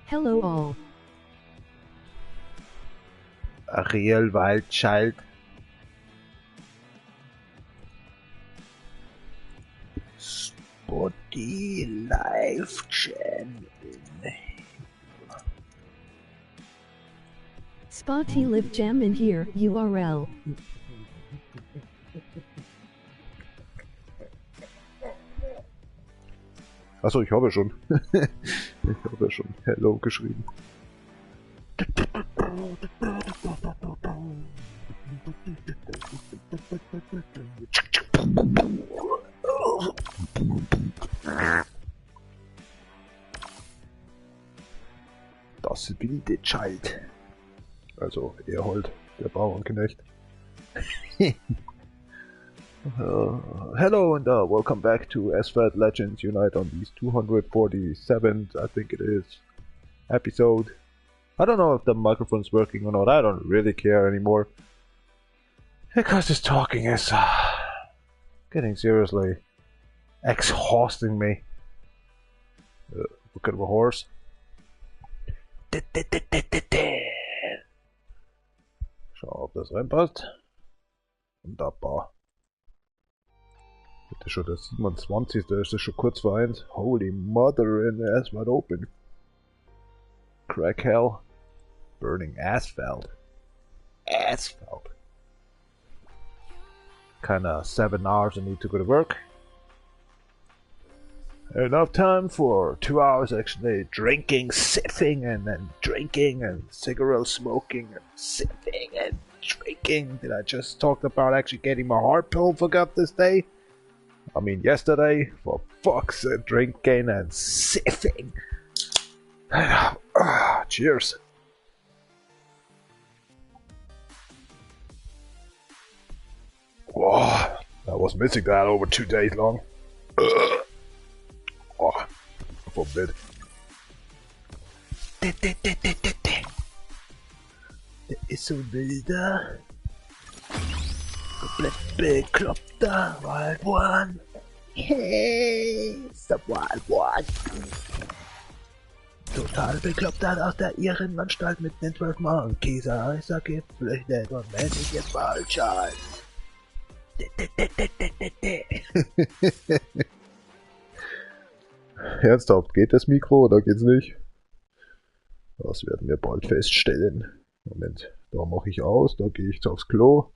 Hello all. Ariel Wildchild. Spotty Life Channel. Spotty Live Jam in here, URL. Achso, ich habe schon. Ich habe schon Hello geschrieben. Das wilde Child. Also Erhold, der Bauernknecht. Hello and welcome back to Asphalt Legends Unite on these 247th, I think it is, episode. I don't know if the microphone's working or not, I don't really care anymore. Because this talking is getting seriously exhausting me. Look at the horse. Schau, ob das reinpasst. Wunderbar. Das ist schon der 27. Das ist schon kurz vor 1. Holy mother in the ass wide open. Crack hell. Burning asphalt. Asphalt. Kinda 7 hours I need to go to work. Enough time for 2 hours actually drinking, sipping, and then drinking and cigarette smoking and sipping and drinking. Did I just talk about actually getting my heart pill forgot this day? I mean yesterday, for fuck's sake, drinking and sipping. Cheers. Whoa, I was missing that over 2 days long. Oh, forbid. Der ist so wilder. Komplett bekloppter Wild One. Hey, it's the Wild One. Total bekloppter aus der Irrenanstalt mit den 12 Monkeys. Ist er geflüchtet und nennt sich jetzt Wildchild. Ernsthaft, geht das Mikro oder geht's nicht? Das werden wir bald feststellen. Moment, da mache ich aus, da gehe ich aufs Klo.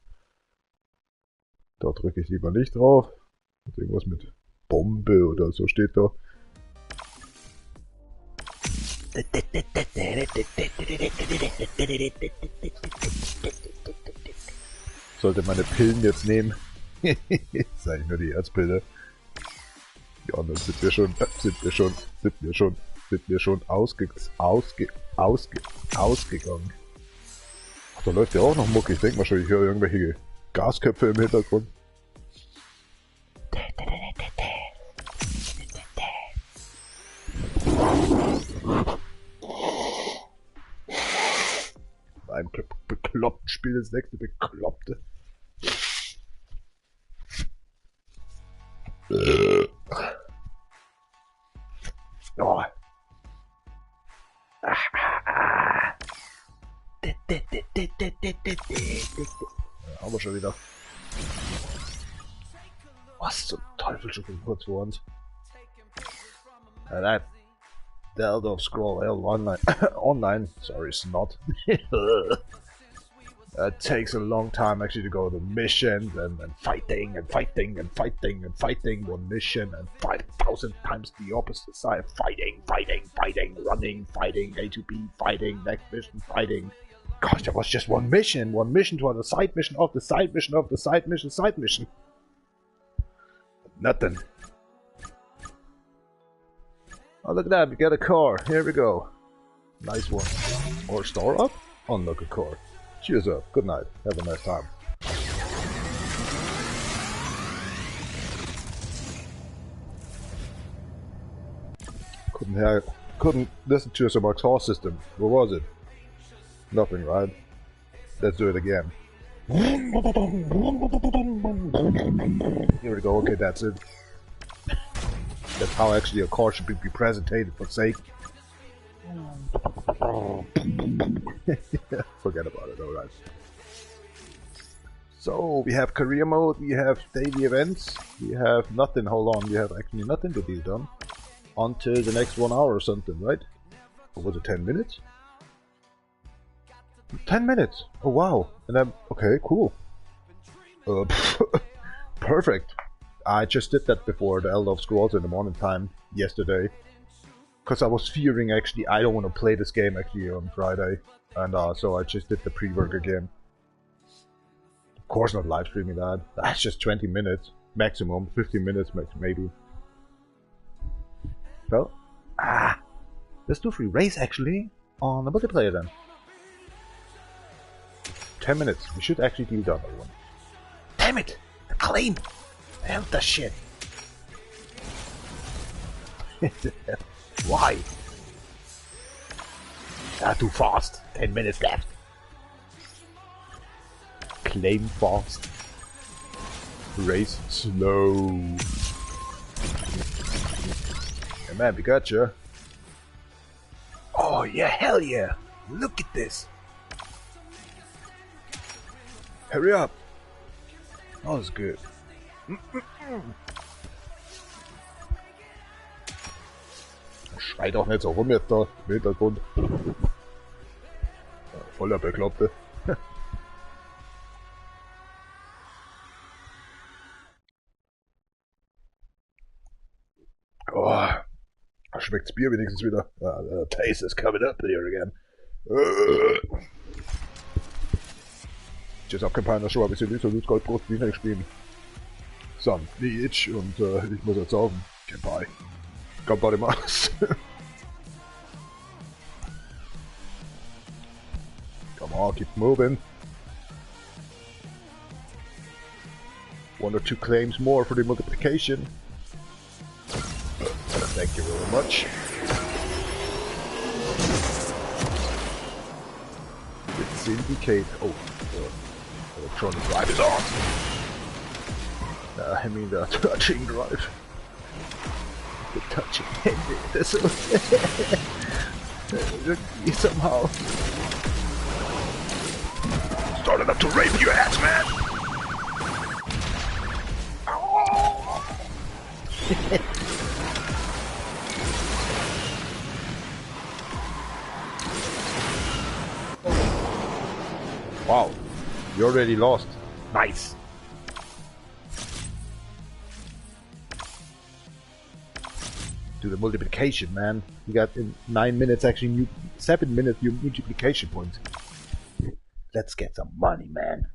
Da drücke ich lieber nicht drauf. Irgendwas mit Bombe oder so steht da. Sollte meine Pillen jetzt nehmen. Das ist eigentlich nur die Erzpille. Die anderen sind wir schon ausgegangen. Ach, da läuft ja auch noch Mucke. Ich denke mal schon, ich höre irgendwelche Gasköpfe im Hintergrund. Ein beklopptes Spiel, das nächste bekloppte. Oh. Haben wir schon wieder. Was zum Teufel schon kurz vor uns? That The Elder of Scroll Hell online. Sorry, it's not. It takes a long time actually to go to missions and fighting and fighting and fighting and fighting one mission and 5,000 times the opposite side. Fighting, running, fighting, A to B, fighting, next mission, fighting. Gosh, that was just one mission to the side mission of the side mission of the side mission. Nothing. Oh, look at that, we got a car. Here we go. Nice one. Or store up? Unlock a car. Cheers up. Good night. Have a nice time. Couldn't listen to some exhaust system. What was it? Nothing, right? Let's do it again. Here we go. Okay, that's it. That's how actually a car should be presented for sake. Forget about it, alright. So, we have career mode, we have daily events, we have nothing, hold on, we have actually nothing to be done until the next 1 hour or something, right? Or was it 10 minutes? 10 minutes! Oh wow! And then, okay, cool. Perfect! I just did that before the Elder Scrolls in the morning time yesterday. Because I was fearing actually I don't want to play this game actually on Friday. And so I just did the pre-work again. Of course not live streaming that. That's just 20 minutes. Maximum. 15 minutes maybe. Well, let's do free race actually on the multiplayer then. 10 minutes. We should actually do the other one. Damn it! The claim! Hell the shit! Why? Too fast. 10 minutes left. Claim fast. Race slow. Hey man, we got you. Oh yeah, hell yeah! Look at this! Hurry up! That was good. Schrei doch nicht so rum jetzt da im Hintergrund. Voller Bekloppte. Oh, schmeckt's Bier wenigstens wieder. The taste is coming up here again. Jetzt auf Campagna schon ein bisschen Lüser Lützgoldbrust Wiener gespielt. Sam, Nietzsch und ich muss jetzt sagen, Campai. Campari Max. Come on, keep moving. 1 or 2 claims more for the multiplication. Thank you very much. Let's indicate. Oh, electronic drive is on. I mean the touching drive. The touching this somehow started up to rape your ass, man. Wow, you already lost. Nice. Do the multiplication, man. You got in 9 minutes, actually 7 minutes, your multiplication points. Let's get some money, man.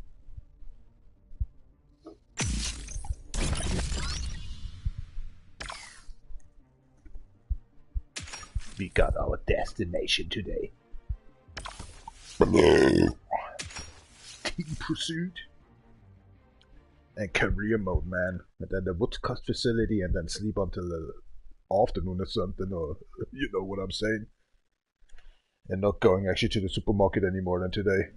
We got our destination today. Team pursuit. And career mode, man. And then the Woodcost facility and then sleep until the afternoon or something, or you know what I'm saying. And not going actually to the supermarket anymore than today.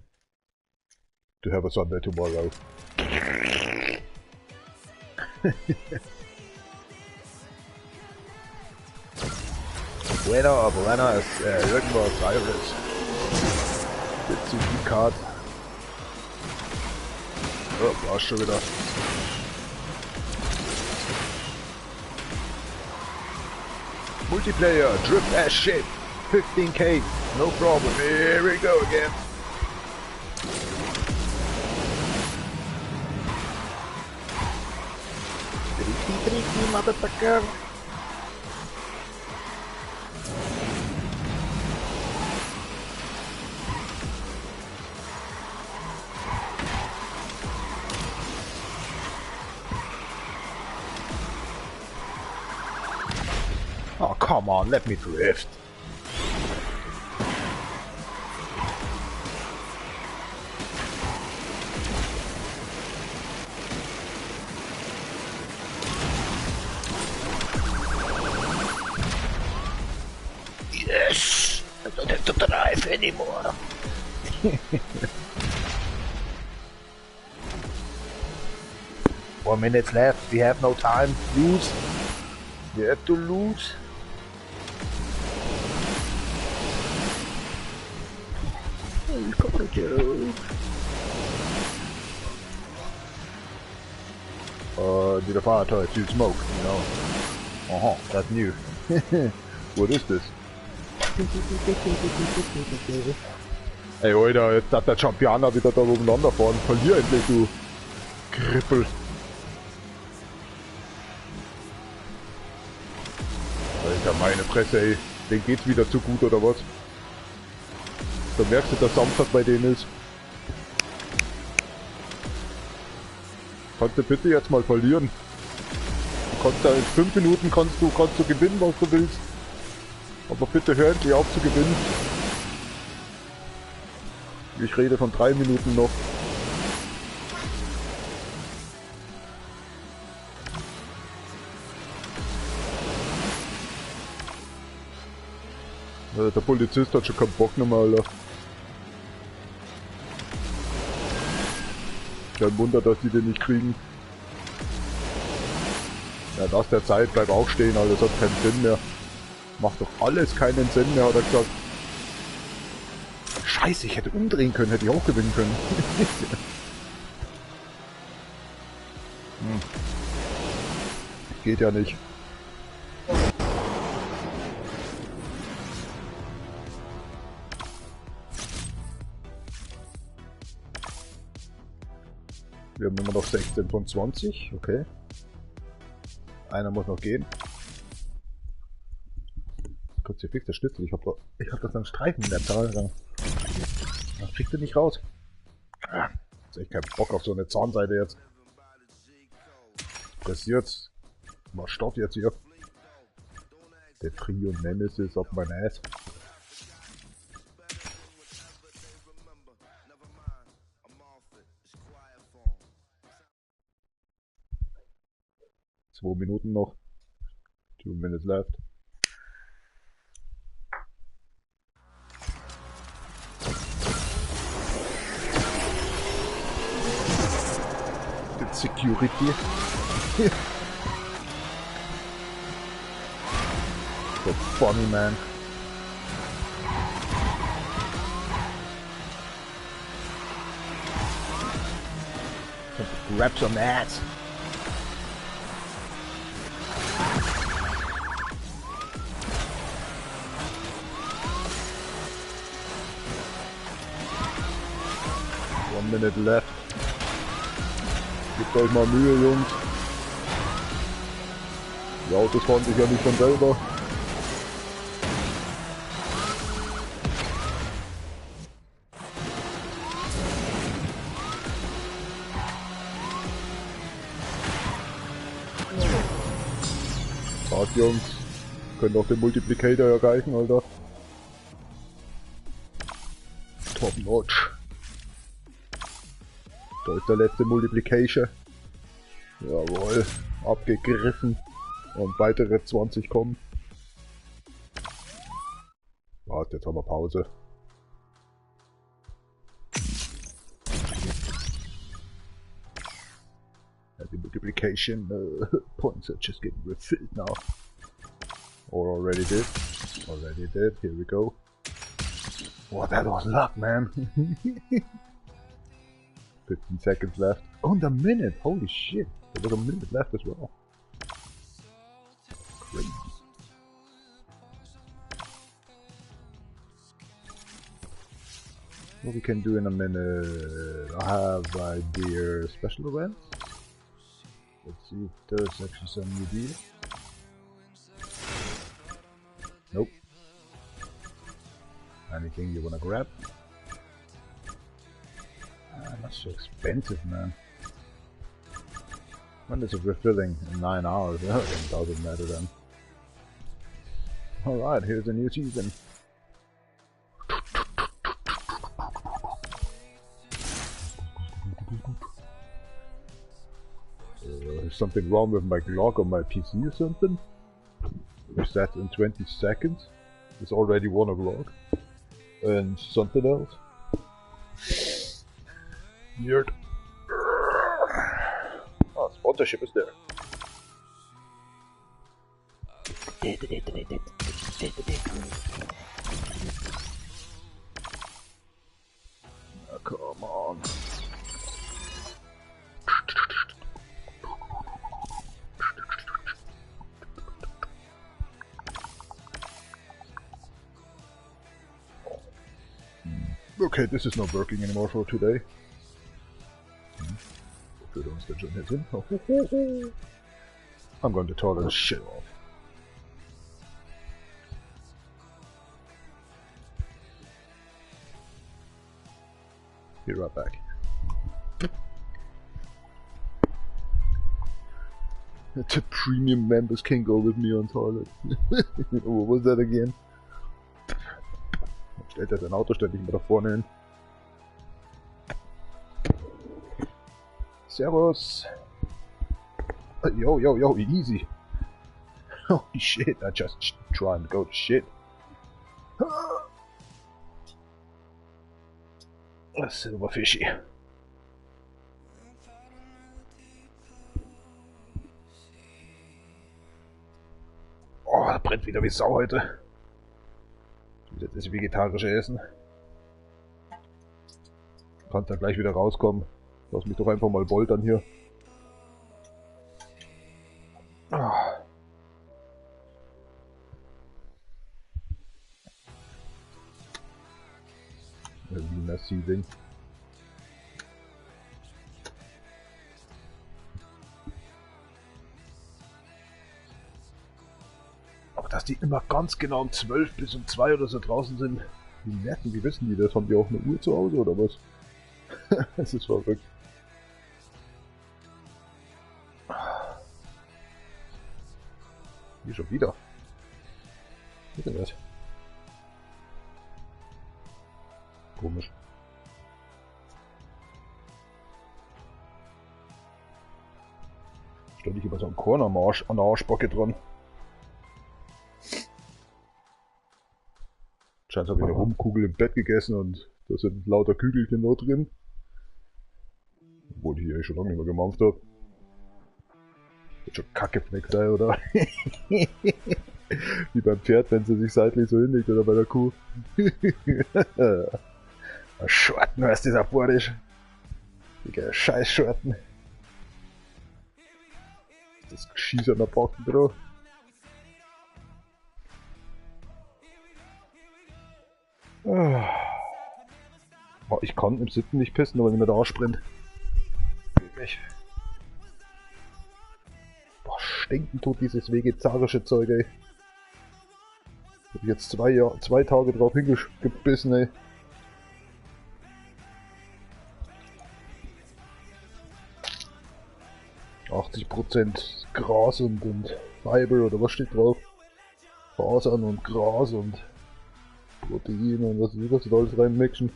To have a Sunday tomorrow. Winner of Buenos Aires. It's card. Oh, war schon wieder. Multiplayer, drift as shit. 15k, no problem. Here we go again. Tricky, motherfucker. Oh, come on, let me drift. Yes! I don't have to drive anymore. 4 minutes left, we have no time. Lose. You have to lose. Did a fire try to smoke, you know? Uh-huh, that's new. What is this? Ey, Alter, jetzt hat der Champianer wieder da umeinander fahren. Verlier endlich, du Krippel. Alter, meine Fresse, ey. Denen geht's wieder zu gut, oder was? Da merkst du, dass Samstag bei denen ist. Kannst du bitte jetzt mal verlieren? Du kannst da in 5 Minuten kannst du gewinnen, was du willst. Aber bitte hör endlich auf zu gewinnen. Ich rede von 3 Minuten noch. Der Polizist hat schon keinen Bock mehr, Alter. Kein Wunder, dass die den nicht kriegen. Ja, lass der Zeit, bleib auch stehen, Alter, das hat keinen Sinn mehr. Macht doch alles keinen Sinn mehr, hat er gesagt. Scheiße, ich hätte umdrehen können, hätte ich auch gewinnen können. Geht ja nicht. Wir haben immer noch 16 von 20, okay. Einer muss noch gehen. Kruzifix, der Schlüssel, ich hab da einen Streifen in der Zahl dran. Das kriegt er nicht raus. Jetzt echt keinen Bock auf so eine Zahnseide jetzt. Pressiert. Mal Stopp jetzt hier. Der Free und Nemesis auf mein Ass. Zwei Minuten noch. 2 minutes left. The security. So funny, man. Grab some ass. Minute left. Gebt euch mal Mühe, Jungs. Die Autos fahren sich ja nicht von selber. Fahrt, Jungs. Können auch den Multiplicator erreichen, Alter. Top notch. Da ist der letzte Multiplication. Jawohl, abgegriffen. Und weitere 20 kommen. Warte, jetzt haben wir Pause. Ja, die Multiplication points are just getting refilled now. Or already did. Already did, here we go. Oh, that was luck, man. 15 seconds left. Oh, and a minute! Holy shit! There was a minute left as well. Crazy. What we can do in a minute? I have idea special events. Let's see if there's actually some new deal. Nope. Anything you wanna grab? That's so expensive, man. When is it refilling? In 9 hours? It doesn't matter then. Alright, here's a new season. Is something wrong with my clock on my PC or something? Reset in 20 seconds. It's already 1 o'clock. And something else. Weird. Oh, sponsorship is there. Okay, this is not working anymore for today. Wo führt uns denn schon hier hin? I'm going to toilet this shit off. Be right back. The premium members can go with me on toilet. What was that again? Stellt er sein Auto ständig mal da vorne hin. Servus! Yo, yo, yo, easy! Holy shit, I just trying to go to shit. Silberfischi. Oh, das brennt wieder wie Sau heute. Das vegetarische Essen. Kannst dann gleich wieder rauskommen. Lass mich doch einfach mal boltern hier. Ah. Wiener Sieding. Aber dass die immer ganz genau um 12 bis um 2 oder so draußen sind, wie merken, wie wissen die das? Haben die auch eine Uhr zu Hause oder was? Das ist verrückt. Hier schon wieder. Was ist denn das? Komisch. Stell dich über so einen Korn an der Arschbacke dran. Scheint habe ich eine Rumkugel im Bett gegessen und da sind lauter Kügelchen noch drin. Obwohl ich hier schon lange nicht mehr gemampft habe. Wird schon Kackefleck sein, oder? Wie beim Pferd, wenn sie sich seitlich so hinlegt, oder bei der Kuh. Schorten, weißt du, dieser Bordisch. Digga, scheiß Schorten. Das Geschieß an der Backen drauf. Oh, ich kann im Sitzen nicht pissen, aber wenn ich mir da aussprint. Geht nicht. Boah, stinken tut dieses vegetarische Zeug, ey. Hab ich jetzt 2 Tage drauf hingebissen, ey. %80 Gras und Fiber oder was steht drauf? Fasern und Gras und Protein und was ist das da alles reinmixen.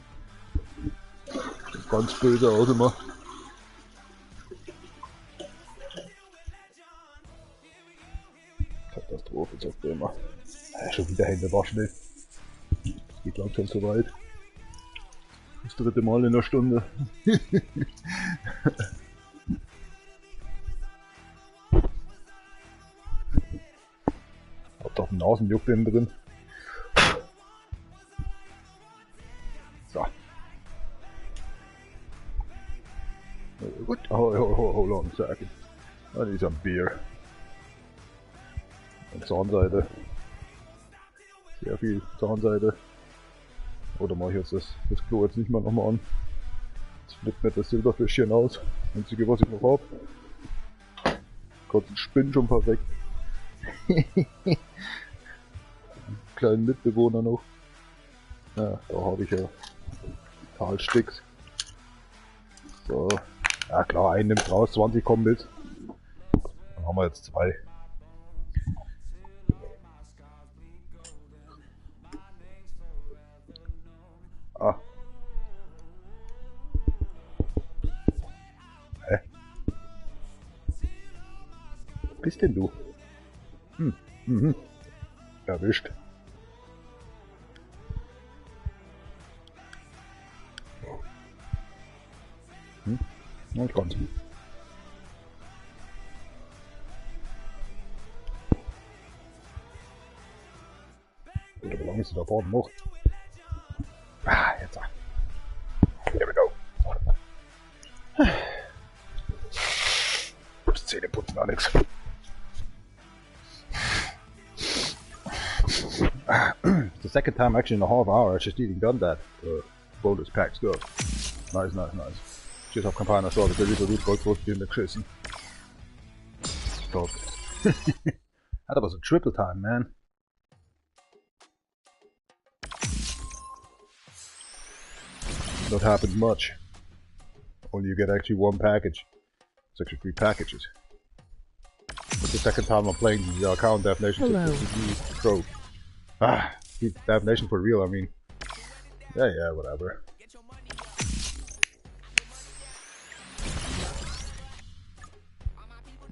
Sieht ganz böse aus immer. Katastrophe, sagt er immer. Schon wieder Hände waschen, ey. Das geht langsam so weit. Das 3. Mal in einer Stunde. Hab doch einen Nasenjuck innen drin. So. Gut, hold on a second. I need some beer. Und Zahnseide. Sehr viel Zahnseide. Oder mache ich jetzt das Klo jetzt nicht mal nochmal an. Jetzt flippt mir das Silberfischchen aus. Einzige was ich noch hab. Kurz ein Spinn schon perfekt. Einen kleinen Mitbewohner noch. Ja, da habe ich ja Talsticks. So. Ja klar, einen nimmt raus, 20 kommen mit. Dann haben wir jetzt 2. Ah. Hä? Bist denn du? Erwischt. Nicht ganz. Oder wie lange ist sie da vorne noch? Ah, jetzt. Here we go. Das Zähneputzen, Alex. The second time actually in a half hour I just even done that. bonus packs go. Nice, nice, nice. Just auf Kampagne så det lite ut godt for den der krisen. Stop. That was a triple time, man. Not happened much. Only you get actually one package. It's actually 3 packages. It's the second time I'm playing the account definition pro. The definition for real, I mean. Yeah, whatever.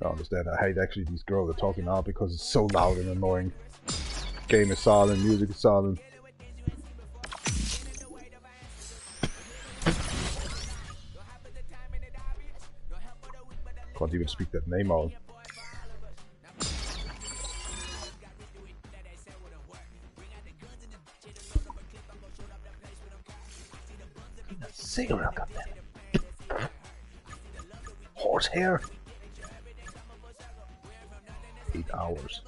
I understand. I hate actually these girls that are talking out because it's so loud and annoying. Game is silent, music is silent. Can't even speak that name out. Cigarette, goddammit. Horsehair. 8 hours.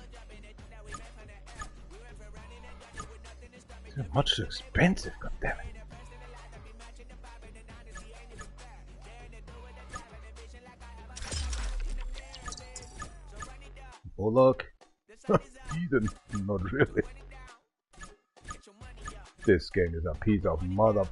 It's much too expensive, goddammit. Oh look. Eden. Not really. This game is a piece of mother.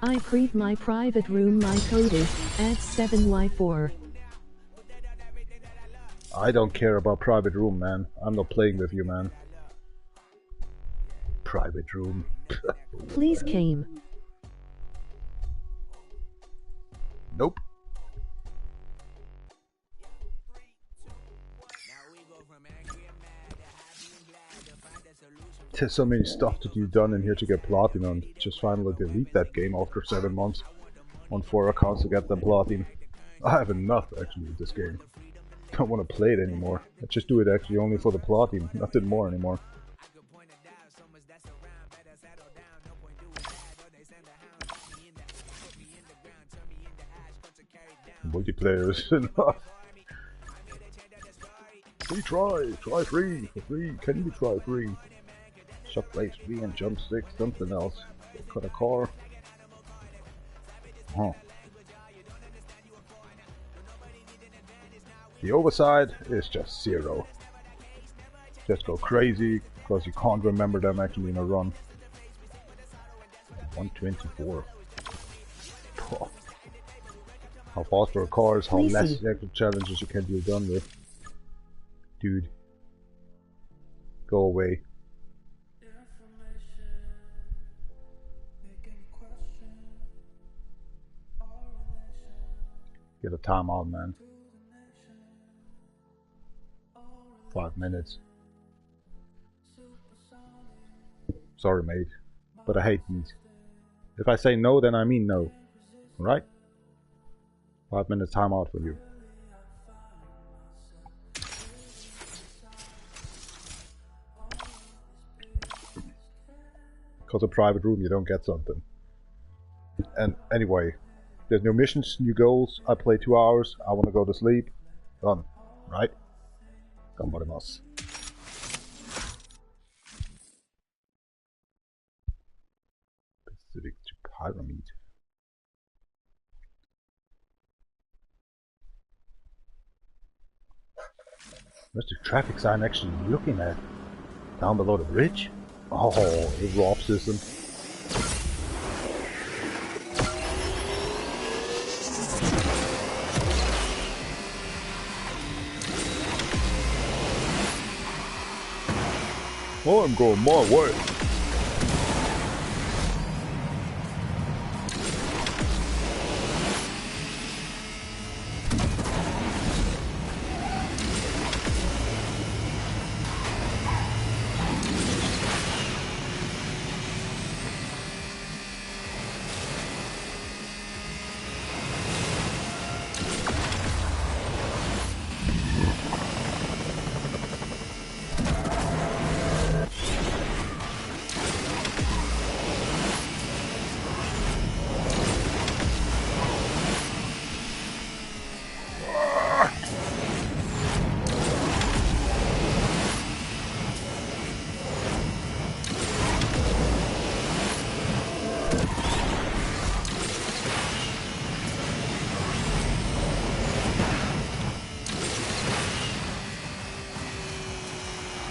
I create my private room. My code is @7y4. I don't care about private room, man. I'm not playing with you, man. Private room. Please came. Nope. There's so many stuff to do done in here to get platinum. Just finally delete that game after 7 months on 4 accounts to get them platinum. I have enough actually with this game. Don't want to play it anymore. I just do it actually only for the platinum, nothing more anymore. Multiplayer is enough. Free try free for free. Can you try free? Shot place 3 and jump 6, something else. Cut a car. Huh. The overside is just 0. Just go crazy because you can't remember them actually in a run. 124. Oh. How faster a car is, how less actual challenges you can be done with. Dude. Go away. Get a time out, man. 5 minutes. Sorry, mate, but I hate these. If I say no, then I mean no. Alright? 5 minutes time out for you. Because a private room, you don't get something. And anyway, there's no missions, new goals. I play 2 hours. I want to go to sleep. Done. Right? Ganbarimasu. Pacific to Pyramid. Where's the traffic sign actually looking at? Down below the bridge? Oh, the ROP system. Oh, I'm going my way.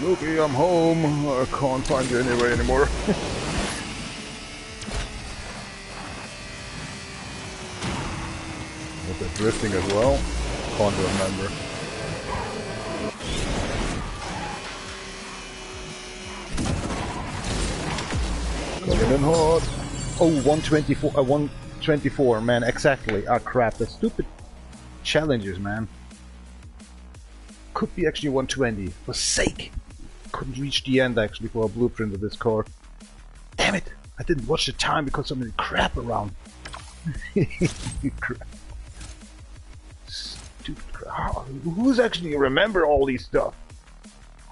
Okay, I'm home. I can't find you anywhere anymore. Was it drifting as well? Can't remember. Coming in hard. Oh, 124, 124, man, exactly. Ah, crap, the stupid challenges, man. Could be actually 120. For sake! Couldn't reach the end, actually, for a blueprint of this car. Damn it! I didn't watch the time because so many crap around. Crap. Stupid crap. Who's actually remember all these stuff?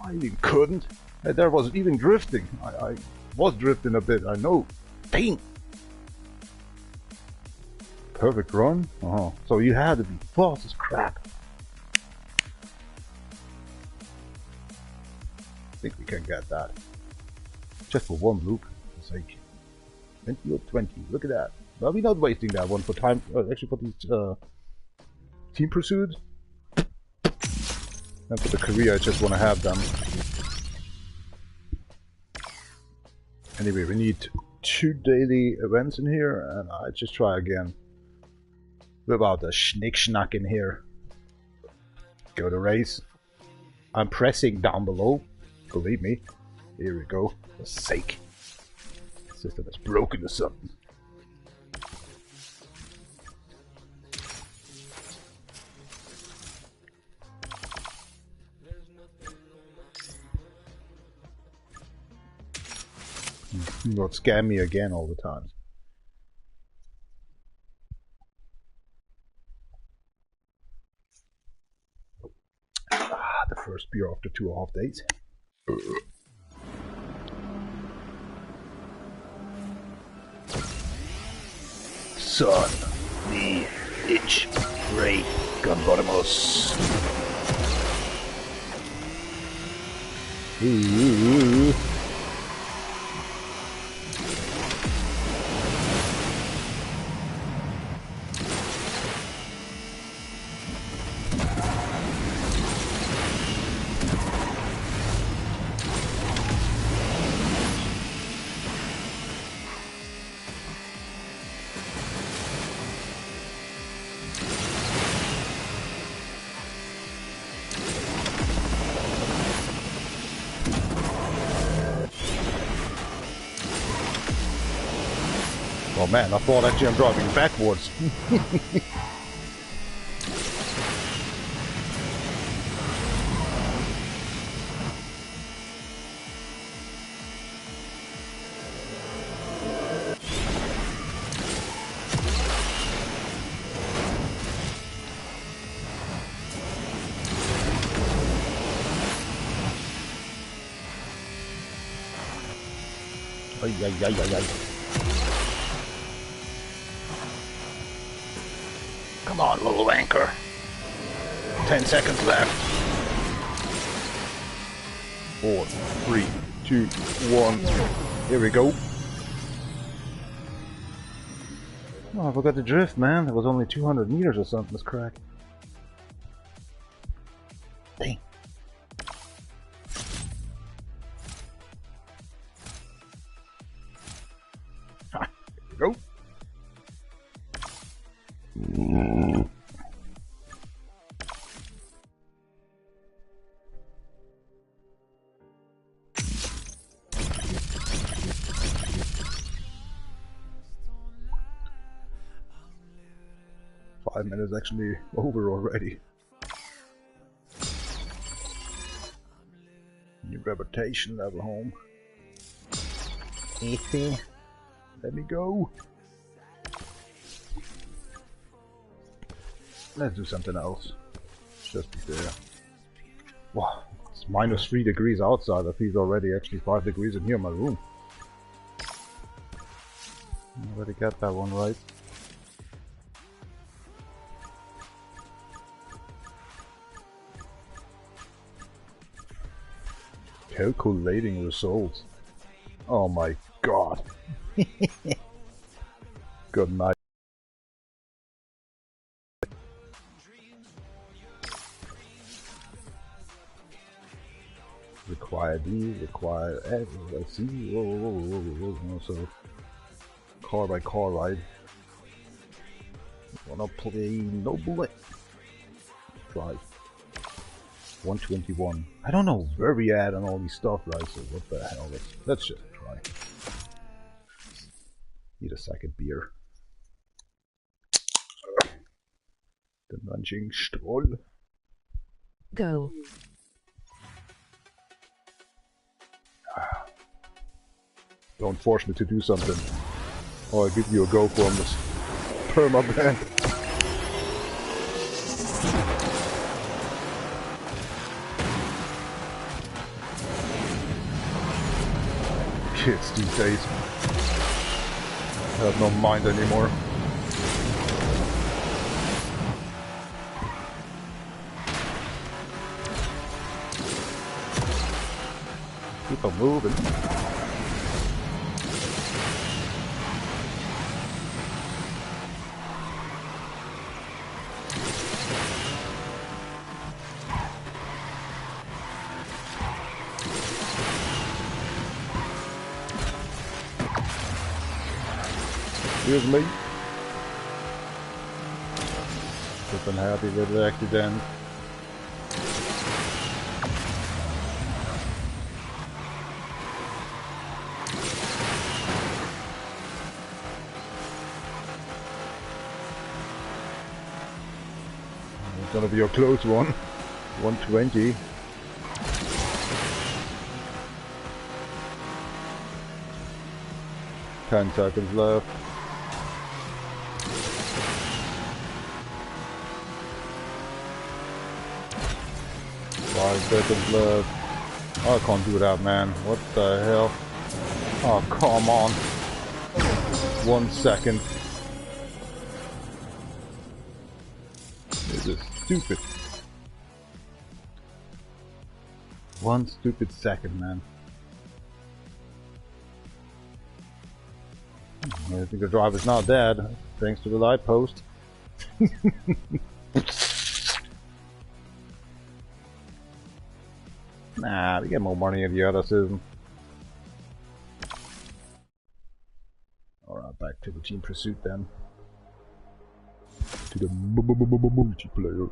I even couldn't. There was even drifting. I was drifting a bit, I know. Dang! Perfect run? So you had to be fast as crap. I think we can get that. Just for one loop. It's like 20 or 20. Look at that. Well, we're not wasting that one for time. Actually, for these team pursuits. And for the career, I just want to have them. Anyway, we need 2 daily events in here, and I just try again. Without the schnick-schnack in here. Go to race. I'm pressing down below. Believe me. Here we go. For sake. The system is broken or something. Not scam me again all the time. The first beer after 2.5 days. Son, the itch, Ray, Gunbottomus. Ooh. Oh man, I thought actually I'm driving backwards. Ay, ay, ay, ay, ay. Come on, little anchor. 10 seconds left. 4, 3, 2, 1. Here we go. Oh, I forgot to drift, man. It was only 200 meters or something. This crack. Dang. Ha, here we go. 5 minutes actually over already. New reputation level home. Easy. Let me go. Let's do something else. Just be fair. Wow, it's minus 3 degrees outside. I feel already actually 5 degrees in here in my room. I already got that one right. Calculating results. Oh my god. Good night. Require D, require F, let's see. Whoa. So, car by car ride. Wanna play no bullet? Try. 121. I don't know where we at on all these stuff, right? So what the hell? Let's just try. Need a second beer. The Munching Stroll. Go. Don't force me to do something. Or I'll give you a go from this perma-ban. Kids these days have no mind anymore. Keep on moving. Here's me. Flippin' happy with the accident. It's gonna be a close one. 120. Ten seconds left. 5 seconds left. I can't do that, man. What the hell? Oh, come on. 1 second. This is stupid. 1 stupid second, man. I think the driver's not dead, thanks to the light post. Nah, we get more money in the other season. Alright, back to the Team Pursuit then. To the multiplayer.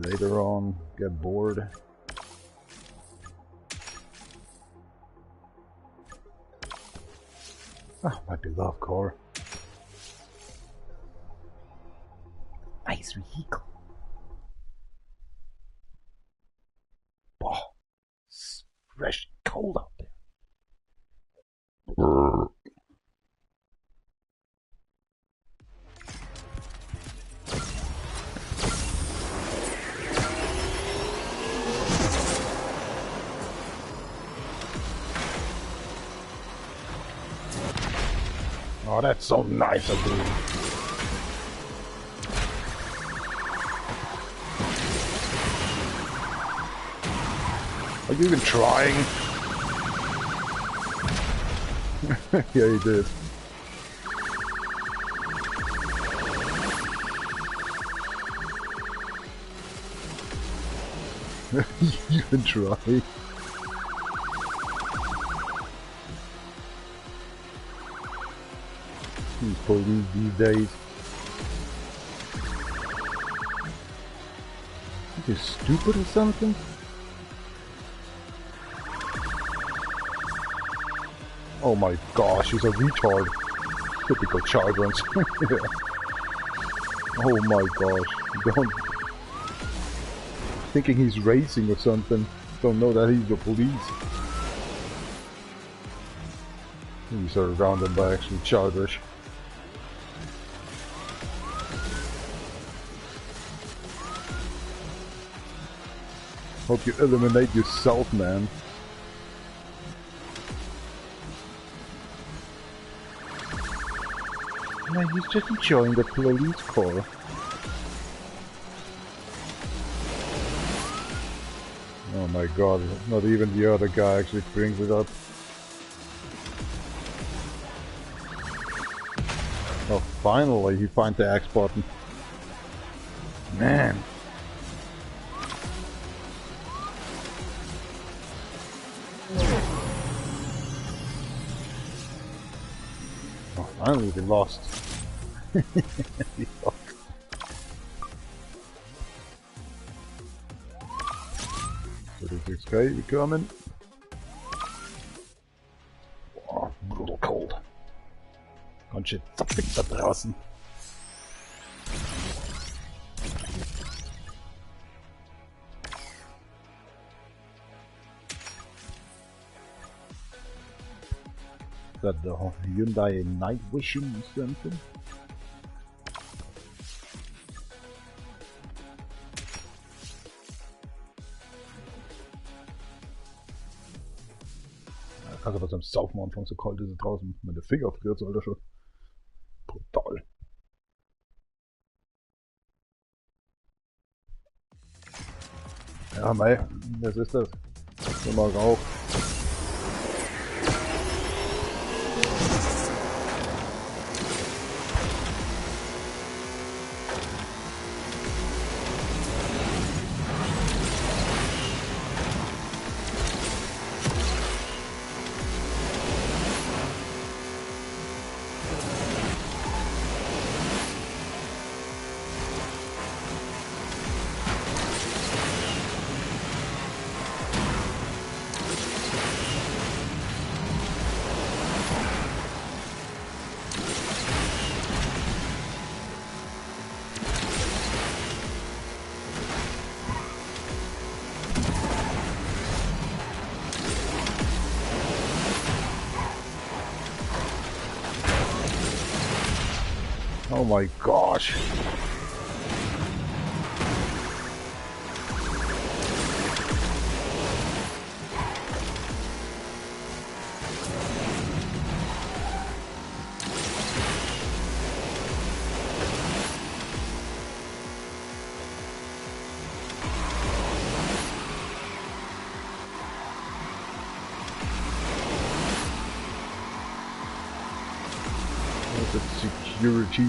Later on, get bored. Oh, my beloved car. Nice vehicle. Oh, it's fresh cold out there. Oh, that's so nice of you. Are you even trying? Yeah, you did. You even try. These police these days. Are you stupid or something? Oh my gosh, he's a retard. Typical children's. Yeah. Oh my gosh. Don't... Thinking he's racing or something. Don't know that he's the police. He's surrounded by actually childish. Hope you eliminate yourself, man. Man, he's just enjoying the police car. Oh my god, not even the other guy actually brings it up. Oh, finally he finds the X button. Man. Oh, finally we lost. We lost. So this is great, we're coming. Boah, brutal cold. Ganz schön zappig da draußen. That the Hyundai Night Vision something? Kannst aber zum Saufen anfangen, so kalt ist es draußen. Meine Finger friert, Alter, schon. Brutal. Ja, mei, was ist das? So mal Rauch. Oh my gosh. That's security.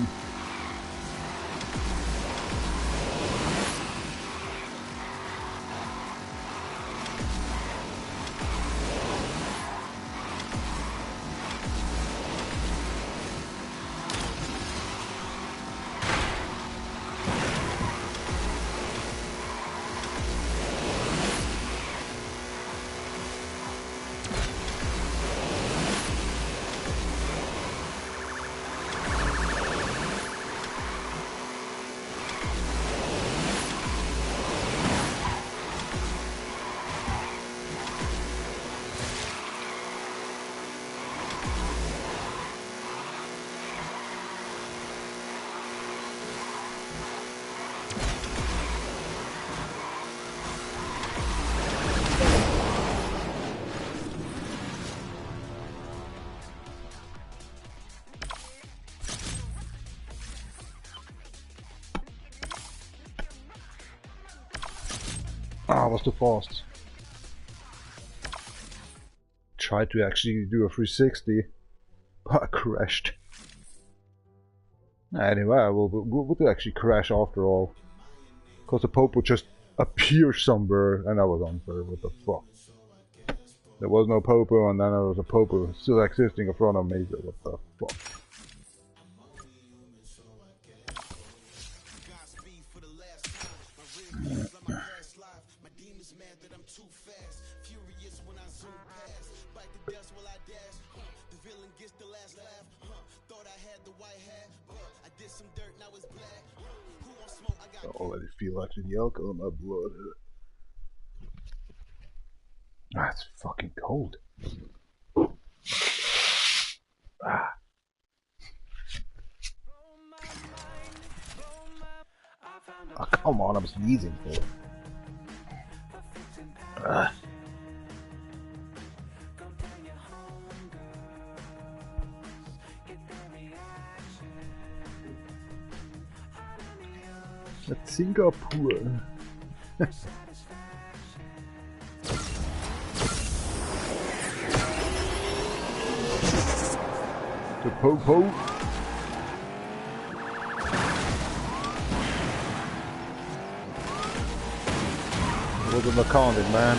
Ah, was too fast. Tried to actually do a 360, but I crashed. Anyway, we'll actually crash after all. Because the Pope would just appear somewhere, and I was unfair. What the fuck? There was no Popo, and then there was a Popo still existing in front of me. So what the fuck? I already feel actually the alcohol in my blood. Ah, it's fucking cold. Ah. Oh, come on, I'm sneezing for it. Ah. That's Singapore. The Popo. wasn't counting, man.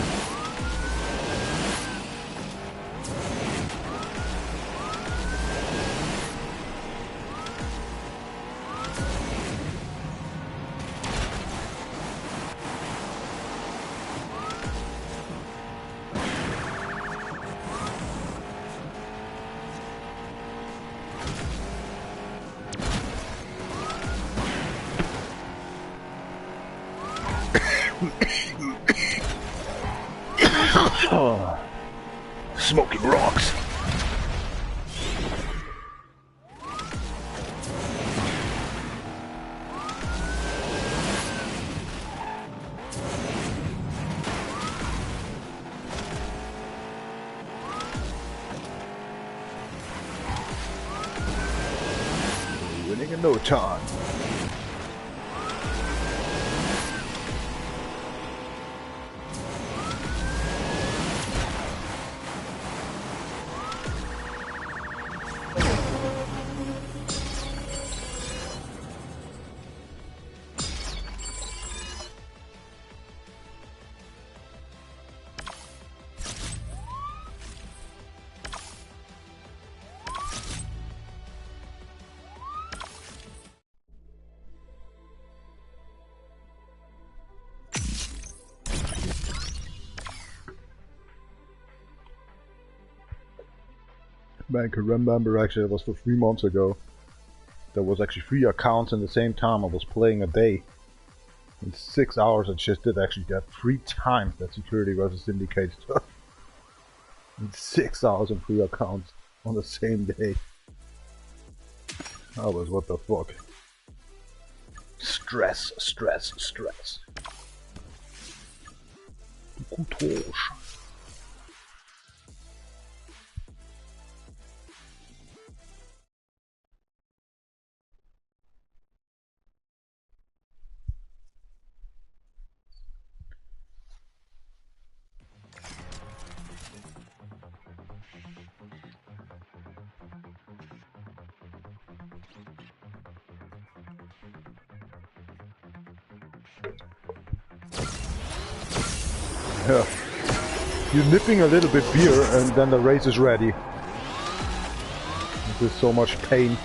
Oh, smoking rocks. Winning in no time. Man, I can remember actually it was for 3 months ago. There was actually 3 accounts in the same time I was playing a day. In 6 hours I just did actually get 3 times that security versus syndicate stuff. In 6 hours and 3 accounts on the same day. That was what the fuck. Stress, stress, stress. Couture. Yeah. You're nipping a little bit beer and then the race is ready. There's so much pain.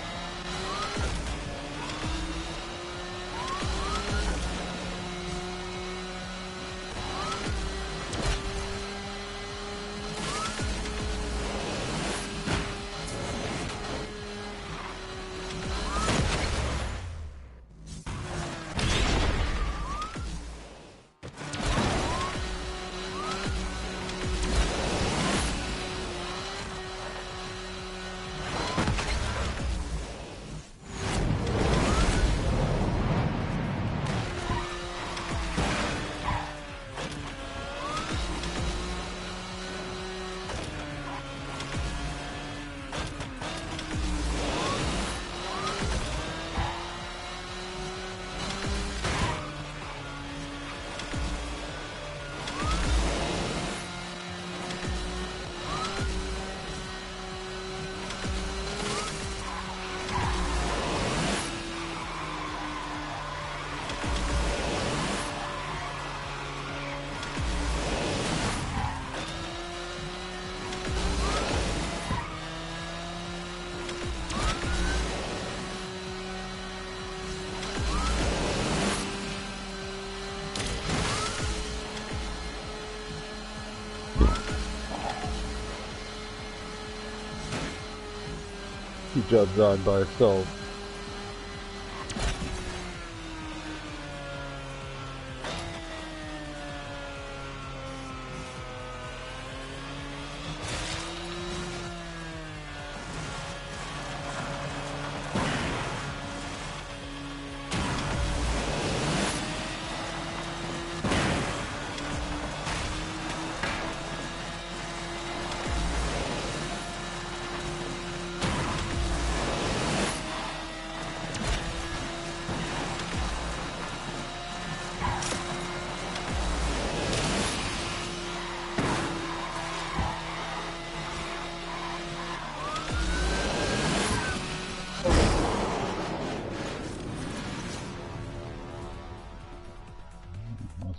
He just died by itself.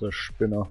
The spinner.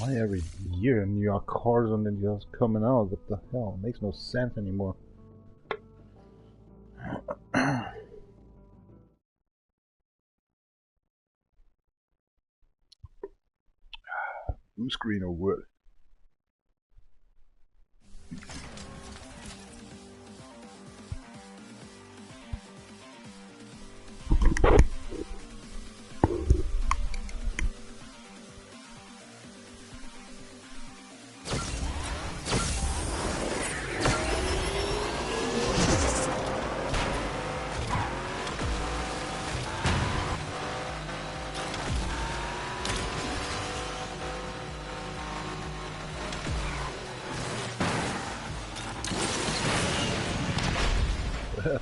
Why every year New York cars and then just coming out? What the hell? It makes no sense anymore. Blue screen or what?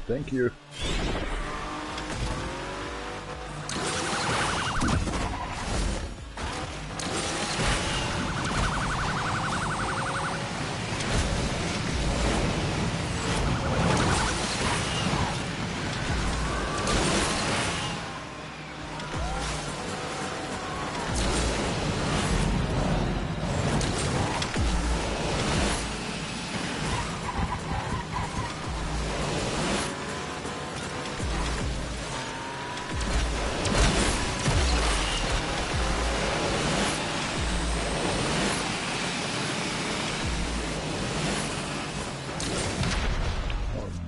Thank you.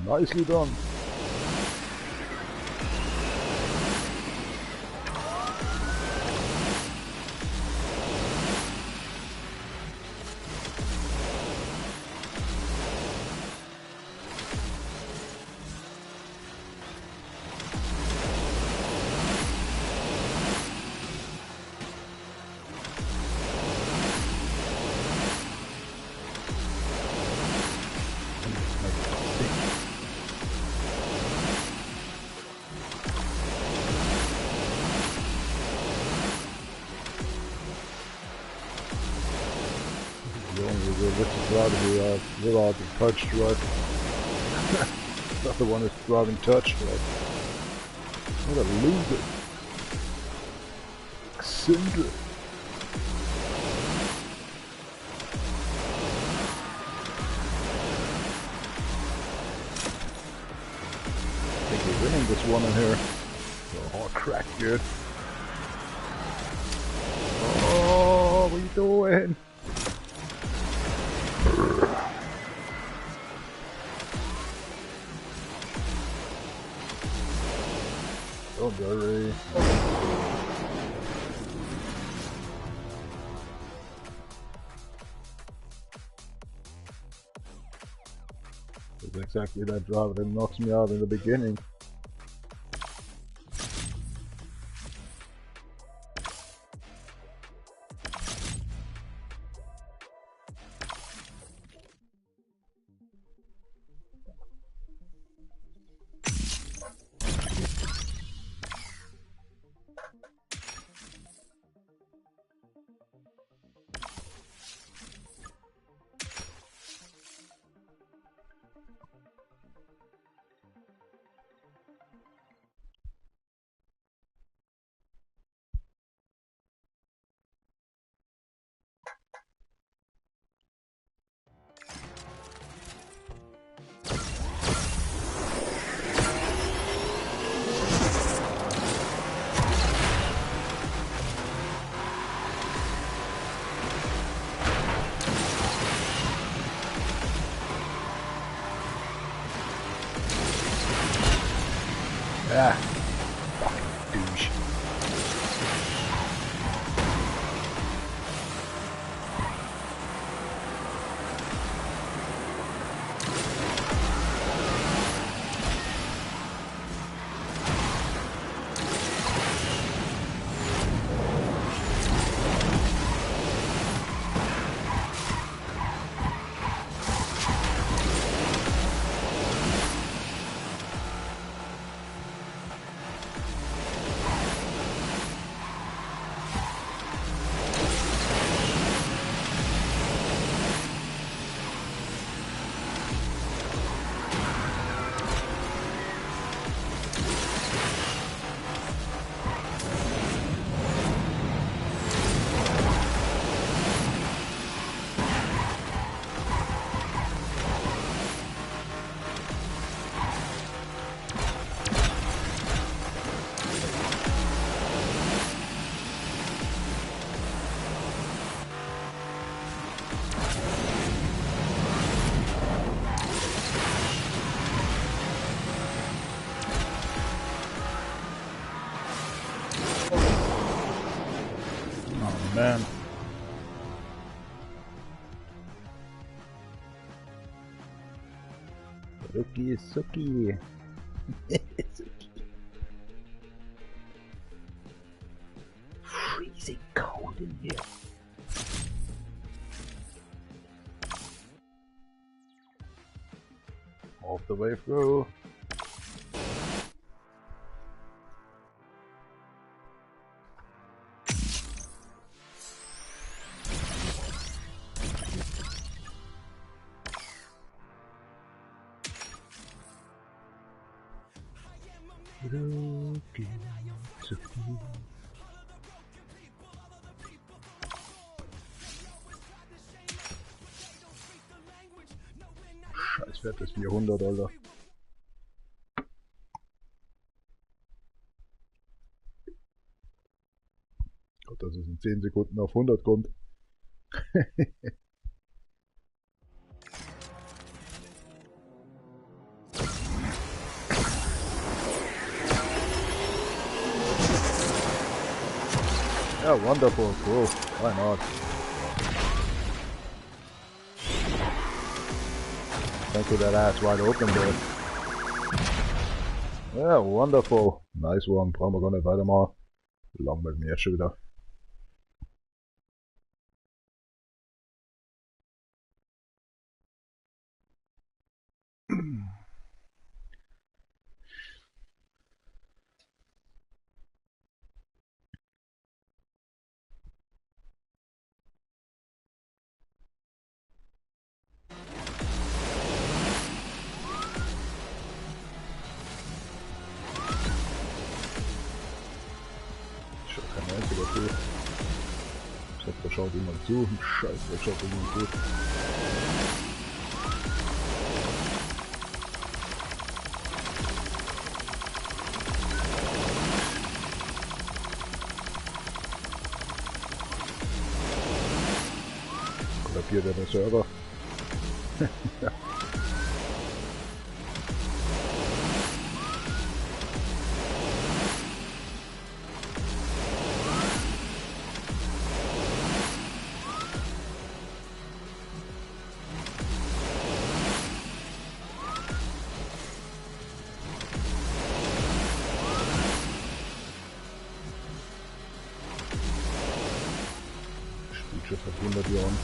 Nicely done. We're all being touched, right? Not the one who's driving touched, right? What a loser. Cinder. I think we're winning this one in here. Oh, crack, dude. Oh, what are you doing? Don't worry. It's exactly that driver that knocks me out in the beginning. Ah, fucking douche. man. Suki, Suki. Suki. Freezing cold in here. Off the way through. Scheiß Wert ist 400, Alter. Gott, dass es in 10 Sekunden auf 100 kommt. Yeah, wonderful, cool, why not? Thank you, that ass wide open there. Yeah, wonderful. Nice one, brauchen wir gar nicht weitermachen. Lang mit mir schon wieder. Ich hab, da schaut jemand zu. Scheiße, da schaut jemand zu. Kollabiert der Server. Ja. Seit 100 Jahren.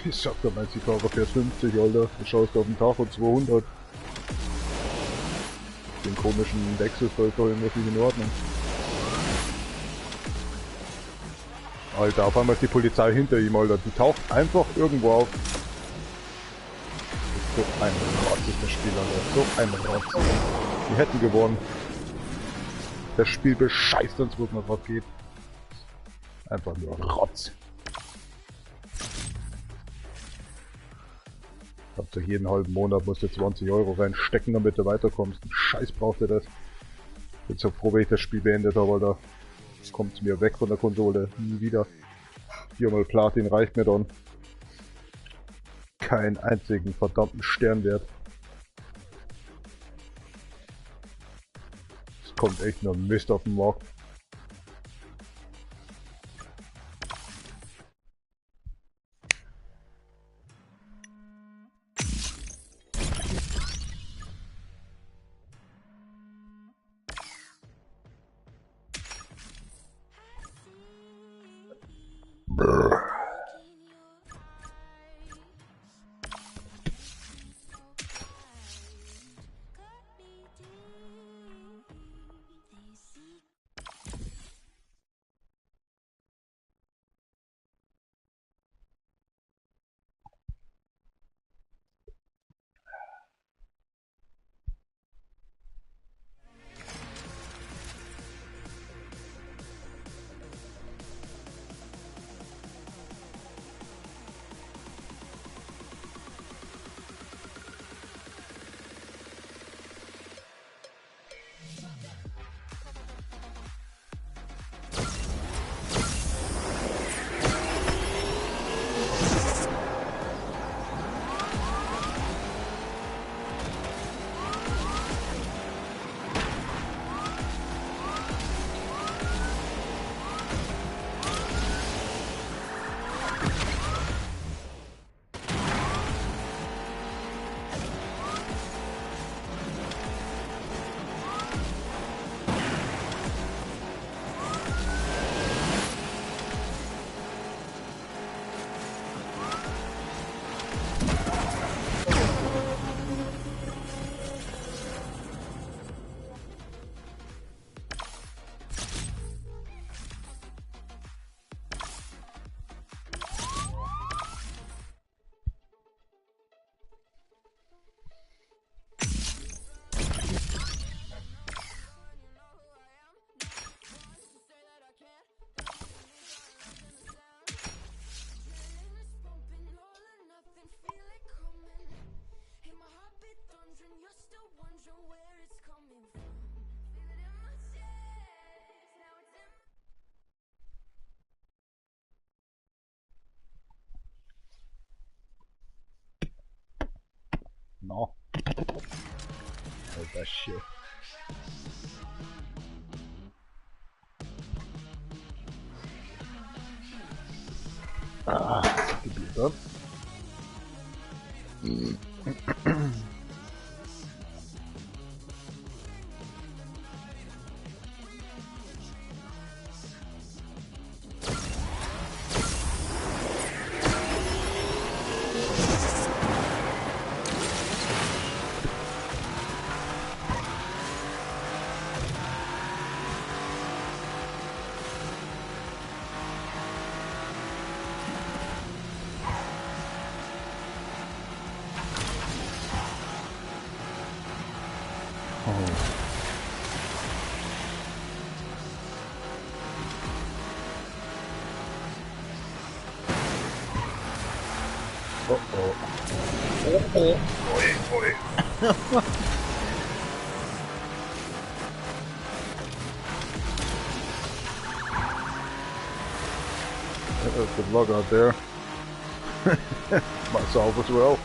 Ich sag doch mal, die Kara fährt 50, Alter. Du schaust auf den Tag und 200. Den komischen Wechselfall vorhin wirklich in Ordnung. Alter, auf einmal ist die Polizei hinter ihm, Alter. Die taucht einfach irgendwo auf. So ein Rotz ist das Spiel, Alter. So ein Rotz. Die hätten gewonnen. Das Spiel bescheißt uns, wo es noch was geht. Einfach nur Rotz. Hauptsache jeden halben Monat musst du 20 € reinstecken, damit du weiterkommst. Ein Scheiß braucht er das. Bin so froh, wenn ich das Spiel beendet habe, Alter. Es kommt mir weg von der Konsole. Nie wieder. 4-mal Platin reicht mir dann. Keinen einzigen verdammten Sternwert. Es kommt echt nur Mist auf den Markt. No. How's that shit? Ah, could be done. Good luck out there. Myself as well.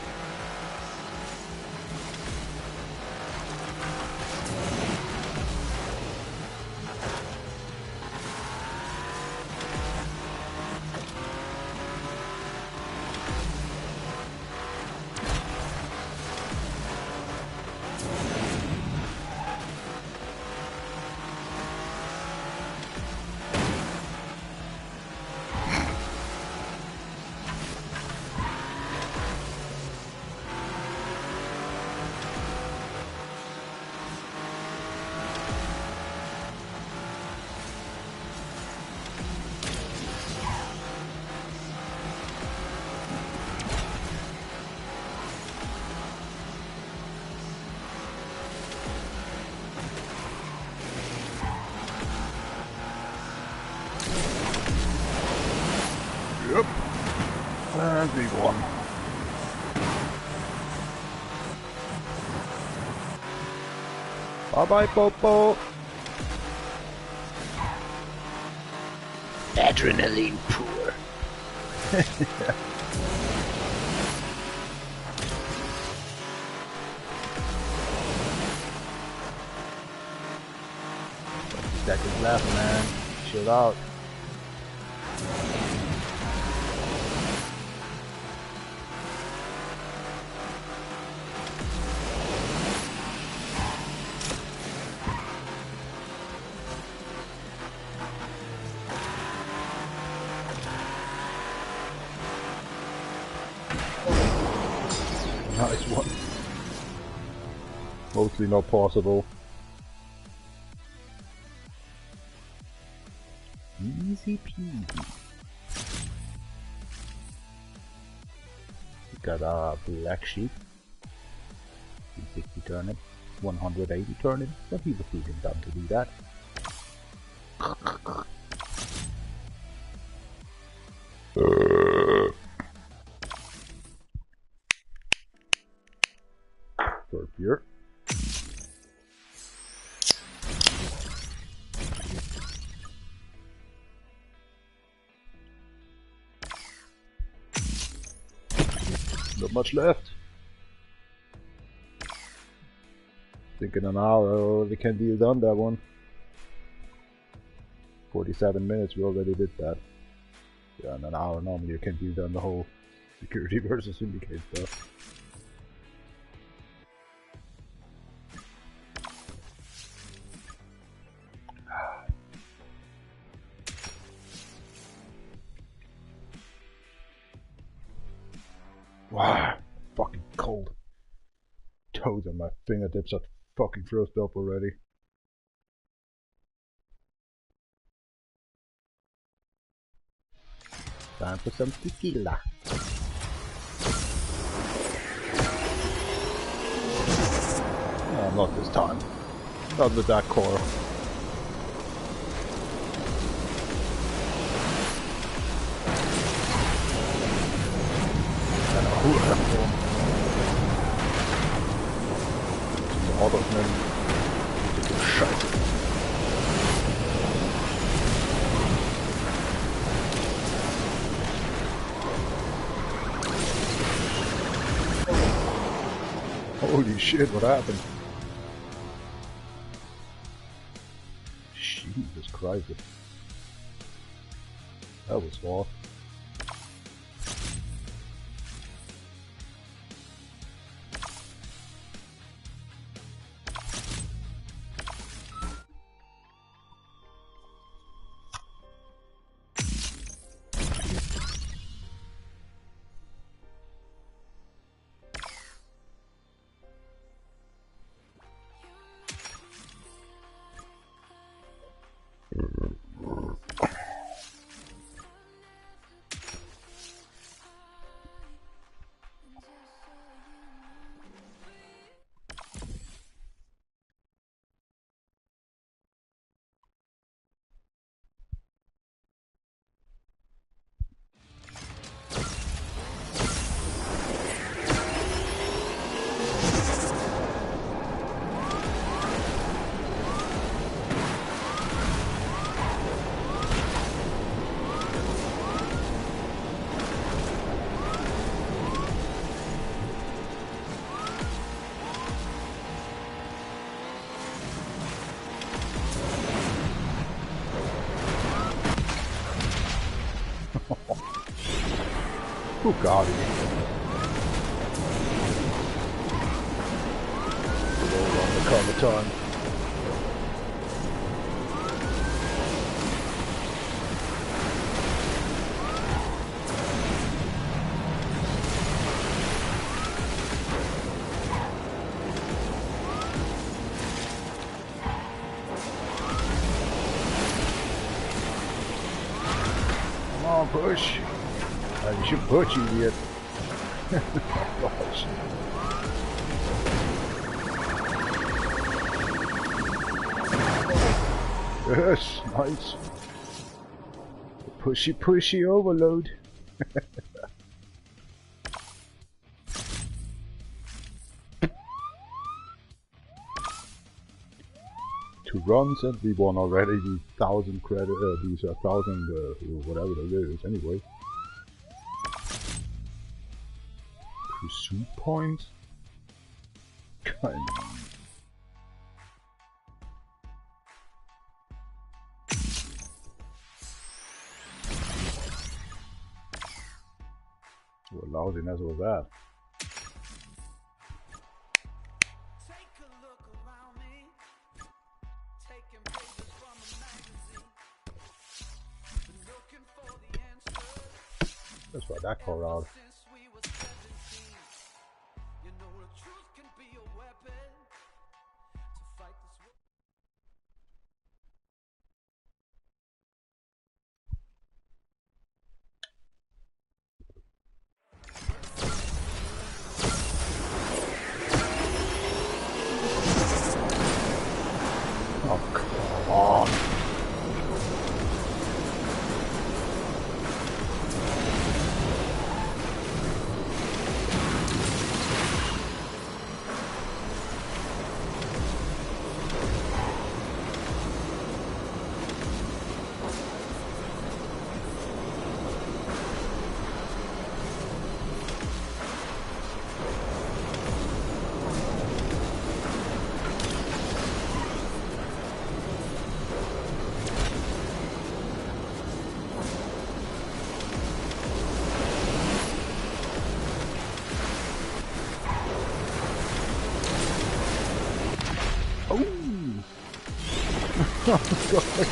Yep. And big one. Bye bye, Popo. Adrenaline poor. Seconds left, man. Chill out. Nice one. Mostly not possible. Easy peasy. We got a black sheep. 360 turnip, 180 turnip, but he was even done to do that. For beer. Not much left. Think in an hour we can be done that one. 47 minutes, we already did that. Yeah, in an hour normally you can be done the whole security versus syndicate stuff. Wow, fucking cold. Toes on my fingertips are fucking frozen up already. Time for some tequila. Oh, not this time. Not with that core. Adelsman. Dikke Scheiße. Holy shit, what happened? Jesus Christ. That was off. Oh god. Roll on the Comaton. Come on, push. You should push, idiot. Gosh. Yes, nice. Pushy, pushy overload. Two runs and we won already the 1,000 credit, these 1,000 whatever that is anyway. Pursuit points? Kind of. What lousiness was that? Let's try that car out. Oh, come on. Oh god.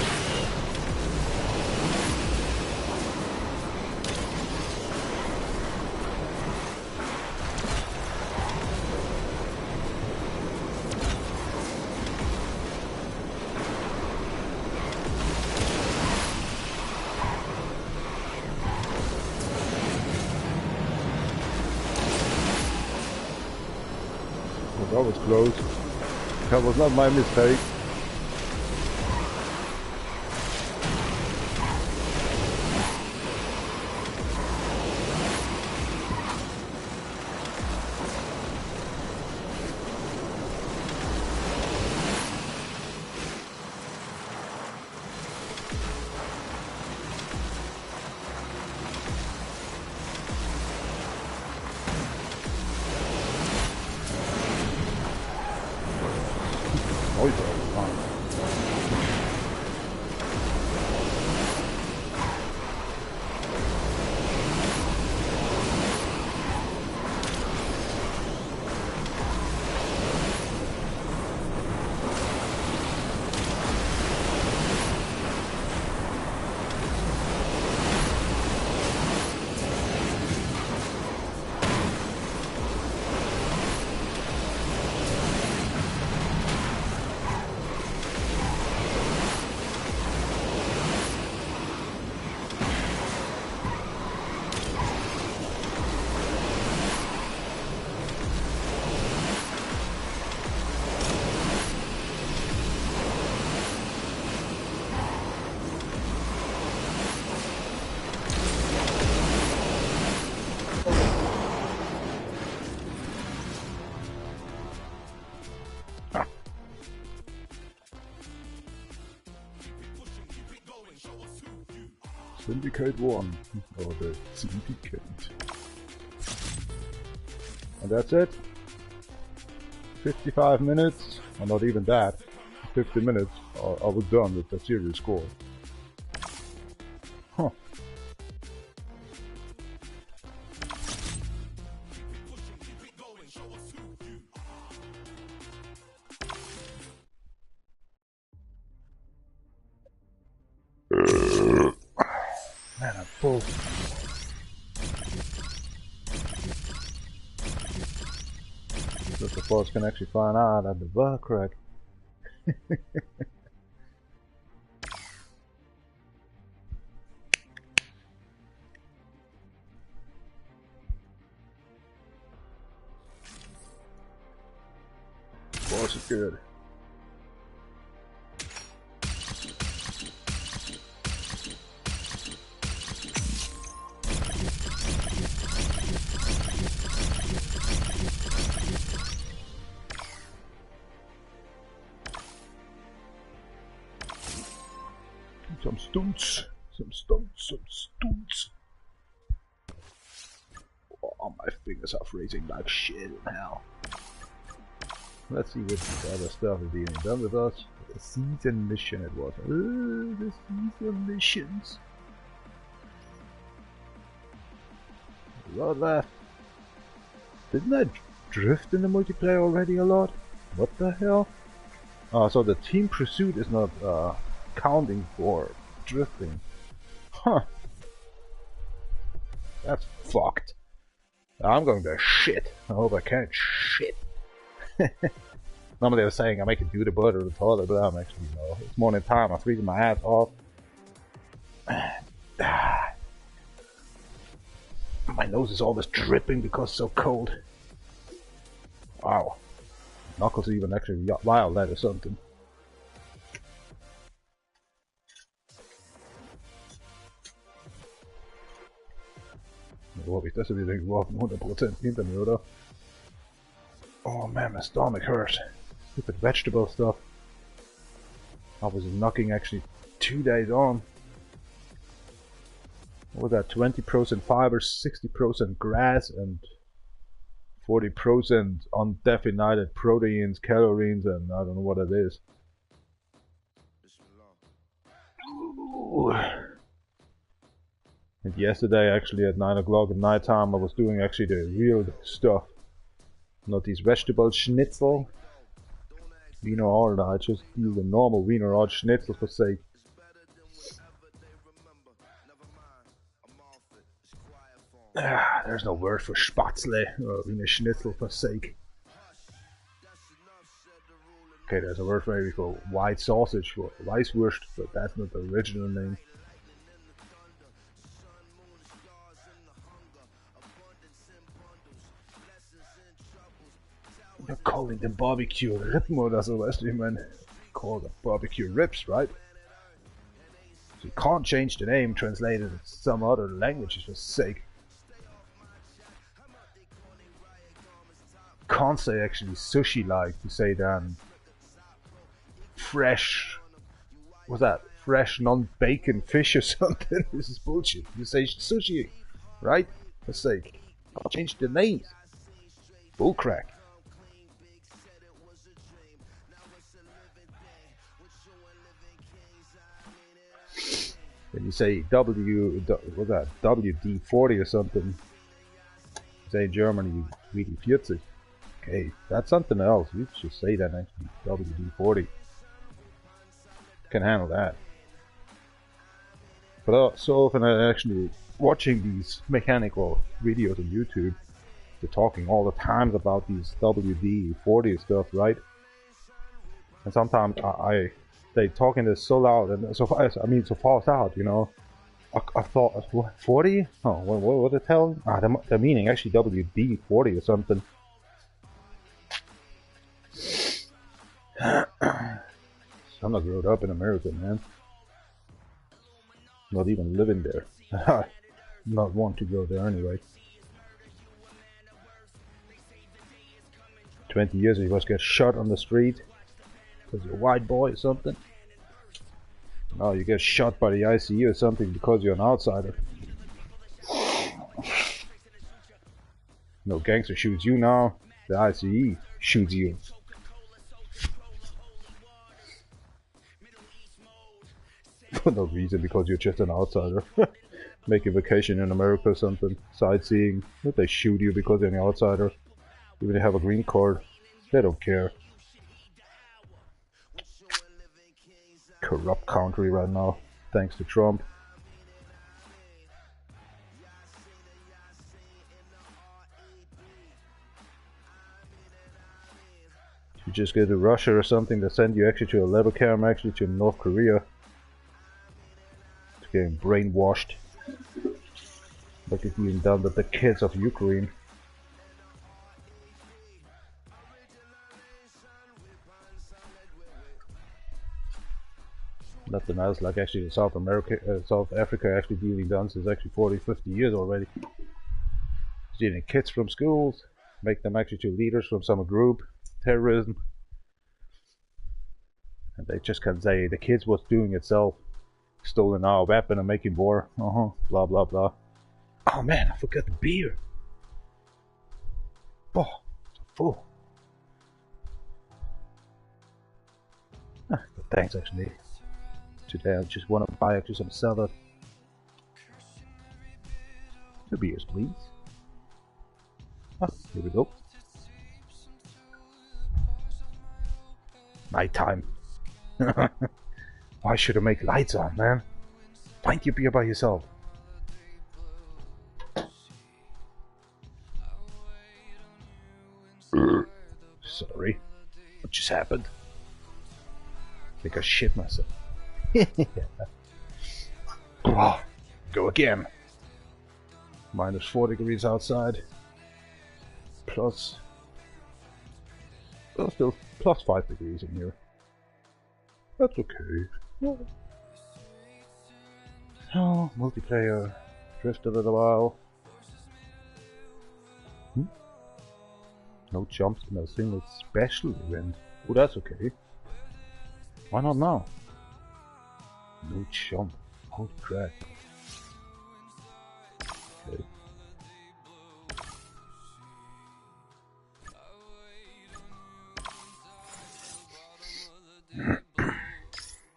Well, that was close. That was not my mistake. Syndicate 1, or the Syndicate. And that's it. 55 minutes, or not even that, 50 minutes, I was done with the serious score. Huh. Man, I'm full. Just the boss can actually find out at the butt crack. Boss is good. Some stunts. Oh, my fingers are freezing like shit in hell. Let's see what this other stuff is being done with us. The season mission it was. The season missions. A lot left. Didn't I drift in the multiplayer already a lot? What the hell? So the team pursuit is not counting for drifting. Huh. That's fucked. I'm going to shit. I hope I can't shit. Normally they were saying I can do the butt or the toilet, but I'm actually, you know, it's morning time. I'm freezing my ass off. My nose is always dripping because it's so cold. Wow. Knuckles even actually wild that or something. Wo ich das wieder geworfen, 100% hinter mir, oder? Oh man, my stomach hurts. Stupid vegetable stuff. I was knocking actually 2 days on. What was that? 20% fiber, 60% grass, and 40% undefined proteins, calories, and I don't know what it is. Ooh. And yesterday, actually, at 9 o'clock at night time, I was doing actually the real stuff. Not these vegetable schnitzel. Wiener Order, I just do the normal Wiener Order schnitzel for sake. There's no word for Spätzle or Wiener Schnitzel for sake. Okay, there's a word maybe for white sausage, for Weißwurst, but that's not the original name. You're calling them barbecue Rippen oder so, weißt du, ich meine, call them barbecue ribs, right? So you can't change the name, translate it in some other language for sake. Can't say actually sushi like, you say then fresh, what's that, fresh non-bacon fish or something. This is bullshit. You say sushi, right? For sake. Can't change the names. Bullcrack. Then you say what's that, WD-40 or something. Say in Germany, WD-40. Okay, that's something else. You should say that actually. WD-40. Can handle that. But so often I'm actually watching these mechanical videos on YouTube. They're talking all the time about these WD-40 stuff, right? And sometimes they talking this so loud and so fast. I mean, so fast out, you know. I thought, what, 40? Oh, what the hell? They're meaning actually WD-40 or something. I'm not grown up in America, man. Not even living there. Not want to go there anyway. 20 years ago, you was get shot on the street because you're a white boy or something. Oh, you get shot by the ICE or something because you're an outsider. No gangster shoots you now. The ICE shoots you. For no reason, because you're just an outsider. Make a vacation in America or something, sightseeing. But they shoot you because you're an outsider. Even if you have a green card, they don't care. Corrupt country right now, thanks to Trump. You just go to Russia or something, they send you actually to a level camp, actually to North Korea. It's getting brainwashed. Like it's being done with the kids of Ukraine. Nothing else like actually South Africa actually dealing guns is actually 40-50 years already. Stealing kids from schools, make them actually to leaders from some group, terrorism. And they just can say the kids was doing itself, stolen our weapon and making war, blah blah blah. Oh man, I forgot the beer. Oh, so full. But thanks actually. Today I just want to buy actually some salad. 2 beers please. Here we go. Nighttime. Why should I make lights on, man? Find your beer by yourself. Sorry. What just happened? I think I shit myself. Oh, go again. -4 degrees outside. Plus... well, still +5 degrees in here. That's okay. Oh, multiplayer. Drift a little while. No jumps in a single special event. Oh, that's okay. Why not now? No jump. Holy crap. Okay.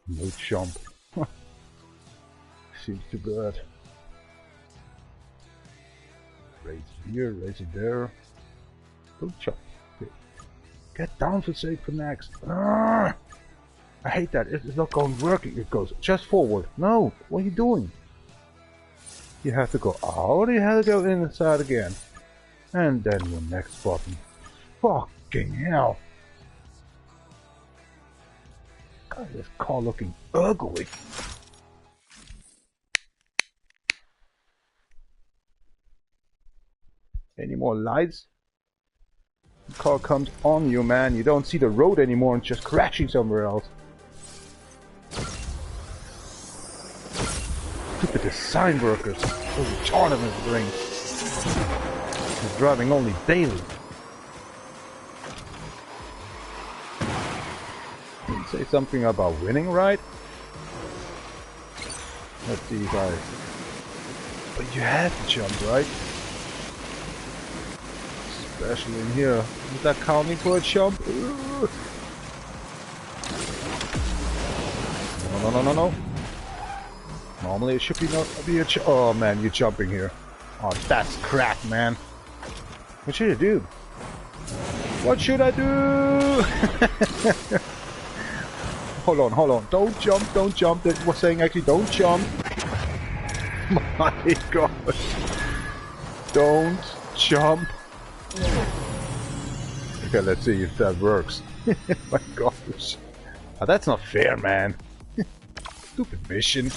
No jump. Seems too bad. Raise here, raise it there. Don't jump. Okay. Get down for sake for next. I hate that. It's not going working. It goes just forward. No, what are you doing? You have to go out. You have to go inside again, and then your next button. Fucking hell! God, this car looking ugly. Any more lights? The car comes on you, man. You don't see the road anymore and just crashing somewhere else. Stupid design workers. So retarded in his brain. He's driving only daily. Did he say something about winning, right? Let's see if I... but you have to jump, right? Especially in here. Is that counting for a jump? Ugh. No. Normally it should be a jump. Oh man, you're jumping here. Oh, that's crap, man. What should I do? What should I do? Hold on. Don't jump. It was saying actually don't jump. My god. Don't jump. Okay, let's see if that works. My gosh. Oh, that's not fair, man. Stupid mission.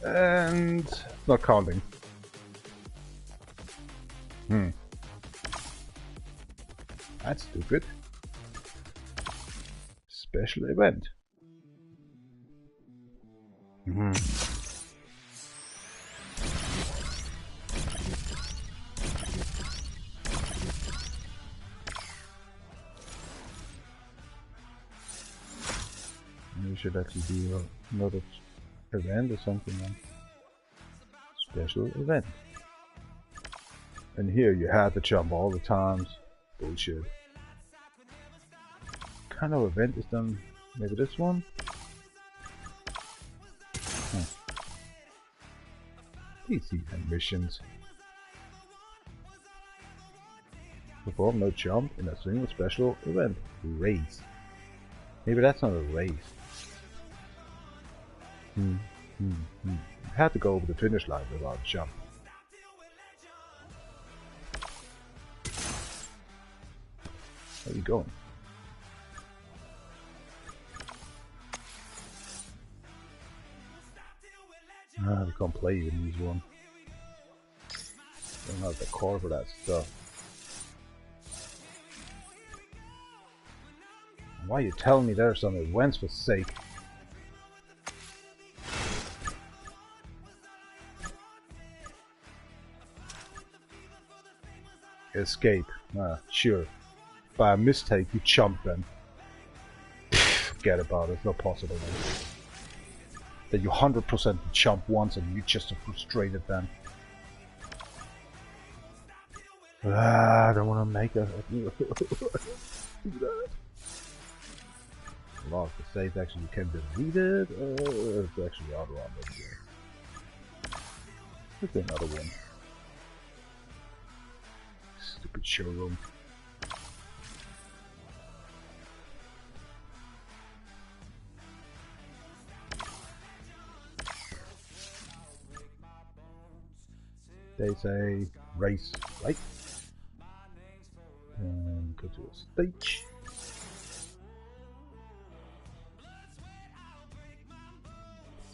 And... not counting. That's stupid. Special event. No we should actually do another event or something, man. Special event. And here you had to jump all the times. Bullshit. What kind of event is done? Maybe this one? PC and missions. Perform no jump in a single special event. Race. Maybe that's not a race. Had to go over the finish line without a jump. Where are you going? We can't play with these one. Don't have the core for that stuff. Why are you telling me there's some events for sake? Escape. Sure. By a mistake you jump then. Forget about it, it's not possible then. That you 100% jump once and you just are frustrated then. I don't want to make a do that. A lot of the saves actually can be deleted, or it's actually auto upload. Let's do another one. Stupid showroom. They say race, right? And go to a stage.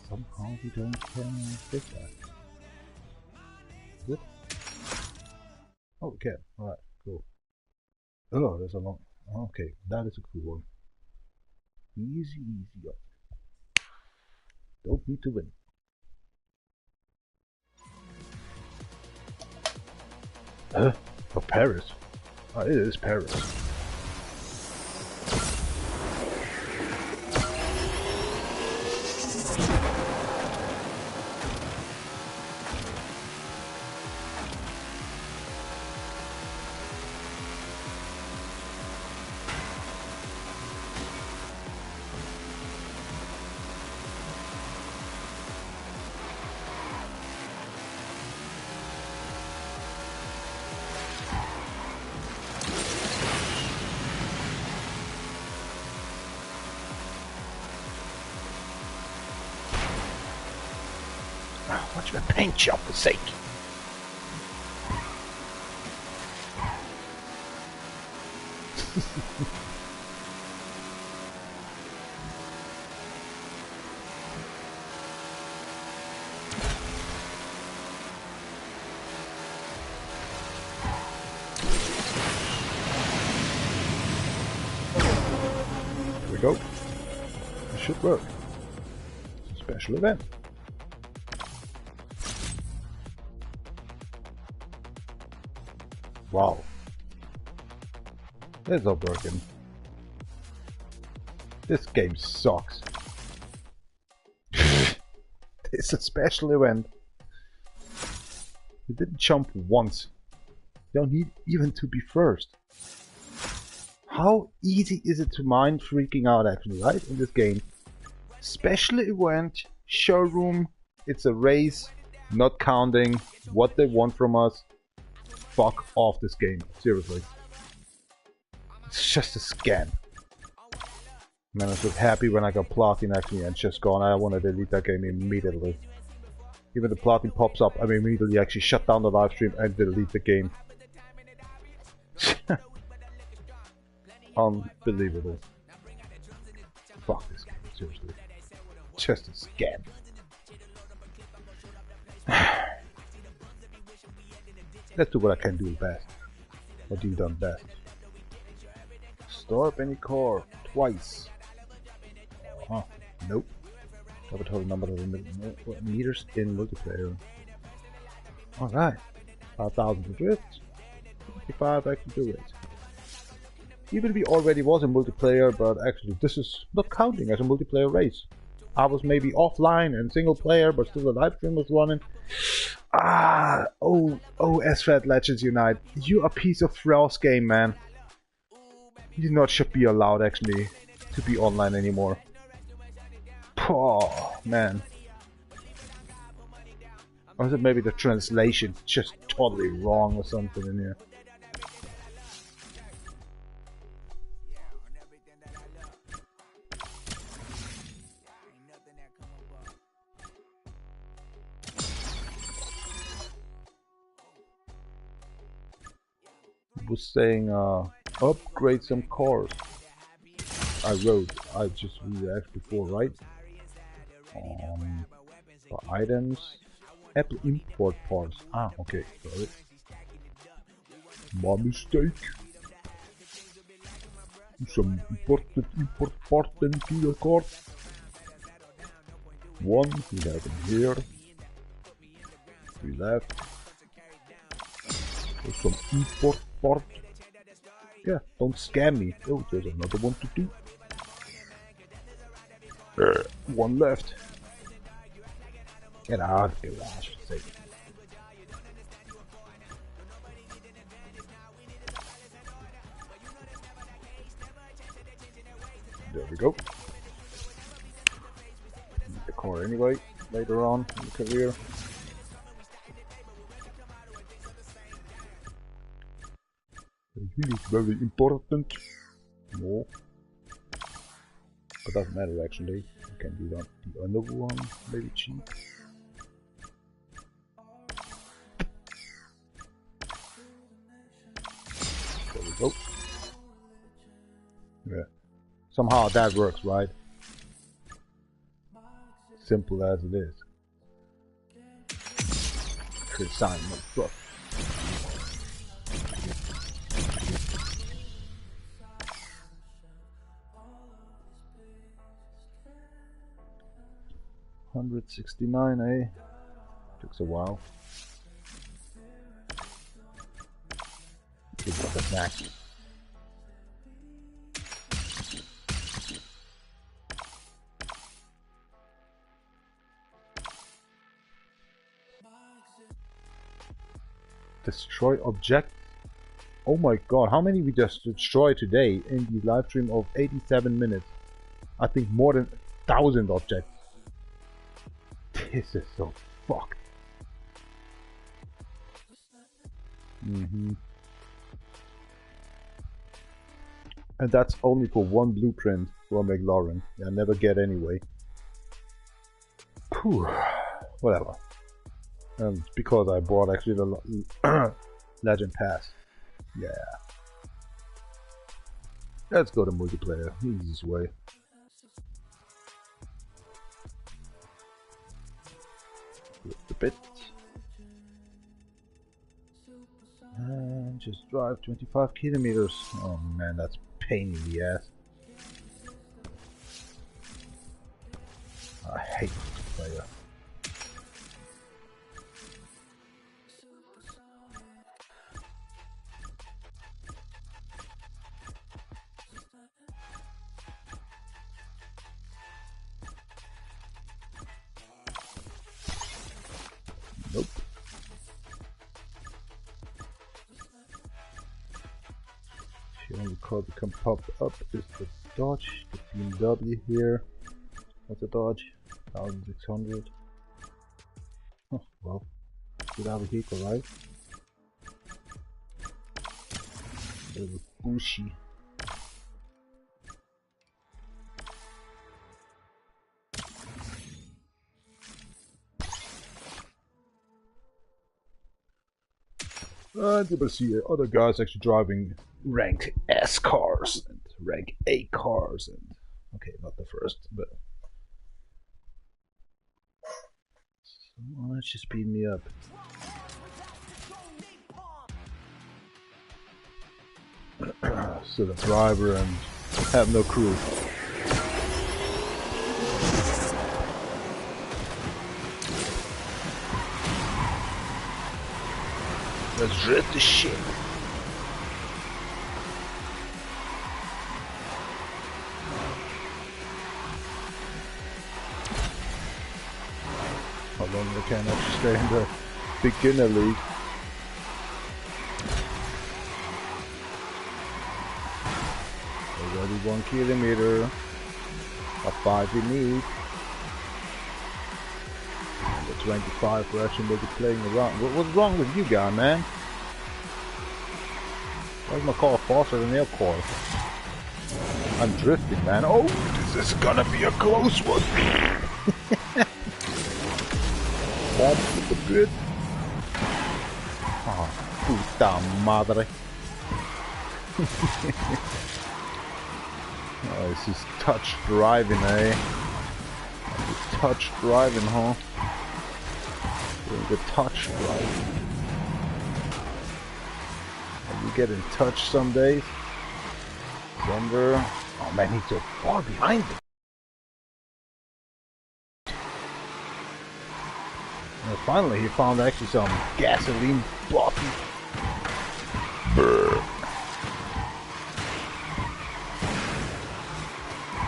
Somehow we don't fit that. Good. Oh, we can. Alright, cool. Oh, there's a long. Okay, that is a cool one. Easy, easy up. Don't need to win. For Paris? Oh, it is Paris. Watch my paint job for sake. Here we go. It should work. It's a special event. Wow. It's not working. This game sucks. It's a special event. You didn't jump once. You don't need even to be first. How easy is it to mind freaking out actually, right? In this game. Special event, showroom, it's a race, not counting what they want from us. Fuck off this game, seriously. It's just a scam. Man, I was just happy when I got platinum actually and just gone. I want to delete that game immediately. Even the platinum pops up, I immediately actually shut down the live stream and delete the game. Unbelievable. Fuck this game, seriously. Just a scam. Let's do what I can do best. What do you done best? Store up any core twice. Nope. Have a total number of meters in multiplayer. Alright. 5,000 to drift. 55 I can do it. Even we already was a multiplayer, but actually this is not counting as a multiplayer race. I was maybe offline and single player, but still the live stream was running. Oh, SFAT Legends Unite. You a piece of Rouse game, man. You not should be allowed actually to be online anymore. Oh, man. Or is it maybe the translation just totally wrong or something in here? Was saying upgrade some cars. I just read before, right? For items, Apple import parts. Okay, sorry. My mistake. Some import part into your car. One, we have it here. We left. There's some import part. Yeah, don't scam me. Oh, there's another one to do. One left. Get out of here, I should say. There we go. Need the car anyway, later on in the career. Really very important. No. But doesn't matter actually. You can do that. The other one, maybe cheap. There we go. Yeah. Somehow that works, right? Simple as it is. Could sign my book. $169, eh? Takes a while. Give it a snack. Destroy object. Oh my god, how many we just destroyed today in the live stream of 87 minutes? I think more than 1,000 objects. This is so fucked. And that's only for one blueprint for McLaren. I never get anyway. Whew. Whatever. Because I bought actually the Legend Pass. Yeah. Let's go to multiplayer. Easiest way. Lift a bit. And just drive 25 kilometers. Oh man, that's pain in the ass. I hate multiplayer. Nope. The only car that can pop up is the Dodge, the BMW here. What's a Dodge? 1600. Oh, well, good out of vehicle, right? There's a Bushi. And you will see other guys actually driving rank S cars and rank A cars, and okay, not the first, but someone just speed me up. So the driver and have no crew. Let's rip the shit. long as I can actually stay in the beginner league. Already 1 kilometer. A 5 we need. And the 25 we're actually maybe playing around. What's wrong with you guy, man? Why is my car faster than your car? I'm drifting, man. Oh, this is gonna be a close one. Bump the bit. Oh, puta madre. Oh, this is touch driving, eh? Touch driving, huh? The touch driving. And you get in touch some days. Thunder. Oh man, he's so far behind me. And finally, he found actually some gasoline bottle. Brr.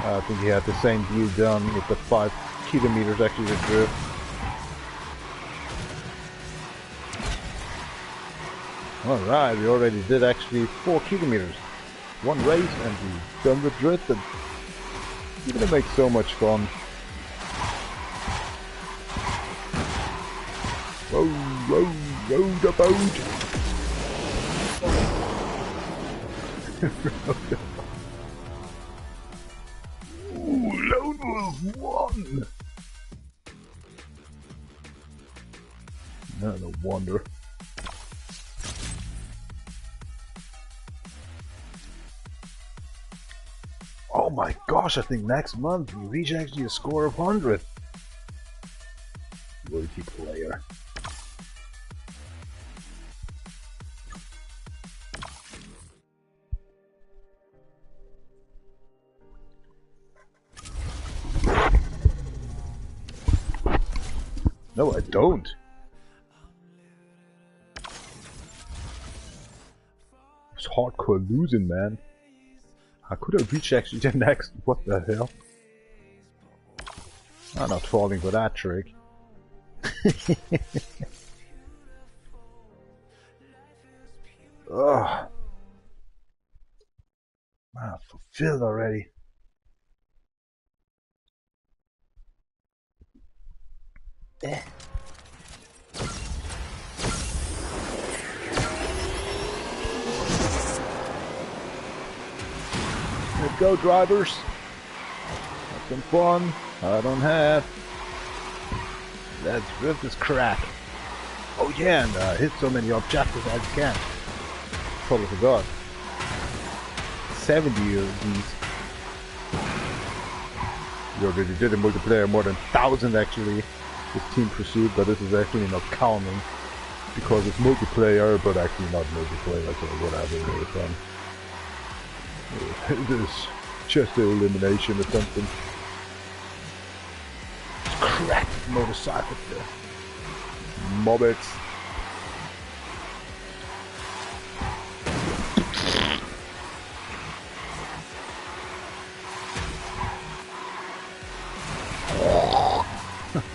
I think he had the same view done with the 5 kilometers actually to drift. Alright, we already did actually 4 kilometers. 1 race and we're done with drift, and it's gonna make so much fun. Row, row, row the boat! Ooh, Lone Wolf won! No wonder. Oh my gosh, I think next month we reach actually a score of 100. Multiplayer. No, I don't. It's hardcore losing, man. How could I reach actually the next? What the hell? I'm not falling for that trick. Ugh. Man, fulfilled already. Eh. Let's go, drivers. Have some fun. I don't have. Let's drift this crack. Oh yeah, and hit so many objectives as you can. Totally forgot. 70 of these. We already did a multiplayer more than 1,000 actually. With Team Pursuit, but this is actually not counting because it's multiplayer, but actually not multiplayer, so whatever it is. It is just an elimination or something. Crack motorcycle there. Mobbits.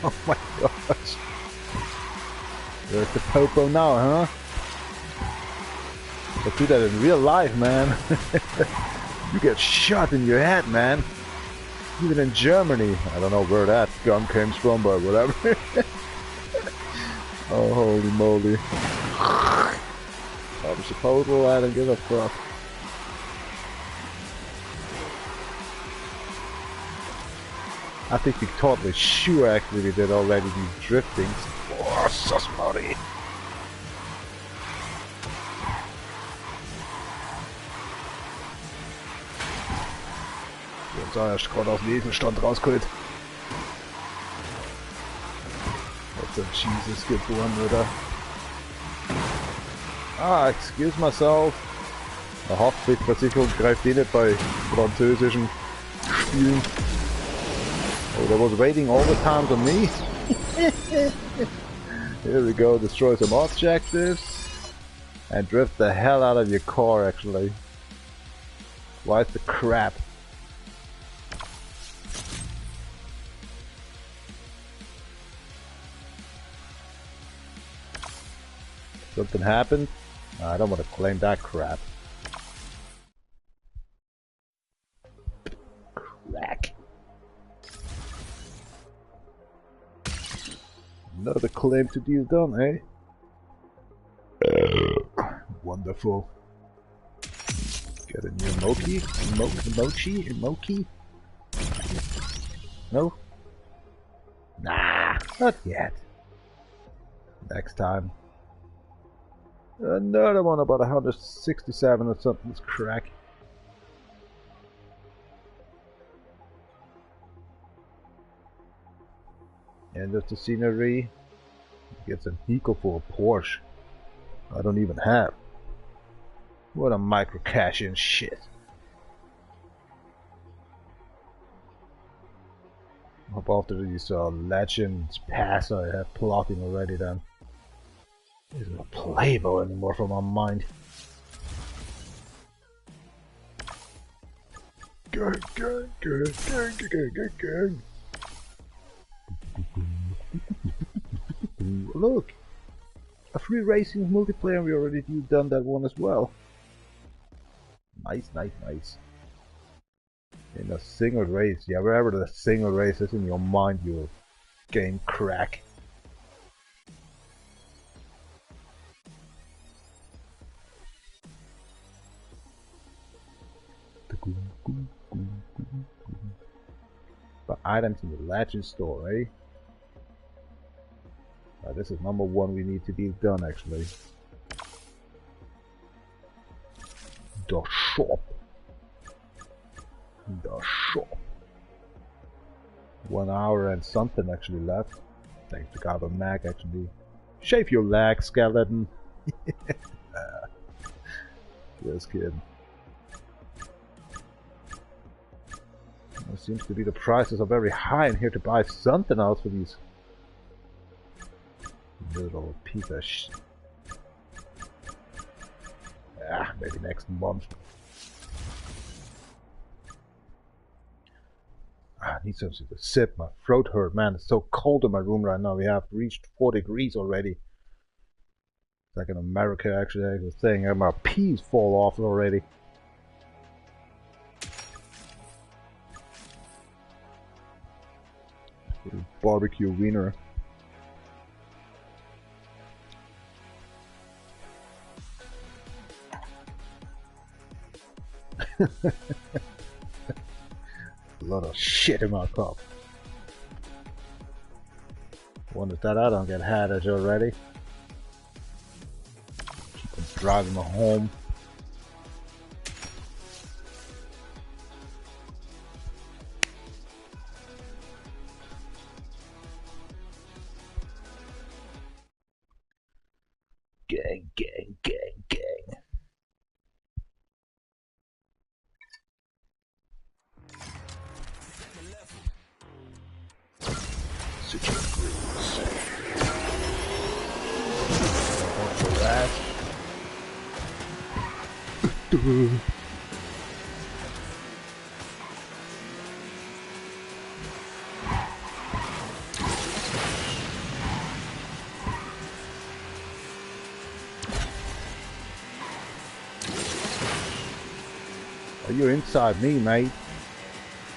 Oh my gosh. There's the popo now, huh? But do that in real life, man. You get shot in your head, man. Even in Germany. I don't know where that gun came from, but whatever. Oh, holy moly. I'm supposed to I don't give a fuck. I think we totally sure actually we did already these driftings. Oh, so smarty. Jetzt sei erst gerade aus dem Nebenstand rausgeholt. What's a Jesus geboren, oder? Ah, excuse myself. Eine Haftpflichtversicherung greift eh nicht bei französischen Spielen. Oh, that was waiting all the time on me. Here we go, destroy some objectives. And drift the hell out of your car, actually. Why is the crap? Something happened? I don't want to claim that crap. Crack. Another claim to deal done, eh? Wonderful. Get a new Moki? Mochi? No? Nah, not yet. Next time. Another one about 167 or something. Let's crack. End of the scenery. Get some Hiko for a Porsche. I don't even have. What a micro cash in shit. Hope after these Legends pass I have plotting already then. Isn't a playable anymore for my mind. Gang. Look! A free racing multiplayer, we already done that one as well. Nice. In a single race, yeah, wherever the single race is in your mind, you'll game crack. But items in the Legend store, eh? This is number one we need to be done actually. The shop. 1 hour and something actually left. Thanks to Gabba Mag actually. Shave your leg, skeleton. Just kidding. It seems to be the prices are very high in here to buy something else for these little piece of sh... maybe next month. I need something to sip. My throat hurt, man. It's so cold in my room right now. We have reached 4 degrees already. It's like in America actually, the thing. And my peas fall off already. Barbecue wiener. A lot of shit in my cup. Wonder that I don't get headed already. Keep on driving me home. Gang. Are you inside me, mate?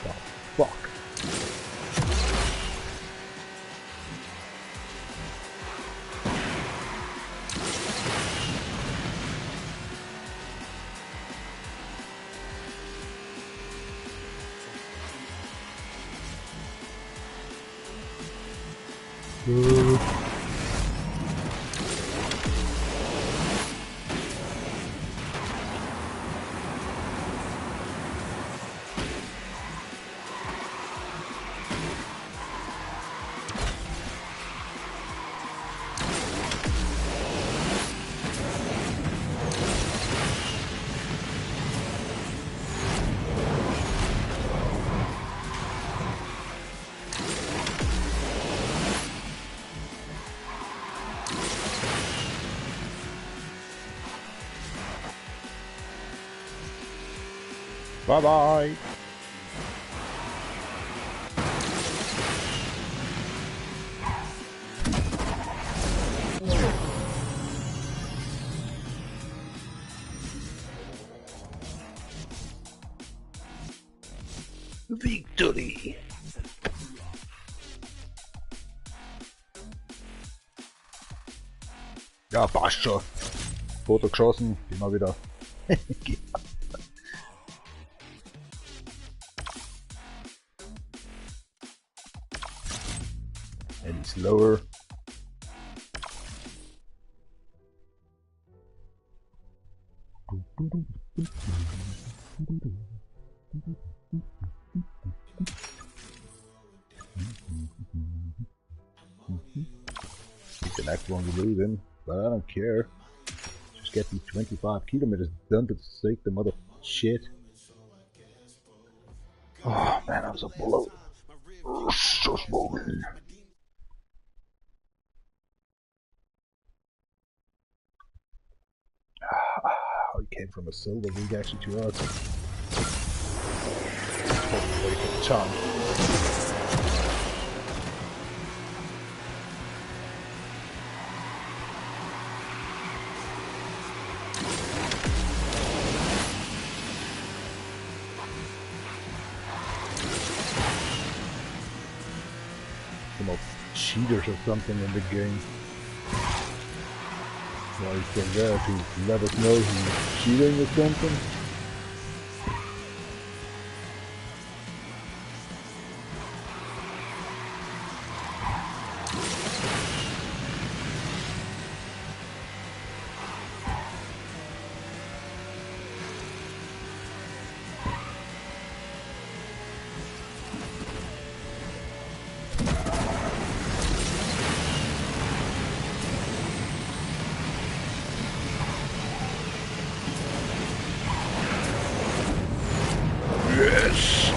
The fuck? Bye-bye. Ja, passt schon. Foto geschossen, gehen wir wieder. Any slower. It's the next one we're losing, but I don't care. Just get these 25 kilometers done to sake the mother shit. Oh man, I'm so bloated. So swollen. He came from a silver league actually to us. Hopefully for the tongue. Some of cheaters or something in the game. Why he's still there to let us know he's cheating or something? Yes!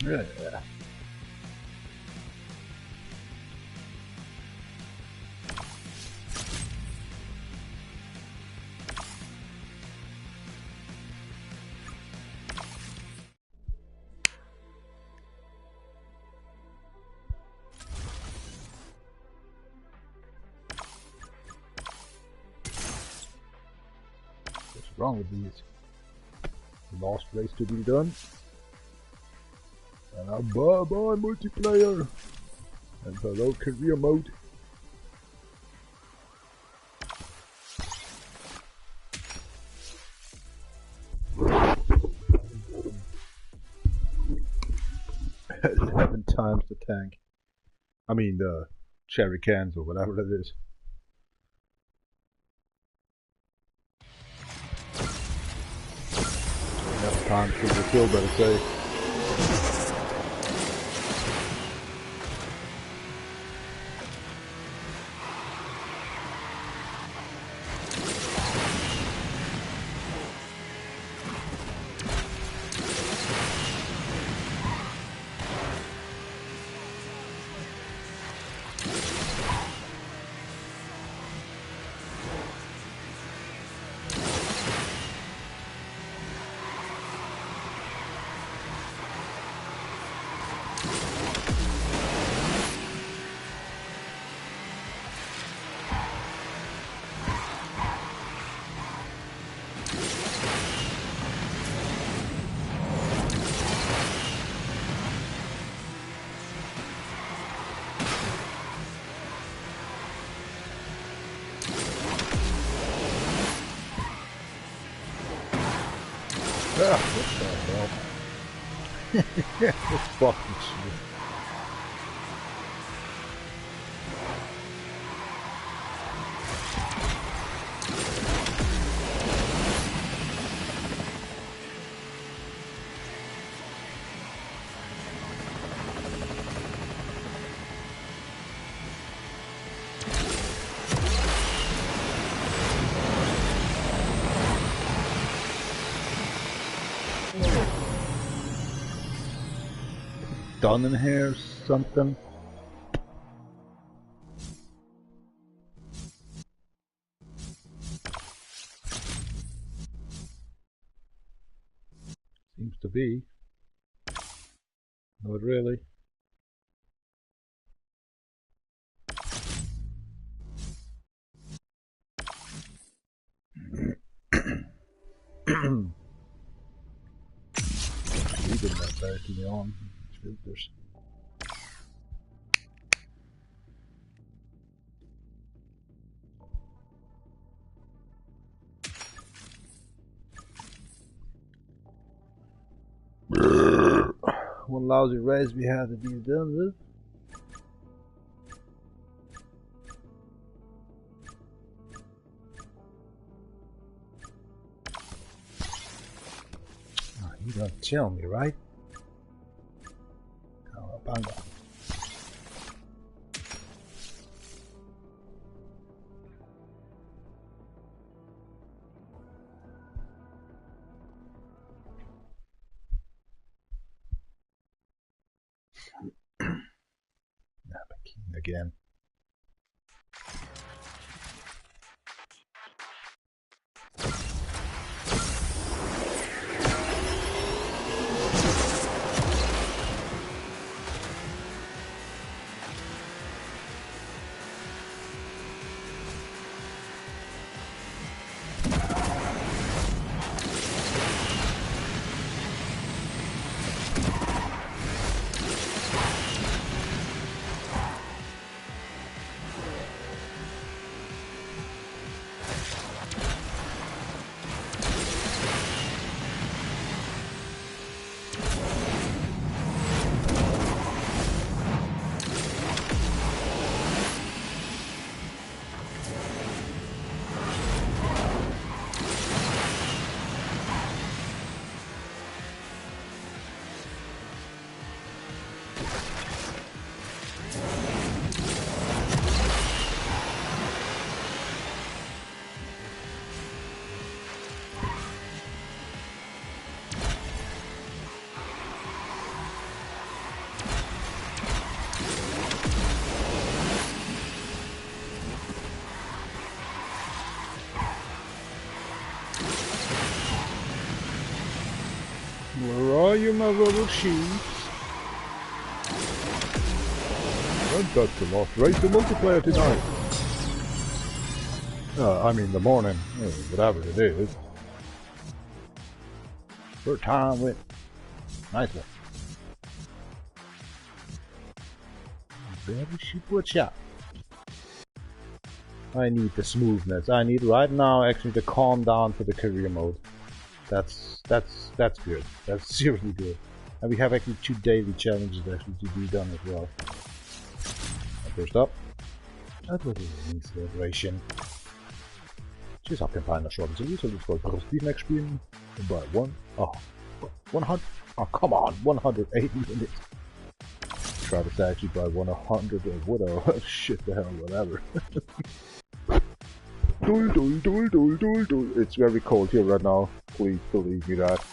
Yeah. What's wrong with these? Last race to be done. And now bye bye multiplayer. And hello career mode. Eleven times the tank. I mean the cherry cans or whatever it is. Enough time to the kill, better say. Ah, what the hell? This fucking shit. done in here or something. Seems to be. Not really. Leaving that directly on filters. One lousy race we had to be done with. Oh, you don't tell me, right? Cowabunga. Again. Where are you, my little sheep? I've got to lost race the multiplayer tonight. I mean the morning, whatever it is. Third time went nicely. Very super shot. I need the smoothness. I need right now actually to calm down for the career mode. That's good. That's seriously good. And we have actually 2 daily challenges actually to be done as well. First up, that was a celebration. She's up in Pine Short City, so let's go to Speed next spielen. By 100. Oh, come on, 180 minutes. Try to actually by 100 or whatever. Shit the hell, whatever. It's very cold here right now. Please believe me that.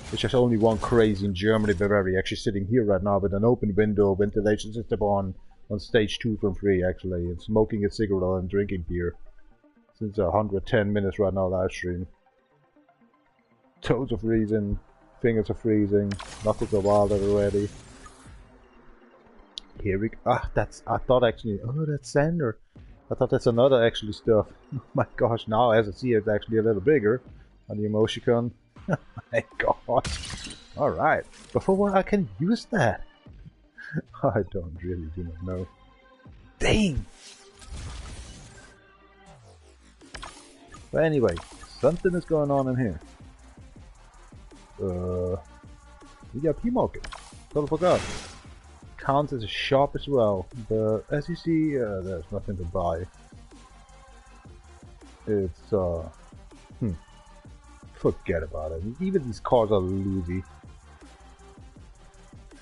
There's just only one crazy in Germany, Bavaria, actually sitting here right now with an open window, ventilation system on stage 2 from 3 actually, and smoking a cigarette and drinking beer. Since 110 minutes right now live stream. Toes are freezing, fingers are freezing, knuckles are wild already. Here we go. I thought actually, oh, that's Sander. I thought that's another actually stuff. Oh my gosh, now as I see it's actually a little bigger on the emoticon. Oh my god. Alright, before what I can use that? I don't really do not know. Dang! But anyway, something is going on in here. We got P-Market. Totally forgot. Counts as a shop as well, but as you see, there's nothing to buy. It's, forget about it. Even these cars are loosey.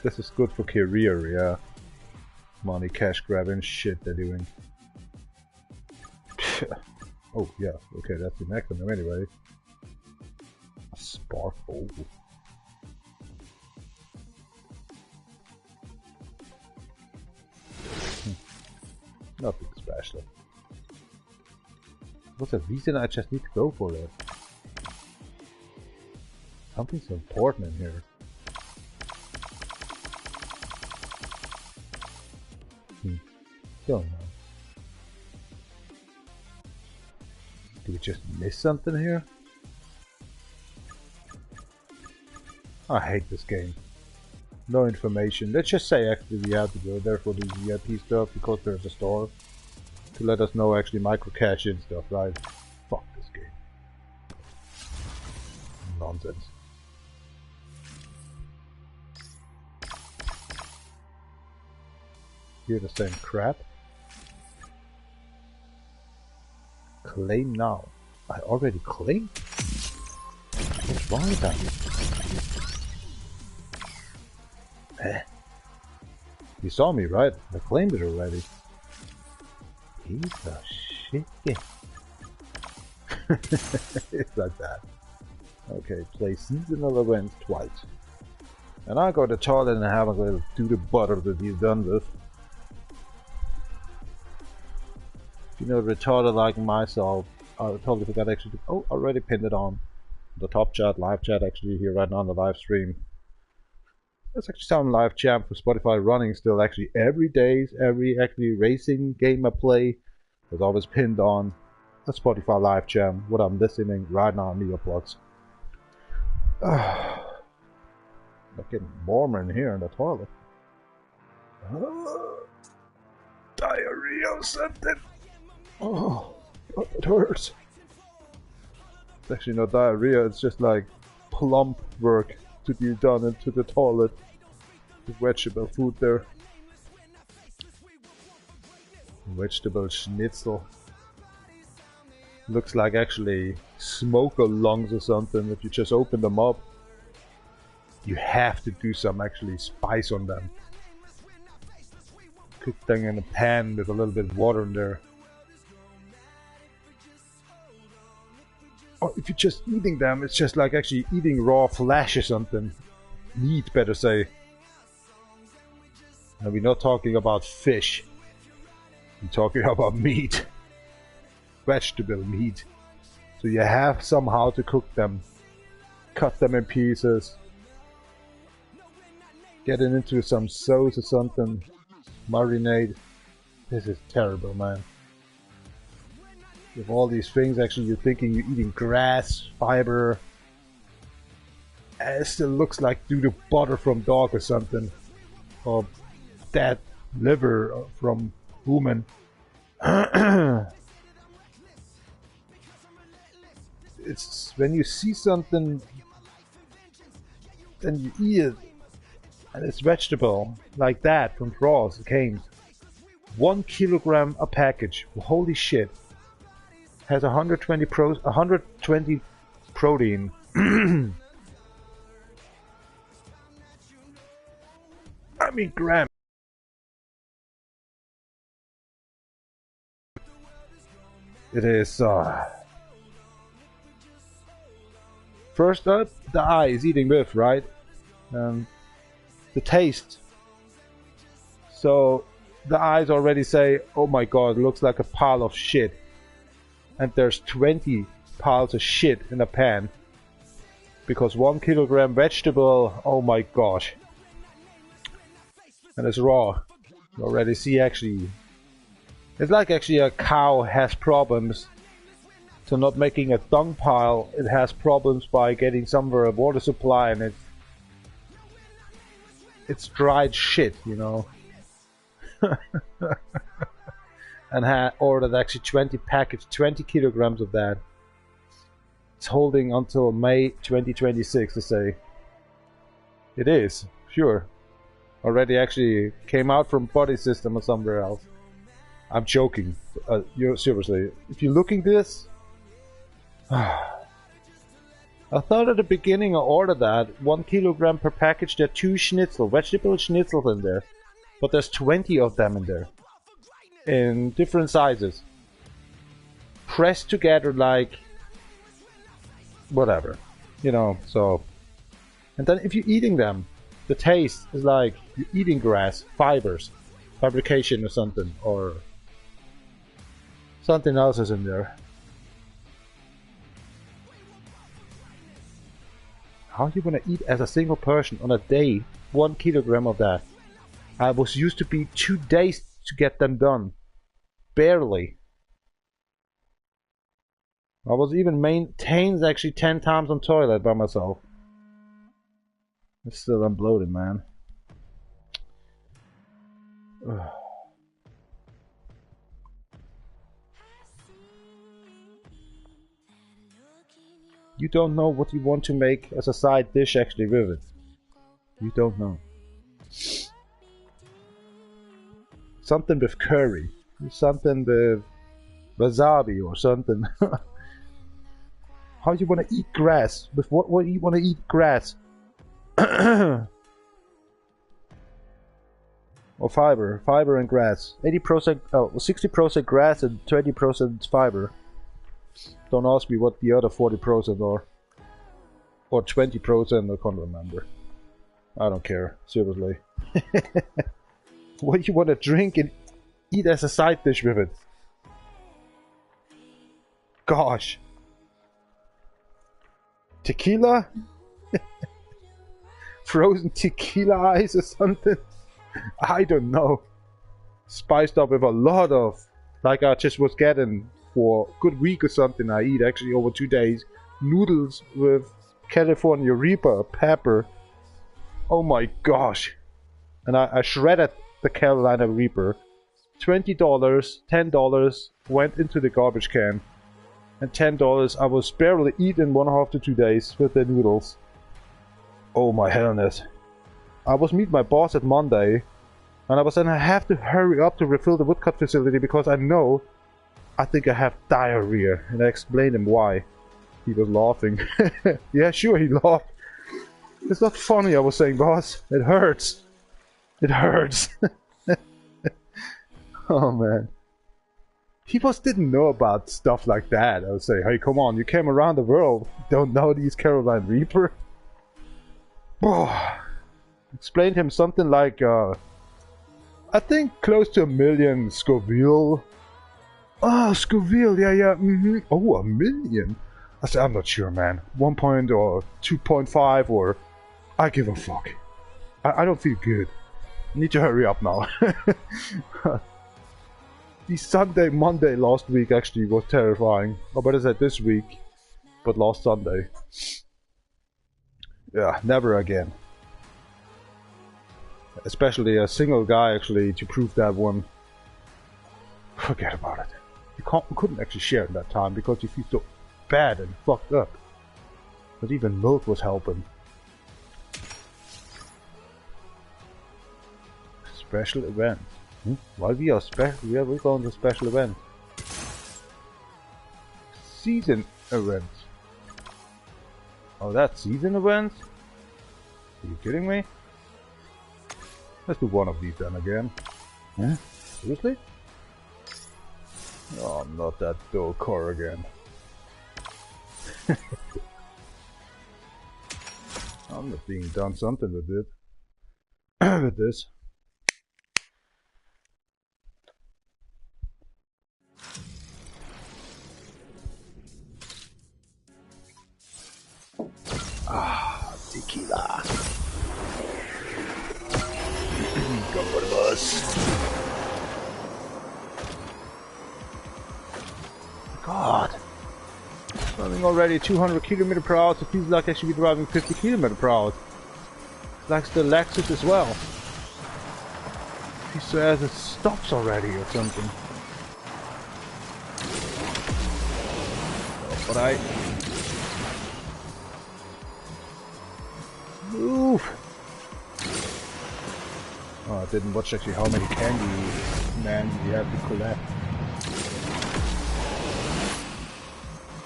This is good for career, yeah. Money, cash grabbing shit they're doing. Oh, yeah, okay, that's the acronym anyway. A spark. Oh. Nothing special. What's the reason I just need to go for it? Something's important in here. Don't know. Did we just miss something here? I hate this game. No information. Let's just say actually we have to go there for the VIP stuff because there's a store to let us know actually micro cash in stuff, right? Fuck this game. Nonsense. Hear the same crap. Claim now. I already claimed? What's wrong with that? You saw me, right? I claimed it already. Piece of shit. It's like that. Okay, play seasonal events twice. And I go to the toilet and have a little do the butter that he's done with. If you know, retarded like myself, I totally forgot actually to, oh, already pinned it on the top chat, live chat actually here right now on the live stream. There's actually some live chat for Spotify running still actually every day, every actually racing game I play is always pinned on the Spotify live chat, what I'm listening right now on Neoplugs. It's getting warmer in here in the toilet. Diarrhea or something. Oh, it hurts. It's actually not diarrhea, it's just like plump work to be done into the toilet. The vegetable food there. Vegetable schnitzel. Looks like actually smoker lungs or something. If you just open them up, you have to do some actually spice on them. Cook them in a pan with a little bit of water in there. Or if you're just eating them, it's just like actually eating raw flesh or something. Meat, better say. And we're not talking about fish. We're talking about meat. Vegetable meat. So you have somehow to cook them. Cut them in pieces. Get it into some sauce or something. Marinade. This is terrible, man. With all these things, actually, you're thinking you're eating grass, fiber. And it still looks like due to butter from dog or something. Or dead liver from human. It's when you see something, then you eat it. And it's vegetable, like that, from Ross, it came. 1 kilogram a package. Holy shit. Has 120 protein. I mean gram. It is first up, the eye is eating with, right? The taste. So the eyes already say, oh my god, it looks like a pile of shit. And there's 20 piles of shit in a pan. Because 1 kilogram vegetable, oh my gosh. And it's raw. You already see actually. It's like actually a cow has problems to not making a dung pile. It has problems by getting somewhere a water supply, and it's dried shit, you know. And ordered actually 20 kilograms of that. It's holding until May 2026 to say. It is, sure. Already actually came out from Body System or somewhere else. I'm joking. You're seriously. If you're looking this, I thought at the beginning I ordered that 1 kilogram per package. There are 2 schnitzel, vegetable schnitzels in there, but there's 20 of them in there, in different sizes. pressed together like whatever, you know. So, and then if you're eating them, the taste is like you're eating grass, fibers, fabrication or something, or something else is in there. How you gonna eat as a single person on a day 1 kilogram of that? I was used to be 2 days to get them done. Barely. I was even maintained actually 10 times on toilet by myself. It's still unbloated, man. Ugh. You don't know what you want to make as a side dish actually with it. You don't know. Something with curry. Something with wasabi or something. How you want to eat grass? With what do you want to eat grass? Or fiber. Fiber and grass. 80%, 60% grass and 20% fiber. Don't ask me what the other 40% are. Or 20%, I can't remember. I don't care, seriously. What do you want to drink and eat as a side dish with it? Gosh. Tequila? Frozen tequila ice or something? I don't know. Spiced up with a lot of, like I just was getting for a good week or something. I eat actually over 2 days noodles with California Reaper pepper. Oh my gosh. And I shredded the Carolina Reaper. $20, $10 went into the garbage can. And $10 I was barely eating 1.5 to 2 days with the noodles. Oh my hellness. I was meeting my boss at Monday. And I was saying I have to hurry up to refill the woodcut facility because I think I have diarrhea. And I explained him why. He was laughing. Yeah, sure, he laughed. It's not funny, I was saying, boss. It hurts. It hurts. Oh man. He just didn't know about stuff like that. I would say, hey, come on, you came around the world. Don't know these Carolina Reaper? Explained him something like, I think close to 1 million Scoville. Oh, Scoville, yeah, Oh, 1 million? I said, I'm not sure, man. 1 point or 2.5 or... I give a fuck. I don't feel good. I need to hurry up now. The Sunday, Monday last week actually was terrifying. Or better said this week, but last Sunday. Yeah, never again. Especially a single guy actually to prove that one. Forget about it. You couldn't actually share at that time because you feel so bad and fucked up. But even milk was helping. Special event. Why we are special? We're going to special event. Season event. Oh, that's season event? Are you kidding me? Let's do one of these then again. Huh? Seriously? Oh, not that dull car again. I'm not being done something with it. With this. Ah, tequila. Go for the bus. God. Driving already 200 km per hour, so it feels like I should be driving 50 km per hour. Like the Lexus as well. He says it stops already or something. But I... Move! Oh, I didn't watch actually how many candy man you have to collect.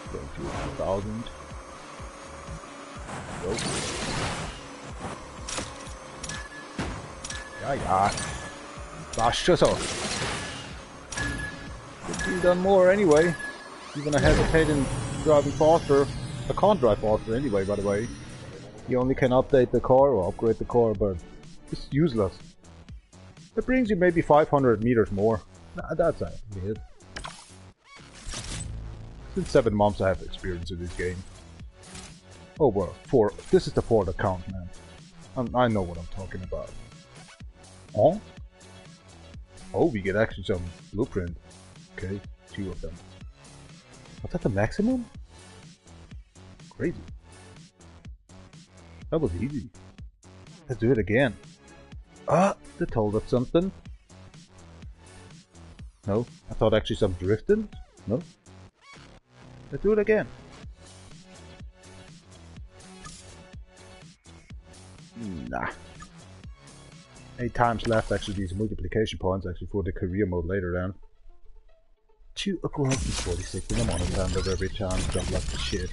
22,000. Nope. Ja. Gosh, just so. Could be done more anyway. Even I hesitate in driving faster. I can't drive faster anyway, by the way. You only can update the car or upgrade the car, but it's useless. It brings you maybe 500 meters more. Nah, that's it. Since 7 months I have experience in this game. Oh well, 4. This is the 4th account, man. I know what I'm talking about. Oh? Oh, we get actually some blueprint. Okay, 2 of them. Was that the maximum? Crazy. That was easy. Let's do it again. Ah, they told us something. No, I thought actually some drifting. No. Let's do it again. Nah. 8 times left actually these multiplication points actually for the career mode later then. 2 o'clock and 46 in the morning time of every time stuff like this shit.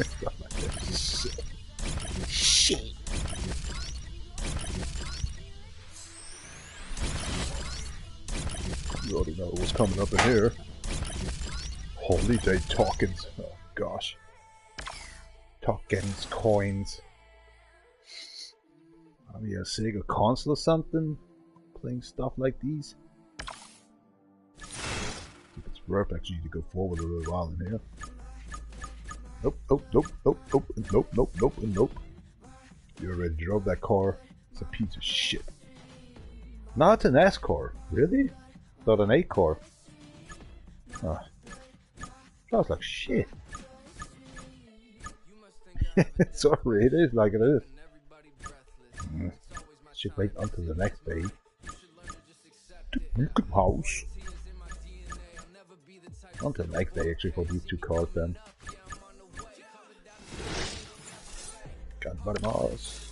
Stuff like this shit. Shit. You already know what's coming up in here. Holy day tokens. Oh gosh. Tokens, coins. Are we a Sega console or something? Playing stuff like these? I think it's worth actually to go forward a little while in here. Nope, nope, nope, nope, nope, nope, nope, nope, nope. You already drove that car. It's a piece of shit. No, it's an S car. Really? Not an 8 core. Oh. Sounds like shit. Sorry, it is like it is. Should wait until the next day. The house. Until the next day actually for these 2 cars then. God, what else?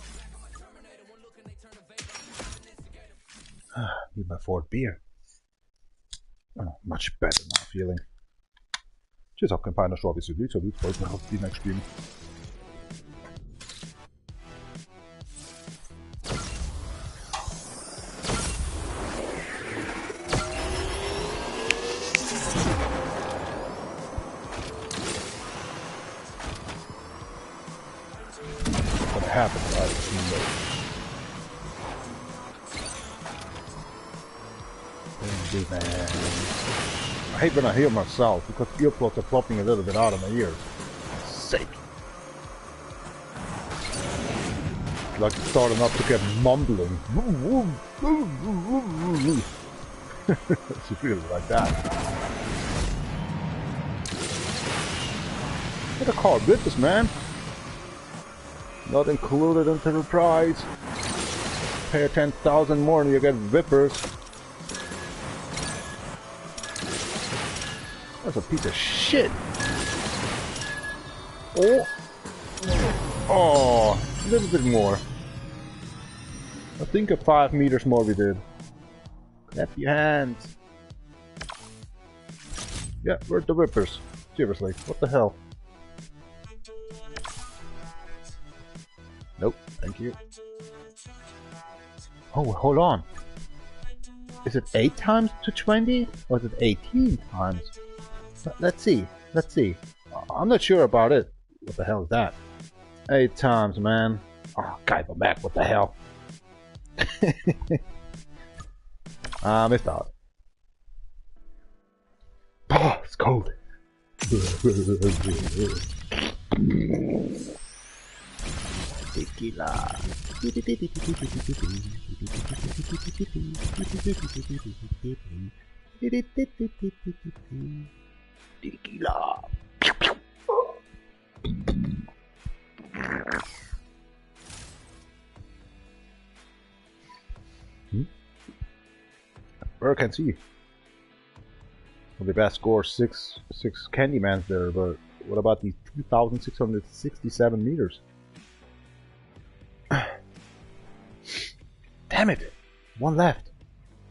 Need my 4th beer. Oh, much better now feeling. Tschüss, auch kein Peiner Schwab, ist so gut, wollte man auf die next spielen. What happened, right? Man. I hate when I hear myself because earplugs are flopping a little bit out of my ears. Sake. It's like starting up to get mumbling. It's really like that. What a car with this, man. Not included into the price. Pay 10,000 more and you get Vippers. That's a piece of shit. Oh. Oh, a little bit more. I think 5 meters more we did. Clap your hands. Yeah, where's the Vippers? Seriously, what the hell? Nope, thank you. Oh, hold on. Is it 8 times to 20? Or is it 18 times? Let's see. Let's see. I'm not sure about it. What the hell is that? 8 times, man. Oh, God, I'm back. What the hell? I missed out. Oh, it's cold. Tequila. Tequila. Where I can see. Well, the best score 6 Candymans there, but what about these 2,667 meters? Damn it! 1 left.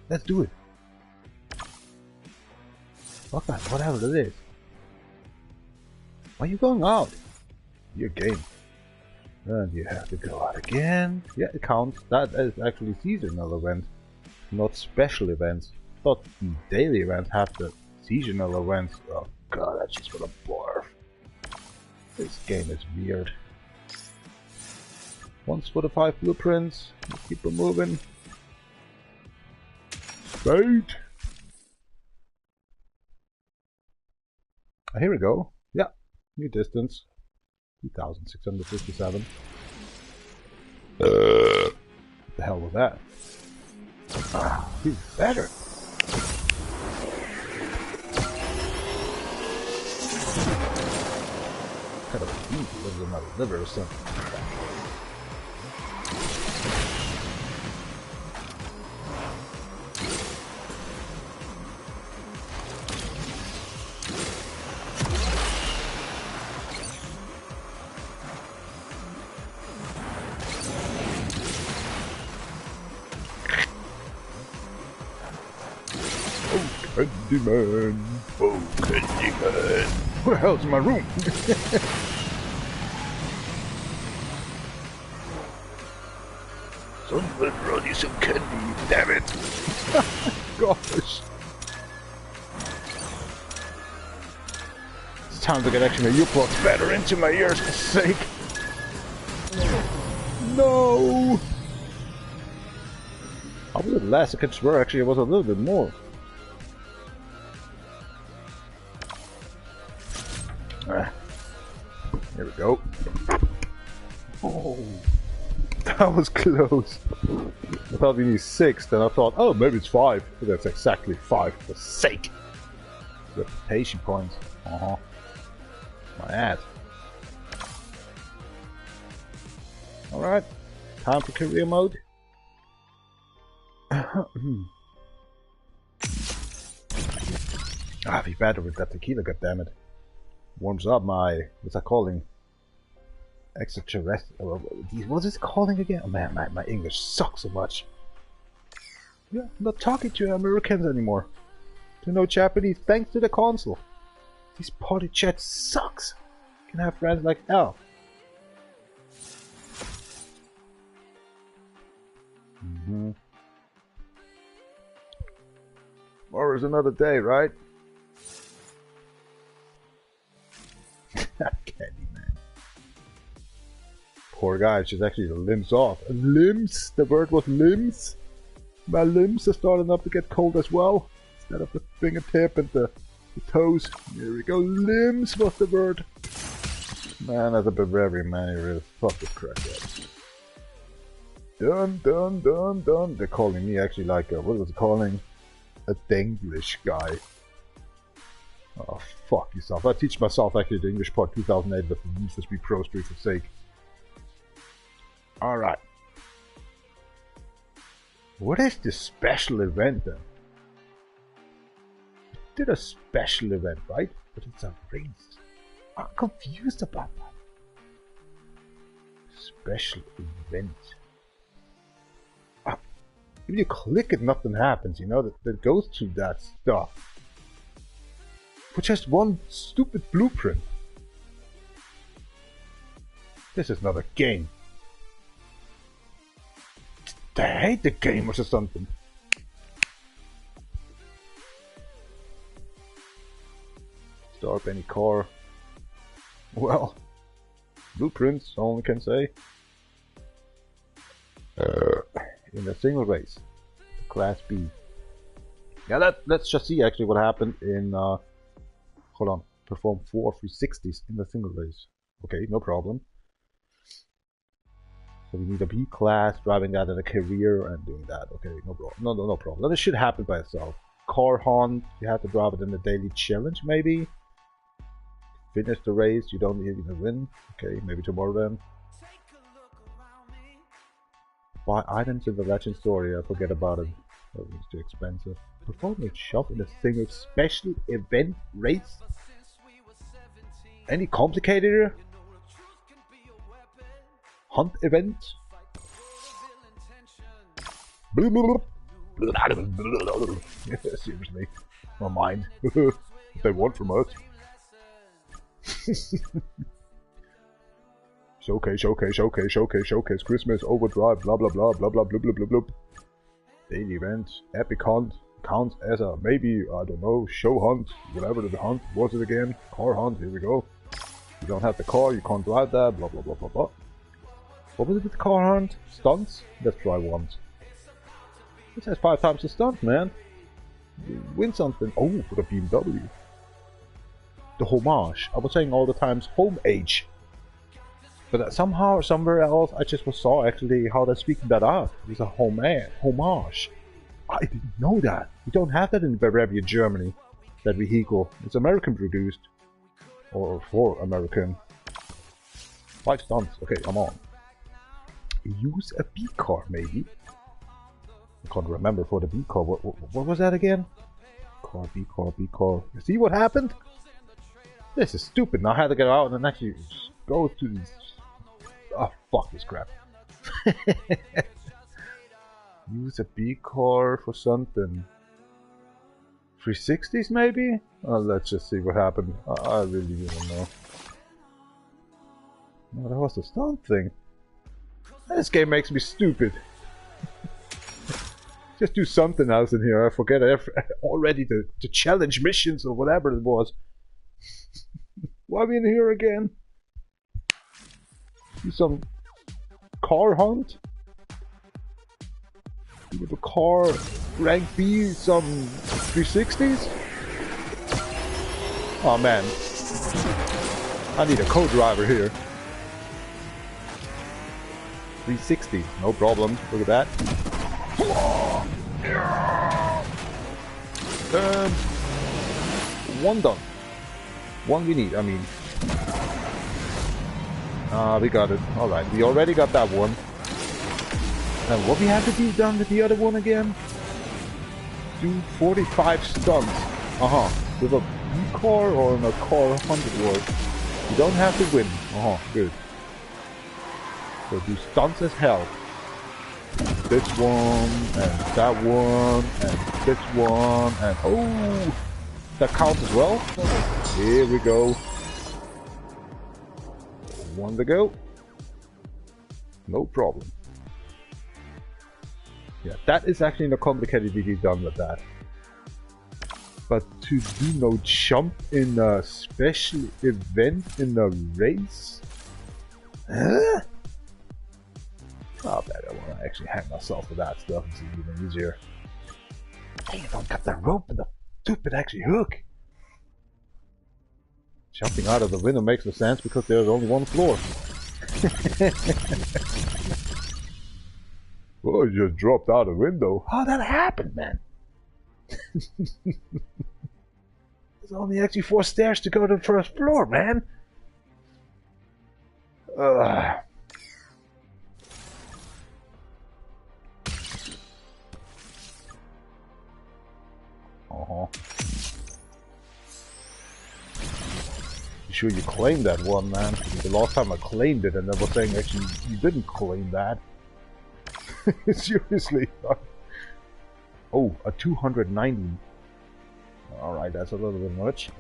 Let's do it. Fuck that, whatever it is. Why are you going out? Your game. And you have to go out again. Yeah, it counts. That is actually seasonal event, not special events. thought daily events have the seasonal events. Oh god, that's just gonna barf. This game is weird. Once for the 5 blueprints. Let's keep them moving. Straight. Here we go. Yeah, new distance. 2,657. What the hell was that? Ah, he's better. Kind of beef lives in my liver or something. Candyman! Oh, Candyman! What the hell's in my room? Someone brought you some candy, damn it! Gosh! It's time to get actually my U-plugs better into my ears, for sake! No! I was less, I could swear actually it was a little bit more. Here we go. Oh, that was close. I thought we need 6, then I thought, oh, maybe it's 5. But that's exactly 5, for sake. Reputation points. My ad. Alright, time for career mode. Be better with that tequila, goddammit. Warms up my, what's that calling? Extraterrestrial. What's it calling again? Oh man, my English sucks so much. Yeah, I'm not talking to Americans anymore. To no Japanese, thanks to the console. This party chat sucks. Can have friends like hell. Tomorrow's another day, right? Candyman. Poor guy, she's actually the limbs off. Limbs? The word was limbs? My limbs are starting up to get cold as well. Instead of the fingertip and the toes. Here we go. Limbs was the word. Man, that's a Bavarian man. He really fucked this crack up. Done. They're calling me actually like a, what was it calling? A Denglish guy. Oh, fuck yourself. I teach myself actually the English part 2008 with the Need for Speed Pro Street for sake. Alright. What is this special event then? We did a special event, right? But it's a race. I'm confused about that. Special event. If you click it, nothing happens, you know, that goes to that stuff. For just one stupid blueprint. This is not a game. I hate the game or something. Start any car. Well, blueprints, all I can say. In a single race, Class B. Yeah, let's just see actually what happened in. Hold on, perform 4 360s in the single race. Okay, no problem. So we need a B class, driving that in a career and doing that. Okay, no problem. No problem. This should happen by itself. Car hunt, you have to drive it in the daily challenge maybe. Finish the race, you don't need to win. Okay, maybe tomorrow then. Buy items in the legend story, I forget about it. Oh, it's too expensive. Perform a shop in a single special event race? Any complicated? Hunt event? Seriously, my mind. What they want from us. Showcase, Christmas, overdrive, blah blah blah blah blah blah blah blah blah. Daily event, epic hunt, counts as a maybe, I don't know, show hunt, whatever the hunt was it again. Car hunt, here we go. You don't have the car, you can't drive that, blah blah blah blah blah. What was it with the car hunt? Stunts? Let's try once. This has 5 times the stunt, man. You win something. Oh, for the BMW. The homage. I was saying all the times home age. But somehow, somewhere else, I just saw actually how they're speaking that out. It's a homage. I didn't know that. We don't have that in Bavaria, Germany. That vehicle. It's American produced. Or for American. 5 stunts. Okay, I'm on. Use a B car, maybe. I can't remember for the B car. What was that again? Car, B car, B car. You see what happened? This is stupid. Now I had to get out and then actually go to these. Oh, fuck this crap. Use a B car for something. 360s maybe? Let's just see what happened. I really don't know. No, that was the stunt thing. This game makes me stupid. Just do something else in here. I forget already the challenge missions or whatever it was. Why are we in here again? Do some car hunt? With a car rank B, some 360s? Oh man. I need a co-driver here. 360, no problem. Look at that. One done. One we need, I mean. We got it. Alright, we already got that one. And what we have to do done with the other one again? Do 45 stunts. With a B car or in a car 100 work. You don't have to win. Good. So do stunts as hell. This one, and that one, and this one, and oh! That counts as well? Here we go. One to go. No problem. Yeah, that is actually not complicated to be done with that. But to do no jump in a special event in a race? Huh? I bet I want to actually hang myself with that stuff. It's even easier. Hey, I don't got the rope and the stupid actually hook. Jumping out of the window makes no sense because there's only one floor. Oh, it just dropped out the window. How'd that happen, man? There's only actually 4 stairs to go to the first floor, man. You sure you claimed that one, man? The last time I claimed it and I was saying actually you didn't claim that. Seriously. Oh, a 290. Alright, that's a little bit much.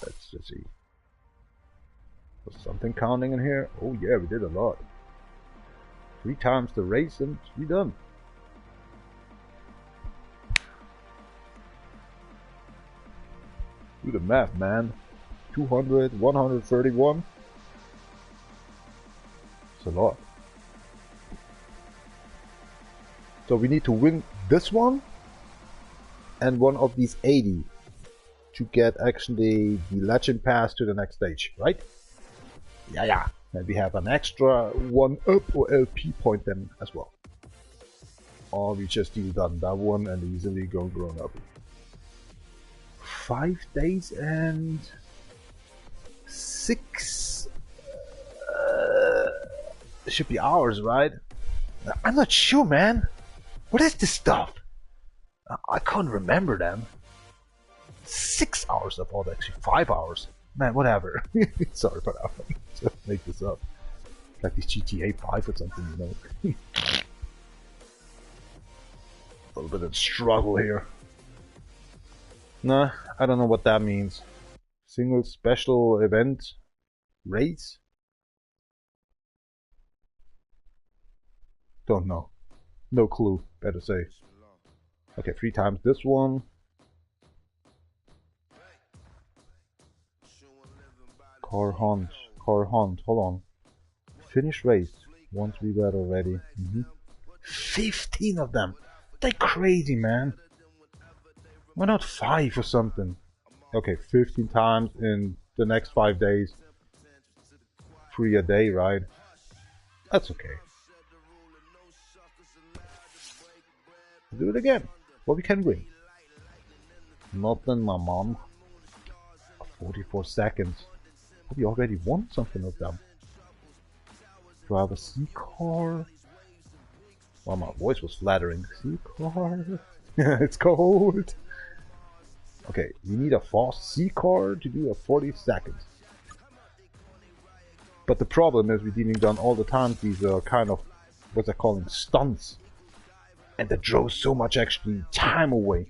Let's just see. Was something counting in here? Oh yeah, we did a lot. 3 times the race and we done. Do the math, man. 200, 131. It's a lot. So we need to win this one and one of these 80 to get actually the legend pass to the next stage, right? Yeah. And we have an extra 1-up or LP point then as well. Or we just do done that one and easily go grown up. 5 days and 6 should be hours, right? I'm not sure, man. What is this stuff? I can't remember them. 6 hours, I thought actually 5 hours. Man, whatever. Sorry for that one. Just make this up. Like this GTA 5 or something, you know. A little bit of struggle here. Nah, I don't know what that means. Single special event race? Don't know. No clue, better say. Okay, 3 times this one. Car hunt. Hold on. Finish race. Once we got already. 15 of them. They crazy, man. Why not 5 or something? Okay, 15 times in the next 5 days. 3 a day, right? That's okay. Do it again. What we can win. Nothing, my mom. 44 seconds. We already won something of them. Drive a C-car. Well, my voice was flattering. C-car. It's cold. Okay, you need a fast C-car to do a 40 seconds. But the problem is we didn't done all the time these kind of, what's that calling, stunts. And that drove so much actually time away.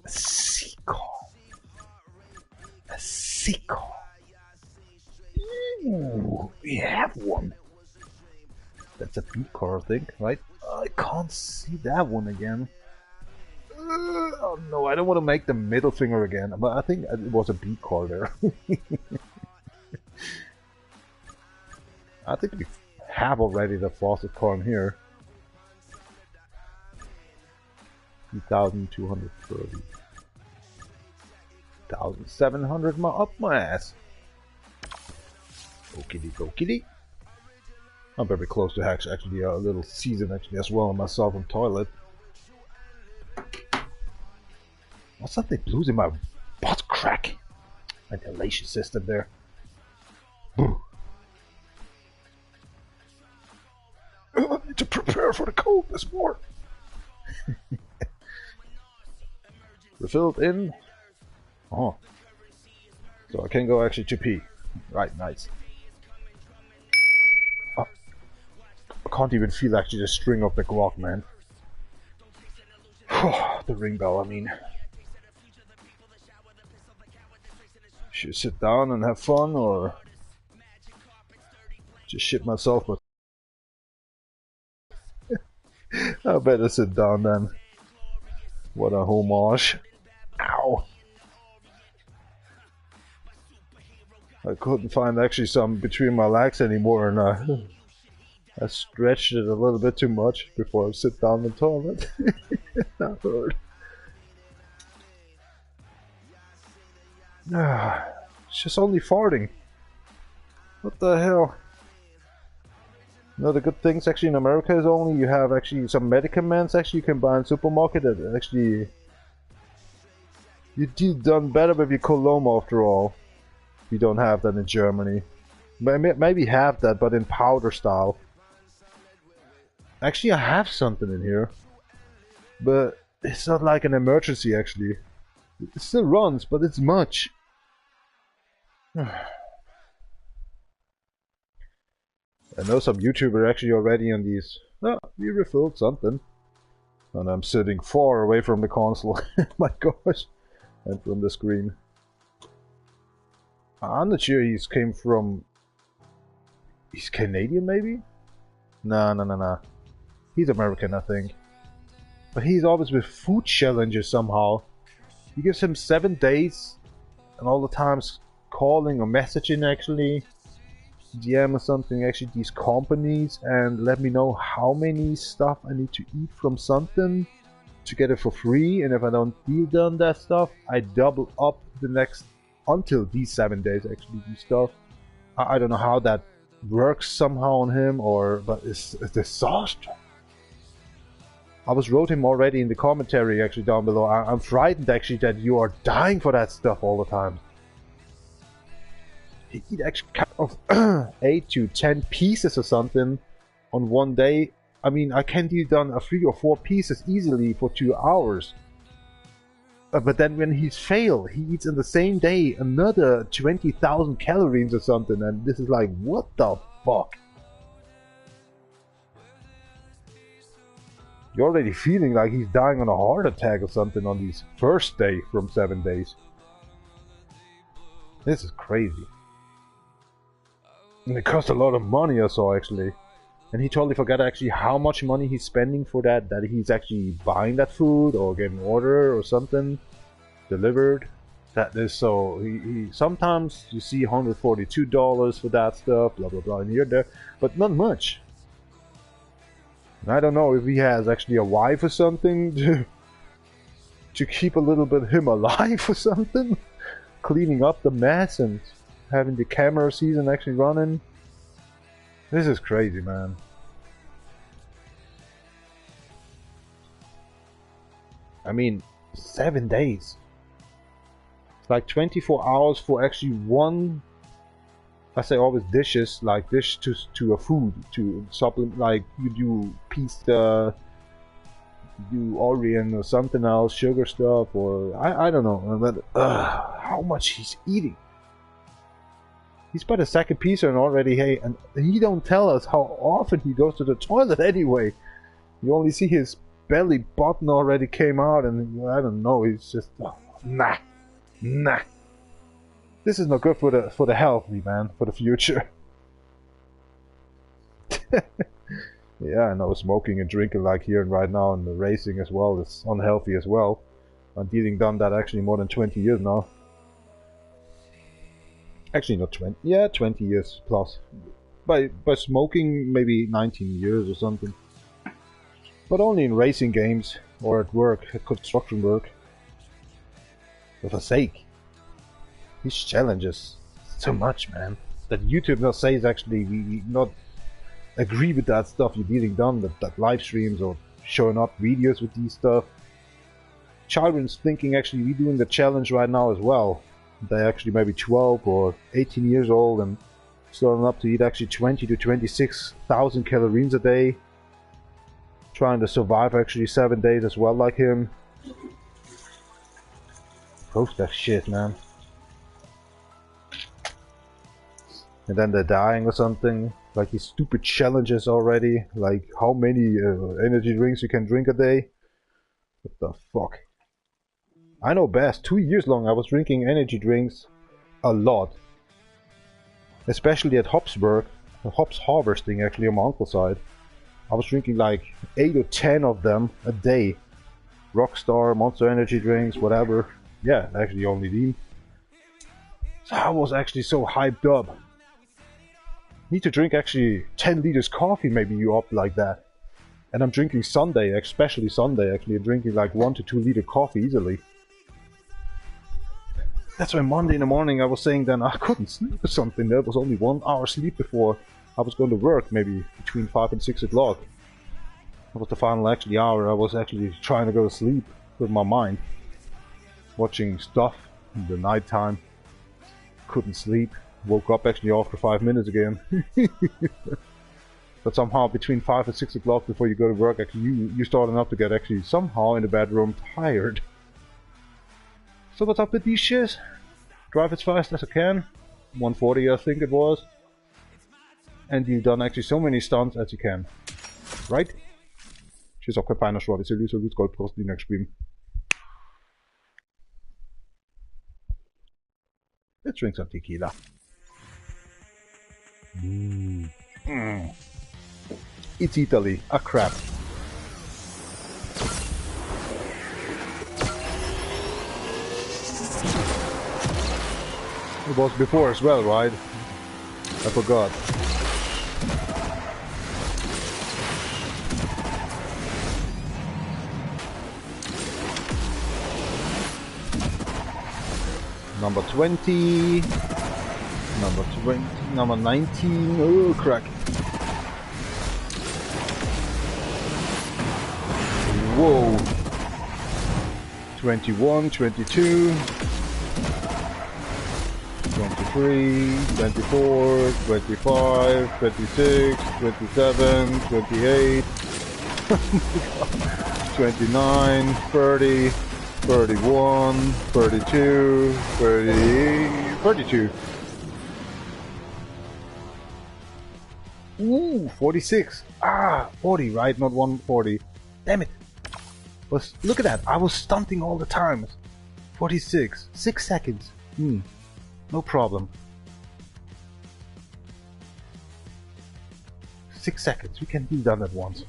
A C-car. A C-car. Ooh, we have one. That's a B-car, I think, right? I can't see that one again. Oh no, I don't want to make the middle finger again, but I think it was a B-car there. I think we have already the fastest car in here. 3,230. 1,700 up my ass. Okey dokey. I'm very close to actually a little season actually as well on myself in toilet. What's that thing blues in my butt crack? Ventilation system there. I need to prepare for the cold this morning. Refilled in. Oh. So I can go actually to pee. Right, nice. Oh. I can't even feel actually the string of the Glock, man. The ring bell, I mean. Should sit down and have fun, or just shit myself, but I better sit down then. What a homage. Ow. I couldn't find actually some between my legs anymore, and I stretched it a little bit too much before I sit down in the toilet. That hurt. It's just only farting. What the hell? You know, the good things actually in America is only you have actually some medicaments actually you can buy in supermarket that actually you did done better with your cologne after all. We don't have that in Germany. Maybe have that, but in powder style. Actually, I have something in here, but it's not like an emergency actually. It still runs, but it's much. I know some YouTuber actually already on these. Oh, we refilled something. And I'm sitting far away from the console. My gosh. And from the screen. I'm not sure he's came from... He's Canadian maybe? Nah. He's American, I think. But he's always with food challenges somehow. He gives him 7 days. And all the times calling or messaging actually. DM or something actually these companies and let me know how many stuff I need to eat from something to get it for free, and if I don't deal done that stuff I double up the next until these 7 days actually do stuff. I don't know how that works somehow on him, or but it's a disaster. I was wrote him already in the commentary actually down below. I'm frightened actually that you are dying for that stuff all the time. He eat actually kind of 8 to 10 pieces or something on one day. I mean, I can do done 3 or 4 pieces easily for 2 hours. But then when he's failed, he eats in the same day another 20,000 calories or something, and this is like, what the fuck? You're already feeling like he's dying on a heart attack or something on his first day from 7 days. This is crazy. And it cost a lot of money, I saw actually. And he totally forgot actually how much money he's spending for that he's actually buying that food or getting an order or something delivered. That is so he sometimes you see $142 for that stuff, blah blah blah, and here there, but not much. And I don't know if he has actually a wife or something to keep a little bit him alive or something, cleaning up the mess and having the camera season actually running. This is crazy, man. I mean, 7 days. It's like 24 hours for actually one, I say always dishes, like dish to a food, to supplement, like you do pizza, you do Oreo or something else, sugar stuff, or I don't know, but how much he's eating. He's by the second pizza and already, hey, and he don't tell us how often he goes to the toilet anyway. You only see his belly button already came out, and I don't know, he's just, nah. This is not good for the healthy, man, for the future. Yeah, I know smoking and drinking like here and right now and the racing as well is unhealthy as well. I'm dealing done that actually more than 20 years now. Actually not 20, yeah, 20 years plus. By smoking maybe 19 years or something. But only in racing games or at work, at construction work. For the sake. These challenges, so much, man. That YouTube not says actually we not agree with that stuff you're dealing done, that live streams or showing up videos with these stuff. Children's thinking actually we doing the challenge right now as well. They're actually maybe 12 or 18 years old and starting up to eat actually 20 to 26,000 calories a day. Trying to survive actually 7 days as well like him. Post that shit, man. And then they're dying or something. Like these stupid challenges already. Like how many energy drinks you can drink a day. What the fuck? I know best. 2 years long I was drinking energy drinks a lot. Especially at Hopsburg. Hops harvesting actually on my uncle's side. I was drinking like 8 or 10 of them a day. Rockstar, Monster Energy drinks, whatever. Yeah, actually only them. So I was actually so hyped up. Need to drink actually 10 liters coffee, maybe you up like that. And I'm drinking Sunday, especially Sunday actually. I'm drinking like 1 to 2 liter coffee easily. That's why Monday in the morning I was saying then I couldn't sleep or something. There was only 1 hour sleep before I was going to work, maybe between 5 and 6 o'clock. That was the final actually hour. I was actually trying to go to sleep with my mind. Watching stuff in the night time. Couldn't sleep. Woke up actually after 5 minutes again. But somehow between 5 and 6 o'clock before you go to work, actually you starting up to get actually somehow in the bedroom tired. So what's up with these shits? Drive as fast as I can. 140 I think it was. And you've done actually so many stunts as you can. Right? Tjus auch kein feiner Schwab, ist ja Lüse Goldpost Linux spielen. Let's drink some tequila. It's Italy. Ah, crap. It was before as well, right? I forgot. Number 20, number 20, number 19, oh crack. Whoa. 21, 22, 23, 24, 25, 26, 27, 28, 29, 30, 31, 32, 32. Ooh, 46. Ah, 40, right? Not 140. Damn it. Look at that. I was stunting all the time. 46. 6 seconds. No problem. 6 seconds. We can do that at once.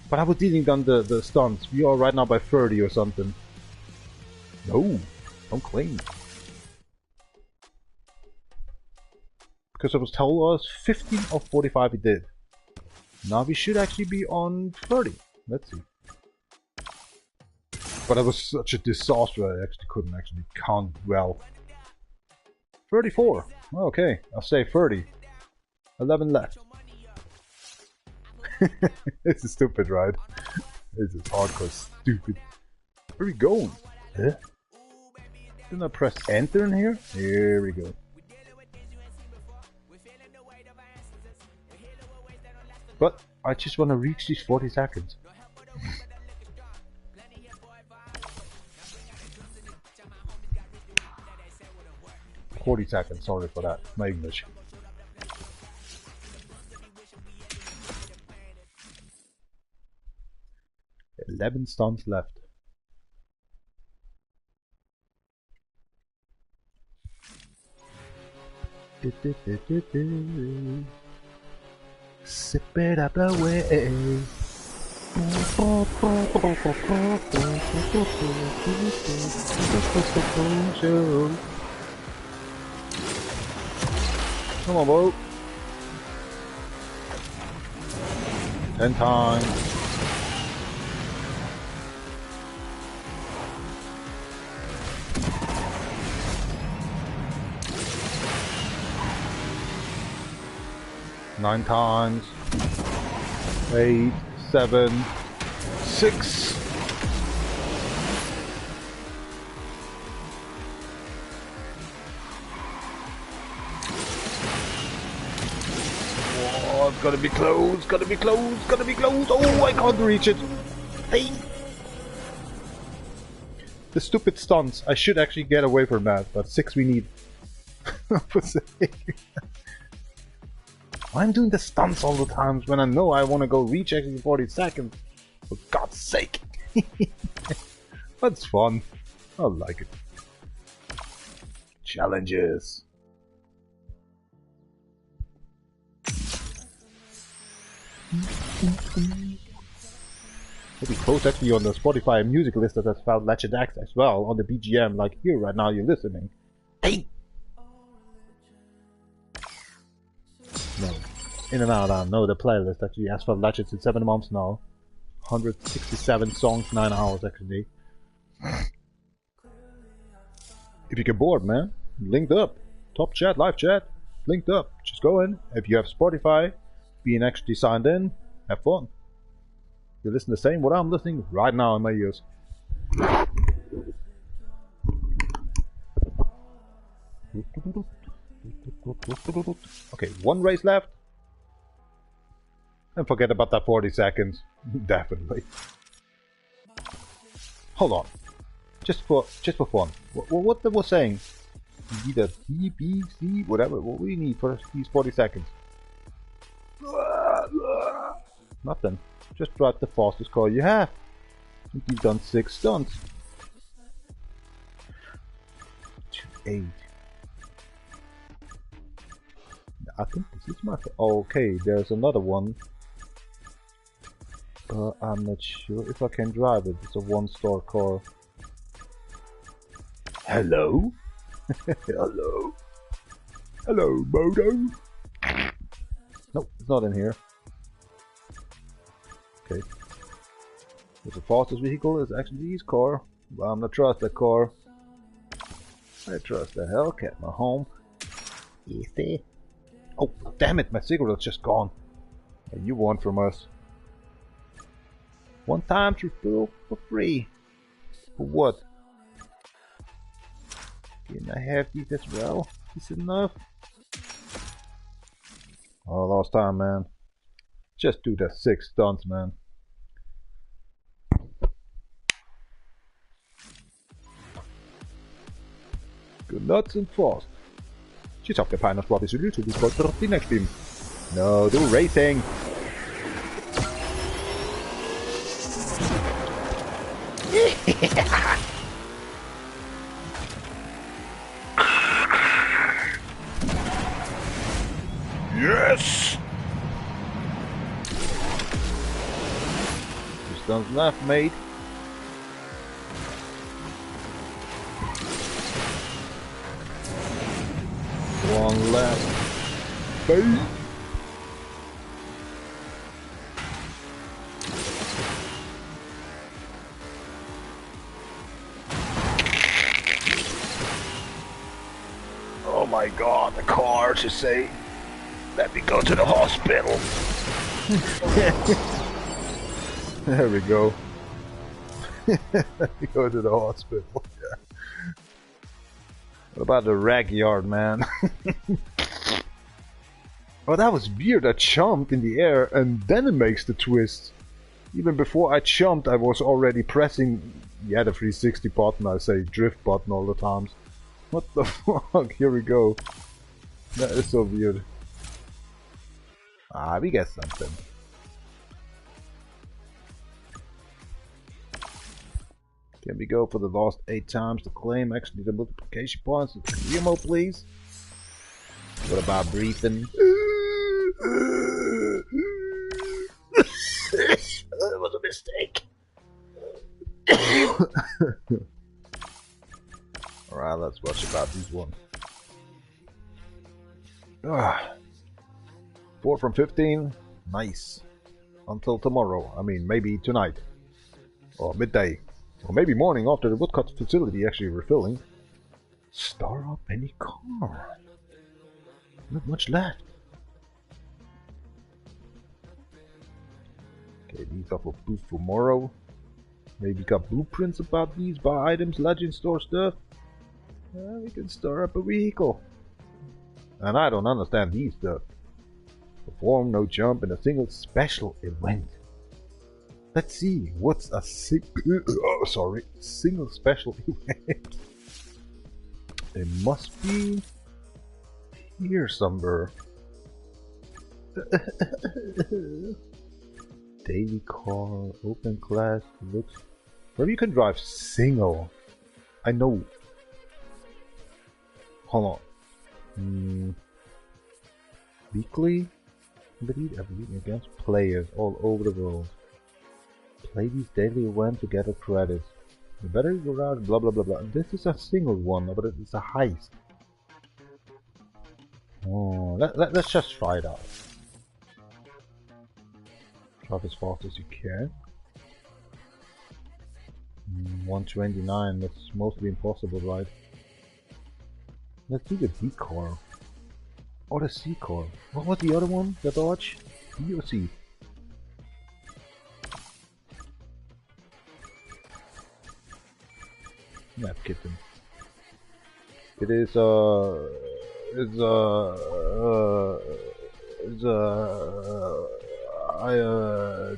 But I was dealing down the stunts. We are right now by 30 or something. No, don't claim. Because I was told us 15 of 45 we did. Now we should actually be on 30. Let's see. But it was such a disaster I actually couldn't actually count well. 34. Okay, I'll say 30. 11 left. This is stupid, right? This is hardcore stupid. Where are we going? Huh? Didn't I press enter in here? Here we go. But I just want to reach these 40 seconds. 40 seconds, sorry for that, my English. "11 stunts left. Sip it up away. Come on, boat. 10 times. Nine times. 8, 7, 6. Oh, it's gotta be close, gotta be close, gotta be close. Oh, I can't reach it. Hey. The stupid stunts. I should actually get away from that, but 6 we need. I'm doing the stunts all the times when I know I want to go reach actually 40 seconds. For God's sake. That's fun. I like it. Challenges. Maybe post actually on the Spotify music list that has found Legend X as well on the BGM, like here right now you're listening. Hey! No. In and out, I know the playlist actually has found Legends in 7 months now. 167 songs, 9 hours actually. If you get bored, man, linked up. Top chat, live chat, linked up. Just go in. If you have Spotify, being actually signed in, have fun. You listen the same what I'm listening right now in my ears. Okay, 1 race left. And forget about that 40 seconds. Definitely. Hold on. Just for fun. What they were saying? Either T, B, C, whatever. What we need for these 40 seconds? Nothing. Just drive the fastest car you have. You've done 6 stunts. 8. I think this is my... Okay, there's another one. I'm not sure if I can drive it. It's a 1-star car. Hello? Hello? Hello, Moto? Nope, it's not in here. Okay. The fastest vehicle is actually this car. But I'm not trust that car. I trust the Hellcat, my home. Easy. Oh, damn it, my cigarette's just gone. And you want from us. 1 time to fill for free. For what? Can I have these as well? Is it enough? Oh, last time, man. Just do the 6 stunts, man. Good nuts and fast. She's off the Pinus Body Studio to this for the next team. No, do racing. Yes! guns left, mate. One left. Bang. Oh my god, the car to say, let me go to the hospital. There we go. Let me go to the hospital. Yeah. What about the rag yard, man? Oh, that was weird. I jumped in the air and then it makes the twist. Even before I jumped, I was already pressing, yeah, the 360 button. I say drift button all the times. What the fuck? Here we go. That is so weird. Ah, we get something. Can we go for the last 8 times to claim actually the multiplication points in career mode, please? What about breathing? That was a mistake. Alright, let's watch about these ones. 4 from 15. Nice. Until tomorrow. I mean, maybe tonight. Or midday. Or maybe morning after the woodcut facility actually refilling. Start up any car. Not much left. Okay, these are for boost tomorrow. Maybe got blueprints about these, buy items, legend store stuff. We can start up a vehicle. And I don't understand these stuff. Perform no jump in a single special event. Let's see, what's a single special event? It must be here somewhere. Daily car, open class, looks. Maybe you can drive single. I know. Hold on. Weekly? Complete every week against players all over the world. Play these daily events to get a credit. The better you go out, blah blah blah blah. This is a single one, but it's a heist. Oh, let's just try it out. Drive as fast as you can. 129, that's mostly impossible, right? Let's do the D car. Or the C car. What was the other one? The Dodge? D or C? Map kitten. It is I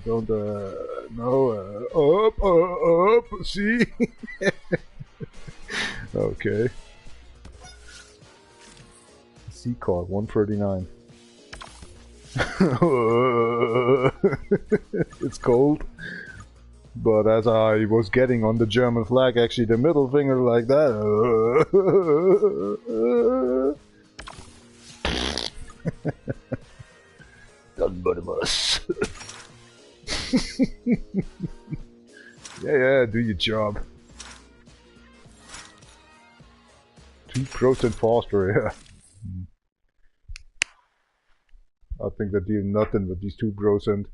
don't know. Up, see? Okay. C car 139. It's cold. But as I was getting on the German flag, actually the middle finger like that. Done but us. Yeah, do your job. 2% faster, yeah. I think they're doing nothing with these 2%.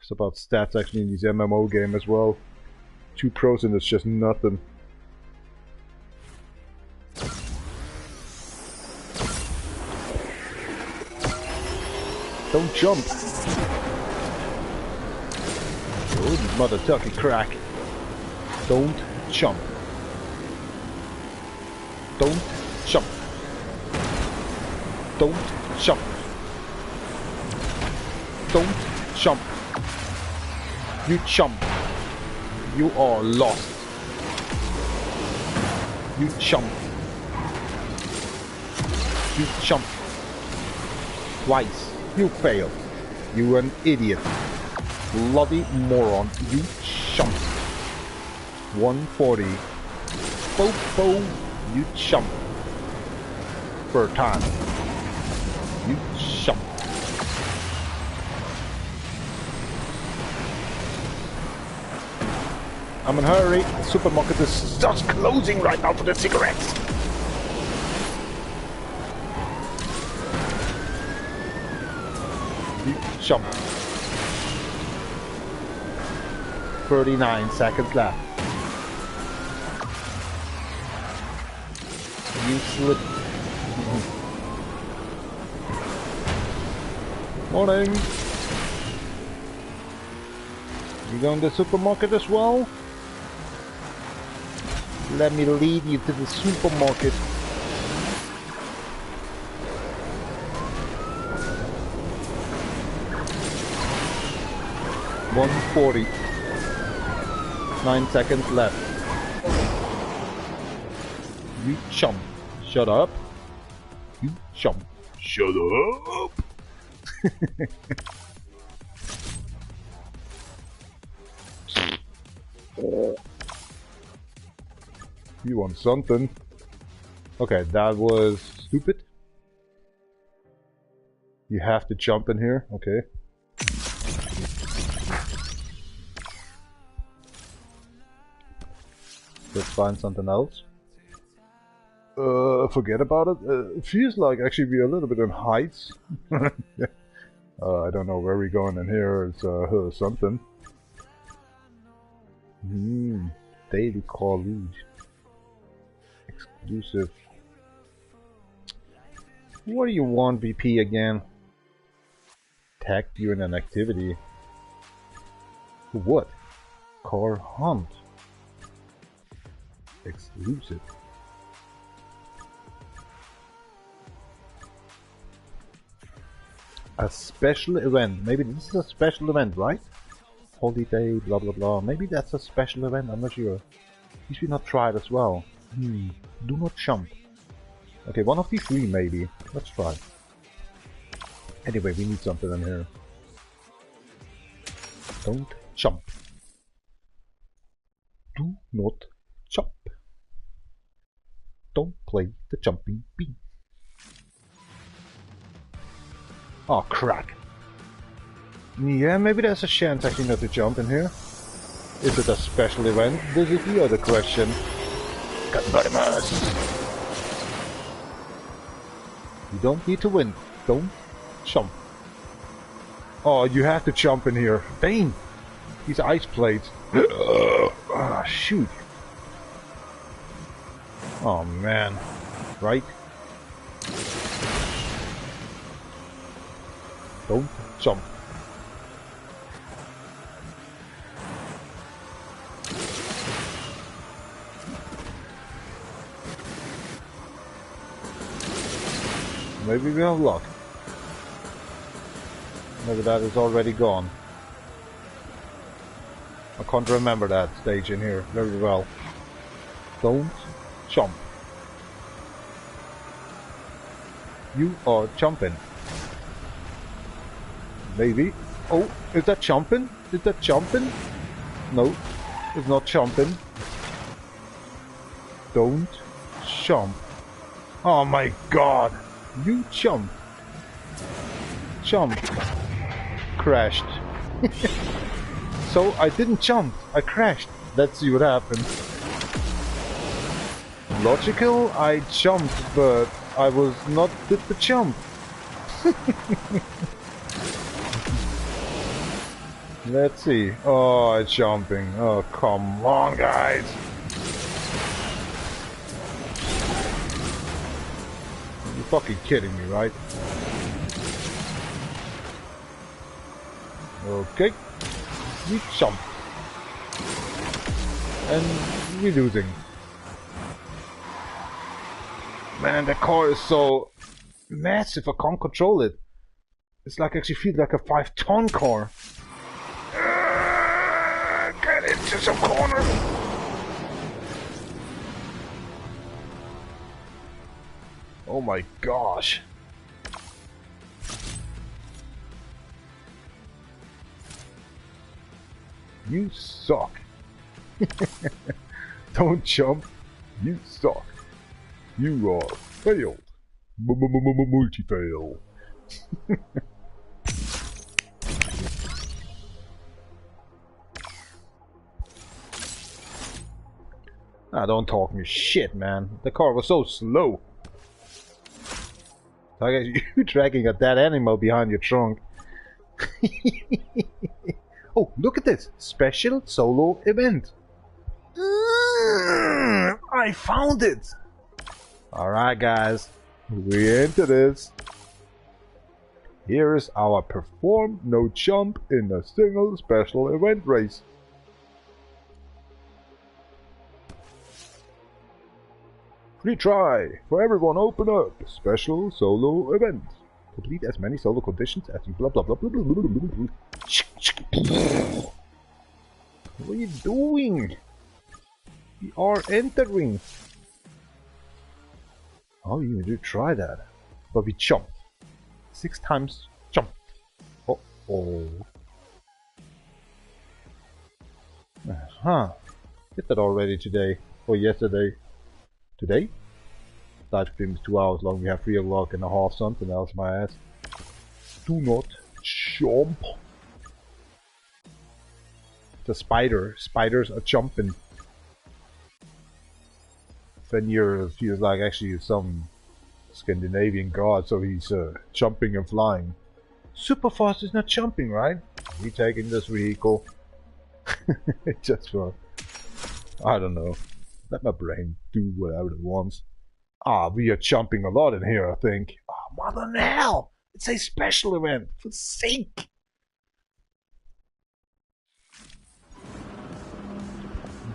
It's about stats actually in these MMO game as well. 2% is just nothing. Don't jump! Oh, mother tucky crack. Don't jump. Don't jump. Don't jump. Don't jump. You jump. You are lost. You jump. You jump. Twice. You failed. You an idiot. Bloody moron. You jumped. 140. Bo. You jumped. Third time. You jump. I'm in a hurry. The supermarket is just closing right now for the cigarettes. You jump. 39 seconds left. You slip. Morning. You going to the supermarket as well? Let me lead you to the supermarket. $140. 9 seconds left. You chump. Shut up. You chump. Shut up. You want something? Okay, that was stupid. You have to jump in here. Okay. Let's find something else. Forget about it. It feels like actually we're a little bit in heights. Yeah. I don't know where we're going in here. It's something. Daily college. Exclusive. What do you want, BP, again? Tag you in an activity. What? Car hunt. Exclusive. A special event. Maybe this is a special event, right? Holiday, blah blah blah. Maybe that's a special event, I'm not sure. You should not try it as well. Do not jump. Okay, one of these three maybe. Let's try. Anyway, we need something in here. Don't jump. Do not jump. Don't play the jumping bee. Oh, crack. Yeah, maybe there's a chance actually not to jump in here. Is it a special event? This is the other question. Godmother's. You don't need to win. Don't jump. Oh, you have to jump in here. Dang! These ice plates. Ah, shoot. Oh man. Right? Don't jump. Maybe we have luck. Maybe that is already gone. I can't remember that stage in here very well. Don't jump. You are jumping. Maybe. Oh, is that jumping? Is that jumping? No, it's not jumping. Don't jump. Oh my god. You jump. Jump. Crashed. So I didn't jump. I crashed. Let's see what happened. Logical, I jumped, but I was not with the jump. Let's see. Oh, it's jumping. Oh, come on, guys. You're fucking kidding me, right? Okay. We jump. And we're losing. Man, that car is so massive, I can't control it. It's like actually feels like a 5-ton car. Get into some corner. Oh my gosh. You suck. Don't jump. You suck. You are failed. Multi-fail. Ah, don't talk me shit, man. The car was so slow. I guess you dragging a dead animal behind your trunk. Oh, look at this. Special solo event. I found it. Alright, guys. We into this. Here is our perform no jump in a single special event race. Free try for everyone. Open up special solo event. Complete as many solo conditions as blah blah blah blah blah blah blah. What are you doing? We are entering. Oh, you do try that, but we jumped 6 times. Jump. Oh oh. Huh. Did that already today or yesterday? Today? Live stream is 2 hours long. We have 3 o'clock and a half something else my ass. Do not jump. The spider. Spiders are jumping. Fenrir feels like actually some Scandinavian god, so he's jumping and flying. Superfast is not jumping, right? We taking this vehicle. Just for... I don't know. Let my brain do whatever it wants. Ah, we are jumping a lot in here, I think. Oh, mother in hell! It's a special event, for sake!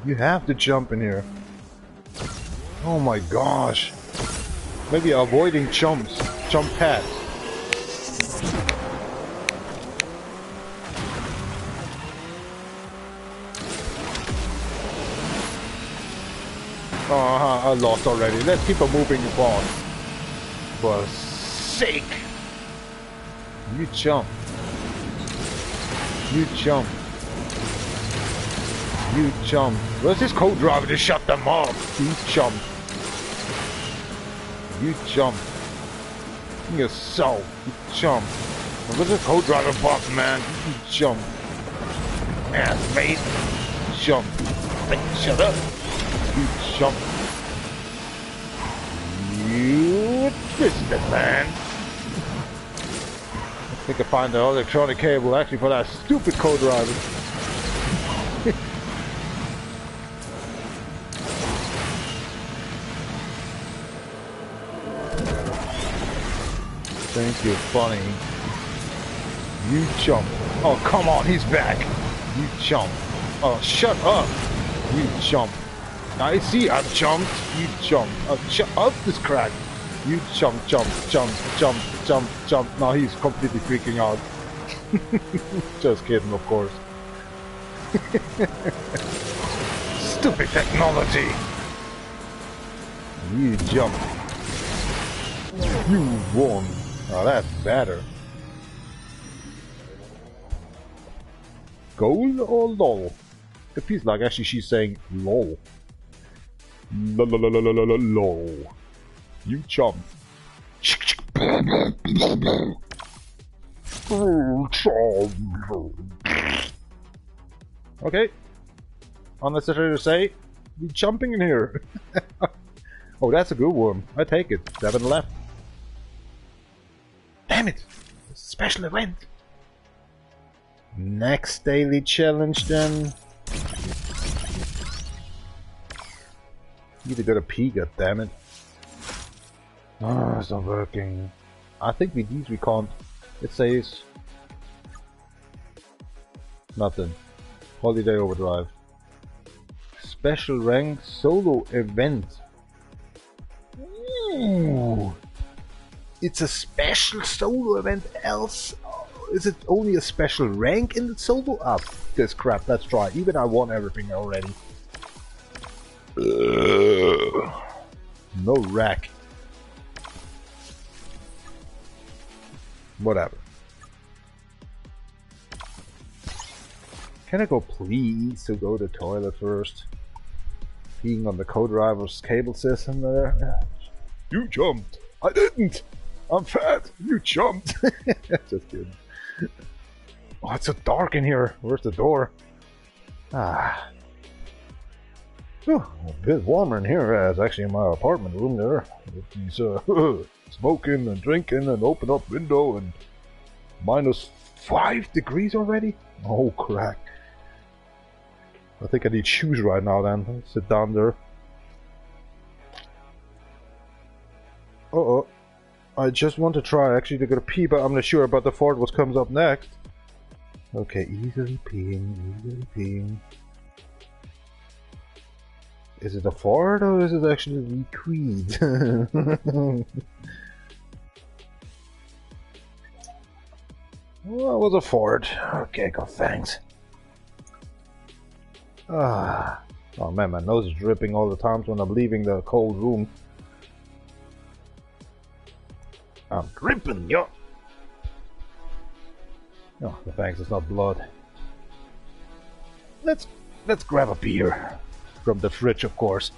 You have to jump in here. Oh my gosh. Maybe avoiding jumps. Jump pads. I lost already. Let's keep on moving forward. For sake! You jump. You jump. You jump. Where's this co-driver to shut them off? You jump. You jump. Yourself. You jump. Where's this co-driver button, man? You jump. Ass mate. Jump. Hey, shut up. You jump. You twist it, man. I think I find the electronic cable actually for that stupid co-driver. Think you're funny. You jump. Oh, come on, he's back. You jump. Oh, shut up. You jump. I see, I've jumped. You jump. Shut up this crack. You jump, jump, jump, jump, jump, jump. Now he's completely freaking out. Just kidding, of course. Stupid technology. You jump. You won. Oh, that's better. Goal or lol? It feels like actually she's saying lol. Lol. You jump. Okay. Unnecessary to say. You jumping in here. Oh, that's a good one. I take it. 7 left. Damn it! It's a special event. Next daily challenge then. Need to go to pee, goddammit. Oh, it's not working. I think with these we can't. It says nothing. Holiday Overdrive. Special rank solo event. Ooh. It's a special solo event, else is it only a special rank in the solo? Ah, this crap, let's try. Even I won everything already. No rack. Whatever. Can I go please to go to the toilet first? Peeing on the co-driver's cable system there. You jumped. I didn't. I'm fat. You jumped. Just kidding. Oh, it's so dark in here. Where's the door? Ah. Oh, a bit warmer in here as actually in my apartment room there. With these smoking and drinking and open up window and -5 degrees already? Oh crack. I think I need shoes right now then. I'll sit down there. Uh-oh. I just want to try actually to get a pee, but I'm not sure about the fart what comes up next. Okay, easily peeing. Is it a fart or is it actually a liquid? Well, it was a fart. Okay, go thanks. Ah. Oh man, my nose is dripping all the times when I'm leaving the cold room. I'm dripping, yo! Oh, thanks, it's not blood. Let's grab a beer. From the fridge, of course.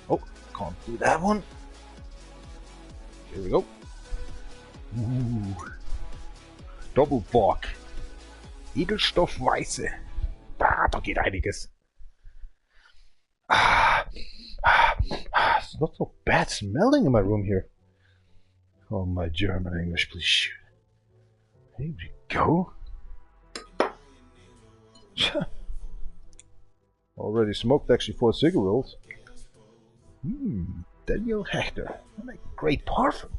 Oh, can't do that one. Here we go. Ooh. Double Bock. Edelstoffweiße. Da geht einiges. It's not so bad smelling in my room here. Oh, my German English, please. Here we go. Already smoked actually 4 cigarettes. Daniel Hechter. I make great parfum.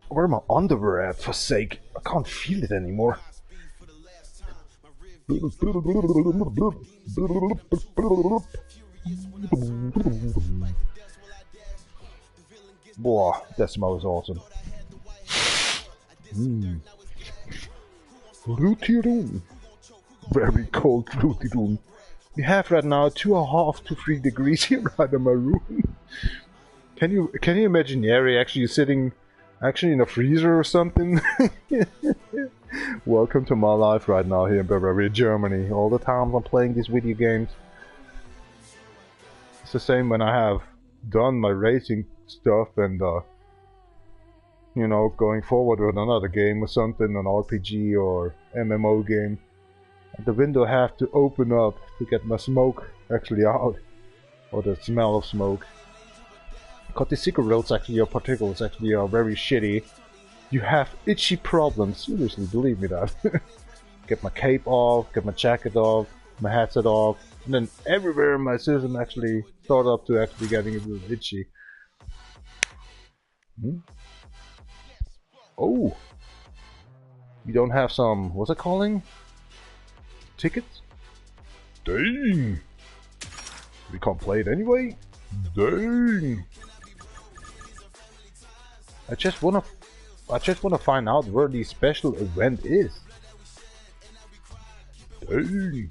Where are my underwear at, for sake? I can't feel it anymore. Boah, that smells awesome. Fruity room. Very cold fruity room. We have right now 2.5 to 3 degrees here right in my room. Can you imagine Yeri actually sitting in a freezer or something? Welcome to my life right now here in Bavaria, Germany. All the times I'm playing these video games. It's the same when I have done my racing stuff and you know, going forward with another game or something, an RPG or MMO game. The window have to open up to get my smoke actually out, or the smell of smoke. Because the cigarettes actually, or particles actually are very shitty. You have itchy problems, seriously, believe me that. Get my cape off, get my jacket off, my headset off, and then everywhere in my system actually start up to actually getting a little itchy. Oh! You don't have some, what's it calling? Tickets? Dang! We can't play it anyway? Dang! I just wanna find out where the special event is. Dang!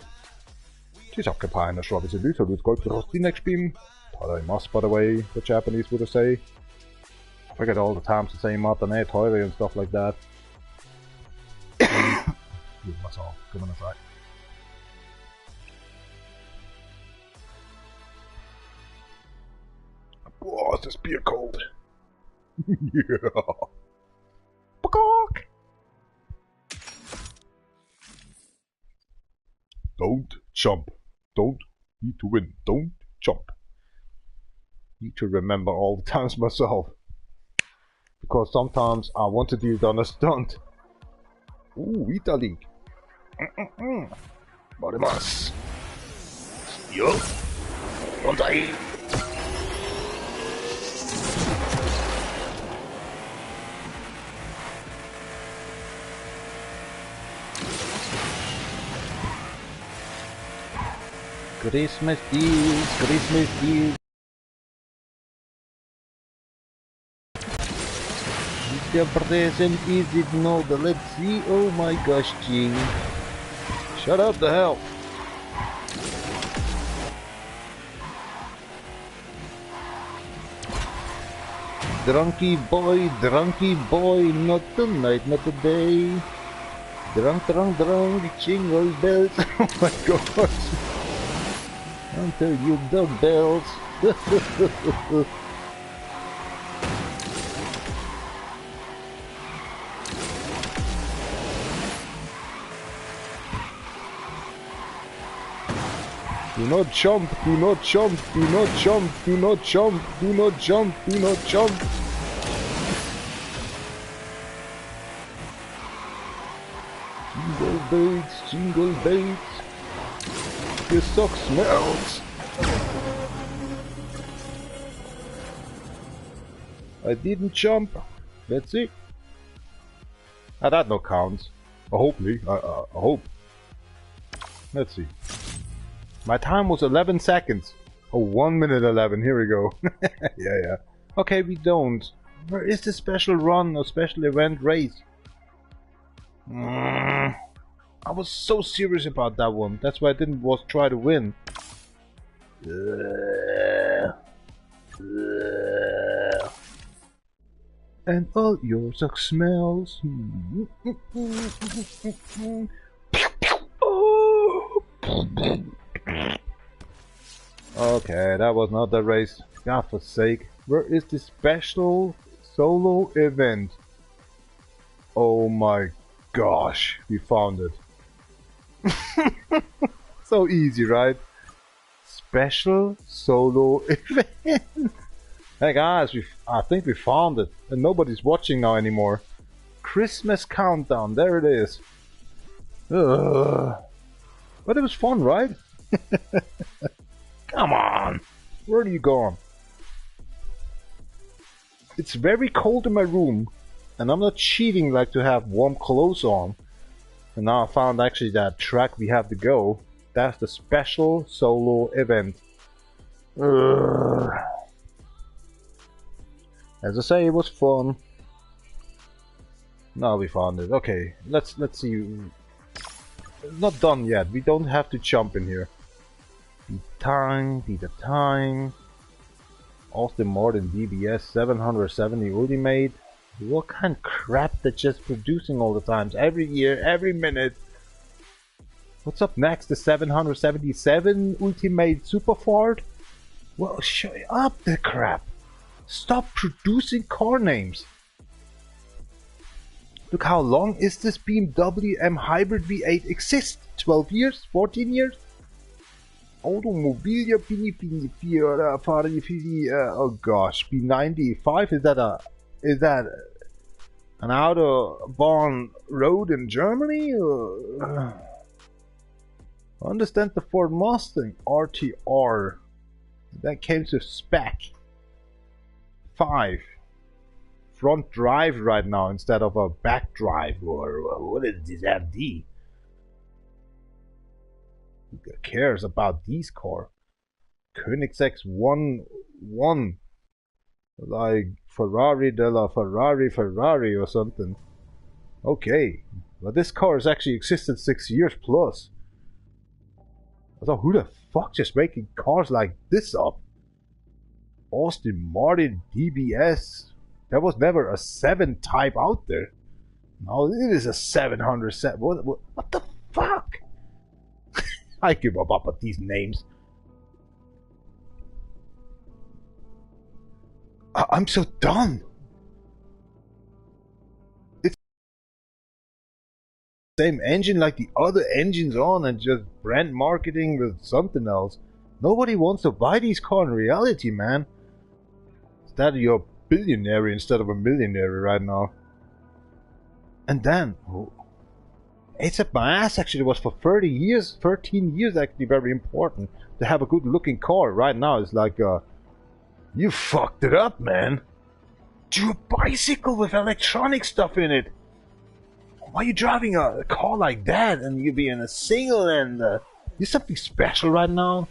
Ich hab keine schwarze Lüter, du Gold brauchst die next spielen. Tadaimasu, by the way, the Japanese would say. I forget all the times to say matane, toire and stuff like that. That's all. Come on aside. Whoa, is this beer cold? Yeah. Pakok! Don't jump. Don't need to win. Don't jump. Need to remember all the times myself. Because sometimes I want to do it on a stunt. Ooh, Italy. Marimas. Yo. Kontai. Christmas deals, Christmas deals. Is the present, is it not? Let's see. Oh my gosh, Jing. Shut up the hell. Drunky boy, not tonight, not today. Drunk, jingle bells. Oh my gosh. Until you dog bells. Do not jump, do not jump, do not jump, do not jump, do not jump, do not jump. Jingle bells, your sock smells. I didn't jump. Let's see. That no counts. Hopefully, I hope. Let's see. My time was 11 seconds. Oh, 1 minute 11. Here we go. Yeah. Okay, we don't. Where is the special run or special event race? I was so serious about that one. That's why I didn't try to win. And all your suck smells. Okay, that was not the race. God for sake. Where is the special solo event? Oh my gosh, we found it. So easy, right? Special solo event. Hey guys, I think we found it. And nobody's watching now anymore. Christmas countdown, there it is. But it was fun, right? Come on! Where are you going? It's very cold in my room, and I'm not cheating like to have warm clothes on. And now I found actually that track we have to go. That's the special solo event. As I say, it was fun. Now we found it. Okay, let's see. Not done yet. We don't have to jump in here. Be the time. Aston Martin DBS 770 Ultimate. What kind of crap that's just producing all the times? Every year, every minute. What's up next? The 777 Ultimate Super Ford? Well, shut up the crap. Stop producing car names. Look, how long is this BMW M Hybrid V8 exist? 12 years? 14 years? Automobilia oh gosh, B95, is that an Autobahn road in Germany? I understand the Ford Mustang RTR that came to spec 5 front drive right now instead of a back drive, or what is this FD? Who cares about these cars? Koenigsegg 1 like Ferrari della Ferrari or something. Okay, but this car has actually existed 6 years plus. I thought, who the fuck just making cars like this up? Aston Martin DBS. There was never a 7 type out there. Now it is a 707. What the fuck? I give up on these names. I'm so done. It's the same engine like the other engines on, and just brand marketing with something else. Nobody wants to buy these cars in reality, man. Instead, you're a billionaire instead of a millionaire right now. And then, it's up my ass actually. It was for 30 years, 13 years actually very important to have a good looking car. Right now it's like, you fucked it up, man. Do a bicycle with electronic stuff in it. Why are you driving a car like that and you being a single and you're something special right now?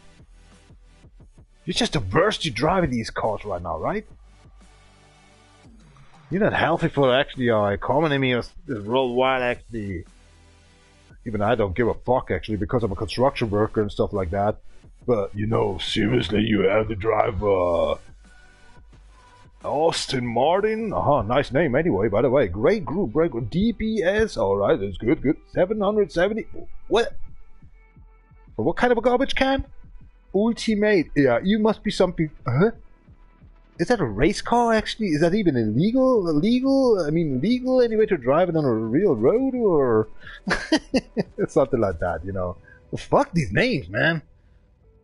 You're just the worst you driving these cars right now, right? You're not healthy for actually our economy or worldwide actually. Even I don't give a fuck actually because I'm a construction worker and stuff like that. But you know, seriously, you have to drive Aston Martin. Nice name anyway, by the way. Great group, great group. DBS, alright, that's good, good. 770. What? For what kind of a garbage can? Ultimate. Yeah, you must be something. Huh? Is that a race car actually? Is that even illegal? Illegal? I mean, legal anyway to drive it on a real road or something like that, you know? Well, fuck these names, man.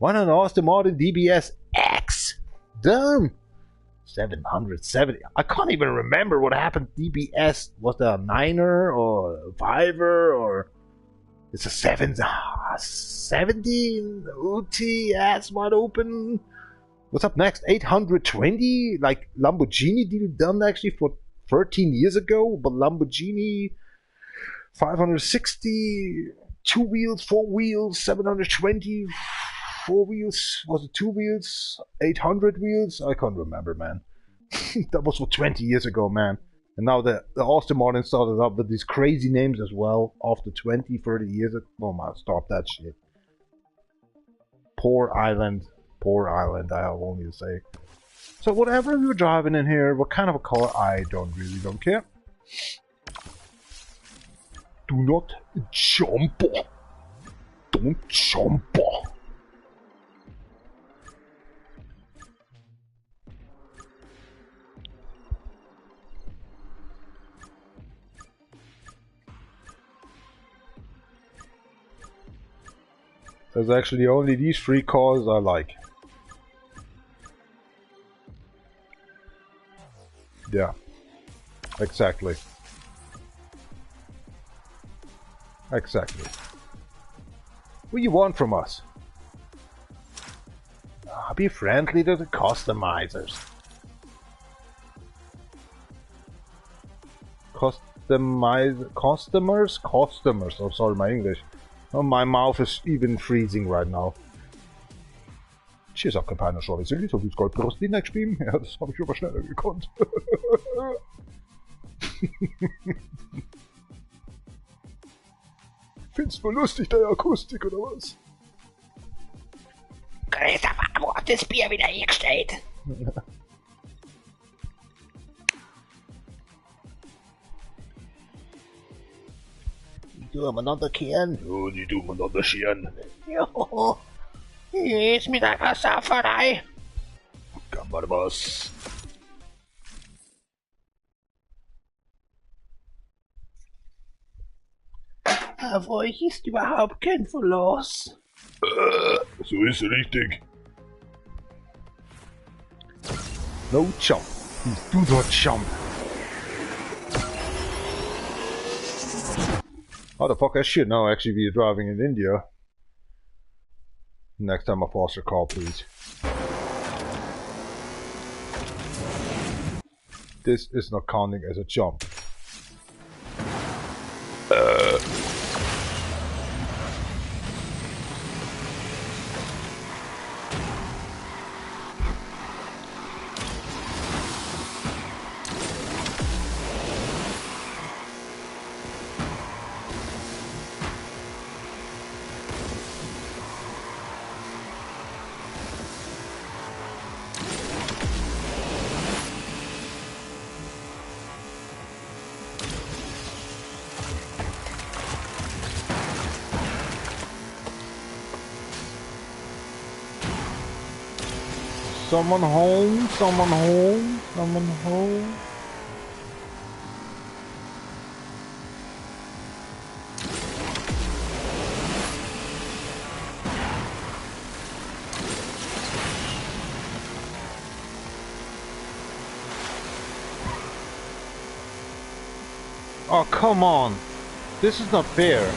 Why not Aston Martin DBS X? Damn! 770. I can't even remember what happened. DBS, was that a 9er or a 5er or it's a 17 OT ass wide open. What's up next? 820? Like Lamborghini did done actually for 13 years ago, but Lamborghini 560, 2 wheels, 4 wheels, 720, 4 wheels, was it 2 wheels, 800 wheels? I can't remember, man. That was for 20 years ago, man. And now the Aston Martin started up with these crazy names as well after 20, 30 years ago. Oh man, stop that shit. Poor island, I have only to say. So whatever you're driving in here, what kind of a car, I don't care. Do not jump. Don't jump. There's actually only these 3 cars I like. Yeah. Exactly. Exactly. What do you want from us? Be friendly to the customizers. Customers? Oh, sorry, my English. Oh, my mouth is even freezing right now. Cheers up, keine Sorry, Silly, so wie Goldbrust Linux spielen? Ja, das habe ich aber schneller gekonnt. Findest du lustig, der Akustik, oder was? Christopher, wo hat das Bier wieder hingestellt? Die umeinander kehren? Ja, die umeinander scheren. Jo, hier ist mit einer Sauferei. Kann man was? Auf euch ist überhaupt kein Verlass. So ist richtig. No jump. Do not jump. How the fuck I should now actually be driving in India. Next time I foster call, please. This is not counting as a jump. Someone home, someone home, someone home. Oh, come on. This is not fair.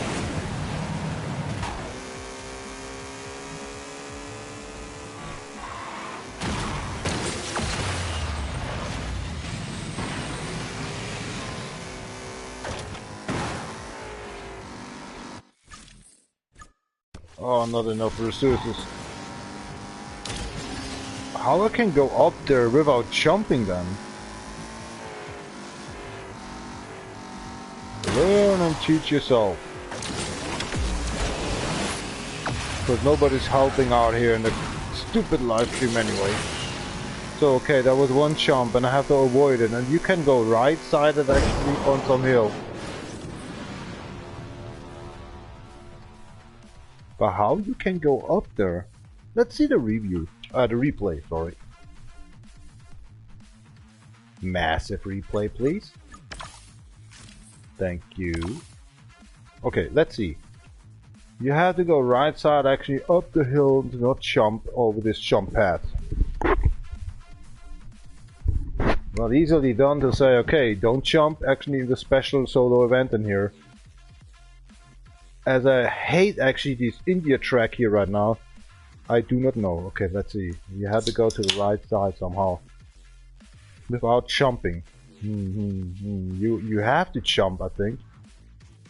Oh, not enough resources. How I can go up there without jumping then? Learn and teach yourself. Because nobody's helping out here in the stupid live stream anyway. So okay, that was one jump and I have to avoid it. And you can go right-sided actually on some hill. But how you can go up there? Let's see the review. The replay, sorry. Massive replay, please. Thank you. Okay, let's see. You have to go right side actually up the hill to not jump over this jump path. Not easily done to say, okay, don't jump actually in the special solo event in here. As I hate actually this India track here right now. I do not know. Okay, let's see. You have to go to the right side somehow. Without jumping. You have to jump, I think.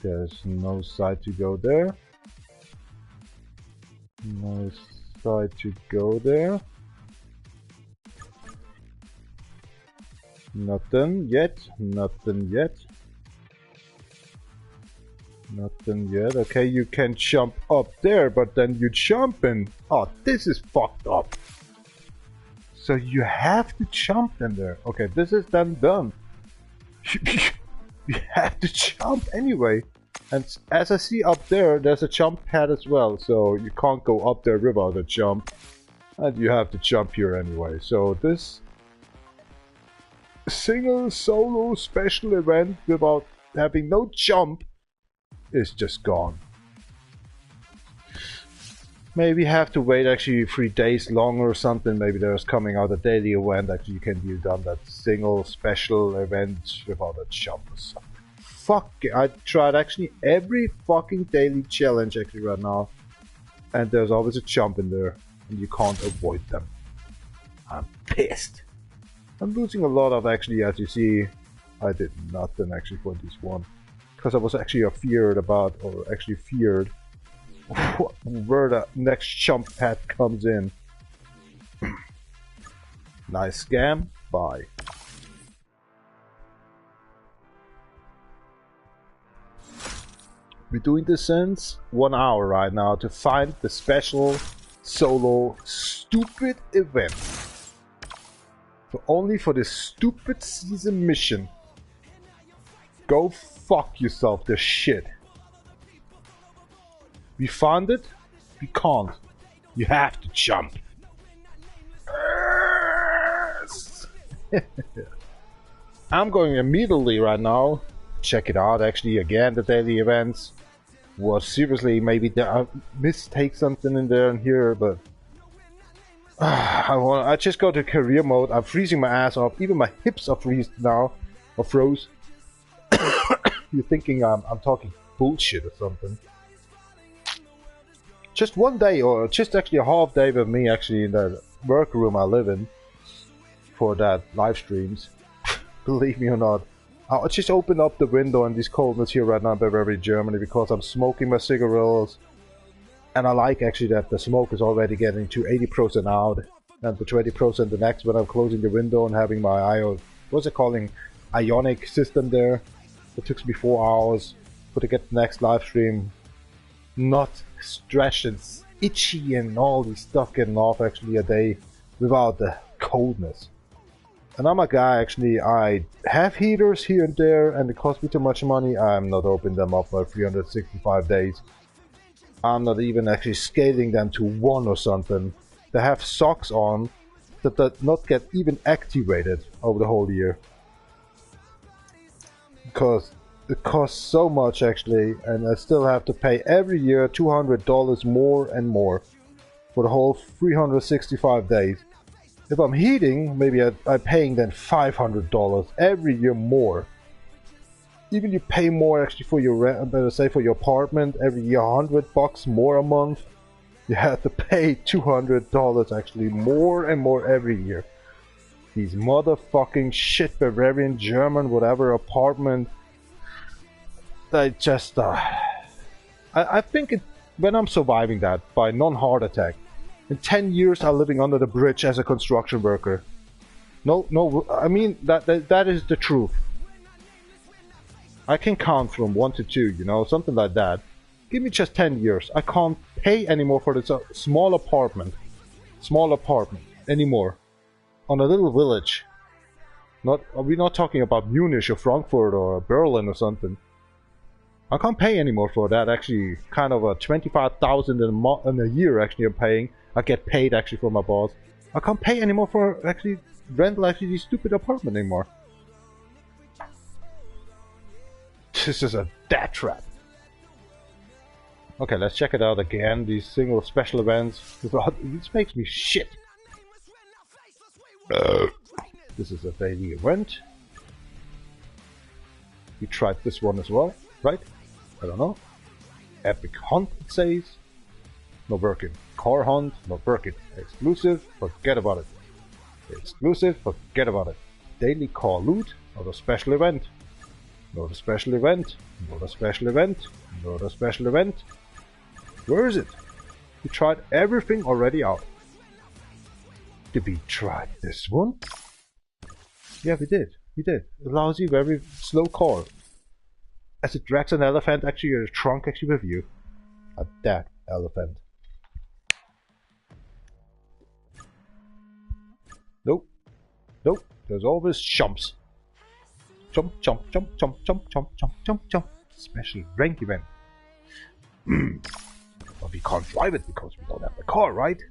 There's no side to go there. No side to go there. Nothing yet. Nothing yet. Nothing yet. Okay, you can jump up there, but then you jump in. Oh, this is fucked up. So you have to jump in there. Okay, this is then done. You have to jump anyway. And as I see up there, there's a jump pad as well. So you can't go up there without a jump. And you have to jump here anyway. So this single solo special event without having no jump is just gone. Maybe have to wait actually 3 days longer or something. Maybe there's coming out a daily event actually you can do done that single special event without a jump or something. Fuck it. I tried actually every fucking daily challenge actually right now, and there's always a jump in there and you can't avoid them. I'm pissed. I'm losing a lot of actually, as you see. I did nothing actually for this one. Because I was actually feared about, or actually feared, where the next jump pad comes in. Nice scam. Bye. We're doing this since 1 hour right now to find the special solo stupid event. Only for this stupid season mission. Go fuck yourself, this shit. We found it? We can't. You have to jump. Yes. I'm going immediately right now. Check it out actually again, the daily events. Was seriously maybe I mistake something in there and here, but I just go to career mode. I'm freezing my ass off. Even my hips are freezed now, or froze. You're thinking I'm talking bullshit or something. Just 1 day, or just actually a half day with me actually in the workroom I live in for that live streams. Believe me or not, I just opened up the window in this coldness here right now in Bavaria, Germany, because I'm smoking my cigarettes. And I like actually that the smoke is already getting to 80% out, and the 20% the next when I'm closing the window and having my what's it calling, ionic system there. It took me 4 hours to get the next live stream not stretched and itchy and all this stuff getting off actually a day without the coldness. And I'm a guy actually, I have heaters here and there and it costs me too much money. I'm not opening them up for 365 days. I'm not even actually scaling them to 1 or something. They have socks on that do not get even activated over the whole year. Because it costs so much actually, and I still have to pay every year $200 more and more for the whole 365 days. If I'm heating, maybe I'm paying then $500 every year more. Even you pay more actually for your rent, better say for your apartment every year, $100 more a month. You have to pay $200 actually more and more every year. These motherfucking shit Bavarian, German, whatever apartment. They just, I think when I'm surviving that by non-heart attack, in 10 years I'm living under the bridge as a construction worker. No, I mean, that is the truth. I can count from 1 to 2, you know, something like that. Give me just 10 years. I can't pay anymore for this small apartment anymore. On a little village. We're not talking about Munich or Frankfurt or Berlin or something. I can't pay anymore for that. Actually, kind of a 25,000 in a year. Actually, I'm paying. I get paid actually for my boss. I can't pay anymore for actually rental actually this stupid apartment anymore. This is a death trap. Okay, let's check it out again. These single special events. This makes me shit. This is a daily event. We tried this one as well, right? I don't know. Epic Hunt, it says. No working. Car Hunt, no working. Exclusive, forget about it. Exclusive, forget about it. Daily car loot, not a special event. Not a special event. Not a special event. Not a special event. Where is it? We tried everything already out. Did we try this one? Yeah, we did. We did. It allows you very slow car. As it drags an elephant, actually your trunk actually with you. A dead elephant. Nope. Nope. There's always jumps. Jump, jump, jump, jump, jump, jump, jump, jump, jump. Special rank event. But we can't drive it because we don't have the car, right?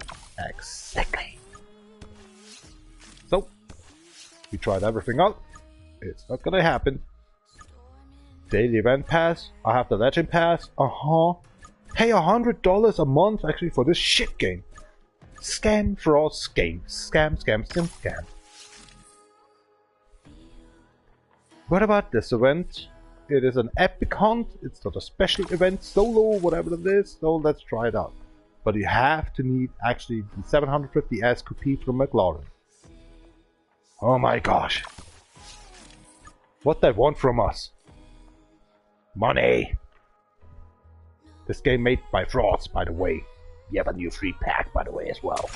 Exactly. So, we tried everything out. It's not gonna happen. Daily event pass. I have the legend pass. Pay $100 a month actually for this shit game. Scam, fraud, scam. Scam, scam, scam, scam. What about this event? It is an epic hunt. It's not a special event, solo, whatever it is. So let's try it out. But you have to need actually the 750 SQP from McLaren. Oh my gosh. What they want from us? Money. This game made by frauds, by the way. You have a new free pack, by the way, as well.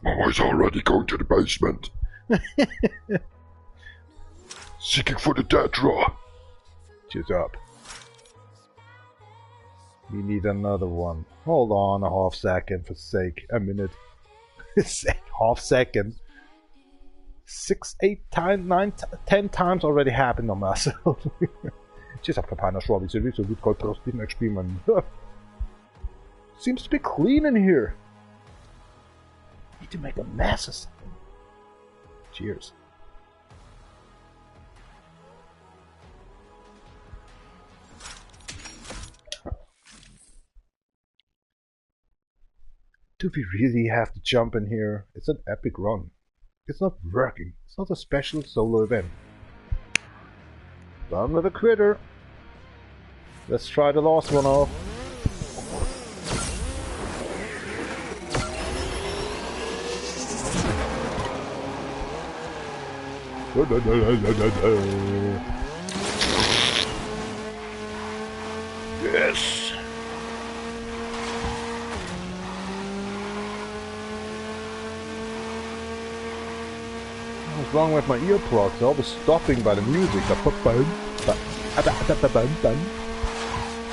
I was already going to the basement. Seeking for the dead draw. Cheers up. We need another one. Hold on a half second for sake. A minute. Half second. 6, 8 times, 9, 10 times already happened on myself. Cheers up, Kapana Schwabi. So good called Prostin Experiment. Seems to be clean in here. Need to make a mess or something. Cheers. Do we really have to jump in here? It's an epic run. It's not working. It's not a special solo event. Done with a critter. Let's try the last one off. Yes. What's wrong with my earplugs? They're always stopping by the music. I put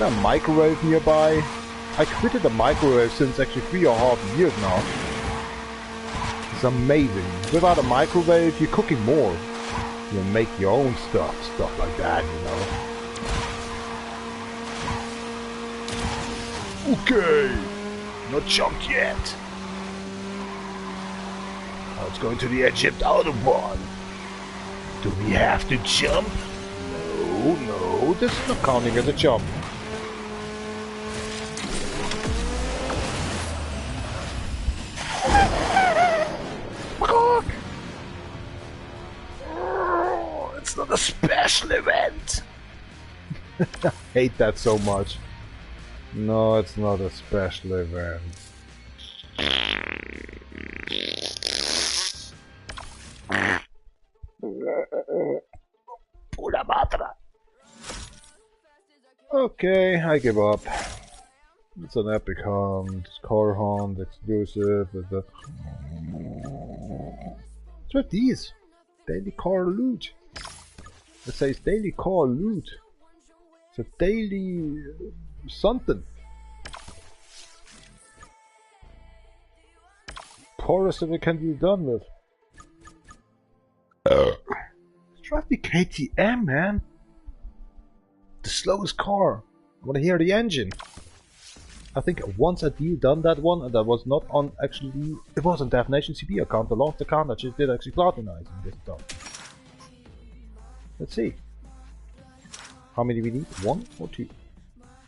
a microwave nearby. I quitted the microwave since actually 3.5 years now. It's amazing. Without a microwave, you're cooking more. You make your own stuff like that, you know. Okay. Not jumped yet. Let's go to the Egypt Outer one. Do we have to jump? No, this is not counting as a jump. It's not a special event. I hate that so much. No, it's not a special event. Pura matra. Okay, I give up. It's an epic hunt, car hunt, exclusive. What's with these? Daily car loot. It says daily car loot. It's a daily something. Chorus that it can be done with. Drive the KTM, man. The slowest car. I want to hear the engine. I think once I done that one, and that was not on actually. It was on Defnation CP account, the last account that just did actually platinize in this stuff. Let's see. How many we need? 1 or 2?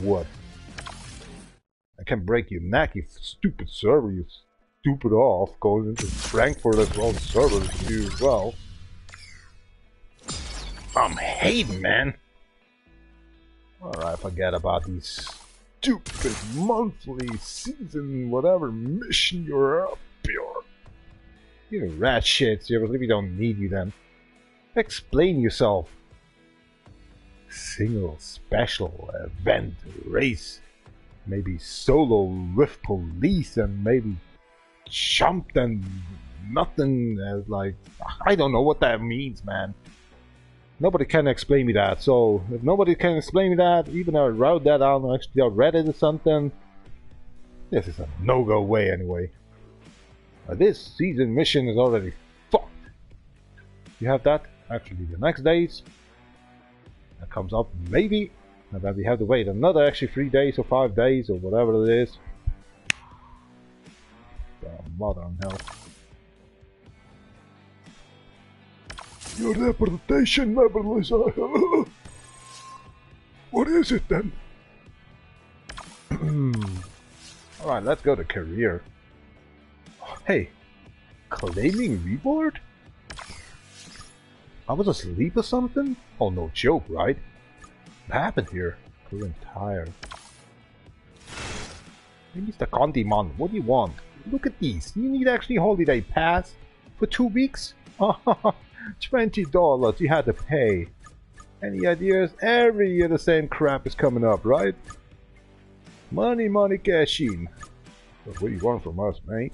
What? I can break your neck, you stupid server, you stupid off. Going into Frankfurt as well, the server to you as well. I'm hating, man. Alright, forget about these stupid monthly season whatever mission you're up here. You rat shit, seriously, we don't need you then. Explain yourself. Single, special, event, race. Maybe solo with police and maybe jumped and nothing like... I don't know what that means, man. Nobody can explain me that, so if nobody can explain me that, even I wrote that on actually on Reddit or something, this is a no-go way anyway. This season mission is already fucked. You have that actually the next days. That comes up maybe, and then we have to wait another actually 3 days or 5 days or whatever it is. Oh, mother in hell. Your reputation level is what is it then? Alright, let's go to career. Hey, claiming reward? I was asleep or something? Oh, no joke, right? What happened here? Current tire. Hey, Mr. Condimon, what do you want? Look at these. You need actually holiday pass for 2 weeks? $20 you had to pay. Any ideas? Every year the same crap is coming up, right? Money, money, cash in. What do you want from us, mate?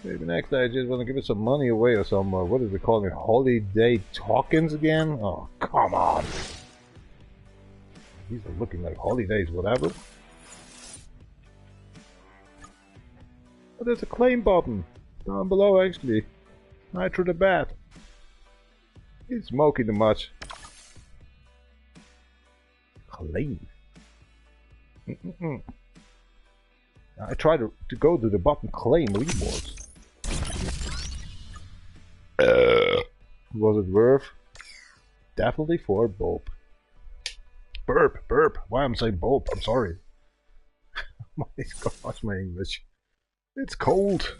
Maybe next I just want to give us some money away or some, what is it called? Holiday tokens again? Oh, come on. These are looking like holidays, whatever. But there's a claim button down below, actually. Right through the bat. He's smoking too much. Claim. I tried to go to the button claim rewards. Was it worth? Definitely for Bob. Burp. Why am I saying Bob? I'm sorry. My gosh, my English. It's cold.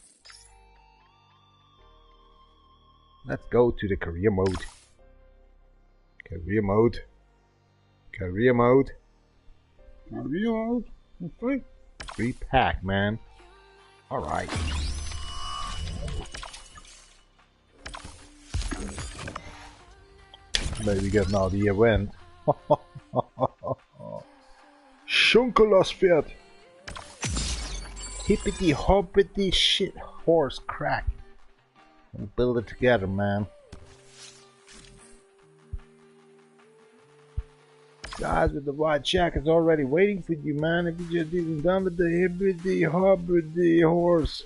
Let's go to the career mode. Career mode. Okay. Free pack, man. Alright. Maybe get now the event. Schunkelerspferd. hippity hoppity shit horse crack. We'll build it together, man. Guys with the white jackets already waiting for you, man. If you just didn't done with the hippity hoppity horse.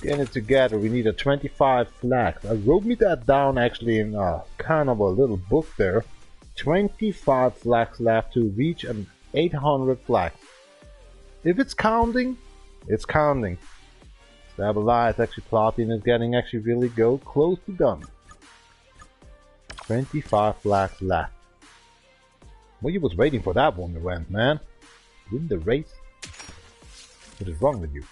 Getting it together, we need a 25 flags. I wrote me that down actually in kind of a little book there. 25 flags left to reach an 800 flags. If it's counting, it's counting. Stabilize, actually plotting is getting actually really close to done. 25 flags left. Well, you was waiting for that one to win, man. Win the race? What is wrong with you?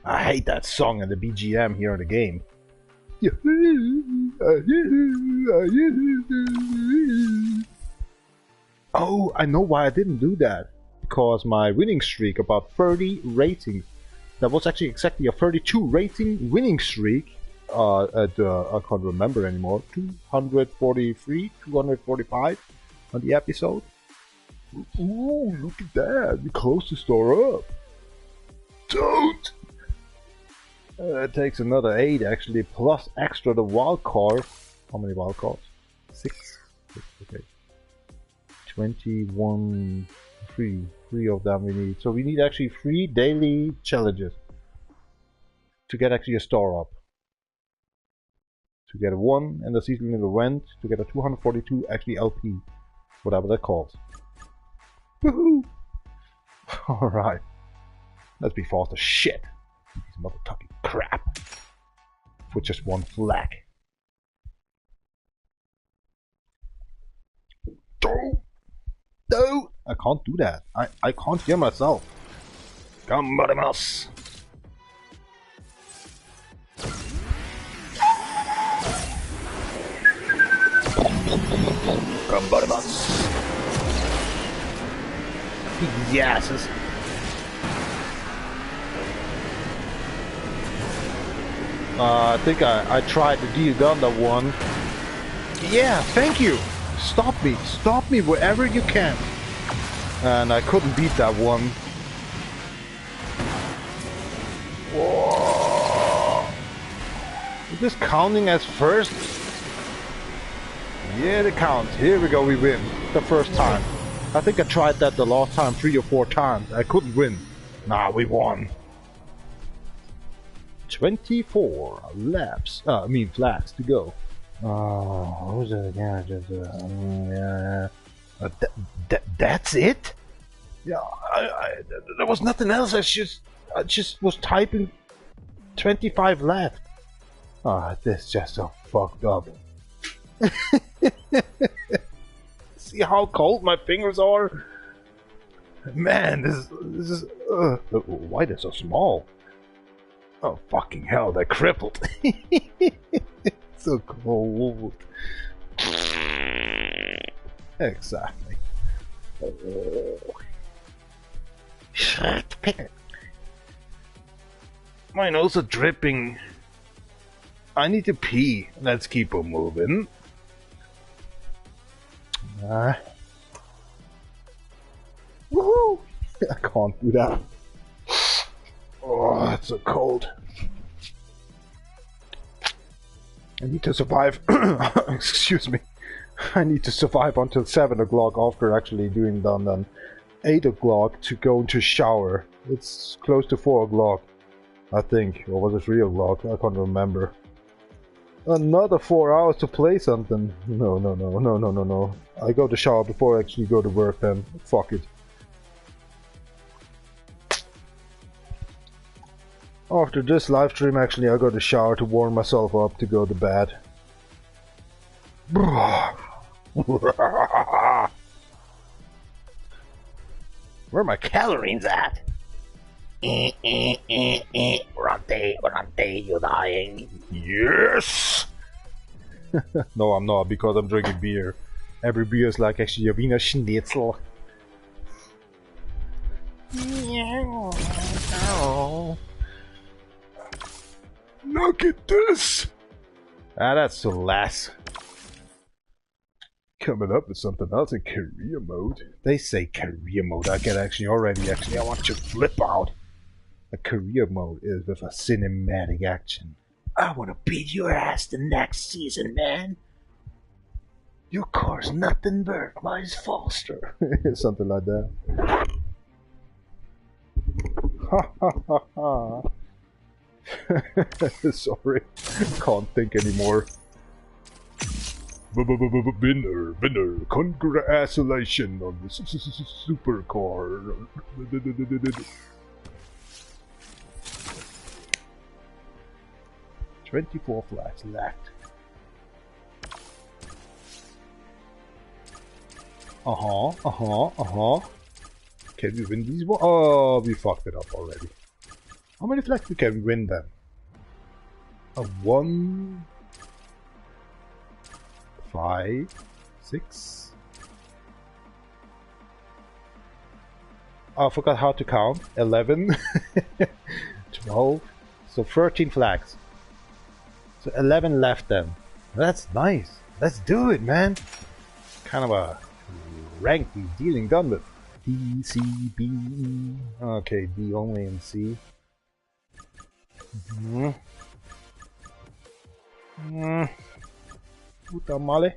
I hate that song and the BGM here in the game. Oh, I know why I didn't do that. Because my winning streak, about 30 ratings, that was actually exactly a 32 rating winning streak. I can't remember anymore. 243, 245 on the episode. Ooh, look at that. We closed the store up. Don't! It takes another 8 actually, plus extra the wild card. How many wild cards? 6? Okay. 21, 3 of them we need. So we need actually 3 daily challenges to get actually a star up. To get a 1 in the season event, to get a 242 actually LP. Whatever that calls. Woohoo! Alright. Let's be fast as shit. These motherfucking crap. For just 1 flag. No! I can't do that. I can't hear myself. Gambarimas! Gambarimas! These asses. I think I tried to deal down that one. Yeah, thank you! Stop me wherever you can. And I couldn't beat that one. Whoa. Is this counting as first? Yeah, it counts. Here we go, we win. The first time. I think I tried that the last time 3 or 4 times. I couldn't win. Nah, we won. 24 laps. Flags to go. Oh, what was it again? Just, that's it? Yeah, there was nothing else. I just was typing 25 left. Ah, this is just so fucked up. See how cold my fingers are? Man, this is why they're so small? Oh fucking hell, they're crippled. So cold. Exactly. Shit, pick. My nose are dripping. I need to pee. Let's keep on moving. Woohoo! I can't do that. Oh, it's so cold. I need to survive. Excuse me. I need to survive until 7 o'clock after actually doing done then 8 o'clock to go into shower. It's close to 4 o'clock, I think. Or was it 3 o'clock? I can't remember. Another 4 hours to play something. No. I go to shower before I actually go to work then. Fuck it. After this live stream, actually, I go to shower to warm myself up to go to bed. Where are my calories at? Rante, you're dying. Yes! No, I'm not, because I'm drinking beer. Every beer is like actually a Wiener Schnitzel. Oh. Look at this! Ah, that's so less. coming up with something else in career mode. They say career mode. I get actually, I want to flip out. A career mode is with a cinematic action. I want to beat your ass the next season, man. Your car's nothing but Miles Foster. Something like that. Ha ha ha ha. Sorry, can't think anymore. Winner, congratulations on the supercar. 24 flags left. Can we win these one? Oh, we fucked it up already. How many flags we can win then? A 1, 5, 6. Oh, I forgot how to count. 11, 12. So 13 flags. So 11 left then. That's nice. Let's do it, man. Kind of a rank we're dealing done with. D, C, B, E. Okay, D only and C. Puta male.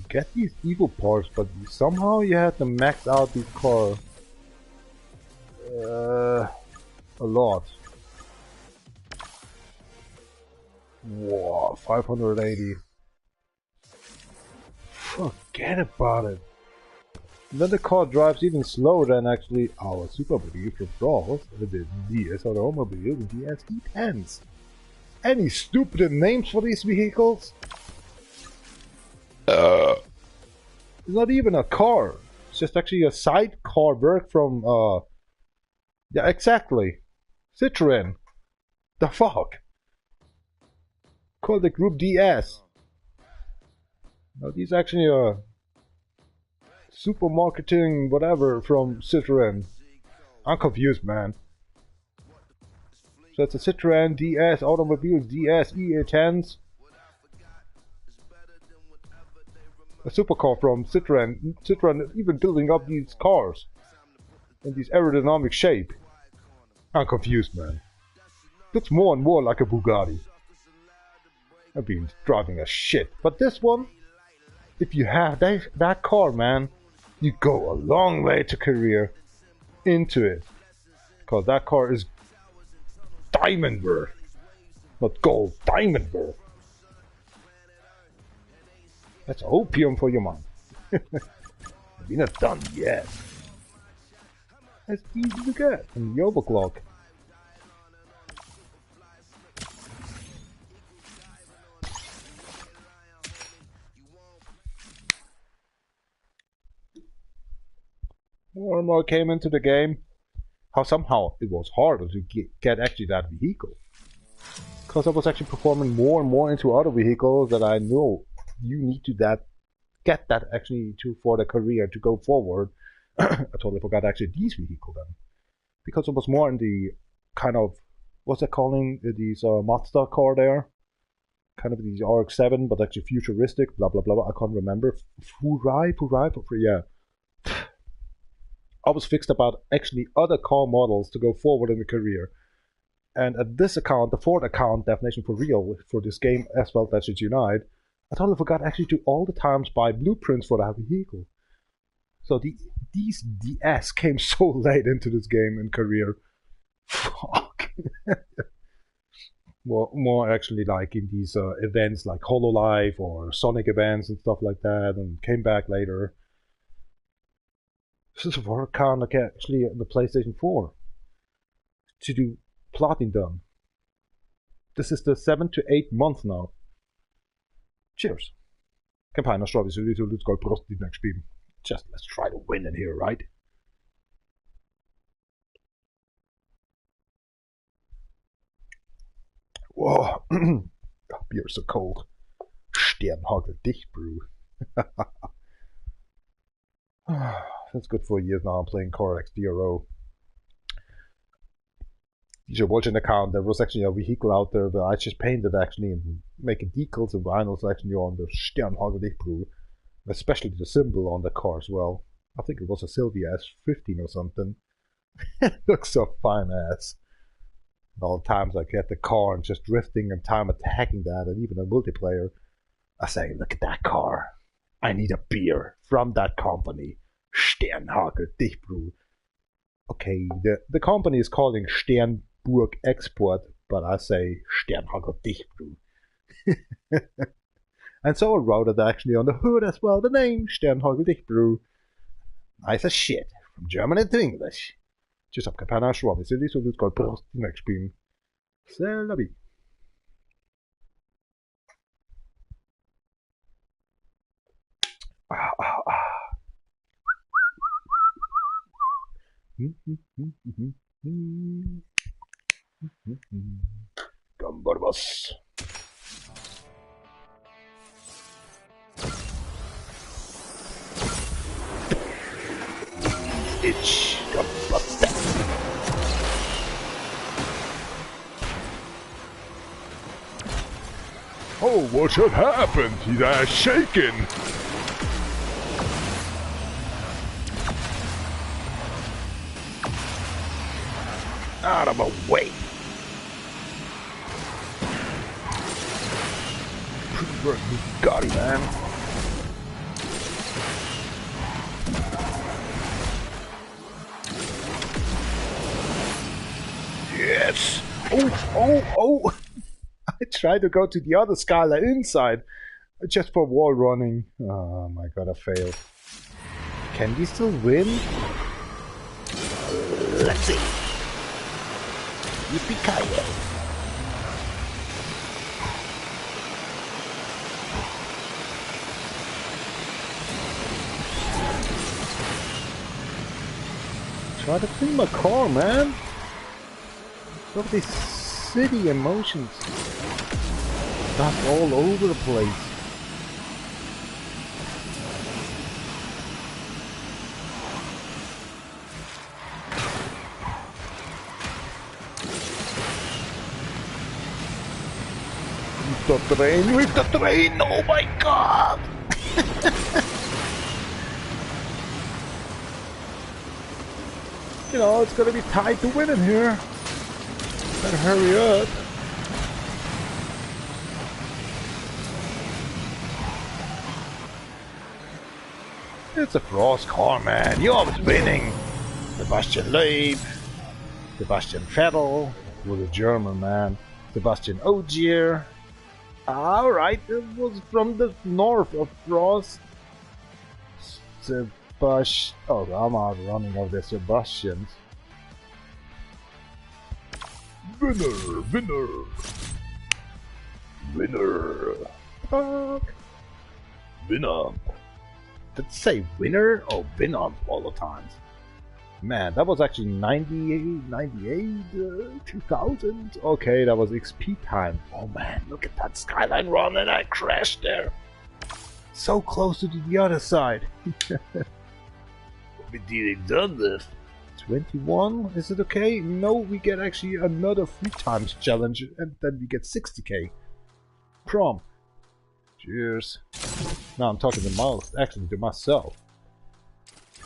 Get these evil parts, but somehow you have to max out these cars. A lot. Whoa, 580. Forget about it. Then the car drives even slower than actually our Supermobile from Brawls, the DS Automobile, and the SD10s. Any stupid names for these vehicles? It's not even a car. It's just actually a sidecar work from, yeah, exactly. Citroen. The fuck? Called the Group DS. Now these actually are super marketing whatever from Citroen. I'm confused, man. So it's a Citroen DS Automobiles DS EA10s. A supercar from Citroen. Citroen is even building up these cars in this aerodynamic shape. I'm confused, man. Looks more and more like a Bugatti. I've been driving a shit, but this one, if you have that car, man, you go a long way to career into it. Because that car is diamond worth. Not gold, diamond worth. That's opium for your mind. We're not done yet. That's easy to get from the overclock. More and more came into the game. How somehow it was harder to get actually that vehicle. Because I was actually performing more and more into other vehicles that I know you need to get that actually for the career to go forward. I totally forgot actually these vehicles then. Because it was more in the kind of, what's it calling, these Mazda car there. Kind of these RX-7, but actually futuristic, blah blah blah, I can't remember. Furai, yeah. I was fixed about actually other car models to go forward in the career. And at this account, the Ford account, definition for real, for this game, Asphalt Legends Unite, I totally forgot actually to all the times buy blueprints for that vehicle. So these DS came so late into this game and career. Fuck. more actually like in these events like HoloLive or Sonic events and stuff like that, and came back later. This is for account actually on the PlayStation 4 to do plotting done. This is the 7 to 8 month now. Cheers. Campaign Australia, so let's go prosti next game. Just let's try to win in here, right? Whoa. Beer's so cold. Sternhagel dicht brew. That's good for years now. I'm playing Core X DRO. you watch an account, there was actually a vehicle out there that I just painted actually and making decals and vinyls actually on the Sternhagel Dichtbrew, especially the symbol on the car as well. I think it was a Sylvia S15 or something. It looks so fine ass. And all the times I get the car and just drifting and time attacking that, and even a multiplayer, I say, look at that car. I need a beer from that company. Sternhagel Dichtbrew. Okay, the company is calling Sternburg Export, but I say Sternhagel Dichtbrew. And so I wrote it actually on the hood as well, the name Sternhagel Dichtbrew. Nice as shit, from German into English. Just up Kapana Schwab, is it so it's called Prost next beam. C'est la vie. Gambarbas. Itch. Gambata. Oh, what had happened? He's shaking. Out of my way. Got him, man. Yes. Oh! I tried to go to the other Skylar inside, just for wall running. Oh my god, I failed. Can we still win? Let's see. Yippee-ki-yay. Try to clean my car, man. Look at these city emotions. Dust all over the place. With the train, oh my god! You know, it's gonna be tight to win in here. Better hurry up. It's a Frost car, man. You're always winning. Sebastian Loeb, Sebastian Vettel was a German man. Sebastian Ogier. Alright, it was from the north of Frost. Sebastian. Oh, I'm out running of the Sebastians. Winner, winner. Winner. Fuck. Winner. Did it say winner or winner all the times? Man, that was actually 2000. Okay, that was XP time. Oh man, look at that skyline run and I crashed there. So close to the other side. We didn't done this. 21? Is it okay? No, we get actually another 3 times challenge and then we get 60k. Prom. Cheers. Now I'm talking to Miles, actually to myself.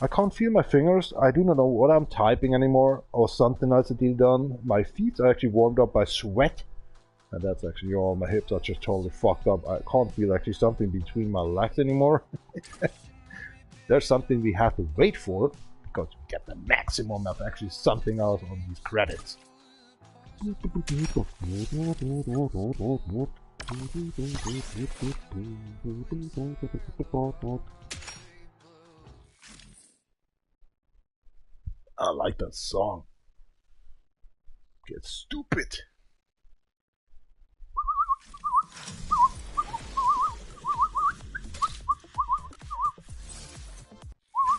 I can't feel my fingers, I do not know what I'm typing anymore, or something else that did done. My feet are actually warmed up by sweat, and that's actually all. My hips are just totally fucked up. I can't feel actually something between my legs anymore. There's something we have to wait for, because we get the maximum of actually something else on these credits. I like that song. Get stupid.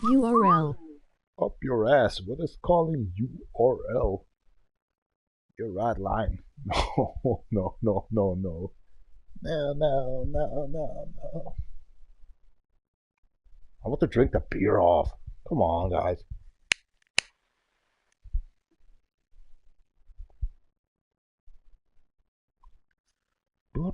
URL. Up your ass. What is calling URL? You're right line. No, no, no, no, no. No, no, no, no, no. I want to drink the beer off. Come on, guys. Man,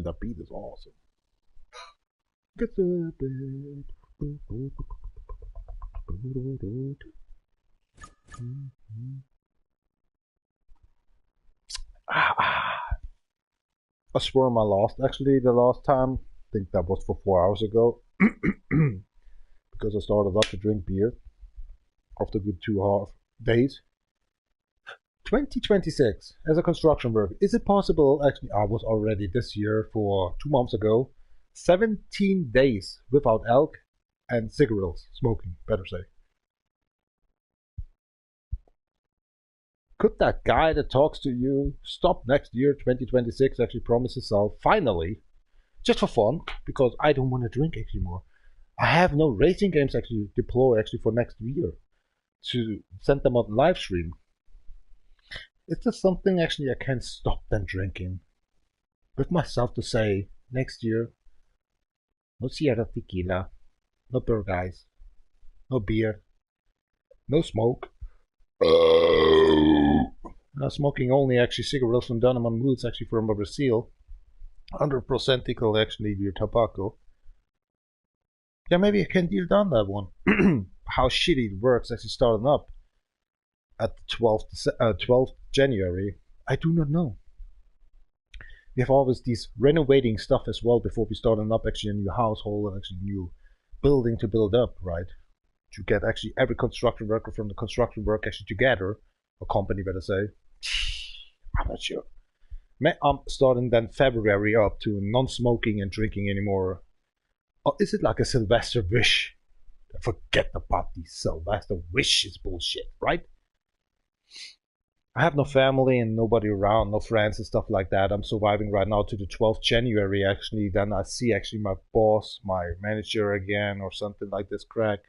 that beat is awesome. Get the bed. I swear my last, actually the last time, I think that was for 4 hours ago, because I started up to drink beer after good 2.5 days. 2026 as a construction worker. Is it possible? Actually, I was already this year for 2 months ago, 17 days without elk and cigarettes, smoking, better say. Could that guy that talks to you stop next year, 2026, actually promise himself, finally, just for fun, because I don't want to drink anymore. I have no racing games actually deploy actually for next year to send them on live stream. Is there something actually I can stop them drinking? With myself to say, next year, no Sierra Tequila, no Burg Ice, no beer, no smoke. Smoking only actually cigarettes from Donovan Woods actually from Brazil. 100% equal actually your tobacco. Yeah, maybe I can deal down that one. How shitty it works actually starting up at the 12th January, I do not know. We have always these renovating stuff as well before we starting up actually a new household and actually new building to build up, right? To get actually every construction worker from the construction work actually together, a company better say. I'm not sure. I'm starting then February up to non-smoking and drinking anymore. Or is it like a Sylvester wish? Forget about these Sylvester wishes bullshit, right? I have no family and nobody around, no friends and stuff like that. I'm surviving right now to the 12th January actually. Then I see actually my boss, my manager again or something like this crack.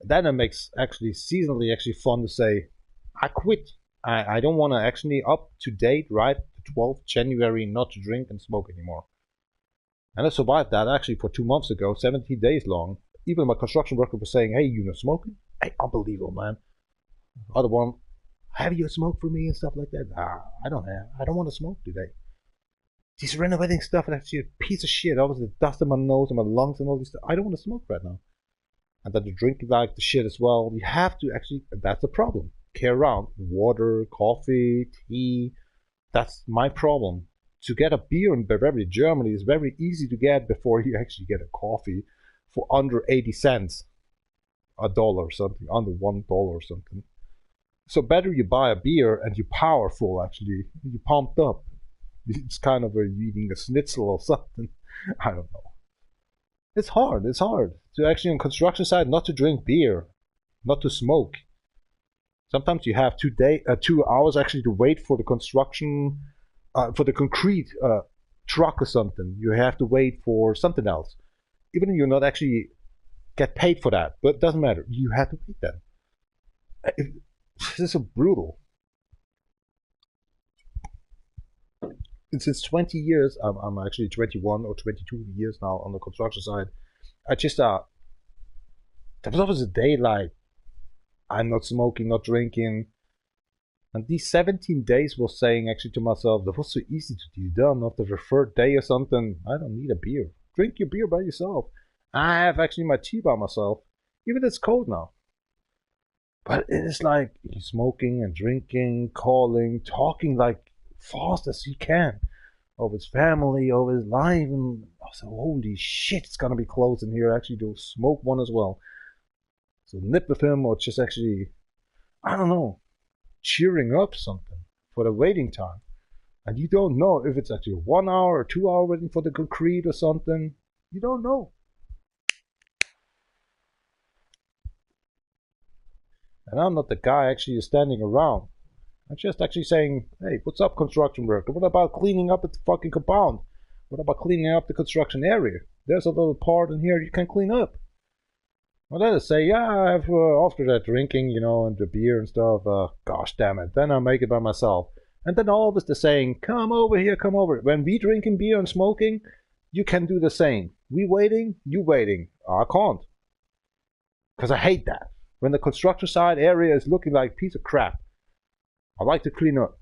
Then it makes actually seasonally actually fun to say, I quit. I don't want to actually up to date, right? The 12th January not to drink and smoke anymore. And I survived that actually for 2 months ago, 17 days long. Even my construction worker was saying, hey, you know smoking? Hey, unbelievable, man. Other one, have you smoked for me and stuff like that? Nah, I don't want to smoke today. This renovating stuff is actually a piece of shit. Obviously, the dust in my nose and my lungs and all this stuff. I don't want to smoke right now. And then you drink like the shit as well. You have to actually, that's the problem. Carry around water, coffee, tea. That's my problem. To get a beer in Bavaria, Germany is very easy to get before you actually get a coffee for under 80 cents. $1 or something, under $1 or something. So better you buy a beer and you're powerful actually. You're pumped up. It's kind of you eating a schnitzel or something. I don't know. It's hard to actually on construction site not to drink beer, not to smoke. Sometimes you have 2 hours actually to wait for the construction, for the concrete truck or something. You have to wait for something else. Even if you're not actually get paid for that, but it doesn't matter. You have to wait then. This is so brutal. And since 20 years, I'm actually 21 or 22 years now on the construction side. I just, there was always a day like, I'm not smoking, not drinking. And these 17 days was saying actually to myself, that was so easy to do done after the third day or something. I don't need a beer. Drink your beer by yourself. I have actually my tea by myself. Even if it's cold now. But it is like you're smoking and drinking, calling, talking like fast as you can. Of his family, of his life. And I was like, holy shit, it's gonna be close in here. Actually do smoke one as well. So nip with him or just actually, I don't know, cheering up something for the waiting time. And you don't know if it's actually 1 hour or 2 hours waiting for the concrete or something. You don't know. And I'm not the guy actually standing around. I'm just actually saying, hey, what's up, construction worker? What about cleaning up the fucking compound? What about cleaning up the construction area? There's a little part in here you can clean up. Well, let us say, yeah, I've after that drinking, and the beer and stuff, gosh damn it, then I make it by myself. And then always the saying, come over here, come over. When we drinking beer and smoking, you can do the same. We waiting, you waiting. I can't. Because I hate that. When the construction site area is looking like a piece of crap, I like to clean up.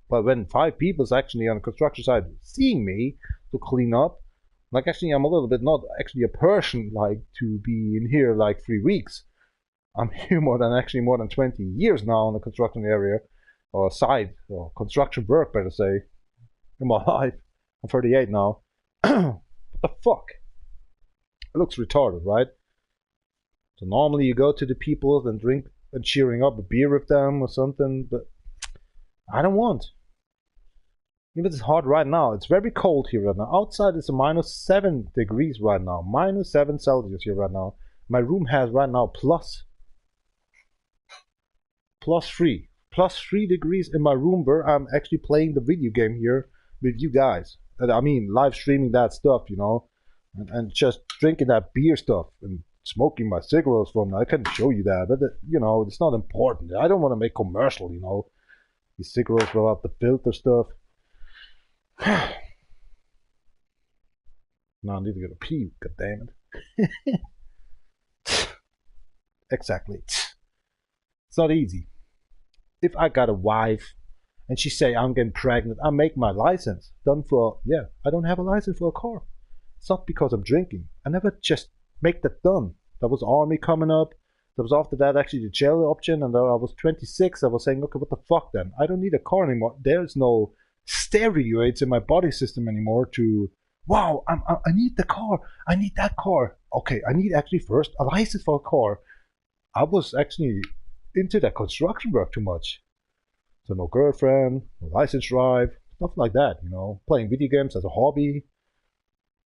But when 5 people is actually on the construction site seeing me to clean up, like actually I'm a little bit not actually a person like to be in here like 3 weeks. I'm here more than 20 years now in the construction area, or site, or construction work better say, in my life. I'm 38 now. What the fuck? It looks retarded, right? So normally you go to the people and drink and cheering up a beer with them or something, but I don't want. Even it's hot right now. It's very cold here right now. Outside it's a -7 degrees right now. -7 Celsius here right now. My room has right now +3 degrees in my room where I'm actually playing the video game here with you guys. I mean, live streaming that stuff, you know, and just drinking that beer stuff and smoking my cigarettes from that. I can show you that, but you know, it's not important. I don't want to make commercial, you know, these cigarettes without the filter stuff. Now I need to get a pee, god damn it. Exactly. It's not easy. If I got a wife and she say I'm getting pregnant, I make my license done for, yeah, I don't have a license for a car. It's not because I'm drinking. I never just make that done. There was army coming up. There was after that actually the jail option, and I was 26. I was saying, okay, what the fuck then? I don't need a car anymore. There's no steroids in my body system anymore to, wow, I need the car. I need that car. Okay, I need actually first a license for a car. I was actually into that construction work too much. So no girlfriend, no license drive, stuff like that, you know, playing video games as a hobby.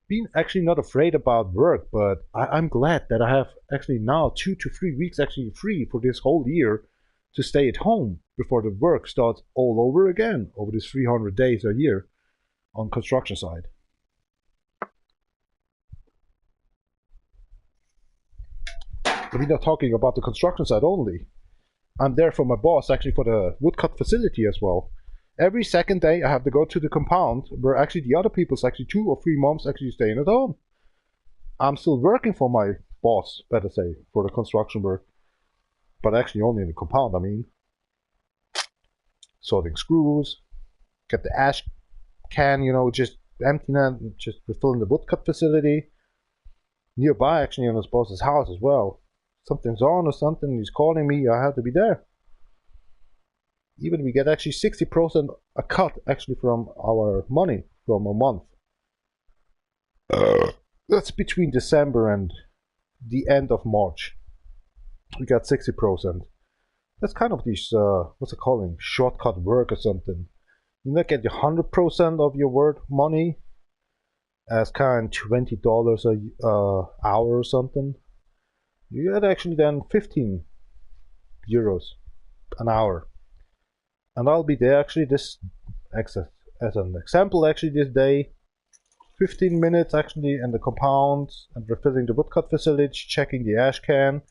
Being actually not afraid about work, but I'm glad that I have actually now 2 to 3 weeks actually free for this whole year to stay at home before the work starts all over again over these 300 days a year on construction side. But we're not talking about the construction side only. I'm there for my boss actually for the woodcut facility as well. Every second day I have to go to the compound where actually the other people's actually 2 or 3 months actually staying at home. I'm still working for my boss, better say, for the construction work. But actually only in the compound, I mean. Sorting screws, get the ash can, you know, just emptying it, just refilling the woodcut facility. Nearby actually on his boss's house as well. Something's on or something, he's calling me, I have to be there. Even we get actually 60% a cut actually from our money from a month. That's between December and the end of March. We got 60%. That's kind of this, what's it calling? Shortcut work or something. You not get 100% of your work money as kind of $20 a hour or something. You get actually then 15 euros an hour. And I'll be there actually this, as an example actually this day, 15 minutes actually in the compound and refilling the woodcut facility, checking the ash can,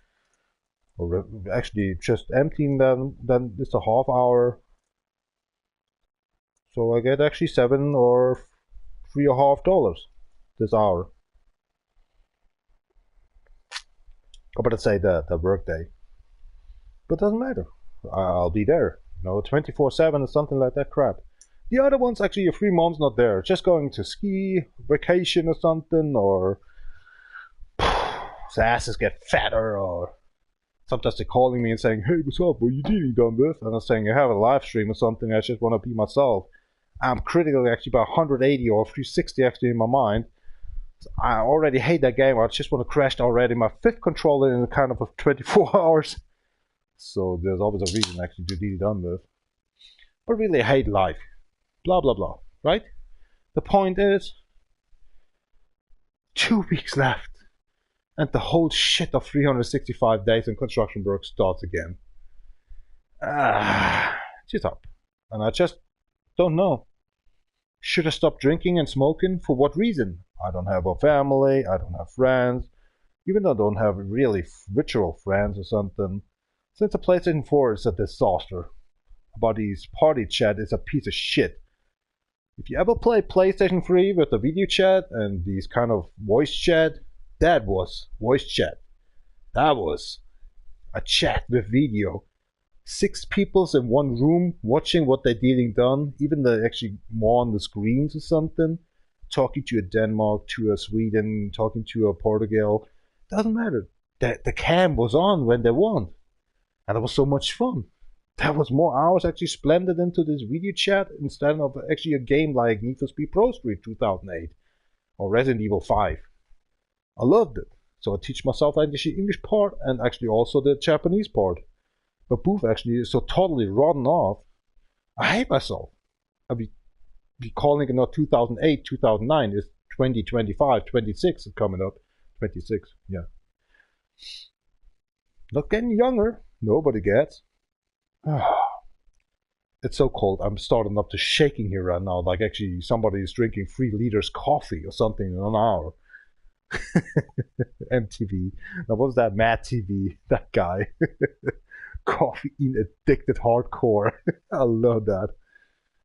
or actually just emptying them, then it's a half hour. So I get actually $7 or $3.50 this hour. Or better say the work day. But it doesn't matter. I'll be there. You know, 24/7 or something like that crap. The other one's actually a 3 months not there. Just going to ski, vacation or something, or his asses get fatter, or sometimes they're calling me and saying, hey, what's up, what are you doing, done with? And I'm saying, I have a live stream or something, I just want to be myself. I'm critical actually about 180 or 360 actually in my mind. I already hate that game. I just want to crash already my 5th controller in kind of 24 hours. So there's always a reason actually to be done with. But really I hate life. Blah blah blah. Right? The point is 2 weeks left. And the whole shit of 365 days in construction work starts again. Just up. And I just don't know. Should I stop drinking and smoking? For what reason? I don't have a family, I don't have friends. Even though I don't have really virtual friends or something. Since the PlayStation 4 is a disaster. about these party chat is a piece of shit. If you ever play PlayStation 3 with the video chat and these kind of voice chat, that was voice chat. That was a chat with video. 6 peoples in one room watching what they're dealing done, even they're actually more on the screens or something, talking to a Denmark, to a Sweden, talking to a Portugal. Doesn't matter. The cam was on when they won. And it was so much fun. That was more hours actually splendid into this video chat instead of actually a game like Need for Speed Pro Street 2008 or Resident Evil 5. I loved it. So I teach myself the English part and actually also the Japanese part. But both actually is so totally rotten off. I hate myself. I'll be calling it not 2008, 2009. It's 2025, 26 is coming up. 26, yeah. Not getting younger. Nobody gets. It's so cold. I'm starting up to shaking here right now. Like actually somebody is drinking 3 liters coffee or something in an hour. MTV. Now what was that? Mad TV. That guy. Coffee addicted hardcore. I love that.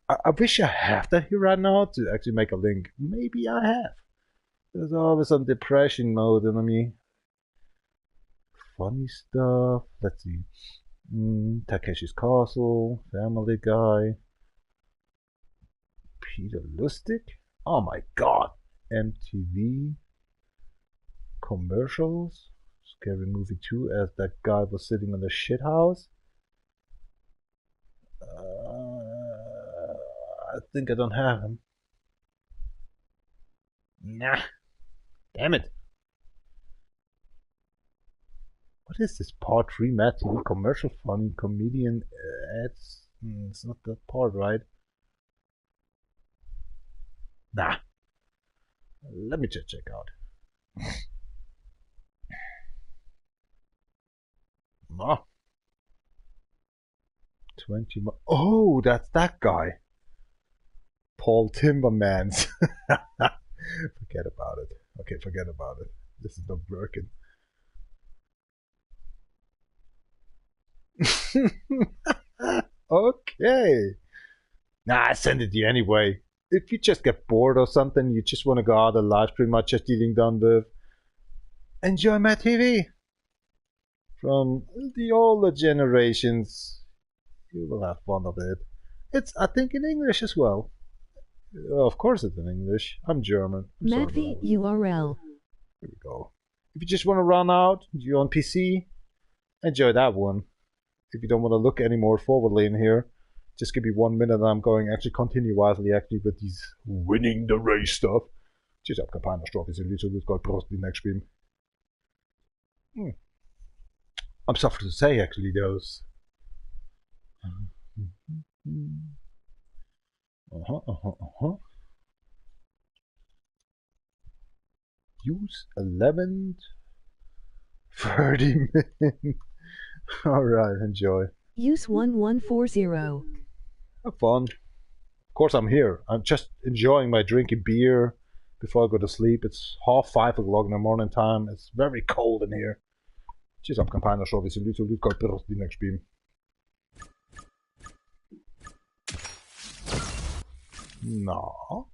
I wish I have that here right now to actually make a link. Maybe I have. There's always some depression mode in me. Funny stuff. Let's see. Takeshi's Castle, Family Guy, Peter Lustig. Oh my god. MTV. Commercials. Scary Movie 2 as that guy was sitting on the shit house. I think I don't have him. Nah. Damn it. What is this part 3 Mad TV commercial funny comedian ads? It's not that part, right? Nah. Let me just check out. No. 20 more. Oh, that's that guy. Paul Timbermans. Forget about it. Okay, forget about it. This is not working. Okay. Nah, I send it to you anyway. If you just get bored or something, you just want to go out and live stream my just dealing done with, enjoy my TV. From the older generations, you will have fun of it. It's, I think, in English as well. Of course it's in English. I'm German. Madvi URL. Here we go. If you just want to run out, you're on PC, enjoy that one. If you don't want to look any more forwardly in here, just give me 1 minute and I'm going actually continue wisely actually with these winning the race stuff. Tschüss, ab Kampagne, Stoff ist in Lützburg, Gott, Prost, die next stream. I'm sorry to say actually those. Use 11 30 minutes. Alright, enjoy. Use 1140. Have fun. Of course I'm here. I'm just enjoying my drinking beer before I go to sleep. It's 5:30 in the morning time. It's very cold in here. Tschüss, am Campagner Show. Wir sind Lützburg, Gott, Prost, die next stream. No.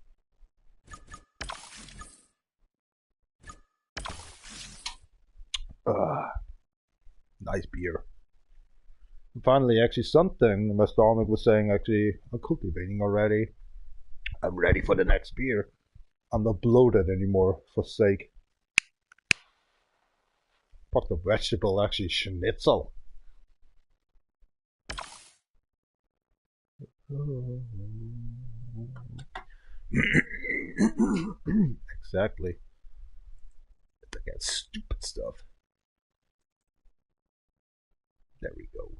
Nice beer. And finally, actually something my stomach was saying actually, I'm cultivating already. I'm ready for the next beer. I'm not bloated anymore, for sake. Pot of vegetable, actually schnitzel. Exactly. Look at stupid stuff. There we go.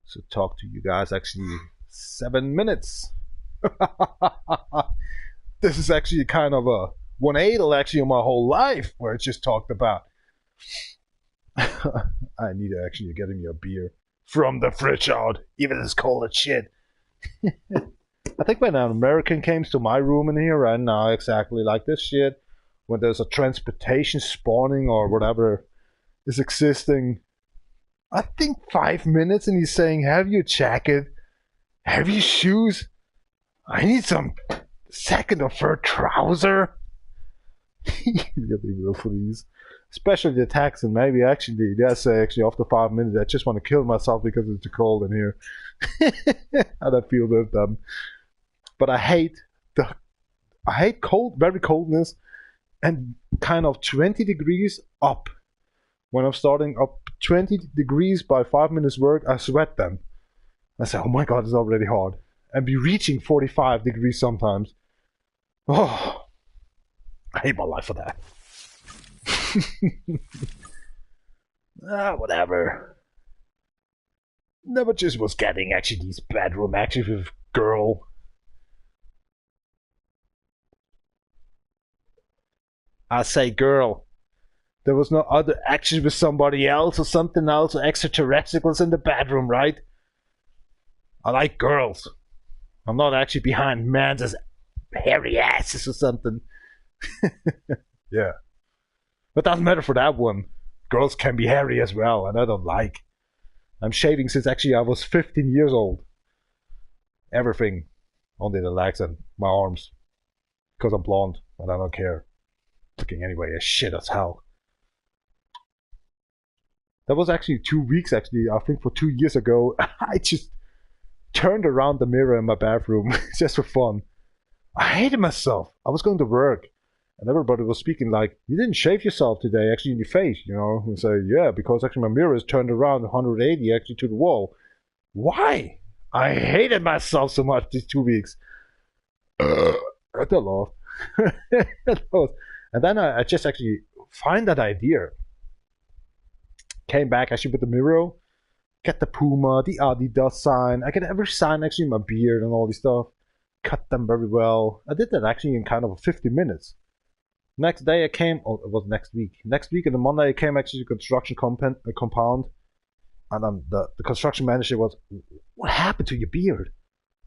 So talk to you guys actually 7 minutes. This is actually kind of a 180 actually of my whole life where it's just talked about. I need to actually get me a beer from the fridge out, even if it's cold as shit. I think when an American comes to my room in here right now, exactly like this shit, when there's a transportation spawning or whatever is existing, I think 5 minutes, and he's saying, have your jacket, have your shoes, I need some second or third trouser. Really will freeze. Especially the Texan. Maybe actually, that's actually after 5 minutes, I just want to kill myself because it's too cold in here. And I feel with them. But I hate cold, very coldness, and kind of 20 degrees up. When I'm starting up 20 degrees by 5 minutes work, I sweat then. I say, oh my god, it's already hard. And be reaching 45 degrees sometimes. Oh, I hate my life for that. Whatever. Never just was getting actually these bedroom actions with girl. I say girl. There was no other actions with somebody else or something else or extraterrestrials in the bedroom, right? I like girls. I'm not actually behind men's hairy asses or something. Yeah. But doesn't matter for that one. Girls can be hairy as well, and I don't like. I'm shaving since actually I was 15 years old. Everything. Only the legs and my arms. Because I'm blonde, and I don't care. Looking anyway as shit as hell. That was actually 2 weeks actually, I think for 2 years ago. I just turned around the mirror in my bathroom just for fun. I hated myself. I was going to work. And everybody was speaking like, you didn't shave yourself today, actually in your face, you know. And say, yeah, because actually my mirror is turned around 180 actually to the wall. Why? I hated myself so much these 2 weeks. That's a lot. And then I just actually find that idea. Came back actually with the mirror. Get the Puma, the Adidas sign. I get every sign actually in my beard and all this stuff. Cut them very well. I did that actually in kind of 50 minutes. Next day I came, oh, it was next week. Next week on the Monday I came actually to construction compound. And then the construction manager was, what happened to your beard?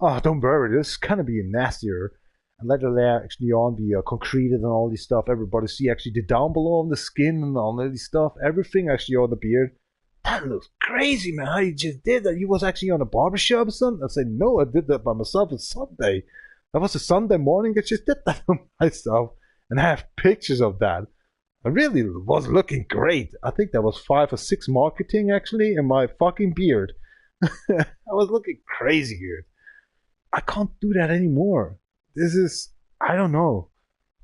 Oh, don't worry, this is kind of being nastier. And later there actually on the concreted and all this stuff, everybody see actually the down below on the skin and all this stuff. Everything actually on the beard. That looks crazy, man, how you just did that. You was actually on a barbershop or something? I said, no, I did that by myself on Sunday. That was a Sunday morning, I just did that by myself. And I have pictures of that. I really was looking great. I think there was 5 or 6 marketing actually in my fucking beard. I was looking crazy here. I can't do that anymore. This is, I don't know,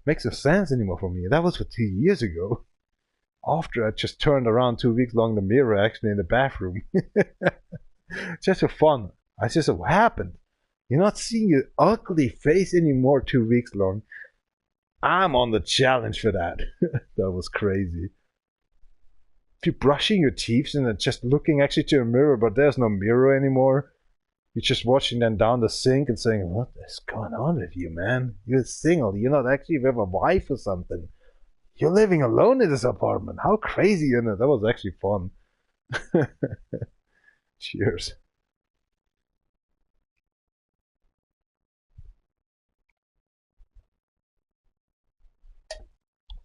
makes no sense anymore for me. That was for 2 years ago. After I just turned around 2 weeks along the mirror actually in the bathroom. Just for fun. I just said, what happened? You're not seeing your ugly face anymore 2 weeks long. I'm on the challenge for that. That was crazy. If you're brushing your teeth and just looking actually to a mirror, but there's no mirror anymore, you're just watching them down the sink and saying, what is going on with you, man? You're single. You're not actually with a wife or something. You're living alone in this apartment. How crazy, you know? That was actually fun. Cheers.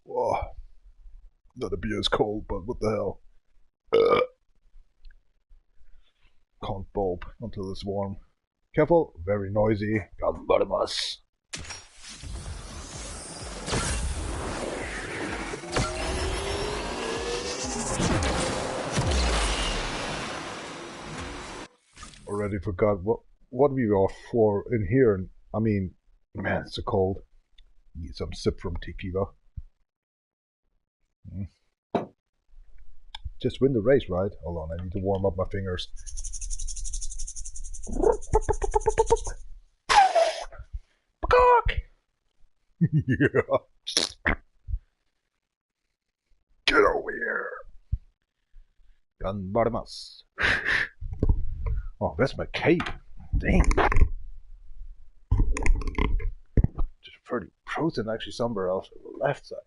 Whoa. Not a beer is cold, but what the hell? Can't bulb until it's warm. Careful, very noisy. Ganbarimas. Already forgot what we are for in here. I mean, man, it's so cold. Need some sip from tequila. Just win the race, right? Hold on, I need to warm up my fingers. Yeah. Get over here. Ganbarimas. Oh, that's my cape. Dang. Just pretty frozen actually somewhere else on the left side.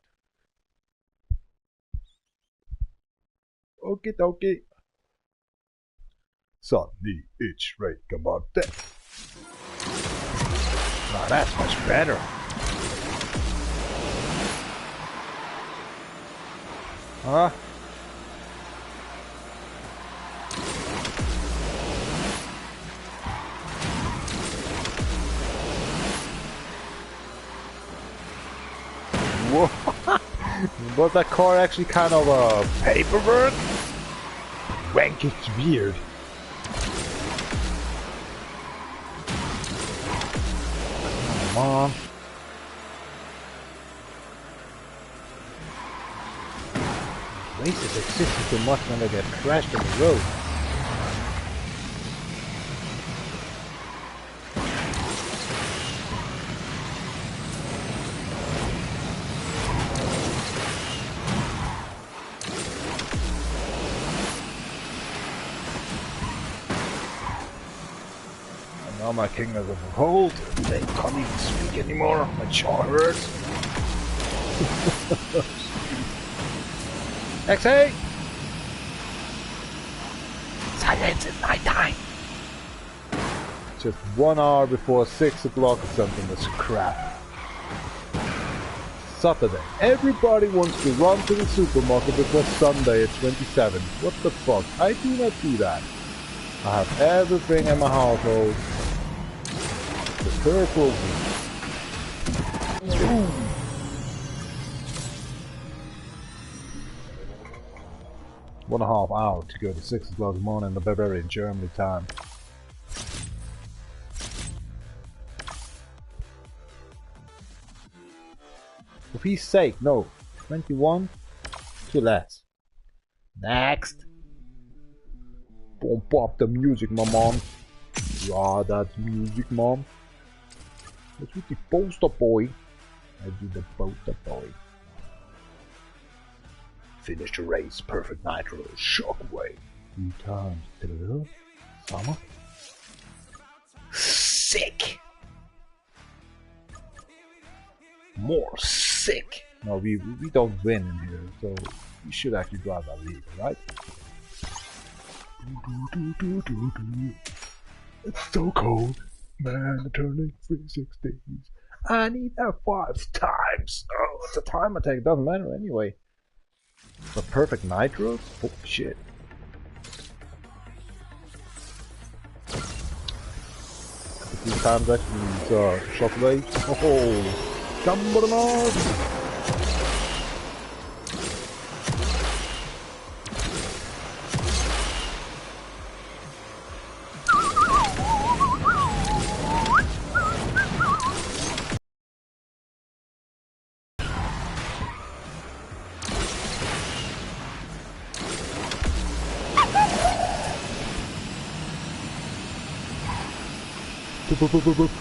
Okie dokie. Så, ni itch rate about that. Now that's much better. Huh? What? Was that car actually kind of paperwork? Rank is weird. Come on. Races exist too much when they get crashed on the road. Now my kingdom is on hold. They can't even speak anymore. My jaw hurts. XA! Silence at night time. Just 1 hour before 6 o'clock or something. That's crap. Saturday. Everybody wants to run to the supermarket before Sunday at 27. What the fuck? I do not do that. I have everything in my household. Prepare for a week. 1.5 hours to go to 6 o'clock in the morning in the Bavarian Germany time. For peace sake, no. 21? Too less. Next. Bump up the music, my mom. Yeah, that's music, mom. What's with the poster boy? I do the poster boy. Finish the race, perfect nitro, shockwave. 3 times. Summer. Sick. More sick. No, we don't win in here, so we should actually drive that lead, right? It's so cold, man. Turning 360s. I need F5 times. Oh, what's the time I take? It doesn't matter anyway. The perfect nitros? Oh shit. A few times actually use shockwaves. Oh, come on, Mars!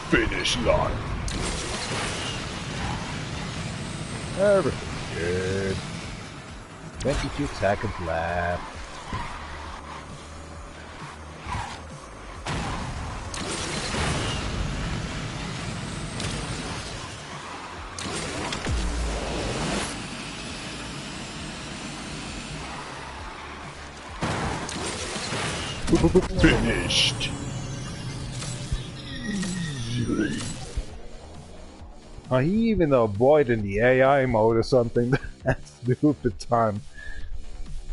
Finish line. Everything's good. 22 seconds left. Finished. He even avoided the AI mode or something. That's stupid time.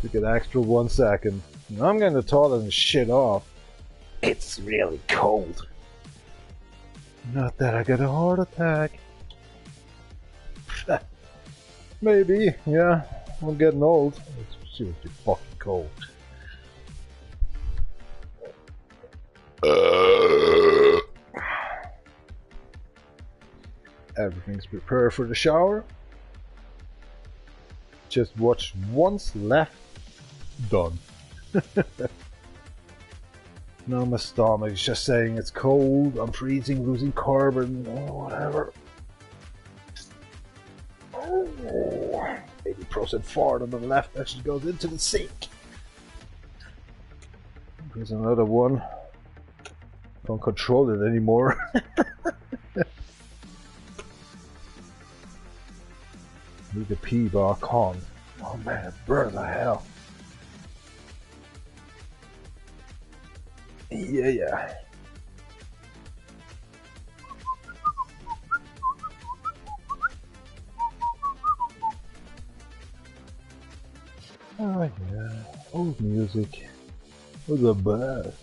Took an extra 1 second. I'm getting the toilet and shit off. It's really cold. Not that I got a heart attack. Maybe, yeah. I'm getting old. It's seriously fucking cold. Everything's prepared for the shower. Just watch once left. Done. No, my stomach is just saying it's cold, I'm freezing, losing carbon, or whatever. Oh, 80% fart on the left actually goes into the sink. There's another one. Don't control it anymore. Need to pee, but I can't. Oh man, it burns like hell. Yeah. Oh yeah, old music was the best.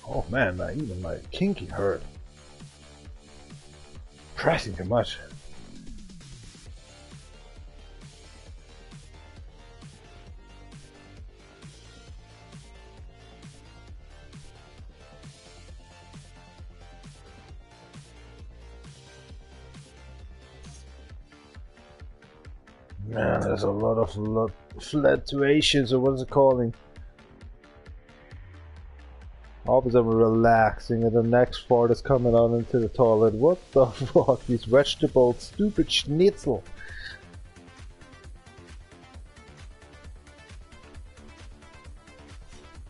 Oh man, even my kinky hurt. pressing too much. Man, there's a lot of fluctuations, or what is it calling? All of a sudden relaxing, and the next fart is coming out into the toilet. What the fuck? These vegetables, stupid schnitzel.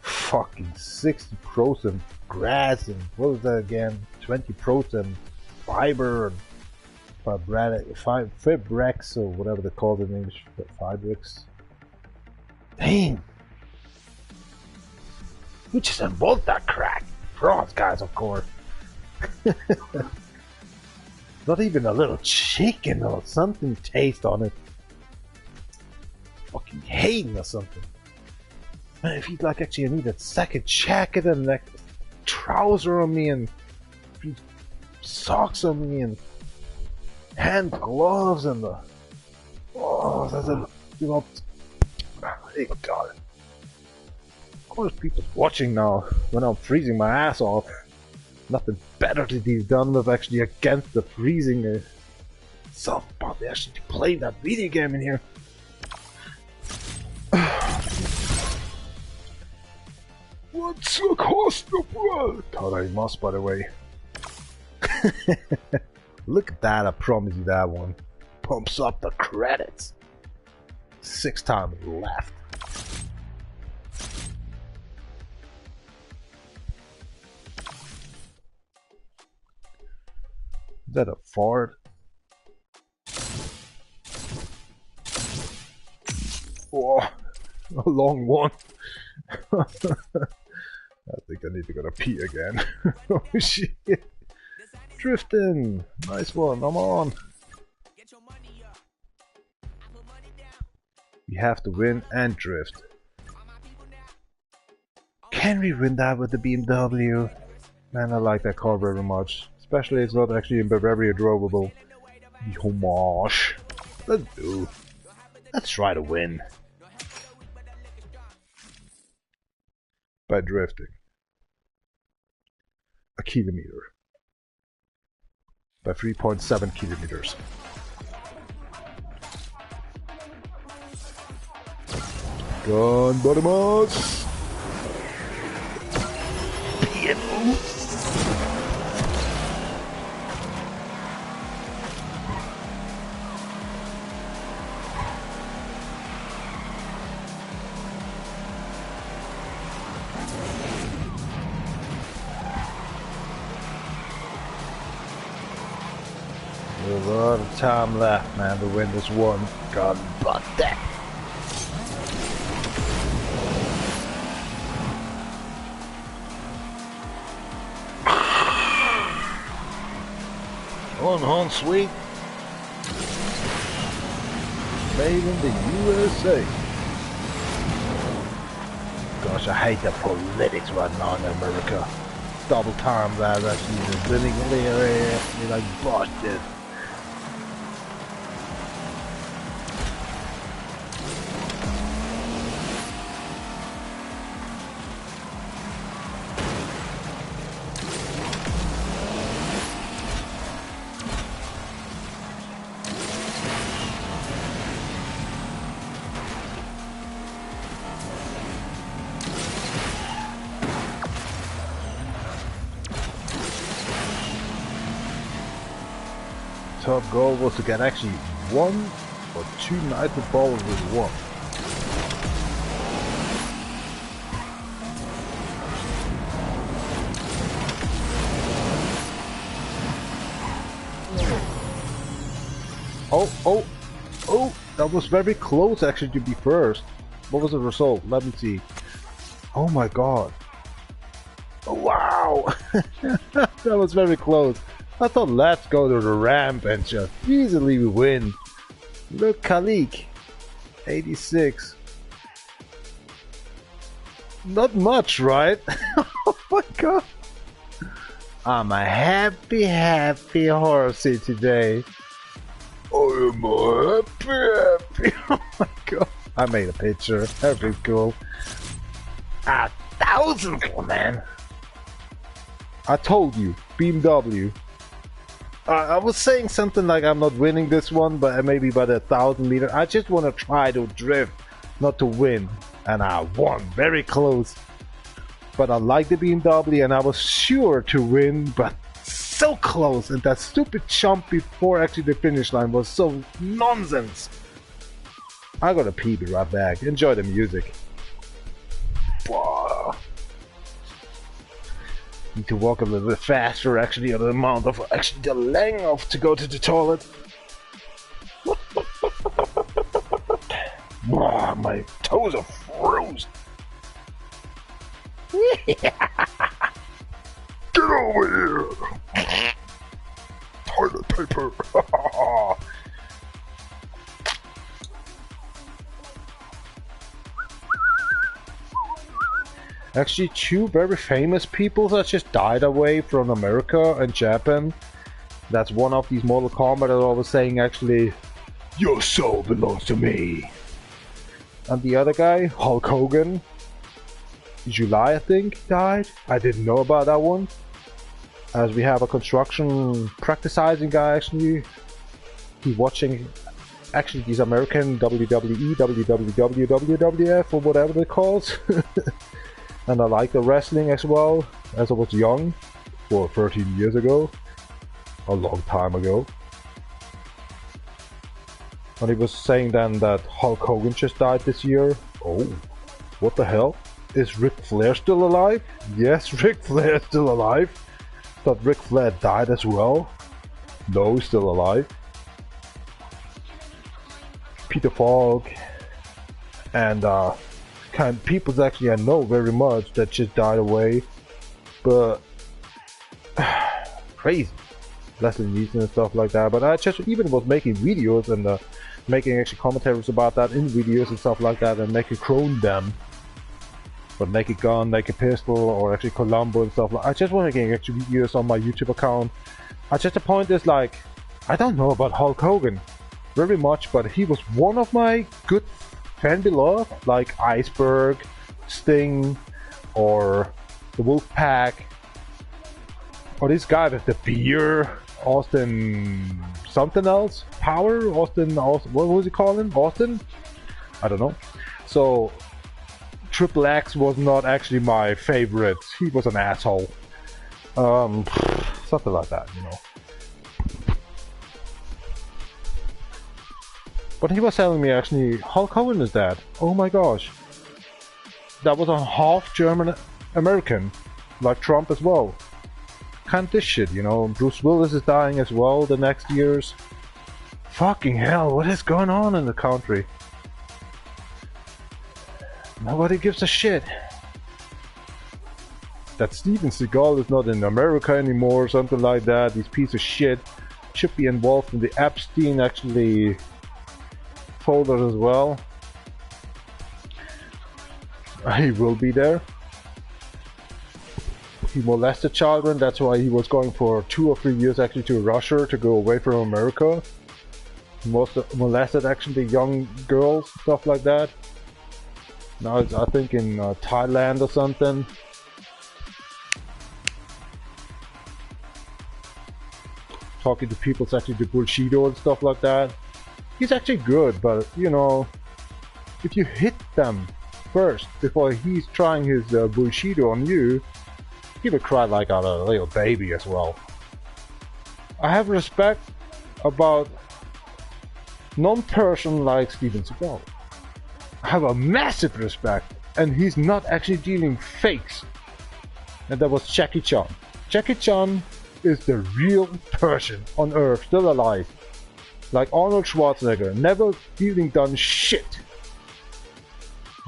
Fucking 60% grass and what was that again? 20% fiber and Fibrex or whatever they call it in English. Fibrex. Damn! Who just involved that crack? Prawns guys, of course. Not even a little chicken or something taste on it. Fucking hating or something. Man, if he'd like actually need a second jacket and like trouser on me and socks on me and hand gloves and the there's a thank God. Of course people's watching now when I'm freezing my ass off. Nothing better to be done with actually against the freezing self probably actually play that video game in here. What's the cost of work? Thought I must, by the way. Look at that, I promise you that one. Pumps up the credits. 6 times left. Is that a fart? Oh, a long one. I think I need to go to pee again. Oh shit. Drifting! Nice one, I'm on! We have to win and drift. Can we win that with the BMW? Man, I like that car very much. Especially it's not actually in Bavaria drivable. The homage. Let's do. Let's try to win. By drifting. A kilometer. By 3.7 kilometers. Gone, Bottomos! There's a lot of time left, man, to win this one. God, but that. On home sweet. Made in the USA. Gosh, I hate the politics right now in America. Double time that actually living there, like busted. Top goal was to get actually 1 or 2 nitro balls with 1. Oh, that was very close actually to be first. What was the result? Let me see. Oh my god. Oh, wow. That was very close. I thought let's go to the ramp and just easily win. Look, Khalik, 86. Not much, right? Oh my god. I'm a happy, happy horsey today. I am a happy. Oh my god. I made a picture. That'd be cool. 1,000, man. I told you, BMW. I was saying something like I'm not winning this one, but maybe by the 1,000 meter. I just want to try to drift, not to win. And I won, very close. But I like the BMW and I was sure to win, but so close. And that stupid jump before actually the finish line was so nonsense. I gotta pee, be right back. Enjoy the music. Wow. Need to walk a little bit faster actually, or the amount of actually the length of to go to the toilet. Wow, my toes are frozen. Get over here. Toilet paper. Actually, two very famous people that just died away from America and Japan. That's one of these Mortal Kombat that I was saying actually, Your soul belongs to me. and the other guy, Hulk Hogan, July I think, died. I didn't know about that one. As we have a construction practicing guy actually, he's watching actually these American WWE, WWW, WWF or whatever they call. And I like the wrestling as well, as I was young, 13 years ago, a long time ago. And he was saying then that Hulk Hogan just died this year. Oh, what the hell? Is Ric Flair still alive? Yes, Ric Flair is still alive. Thought Ric Flair died as well. No, he's still alive. Peter Falk and kind of people actually I know very much that just died away, but crazy. Leslie Nielsen and stuff like that. But I just even was making videos and making actually commentaries about that in videos and stuff like that, and making clone them, but Naked Gun, Naked Pistol, or actually Columbo and stuff like. I just want to get actually videos on my YouTube account. I just the point is like, I don't know about Hulk Hogan very much, but he was one of my good fan beloved, like Iceberg, Sting, or the Wolfpack, or this guy with the beer, Austin something else, Power, Austin, what was he calling? Austin? I don't know. So Triple X was not actually my favorite. He was an asshole. Something like that, you know. But he was telling me actually, Hulk Hogan is dead. Oh my gosh. That was a half German American, like Trump as well. Can't this shit, you know. Bruce Willis is dying as well the next years. Fucking hell, what is going on in the country? Nobody gives a shit. That Steven Seagal is not in America anymore, something like that. These piece of shit should be involved in the Epstein actually folder as well. He will be there. He molested children, that's why he was going for 2 or 3 years actually to Russia to go away from America. He molested actually young girls, stuff like that. Now it's I think in Thailand or something. Talking to people, it's actually the Bushido and stuff like that. He's actually good, but you know, if you hit them first before he's trying his Bushido on you, he would cry like a little baby as well. I have respect about non-person like Steven Seagal. I have a massive respect, and he's not actually dealing fakes. And that was Jackie Chan. Jackie Chan is the real person on earth, still alive. Like Arnold Schwarzenegger, never dealing done shit.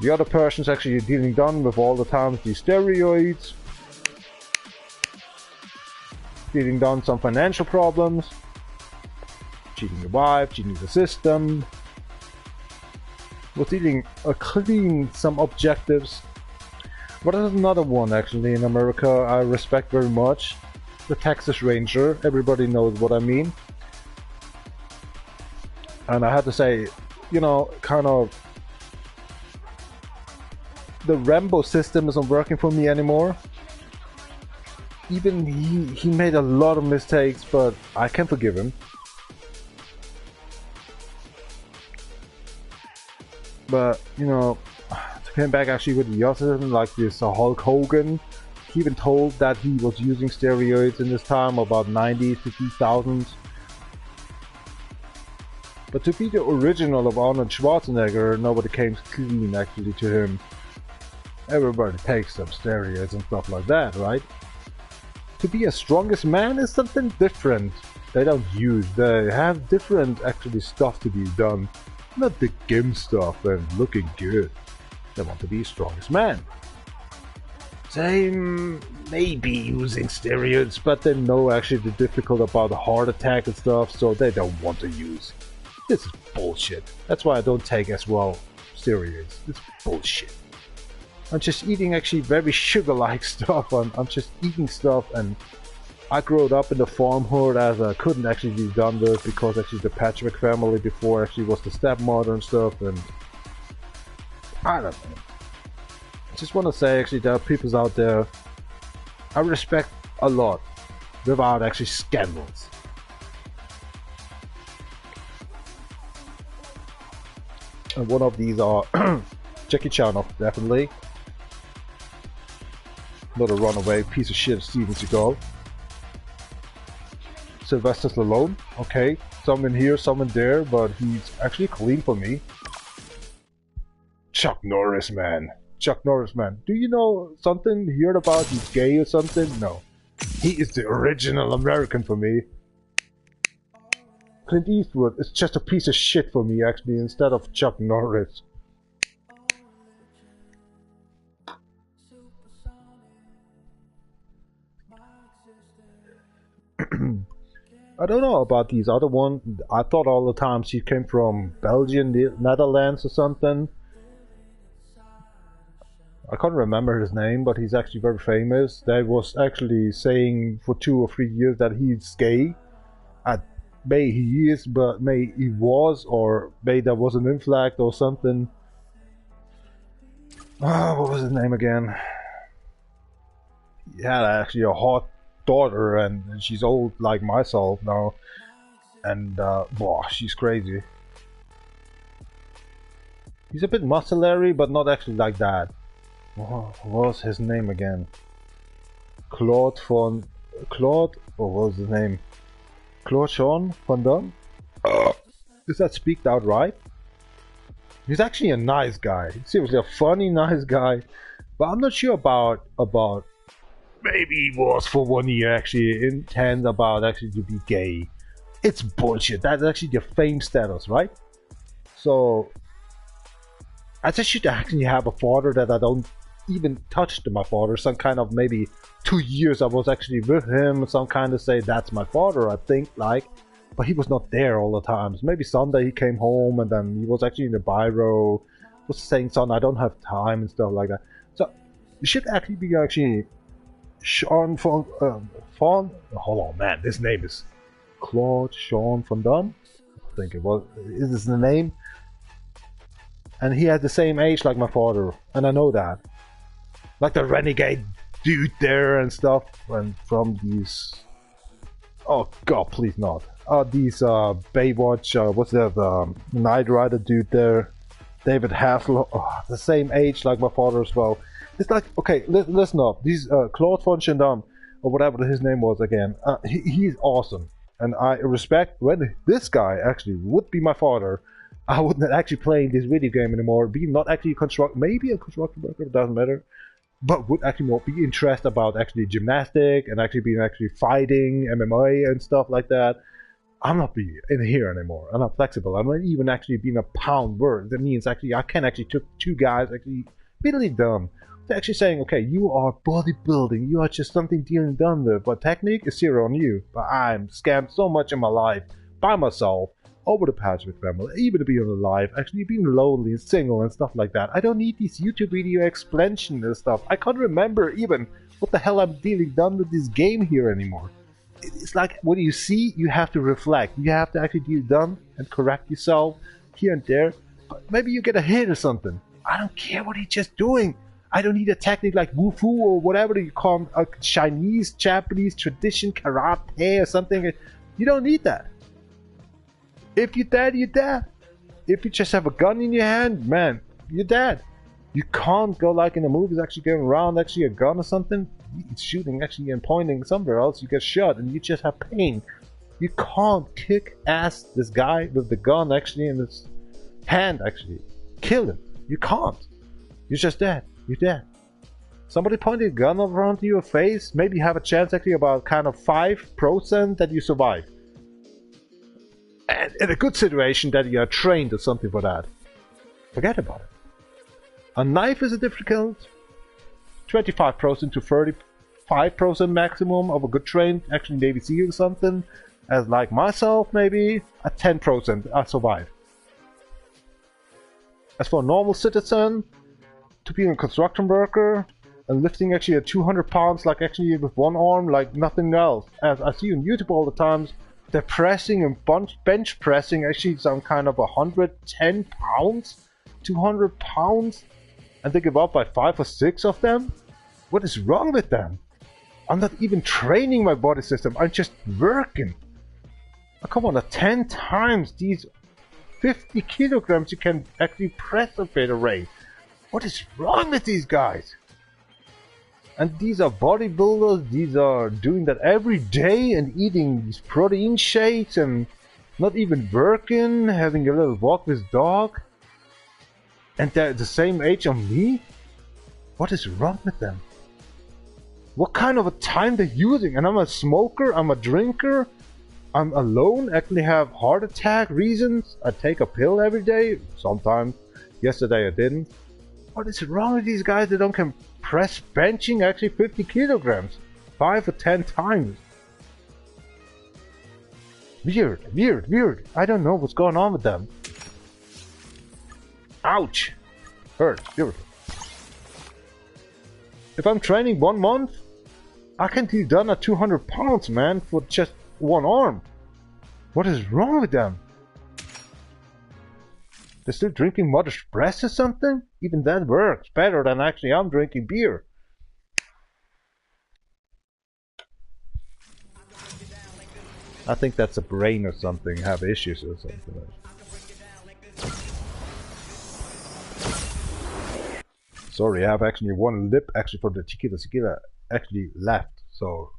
The other person's actually dealing done with all the times these steroids, dealing done some financial problems, cheating your wife, cheating the system, was dealing clean some objectives. But there's another one actually in America I respect very much. the Texas Ranger. Everybody knows what I mean. And I had to say, you know, kind of, the Rambo system isn't working for me anymore. Even he made a lot of mistakes, but I can forgive him. But, you know, to come back actually with the other, like this Hulk Hogan, he even told that he was using steroids in this time, about 90s to 2000s. But to be the original of Arnold Schwarzenegger, nobody came clean actually to him. Everybody takes some steroids and stuff like that, right? To be a strongest man is something different. They don't use, they have different actually stuff to be done. Not the gym stuff and looking good. They want to be strongest man. They may be using steroids, but they know actually the difficult about the heart attack and stuff, so they don't want to use. This is bullshit. That's why I don't take as well steroids. It's bullshit. I'm just eating actually very sugar-like stuff. I'm just eating stuff, and I grew up in the farmhood as I couldn't actually be done with because actually the Patrick family before actually was the stepmother and stuff, and I don't know. I just want to say actually there are people out there I respect a lot without actually scandals. And one of these are Jackie Chan, definitely. Not a runaway piece of shit, Steven Seagal. Sylvester Stallone, okay. Some in here, some in there, but he's actually clean for me. Chuck Norris, man. Chuck Norris, man. Do you know something? Heard about he's gay or something? No. He is the original American for me. Clint Eastwood is just a piece of shit for me, actually, instead of Chuck Norris. I don't know about these other ones. I thought all the time she came from Belgium, the Netherlands or something. I can't remember his name, but he's actually very famous. They was actually saying for 2 or 3 years that he's gay. May he is, but may he was, or may there was an inflect or something. Oh, what was his name again? He had actually a hot daughter, and she's old like myself now. And, boah, she's crazy. He's a bit muscular, but not actually like that. What was his name again? Claude, what was his name? Claude Sean Van Damme? Is that speaked out right? He's actually a nice guy. Seriously, a funny, nice guy. But I'm not sure about maybe he was for 1 year actually intent about actually to be gay. It's bullshit. That's actually the fame status, right? So I just should actually have a father that I don't even touch to my father. Some kind of maybe 2 years I was actually with him, some kind of say that's my father, I think, like, but he was not there all the times. Maybe Sunday he came home and then he was actually in the biro, was saying, son, I don't have time and stuff like that. So it should actually be actually Sean hold on, man, this name is Claude Sean Van Damme, I think it was. Is this the name? And he had the same age like my father, and I know that. Like the renegade dude there and stuff, and from these... Oh god, please not. These Baywatch, what's that, Knight Rider dude there. David Hasselhoff, the same age like my father as well. It's like, okay, listen up. These Claude Van Damme, or whatever his name was again, he's awesome. And I respect when this guy actually would be my father, I wouldn't actually playing this video game anymore, be not actually maybe a constructor worker, it doesn't matter, but would actually more be interested about actually gymnastic and actually being actually fighting, MMA and stuff like that. I'm not being in here anymore. I'm not flexible. I'm not even actually being a pound word. That means actually I can actually took 2 guys actually really dumb. They're actually saying, okay, you are bodybuilding, you are just something dealing done with, but technique is 0 on you. But I'm scammed so much in my life by myself. Over the Patrick family, even being alive, actually being lonely and single and stuff like that. I don't need these YouTube video explanation and stuff. I can't remember even what the hell I'm dealing done with this game here anymore. It's like what you see, you have to reflect. You have to actually deal done and correct yourself here and there. But maybe you get a hit or something. I don't care what he's just doing. I don't need a technique like Wu-Fu or whatever you call a Chinese, Japanese tradition, karate or something. You don't need that. If you're dead, you're dead. If you just have a gun in your hand, man, you're dead. You can't go like in the movies, actually going around actually a gun or something. It's shooting actually and pointing somewhere else. You get shot and you just have pain. You can't kick ass this guy with the gun actually in his hand actually. Kill him. You can't. You're just dead. You're dead. Somebody pointed a gun over onto your face. Maybe you have a chance actually about kind of 5% that you survive. And in a good situation that you are trained or something for that. Forget about it. A knife is a difficult 25% to 35% maximum of a good trained, actually Navy SEAL or something. As like myself, maybe a 10% I survive. As for a normal citizen, to be a construction worker and lifting actually at 200 pounds, like actually with one arm, like nothing else. As I see on YouTube all the times, they're pressing and bench pressing actually some kind of 110 pounds, 200 pounds. And they give up by 5 or 6 of them? What is wrong with them? I'm not even training my body system, I'm just working. Oh, come on, 10 times these 50 kilograms you can actually press a better rate. What is wrong with these guys? And these are bodybuilders, these are doing that every day and eating these protein shakes and not even working, having a little walk with dog. And they're the same age of me? What is wrong with them? What kind of a time they're using? And I'm a smoker, I'm a drinker, I'm alone, actually have heart attack reasons. I take a pill every day, sometimes. Yesterday I didn't. What is wrong with these guys that don't can press benching actually 50 kilograms? 5 or 10 times. Weird. I don't know what's going on with them. Ouch! Hurts, beautiful. If I'm training 1 month, I can be done at 200 pounds, man, for just one arm. What is wrong with them? They're still drinking Mother's Breast or something? Even that works better than actually I'm drinking beer. I think that's a brain or something, have issues or something. Sorry, I have actually one lip actually for the tequila actually left, so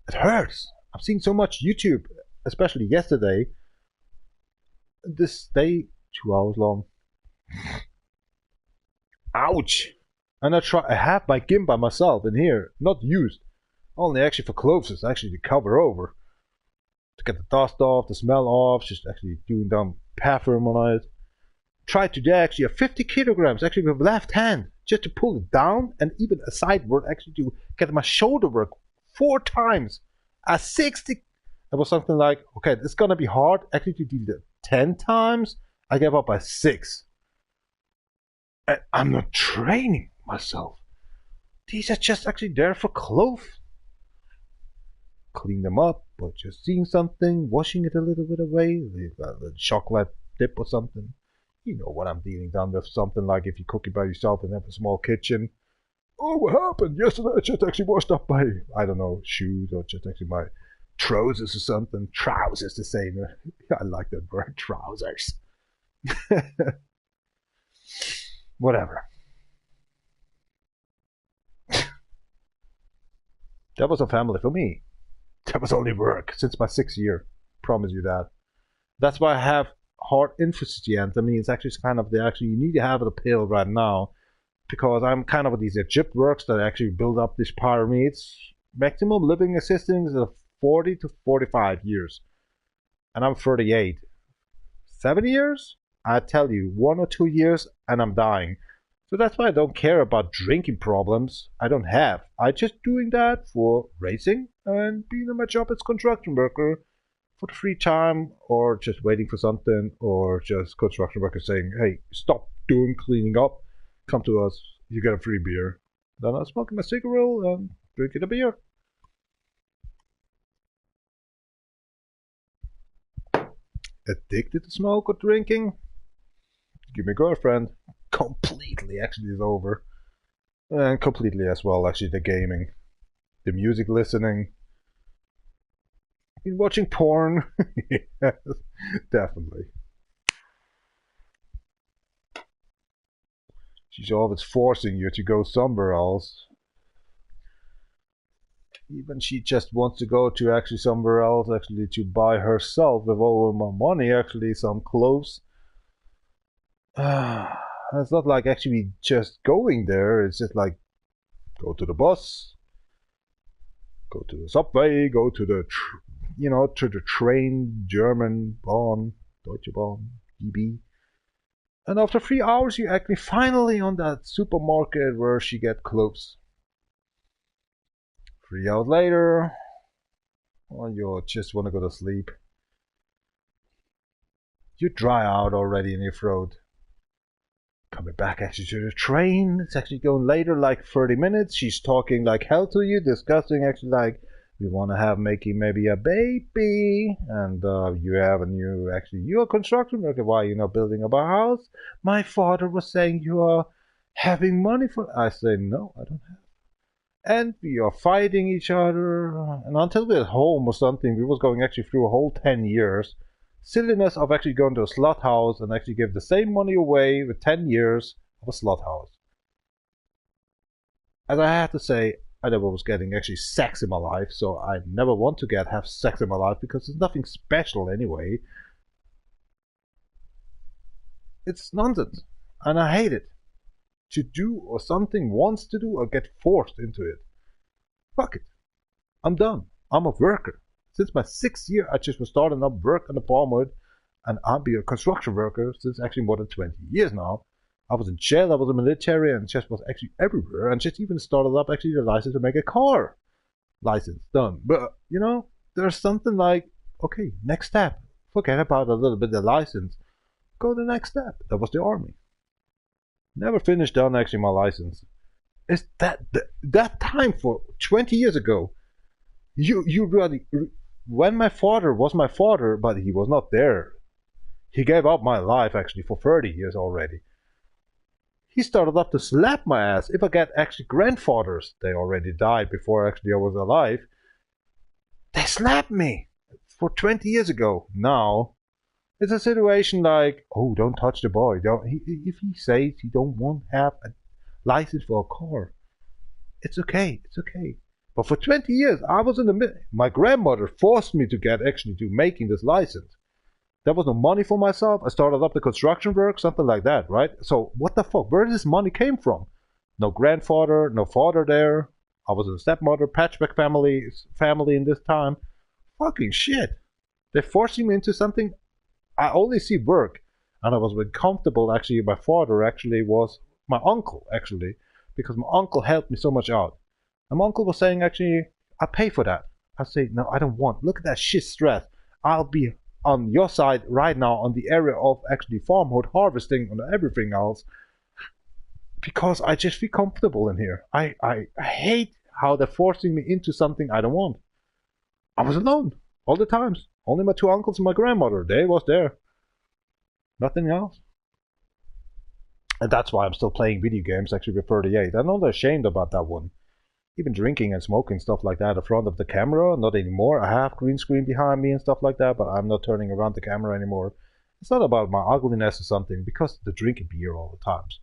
it hurts. I've seen so much YouTube, especially yesterday. This day, 2 hours long. Ouch! And I have my gym by myself in here, not used. Only actually for clothes, actually to cover over. To get the dust off, the smell off, just actually doing some perfume on it. Tried today actually at 50 kilograms actually with left hand, just to pull it down and even a sideward actually to get my shoulder work 4 times. At 60, it was something like, okay, it's gonna be hard actually to do that 10 times. I gave up by 6. And I'm not training myself. These are just actually there for clothes. Clean them up, or just seeing something, washing it a little bit away, leave a little chocolate dip or something. You know what I'm dealing down with, something like if you cook it by yourself and have a small kitchen. Oh, what happened? Yesterday I just actually washed up my, I don't know, shoes or just actually my trousers or something. Trousers the same. I like that word, trousers. Whatever. That was a family for me. That was only work since my 6th year. Promise you that. That's why I have heart insufficiency. I mean, it's actually kind of you need to have the pill right now because I'm kind of these Egypt works that actually build up these pyramids. Maximum living existence is 40 to 45 years, and I'm 38. 7 years? I tell you, 1 or 2 years, and I'm dying. So that's why I don't care about drinking problems. I don't have. I just doing that for racing and being on my job as construction worker for the free time, or just waiting for something, or just construction workers saying, hey, stop doing cleaning up, come to us, you get a free beer. Then I'm smoking my cigarette and drinking a beer. Addicted to smoke or drinking? Give me a girlfriend. Completely actually is over. And completely as well actually the gaming. The music listening. Been watching porn. Yes, definitely. She's always forcing you to go somewhere else. Even she just wants to go to actually somewhere else actually to buy herself with all my money actually some clothes. It's not like actually just going there. It's just like go to the bus, go to the subway, go to the to the train, German Bahn, Deutsche Bahn, DB. And after 3 hours, you actually finally on that supermarket where she get clothes. 3 hours later, well, you just want to go to sleep. You dry out already in your throat. Coming back actually to the train, it's actually going later, like 30 minutes. She's talking like hell to you, discussing actually like, we want to have making maybe a baby, and you have a new, actually, you're a construction worker, why are you not building up a house? My father was saying you are having money for, I say, no, I don't have. And we are fighting each other, and until we're at home or something, we was going actually through a whole 10 years. Silliness of actually going to a slot house and actually give the same money away with 10 years of a slot house. As I have to say, I never was getting actually sex in my life, so I never want to have sex in my life because it's nothing special anyway. It's nonsense, and I hate it. To do or something wants to do or get forced into it. Fuck it. I'm done. I'm a worker. Since my 6th year, I just was starting up work in the farmhood, and I've been a construction worker since actually more than 20 years now. I was in jail, I was in the military, and just was actually everywhere, and just even started up actually the license to make a car. License, done. But, there's something like, okay, next step. Forget about a little bit of the license. Go to the next step. That was the army. Never finished done actually my license. Is that time for 20 years ago? You really, when my father was my father, but he was not there. He gave up my life actually for 30 years already. He started up to slap my ass. If I get actually grandfathers, they already died before actually I was alive. They slapped me for 20 years ago. Now, it's a situation like, oh, don't touch the boy. If he says he don't want to have a license for a car, it's okay. It's okay. But for 20 years, I was in the middle. My grandmother forced me to get actually to making this license. There was no money for myself. I started up the construction work, something like that, right? So what the fuck? Where did this money came from? No grandfather, no father there. I was a stepmother, patchwork family in this time. Fucking shit. They're forcing me into something. I only see work. And I was comfortable actually. My father actually was my uncle actually. Because my uncle helped me so much out. And my uncle was saying actually, I pay for that. I say, no, I don't want. Look at that shit stress. I'll be on your side right now on the area of actually farmhood harvesting and everything else. Because I just feel comfortable in here. I hate how they're forcing me into something I don't want. I was alone all the times. Only my 2 uncles and my grandmother. They was there. Nothing else. And that's why I'm still playing video games actually with 38. I'm not ashamed about that one. Even drinking and smoking stuff like that in front of the camera, not anymore. I have green screen behind me and stuff like that, but I'm not turning around the camera anymore. It's not about my ugliness or something, because the drinking beer all the times.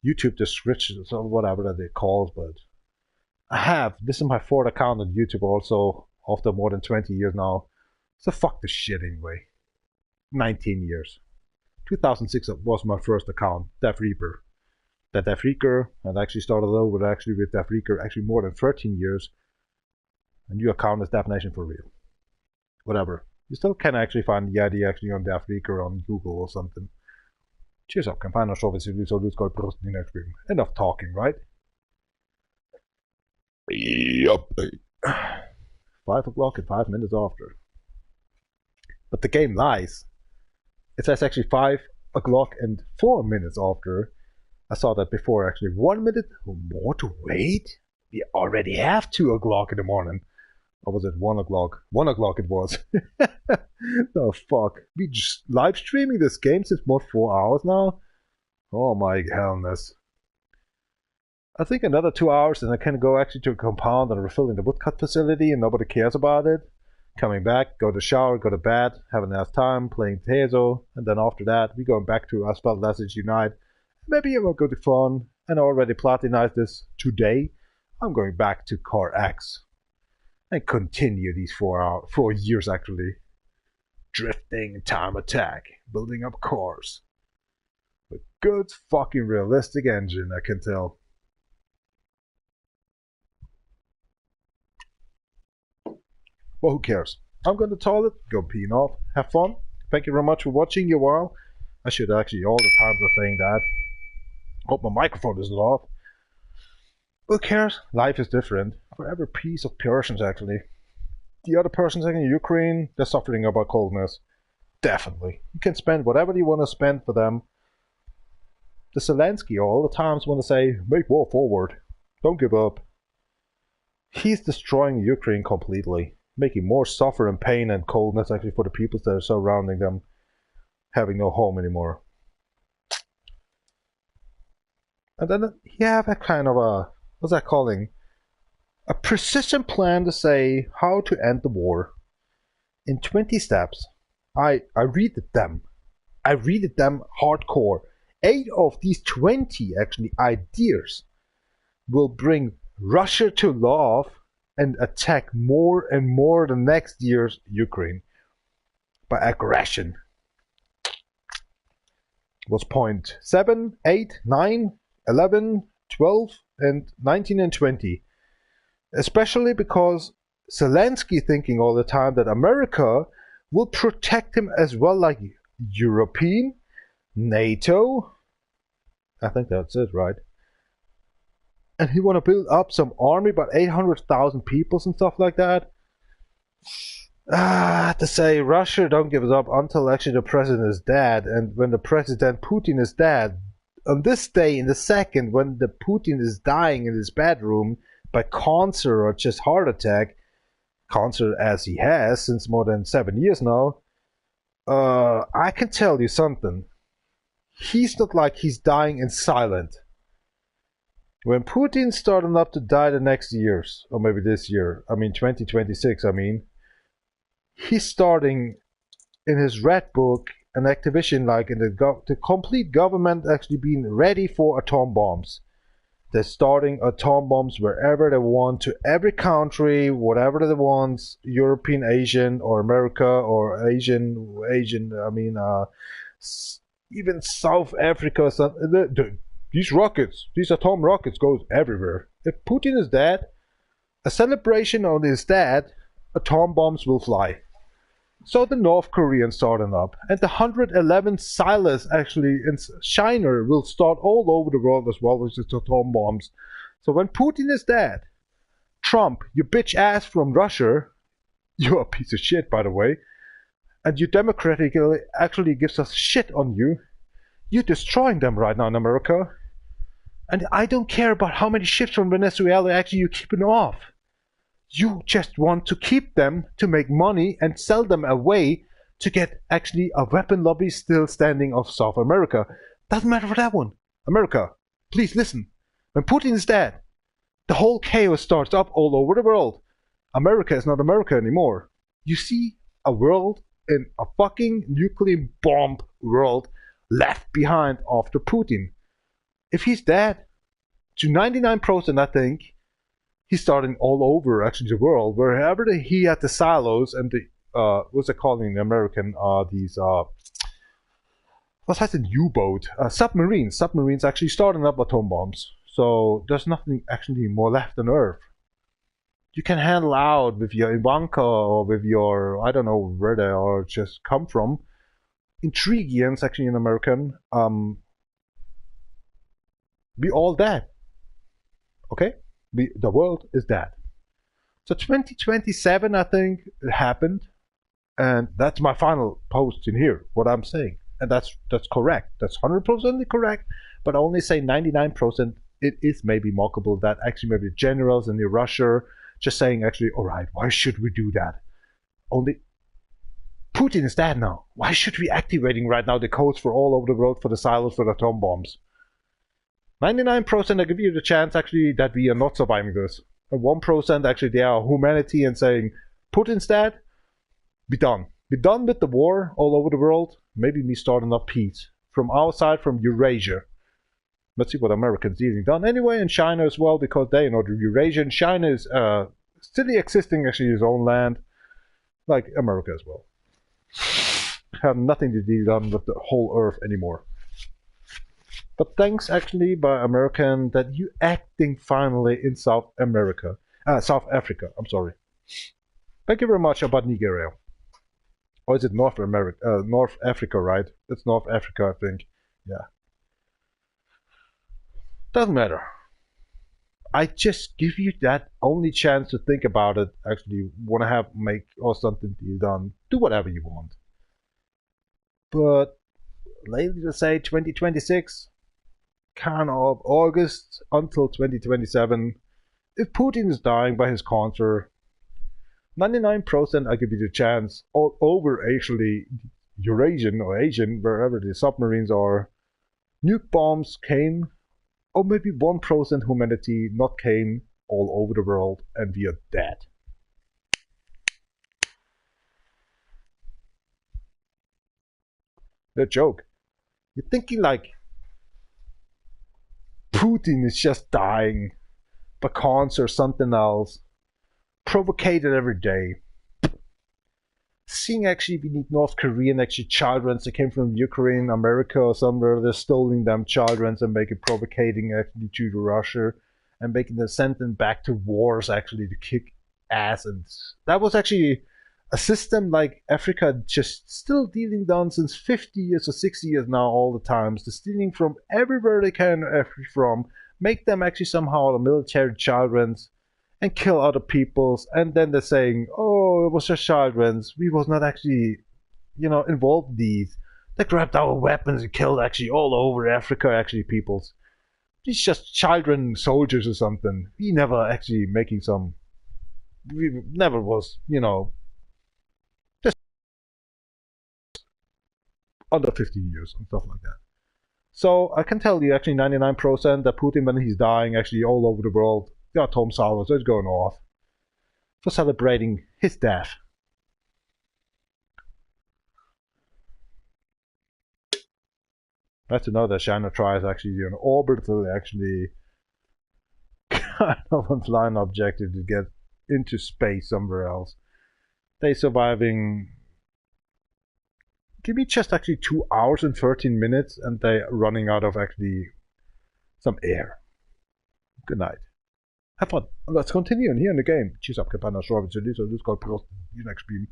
YouTube descriptions or whatever that they call, but this is my 4th account on YouTube also, after more than 20 years now. So fuck this shit anyway. 19 years. 2006 was my first account, Death Reaper. That Death Reaper, and I actually started over actually with Death Reaper actually more than 13 years. A new account is Death Nation for real. Whatever. You still can actually find the ID actually on Death Reaper on Google or something. Cheers up, kan fijn als we zo doet kan prost in next game. Enough talking, right? Yup. 5 o'clock and 5 minutes after. But the game lies. It says actually 5 o'clock and 4 minutes after. I saw that before actually. 1 minute more to wait? We already have 2 o'clock in the morning. Or was it 1 o'clock? 1 o'clock it was. Oh fuck. We just live streaming this game since more 4 hours now? Oh my hellness. I think another 2 hours and I can go actually to a compound and refill in the woodcut facility and nobody cares about it. Coming back, go to shower, go to bed, have a nice time playing Tezo, and then after that we're going back to Asphalt Legends Unite. Maybe I will go to fun and already platinized this today. I'm going back to Car X and continue these 4 years actually. Drifting, time attack, building up cars. A good fucking realistic engine, I can tell. Well, who cares? I'm going to the toilet, go peeing off, have fun. Thank you very much for watching your while. I should actually all the times I'm saying that. Hope my microphone isn't off. Who cares? Life is different for every piece of persons actually. The other persons in Ukraine, they're suffering about coldness. Definitely. You can spend whatever you want to spend for them. The Zelensky all the times want to say, make war forward. Don't give up. He's destroying Ukraine completely. Making more suffer and pain and coldness actually for the people that are surrounding them. Having no home anymore. And then you have a kind of a, what's that calling? A precision plan to say how to end the war. In 20 steps. I read them. I read them hardcore. 8 of these 20 actually ideas will bring Russia to love and attack more and more the next year's Ukraine by aggression. Was point 7, 8, 9, 11, 12, and 19 and 20. Especially because Zelensky thinking all the time that America will protect him as well, like European, NATO. I think that's it, right? And he want to build up some army, about 800,000 people and stuff like that. To say Russia don't give it up until actually the president is dead. And when the president Putin is dead, on this day, in the second, when the Putin is dying in his bedroom by cancer or just heart attack, cancer as he has since more than 7 years now, I can tell you something. He's not like he's dying in silence. When Putin's starting up to die the next years, or maybe this year, I mean 2026, he's starting in his red book an activation like in the complete government actually being ready for atom bombs. They're starting atom bombs wherever they want, to every country, whatever they want, European, Asian, or America, or Asian, even South Africa. These rockets, these atom rockets goes everywhere. If Putin is dead, a celebration on his dead, atom bombs will fly. So the North Koreans starting up, and the 111 silos actually in China will start all over the world as well with the atom bombs. So when Putin is dead, Trump, you bitch ass from Russia, you're a piece of shit by the way, and you democratically actually gives us shit on you. You're destroying them right now in America. And I don't care about how many ships from Venezuela actually you're keeping off. You just want to keep them to make money and sell them away to get actually a weapon lobby still standing of South America. Doesn't matter for that one. America, please listen. When Putin is dead, the whole chaos starts up all over the world. America is not America anymore. You see a world in a fucking nuclear bomb world left behind after Putin. If he's dead, to 99% I think, he's starting all over actually the world, wherever he had the silos and the, what's it called in the American, what's that, an U-boat? Submarines actually starting up atom bombs. So there's nothing actually more left on Earth. You can handle out with your Ivanka or with your, I don't know where they are just come from. Intrigians actually in American, we all dead. Okay? The world is dead. So 2027 I think it happened, and that's my final post in here, what I'm saying. And that's correct. That's 100% correct. but I only say 99%. It is maybe mockable that actually maybe the generals in Russia just saying actually, all right, why should we do that? Only Putin is dead now. Why should we activating right now the codes for all over the world for the silos for the atom bombs? 99% I give you the chance actually that we are not surviving this. And 1% actually they are humanity and saying, Putin's dead, be done. Be done with the war all over the world. Maybe we starting up peace. From our side, from Eurasia. Let's see what Americans even done. Anyway, in China as well, because they are the Eurasian. China is still existing actually his own land. Like America as well. Have nothing to do done with the whole earth anymore. But thanks actually by American that you acting finally in South America. South Africa, I'm sorry. Thank you very much about Nigeria. Or is it North America? North Africa, right? It's North Africa, I think. Yeah. Doesn't matter. I just give you that only chance to think about it. Actually, want to have make or something to be done. Do whatever you want. But lately, to say 2026, kind of August until 2027. If Putin is dying by his cancer, 99% I give you the chance all over actually Eurasian or Asian, wherever the submarines are, nuke bombs came, or maybe 1% humanity not came all over the world and we are dead. The joke. You're thinking like Putin is just dying by cancer or something else. Provocated every day. Seeing actually we need North Korean actually children that came from Ukraine, America or somewhere, they're stealing them children and making provocating actually to Russia and making them send them back to wars actually to kick ass. And that was actually a system like Africa just still dealing down since 50 years or 60 years now all the times. They're stealing from everywhere they can from, make them actually somehow the military children's and kill other peoples, and then they're saying, oh, it was just children's. We was not actually, involved in these. They grabbed our weapons and killed actually all over Africa actually peoples. These just children soldiers or something. We never actually making some, we never was, just under 50 years and stuff like that. So I can tell you actually 99% that Putin when he's dying actually all over the world, the atom silos is going off for celebrating his death. That's another China tries actually an orbital actually kind of a flying objective to get into space somewhere else. They surviving. Give me just actually 2 hours and 13 minutes and they're running out of actually some air. Good night. Have fun. Let's continue here in the game. Tschüss, abgepannt, Schraube zu dieser Discord Plus, next stream.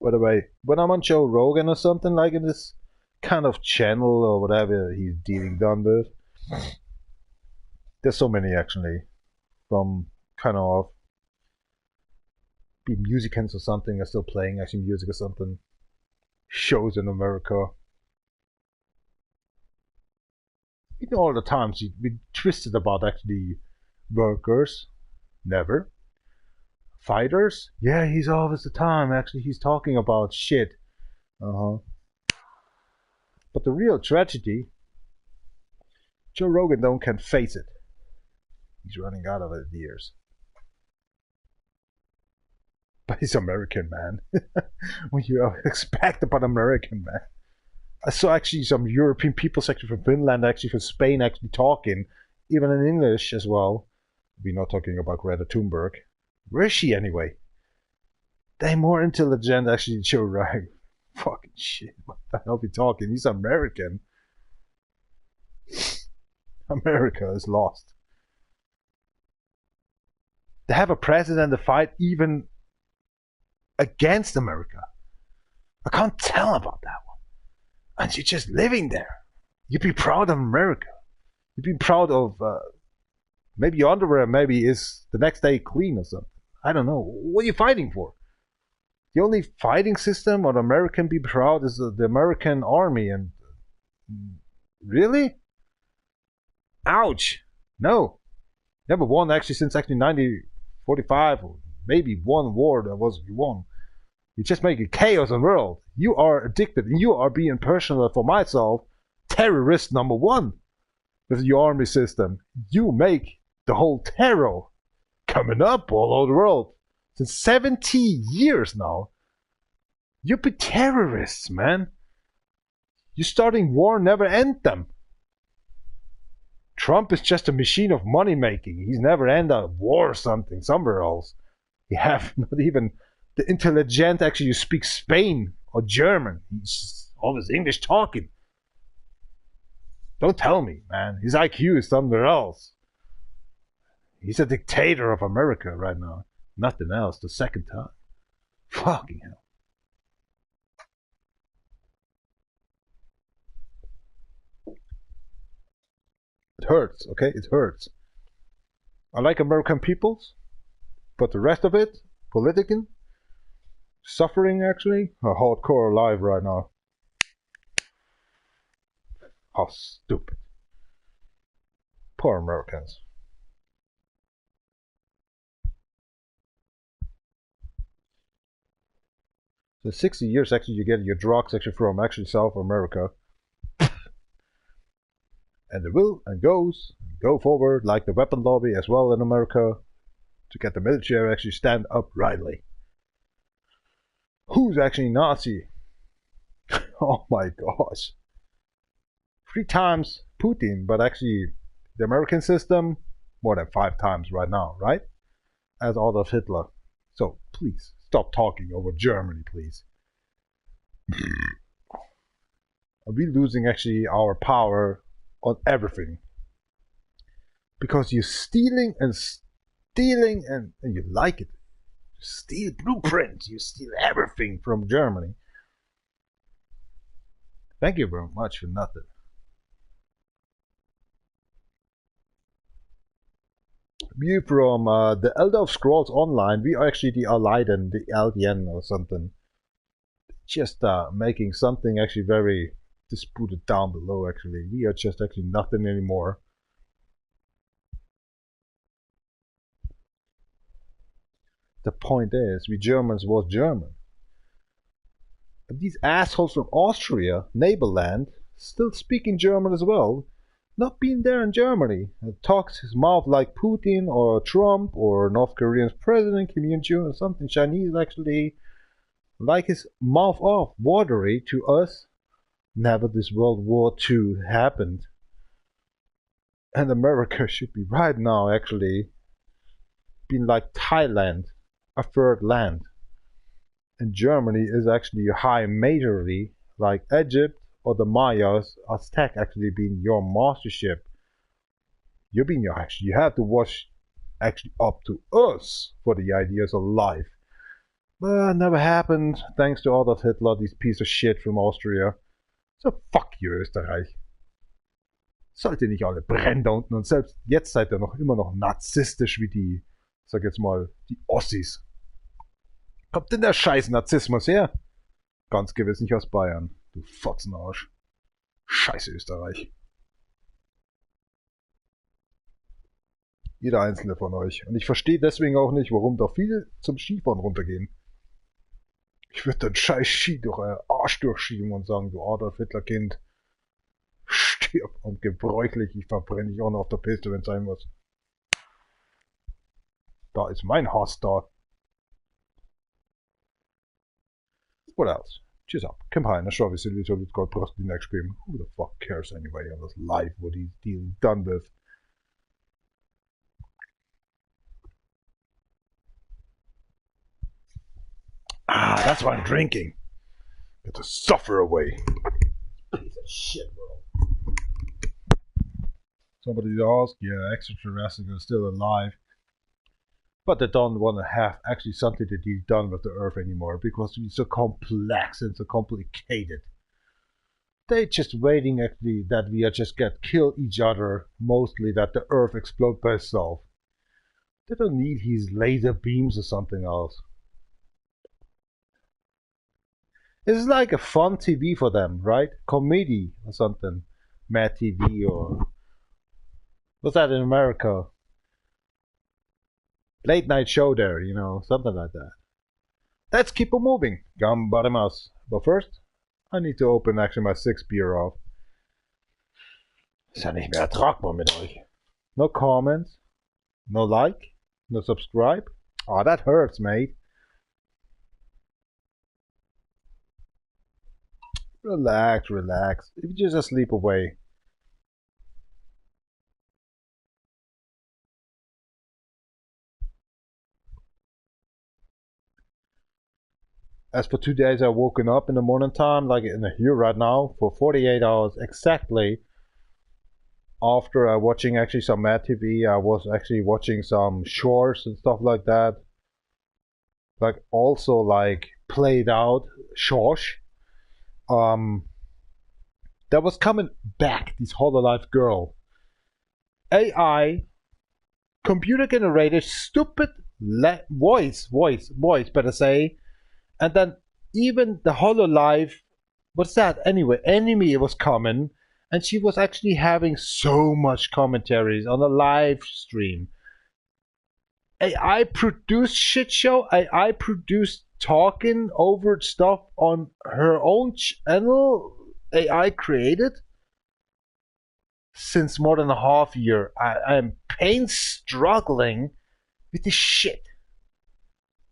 By the way, when I'm on Joe Rogan or something like in this kind of channel or whatever he's dealing done with, there's so many actually from kind of be musicians or something are still playing actually music or something. Shows in America. All the times we twisted about actually workers, never. Fighters, yeah, he's always the time actually he's talking about shit. But the real tragedy, Joe Rogan can face it. He's running out of ideas. But he's American, man. What you expect about American, man? I saw actually some European people actually from Finland, actually from Spain, actually talking, even in English as well. We're not talking about Greta Thunberg. Where is she anyway? They're more intelligent actually, Joe Rogan. Fucking shit, what the hell are we talking? He's American. America is lost. They have a president to fight even against America. I can't tell about that one. And you're just living there. You'd be proud of America. You'd be proud of maybe your underwear maybe is the next day clean or something. I don't know. What are you fighting for? The only fighting system or American be proud is the American army. And really? Ouch! No. Never won actually since actually 1945, or maybe one war that was won. You just make a chaos in the world. You are addicted, and you are being personal for myself. Terrorist number one with your army system. You make the whole terror coming up all over the world. Since 70 years now. You be terrorists, man. You starting war, never end them. Trump is just a machine of money making. He's never end a war or something somewhere else. You have not even the intelligent actually you speak Spain or German. He's just always English talking. Don't tell me, man. His IQ is somewhere else. He's a dictator of America right now. Nothing else. The second time. Fucking hell. It hurts, okay? It hurts. I like American peoples, but the rest of it, politicking, suffering actually, are hardcore alive right now. How stupid. Poor Americans. So 60 years actually you get your drugs actually from actually South America. And it will and goes and go forward like the weapon lobby as well in America to get the military actually stand uprightly. Who's actually Nazi? Oh my gosh. 3 times Putin, but actually the American system more than 5 times right now, right? As Adolf Hitler. So please stop talking over Germany, please. Are we losing actually our power on everything? Because you're stealing and stealing and you like it. You steal blueprints, you steal everything from Germany. Thank you very much for nothing. We from the Elder Scrolls Online, we are actually the Aliden, the Eldian or something. Just making something actually very disputed down below actually. We are just actually nothing anymore. The point is, we Germans was German. But these assholes from Austria, neighborland, still speaking German as well, not being there in Germany, talks his mouth like Putin or Trump or North Korean's president Kim Jong-un or something. Chinese actually like his mouth off, watery to us. Never this World War II happened. And America should be right now actually being like Thailand, a third land. And Germany is actually high majorly like Egypt or the Mayas, Aztec actually being your mastership. You're being your actually, you have to watch actually up to us for the ideas of life. But never happened, thanks to Adolf Hitler, these piece of shit from Austria. So fuck you, Österreich. Sollt ihr nicht alle brennen da unten und selbst jetzt seid ihr noch immer noch narzisstisch wie die, sag jetzt mal, die Ossis. Kommt denn der scheiß Narzissmus her? Ganz gewiss nicht aus Bayern, du Fotzenarsch. Scheiße Österreich. Jeder einzelne von euch. Und ich verstehe deswegen auch nicht, warum da viele zum Skifahren runtergehen. Ich würde den scheiß Ski durch euren Arsch durchschieben und sagen, du Adolf Hitler Kind, stirb und gebräuchlich, ich verbrenne dich auch noch auf der Piste, wenn es sein muss. Da ist mein Hass da. What else? Cheers up. Campaign, I sure obviously it's got past the next game. Who the fuck cares anyway on this life what he's done with? Ah, that's why I'm drinking. Get to suffer away. Piece of shit world. Somebody asked, yeah, extraterrestrials are still alive. But they don't want to have actually something to be done with the Earth anymore because it's so complex and so complicated. They're just waiting actually that we just get kill each other, mostly that the Earth explodes by itself. They don't need his laser beams or something else. It's like a fun TV for them, right? Comedy or something. Mad TV or what's that in America? Late night show there, you know, something like that. Let's keep it moving. Gambarimas. But first, I need to open actually my 6th beer off. Ist ja nicht mehr ertragbar mit euch. No comments, no like, no subscribe. Oh, that hurts, mate. Relax, relax. If you just sleep away. As for 2 days, I've woken up in the morning time, like in here right now, for 48 hours exactly. After watching actually some Mad TV, I was actually watching some shorts and stuff like that. Like also like played out shorts. That was coming back, this Hololive girl. AI, computer generated, stupid voice, better say. And then even the Hololive, what's that anyway? Enemy was coming, and she was actually having so much commentaries on a live stream. AI produced shit show. AI produced talking over stuff on her own channel. AI created. Since more than a half year, I am struggling with this shit.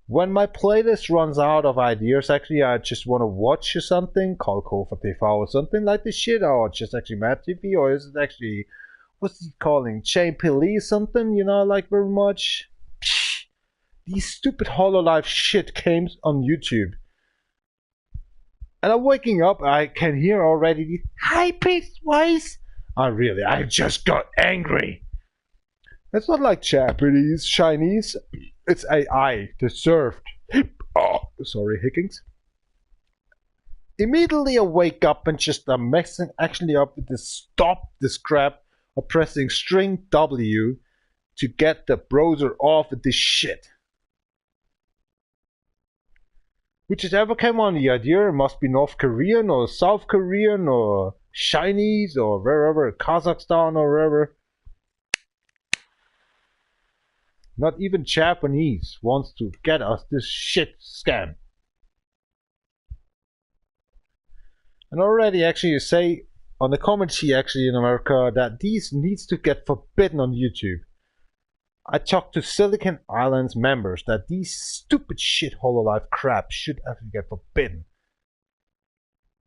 When my playlist runs out of ideas, actually, I just want to watch something called Kofa TV or something like this shit, or just actually Mad TV, or is it actually, what's he calling, Chain Police something, you know, like very much. Psh, these stupid Hololive shit came on YouTube. And I'm waking up, I can hear already the high-pitched voice. I just got angry. It's not like Japanese, Chinese. It's AI deserved. Oh, sorry, Hickings. Immediately I wake up and just I'm messing actually up with this stop this crap of pressing string W to get the browser off of this shit. Whichever came on the idea, it must be North Korean or South Korean or Chinese or wherever, Kazakhstan or wherever. Not even Japanese wants to get us this shit scam. And already actually you say on the commentary actually in America that these needs to get forbidden on YouTube. I talked to Silicon Islands members that these stupid shit Hololive crap should actually get forbidden.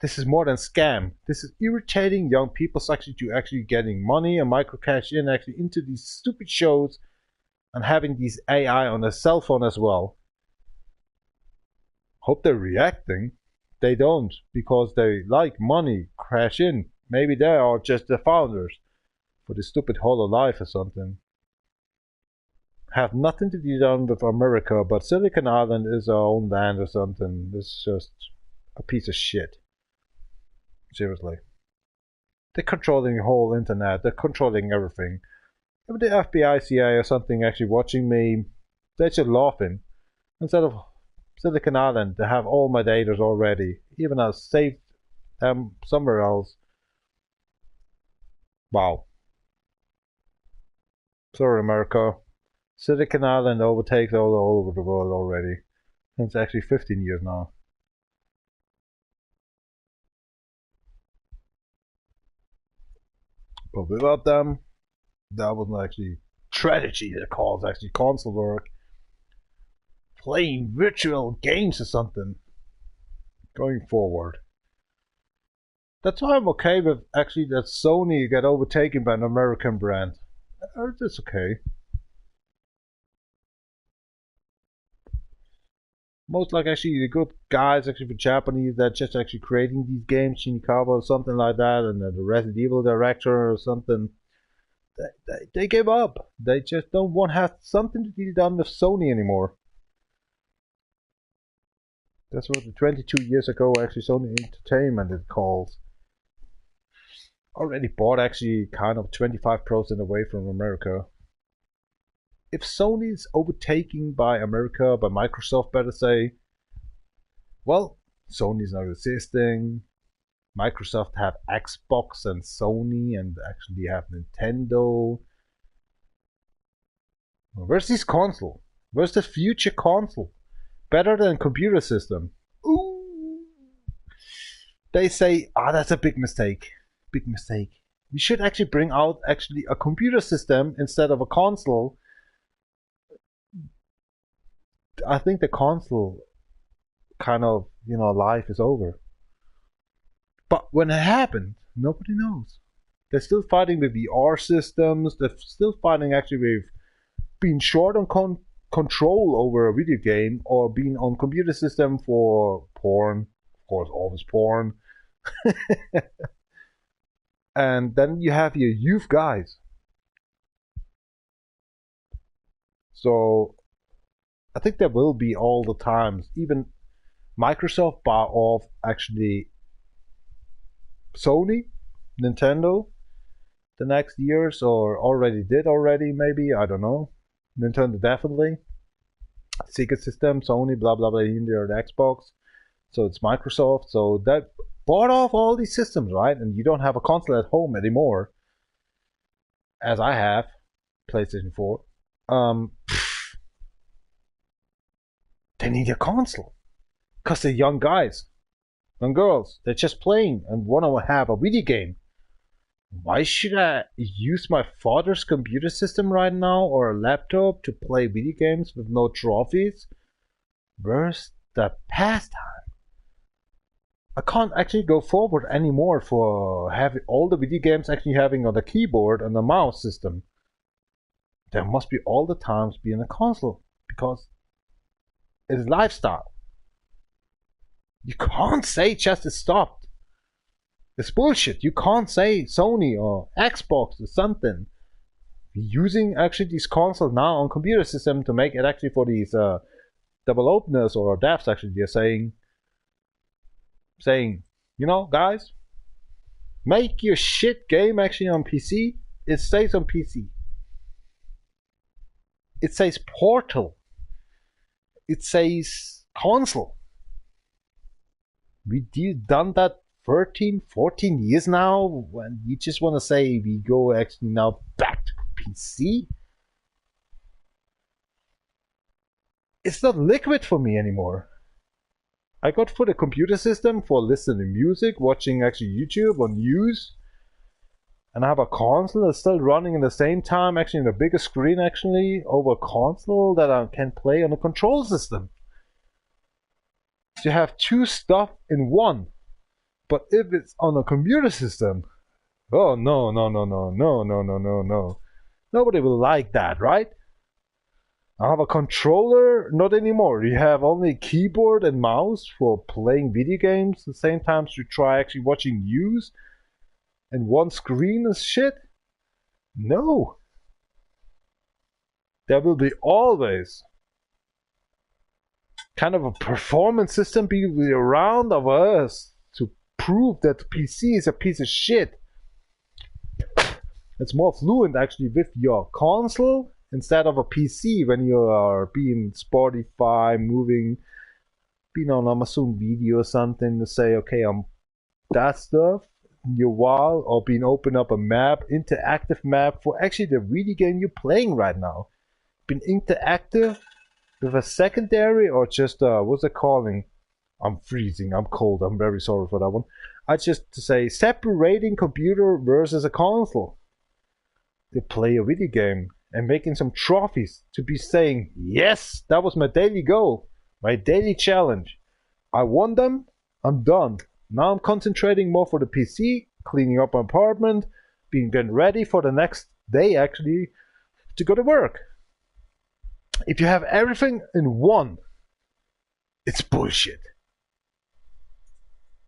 This is more than scam. This is irritating young people actually to actually getting money and micro cash in actually into these stupid shows. And having these AI on their cell phone as well. Hope they're reacting. They don't, because they like money, crash in. Maybe they are just the founders for the stupid Hololive or something. Have nothing to do done with America, but Silicon Island is our own land or something. This is just a piece of shit. Seriously. They're controlling the whole internet. They're controlling everything. If the FBI, CIA or something actually watching me, they're just laughing. Instead of Silicon Island, they have all my data already. Even I saved them somewhere else. Wow. Sorry, America. Silicon Island overtakes all over the world already. It's actually 15 years now. But without them, that wasn't actually strategy that calls actually console work. Playing virtual games or something. Going forward. That's why I'm okay with actually that Sony got overtaken by an American brand. It's okay. Most like actually the good guys actually for Japanese that just actually creating these games, Shinikawa or something like that, and the Resident Evil director or something. They give up. They just don't want to have something to be done with Sony anymore. That's what 22 years ago actually Sony Entertainment it calls. Already bought actually kind of 25% away from America. If Sony's overtaken by America, by Microsoft better say, well, Sony's not existing. Microsoft have Xbox and Sony, and actually have Nintendo. Where's this console? Where's the future console? Better than computer system. Ooh. They say, that's a big mistake. Big mistake. We should actually bring out actually a computer system instead of a console. I think the console kind of, life is over. But when it happened, nobody knows. They're still fighting with VR systems. They're still fighting actually with being short on control over a video game, or being on computer system for porn. Of course, always porn. And then you have your youth guys. So I think there will be all the times. Even Microsoft buy off actually Sony, Nintendo the next years, or already did maybe, I don't know. Nintendo definitely. Sega system, Sony, blah blah blah, in there, the Xbox. So it's Microsoft. So that bought off all these systems, right? And you don't have a console at home anymore, as I have, PlayStation 4. They need a console. Because they're young guys, young girls. They're just playing and want to have a video game. Why should I use my father's computer system right now, or a laptop, to play video games with no trophies? Where's the pastime? I can't actually go forward anymore for having all the video games actually having on the keyboard and the mouse system. There must be all the times be in a console, because it's lifestyle. You can't say just it stopped. It's bullshit. You can't say Sony or Xbox or something using actually these consoles now on computer system to make it actually for these double openers or devs. Actually, they're saying, guys, make your shit game actually on PC. It stays on PC. It says Portal. It says console. We've done that 13, 14 years now, when you just want to say we go actually now back to PC. It's not liquid for me anymore. I got for the computer system for listening music, watching actually YouTube or news, and I have a console that's still running in the same time, actually in a bigger screen actually, over a console that I can play on a control system. So you have two stuff in one. But if it's on a computer system, oh no. Nobody will like that, right? I have a controller, not anymore. You have only keyboard and mouse for playing video games. At the same time, you try actually watching news and one screen and shit. No. There will be always kind of a performance system be around of us to prove that the PC is a piece of shit. It's more fluent actually with your console instead of a PC when you are being Spotify, moving, being on Amazon Video or something to say, okay, that stuff in your while, or being open up a map, interactive map for actually the video game you're playing right now. Being interactive with a secondary, or just what's it calling? I'm freezing, I'm cold, I'm very sorry for that one. I just to say separating computer versus a console to play a video game and making some trophies to be saying, yes, that was my daily goal, my daily challenge. I won them, I'm done. Now I'm concentrating more for the PC, cleaning up my apartment, getting ready for the next day actually to go to work. If you have everything in one, it's bullshit.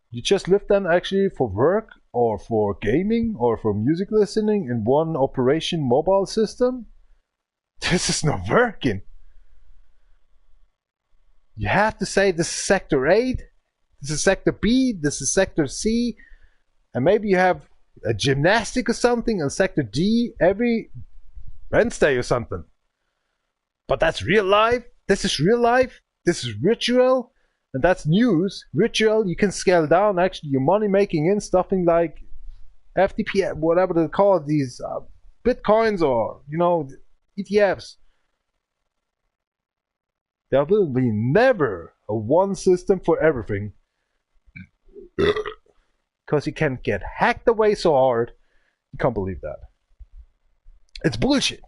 You just live then actually for work or for gaming or for music listening in one operation mobile system. This is not working. You have to say this is sector 8, this is sector B, this is sector C, and maybe you have a gymnastic or something in sector D every Wednesday or something. But that's real life. This is real life. This is ritual. And that's news. Virtual, you can scale down actually your money making in stuffing like FTP, whatever they call it, these bitcoins or, ETFs. There will be never a one system for everything. Because you can get hacked away so hard. You can't believe that. It's bullshit.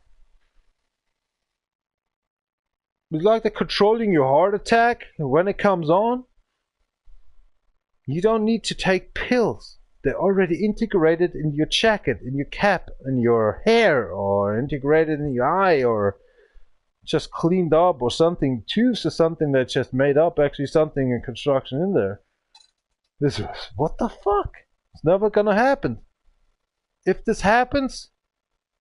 It's like they're controlling your heart attack when it comes on. You don't need to take pills. They're already integrated in your jacket, in your cap, in your hair, or integrated in your eye, or just cleaned up, or something. Tubes or something that's just made up, actually something in construction in there. This is, what the fuck? It's never gonna happen. If this happens,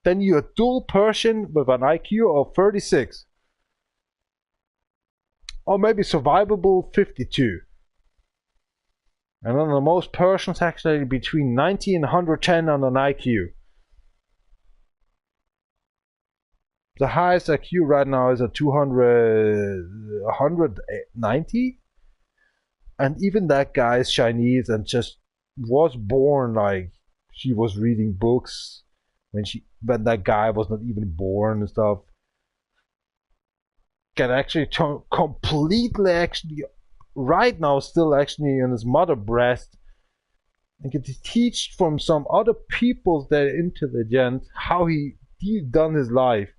then you're a dual person with an IQ of 36. Or maybe survivable 52. And then the most persons actually between 90 and 110 on an IQ. The highest IQ right now is at 190. And even that guy is Chinese and just was born like she was reading books when that guy was not even born and stuff. Can actually turn completely actually right now still actually in his mother breast and get to teach from some other people that are intelligent how he done his life.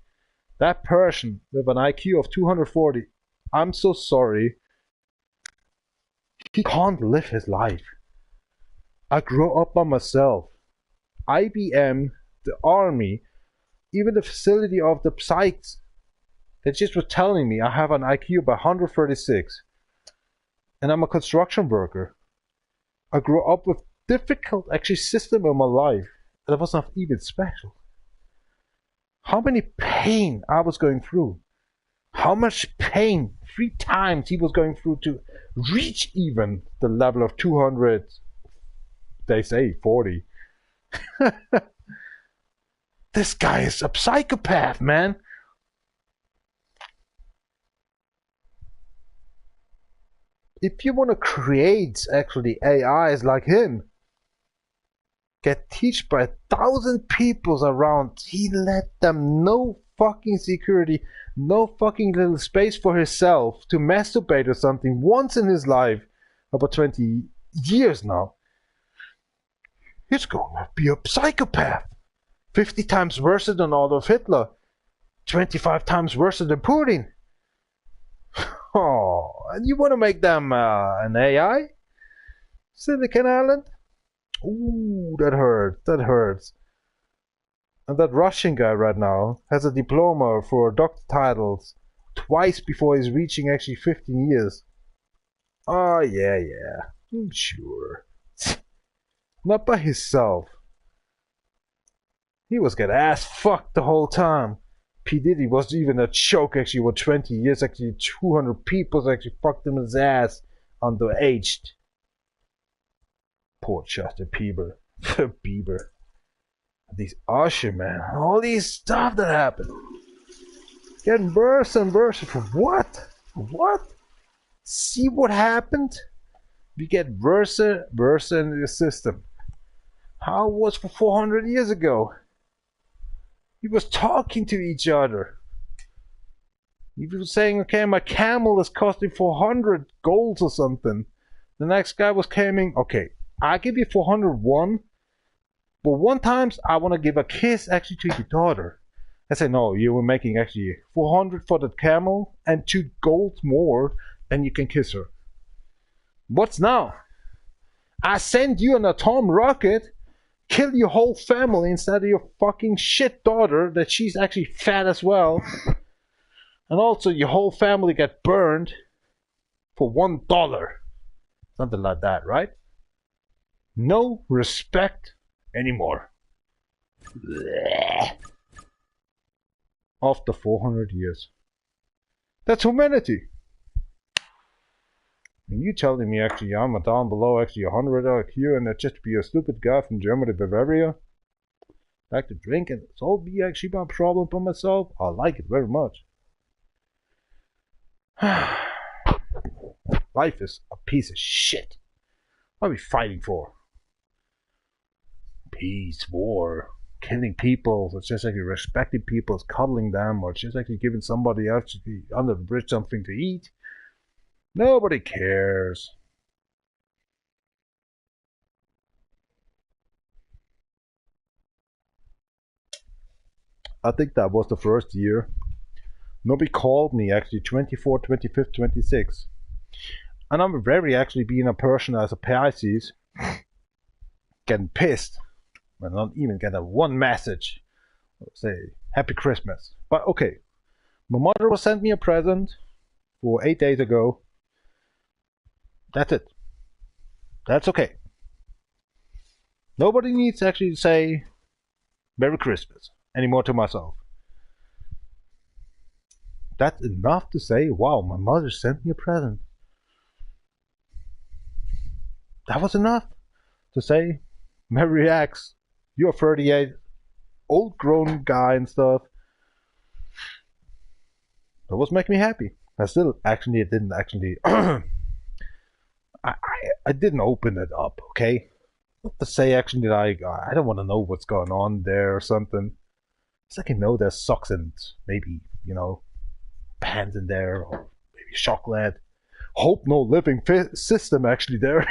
That person with an IQ of 240, I'm so sorry, he can't live his life. I grew up by myself. IBM, the army, even the facility of the psychs, they just were telling me I have an IQ of 136 and I'm a construction worker. I grew up with difficult actually system in my life that was not even special. How many pain I was going through. How much pain 3 times he was going through to reach even the level of 200, they say 40. This guy is a psychopath, man. If you want to create actually AIs like him, get taught by 1,000 people around, he let them no fucking security, no fucking little space for himself to masturbate or something once in his life, about 20 years now. He's going to be a psychopath. 50 times worse than Adolf Hitler. 25 times worse than Putin. Oh, and you want to make them an AI? Silicon Island? Ooh, that hurts. That hurts. And that Russian guy right now has a diploma for doctor titles twice before he's reaching actually 15 years. Oh, yeah. I'm sure. Not by himself. He was getting ass fucked the whole time. P. Diddy was even a joke actually for 20 years. Actually 200 people actually fucked him his ass underaged. Poor Justin Bieber. Bieber. These Usher, man. All these stuff that happened. Getting worse and worse. For what? What? See what happened? We get worse in the system. How it was for 400 years ago? He was talking to each other. He was saying, okay, my camel is costing 400 golds or something. The next guy was coming, okay, I'll give you 401, but one times I want to give a kiss actually to your daughter. I said, no, you were making actually 400 for the camel and 2 gold more, and you can kiss her. What's now? I send you an atom rocket, kill your whole family instead of your fucking shit daughter that she's actually fat as well. And also your whole family get burned for $1. Something like that, right? No respect anymore. After 400 years. That's humanity. And you telling me actually I'm a down below actually 100 IQ and that just be a stupid guy from Germany, Bavaria? Like to drink and it's all be actually my problem for myself? I like it very much. Life is a piece of shit. What are we fighting for? Peace, war, killing people. It's just like you're respecting people, it's cuddling them, or it's just like you're giving somebody else under the bridge something to eat. Nobody cares. I think that was the first year. Nobody called me actually 24, 25th, 26. And I'm very actually being a person as a Pisces, getting pissed when I don't even get a one message. Say, Happy Christmas. But okay, my mother was sent me a present for 8 days ago. That's it. That's okay. Nobody needs to actually say Merry Christmas anymore to myself. That's enough to say, wow, my mother sent me a present. That was enough to say, Merry X, you're 38, old grown guy and stuff. That was making me happy. I still actually didn't actually I didn't open it up, okay? Not to say actually that I don't want to know what's going on there or something. It's like I know there's socks and maybe, you know, pants in there or maybe chocolate. Hope no living system actually there.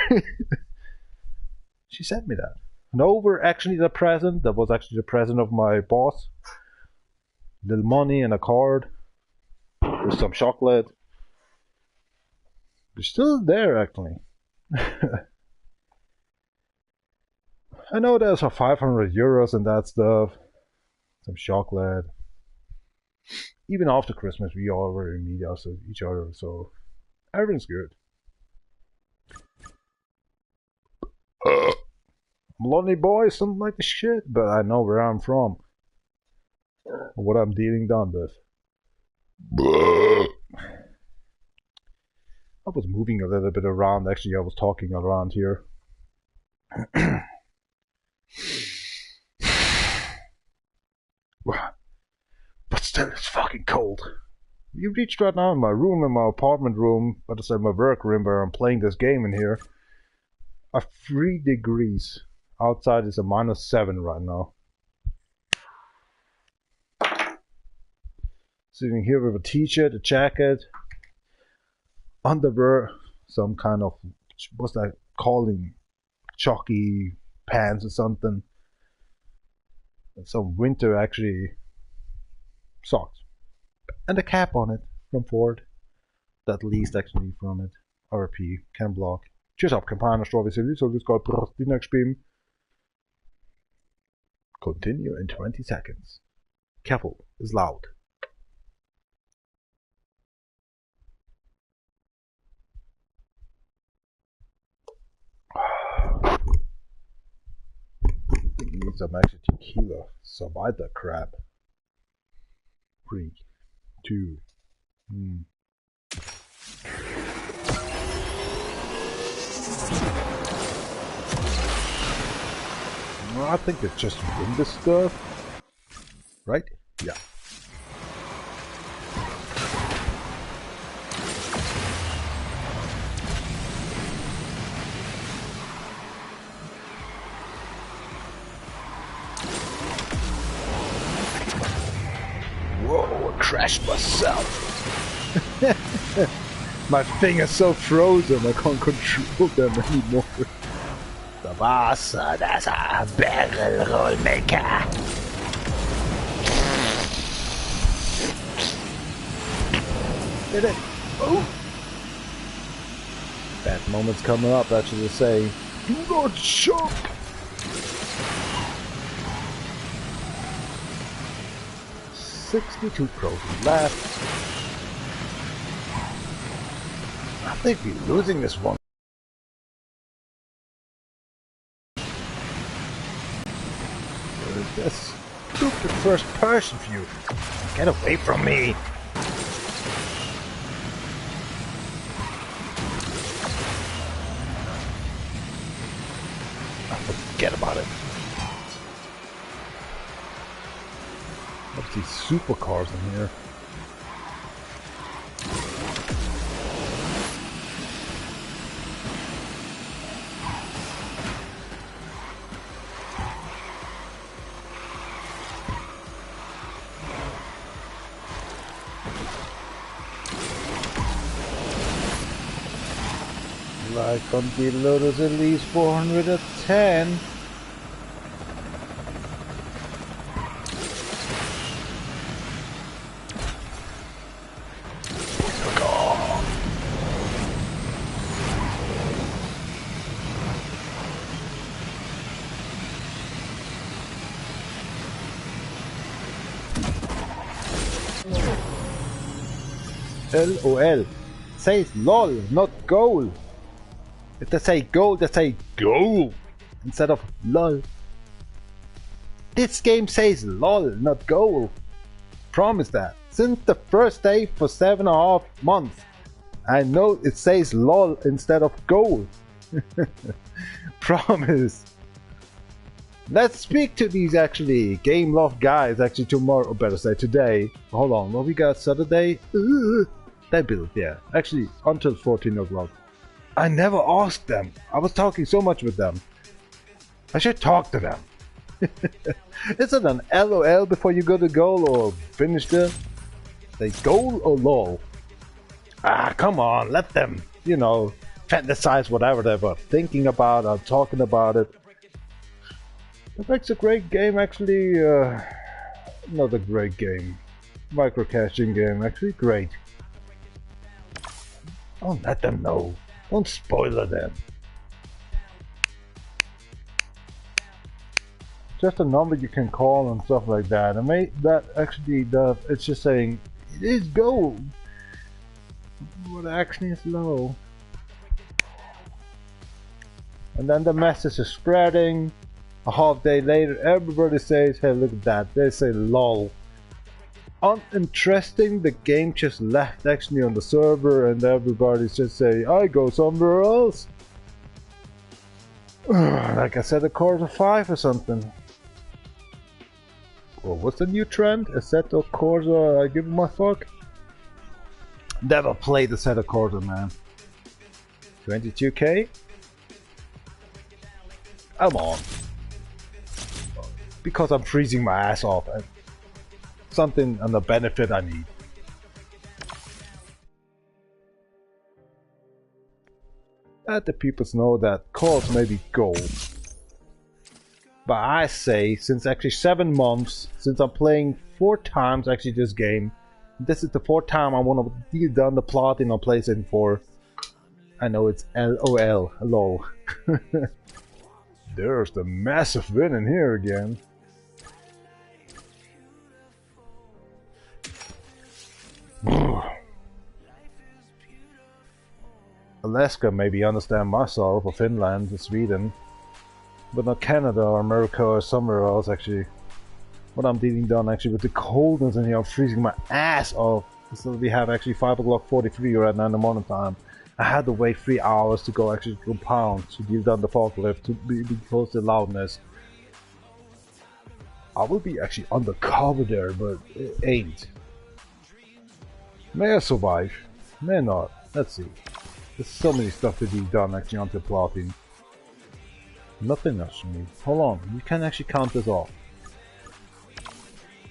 She sent me that. And over actually the present, that was actually the present of my boss. Little money and a card with some chocolate. It's still there actually. I know there's for 500 euros and that stuff. Some chocolate. Even after Christmas, we already meet each other, so everything's good. I'm a lonely boy, something like the shit, but I know where I'm from. What I'm dealing done with. I was moving a little bit around, actually I was talking around here. But still, it's fucking cold. You reached right now in my room, in my apartment room, but it's my work room where I'm playing this game in here. Are 3 degrees. Outside is a -7 right now. Sitting here with a t-shirt, a jacket, underwear, some kind of, what's that calling, jockey pants or something. And some winter actually socks. And a cap on it from Ford. That leased actually from it. RP, Ken Block. Tschüss ab, Campana, Strawberry City, so this got Dinner spielen. Continue in 20 seconds. Careful, it's loud. Need some extra tequila. Survive that crap. 3, 2, Well, I think it's just window stuff. Right? Yeah. Whoa, I crashed myself. My finger's so frozen, I can't control them anymore. The boss, that's a barrel roll maker. Did it? Oh! Bad moment's coming up, I should say. Do not jump! $62 pros left. I think we're losing this one. This stupid first person view. Get away from me! Forget about it. What's these supercars in here? like on the Lotus Elise 410. LOL. Says LOL, not goal. If they say goal, they say goal instead of LOL. This game says LOL, not goal. Promise that. Since the first day for 7.5 months, I know it says LOL instead of goal. Promise. Let's speak to these actually game love guys actually tomorrow, or better say today. Hold on, what we got Saturday? They build, yeah. Actually, until 14 o'clock. I never asked them. I was talking so much with them. I should talk to them. Is it an LOL before you go to goal or finish the goal or LOL? Ah, come on, let them, you know, fantasize whatever they were thinking about or talking about it. It makes a great game, actually. Not a great game. Micro-caching game, actually great. Don't let them know. Don't spoil them. Just a number you can call and stuff like that. And that actually does. It's just saying it is gold, but actually it's low. And then the message is spreading. A half day later, everybody says, "Hey, look at that." They say "lol." Uninteresting. The game just left actually on the server, and everybody's just saying, "I go somewhere else." Like I said, a quarter 5 or something. Well, what's the new trend? Assetto Corsa, I give him a fuck. Never played Assetto Corsa, man. 22k? Come on. Because I'm freezing my ass off. And something and the benefit I need. Let the people know that calls may be gold. But I say, since actually 7 months, since I'm playing 4 times actually this game, this is the 4th time I want to deal down the plotting on PlayStation 4. I know it's LOL, lol. There's the massive win in here again. Alaska maybe understand myself, or Finland, or Sweden, but not Canada or America or somewhere else actually. What I'm dealing down actually with the coldness in here, I'm freezing my ass off. So we have actually 5 o'clock 43 right now in the morning time. I had to wait 3 hours to go actually to compound to deal down the forklift to be close to loudness. I will be actually undercover there, but it ain't. May I survive? May not. Let's see. There's so many stuff to be done actually onto plotting. Nothing else for me. Hold on, you can actually count this off.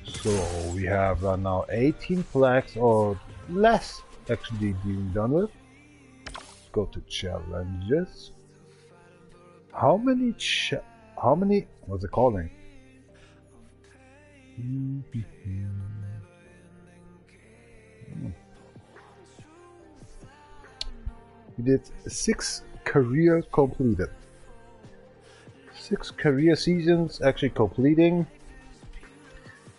So we have now 18 flags or less actually being done with. Let's go to challenges. How many what's it calling? We did 6 career completed. 6 career seasons actually completing.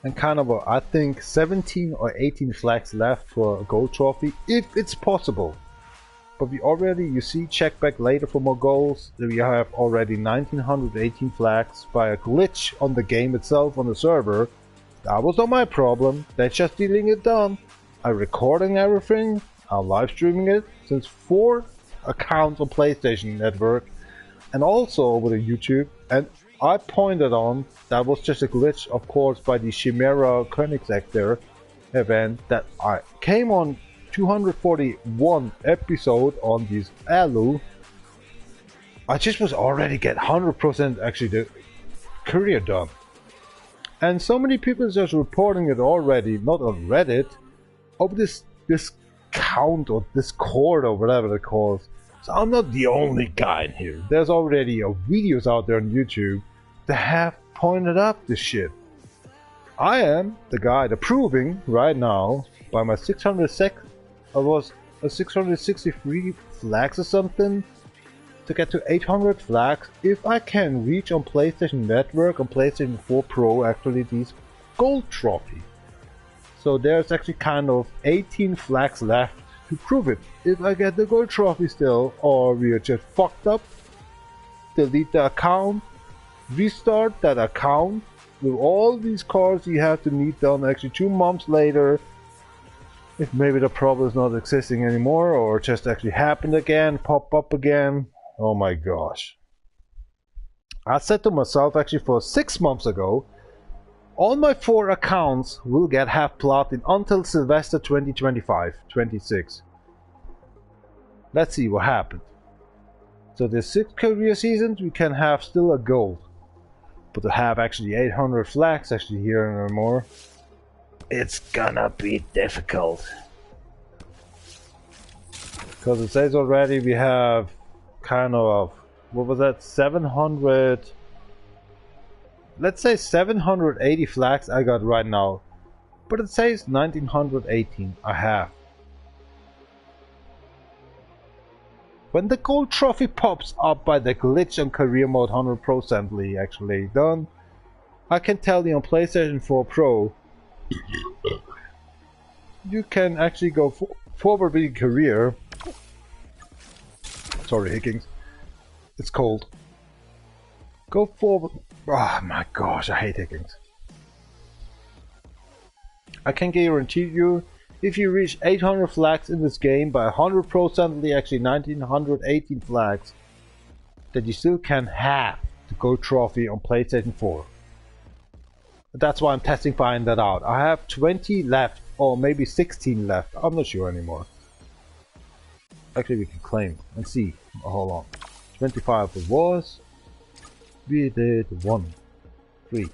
And kind of I think 17 or 18 flags left for a gold trophy, if it's possible. But we already, you see, check back later for more goals. We have already 1918 flags by a glitch on the game itself on the server. That was not my problem. They're just dealing it done. I'm recording everything. I'm live streaming it since 4 accounts on PlayStation Network and also over to YouTube. And I pointed on that was just a glitch, of course, by the Chimera Königsegg event that I came on 241 episode on this Alu. I just was already get 100% actually the career done. And so many people just reporting it already, not on Reddit, of this count or Discord or whatever they call it. So I'm not the only guy in here. There's already videos out there on YouTube that have pointed out this shit. I am the guy that proving right now by my 663 flags or something to get to 800 flags. If I can reach on PlayStation Network, on PlayStation 4 Pro, actually these gold trophy. So there's actually kind of 18 flags left to prove it. If I get the gold trophy still, or we are just fucked up, delete the account, restart that account with all these cars you have to need done actually 2 months later. If maybe the problem is not existing anymore, or just actually happened again, pop up again. Oh my gosh. I said to myself actually for 6 months ago, all my 4 accounts will get half platinum until Sylvester 2025-26. Let's see what happened. So the 6 career seasons we can have still a gold. But to have actually 800 flags actually here and more, it's gonna be difficult. Because it says already we have kind of, what was that, 700, let's say 780 flags I got right now. But it says 1918 I have. When the gold trophy pops up by the glitch on career mode 100% actually done, I can tell you on PlayStation 4 Pro, you can actually go forward with your career. Sorry, Hickings. It's cold. Go forward. Oh my gosh, I hate Hickings. I can guarantee you, if you reach 800 flags in this game by 100%, actually 1918 flags, that you still can have the gold trophy on PlayStation 4. That's why I'm testing find that out. I have 20 left, or maybe 16 left. I'm not sure anymore. Actually, we can claim and see. Oh, hold on. 25 it was. We did 1, 3,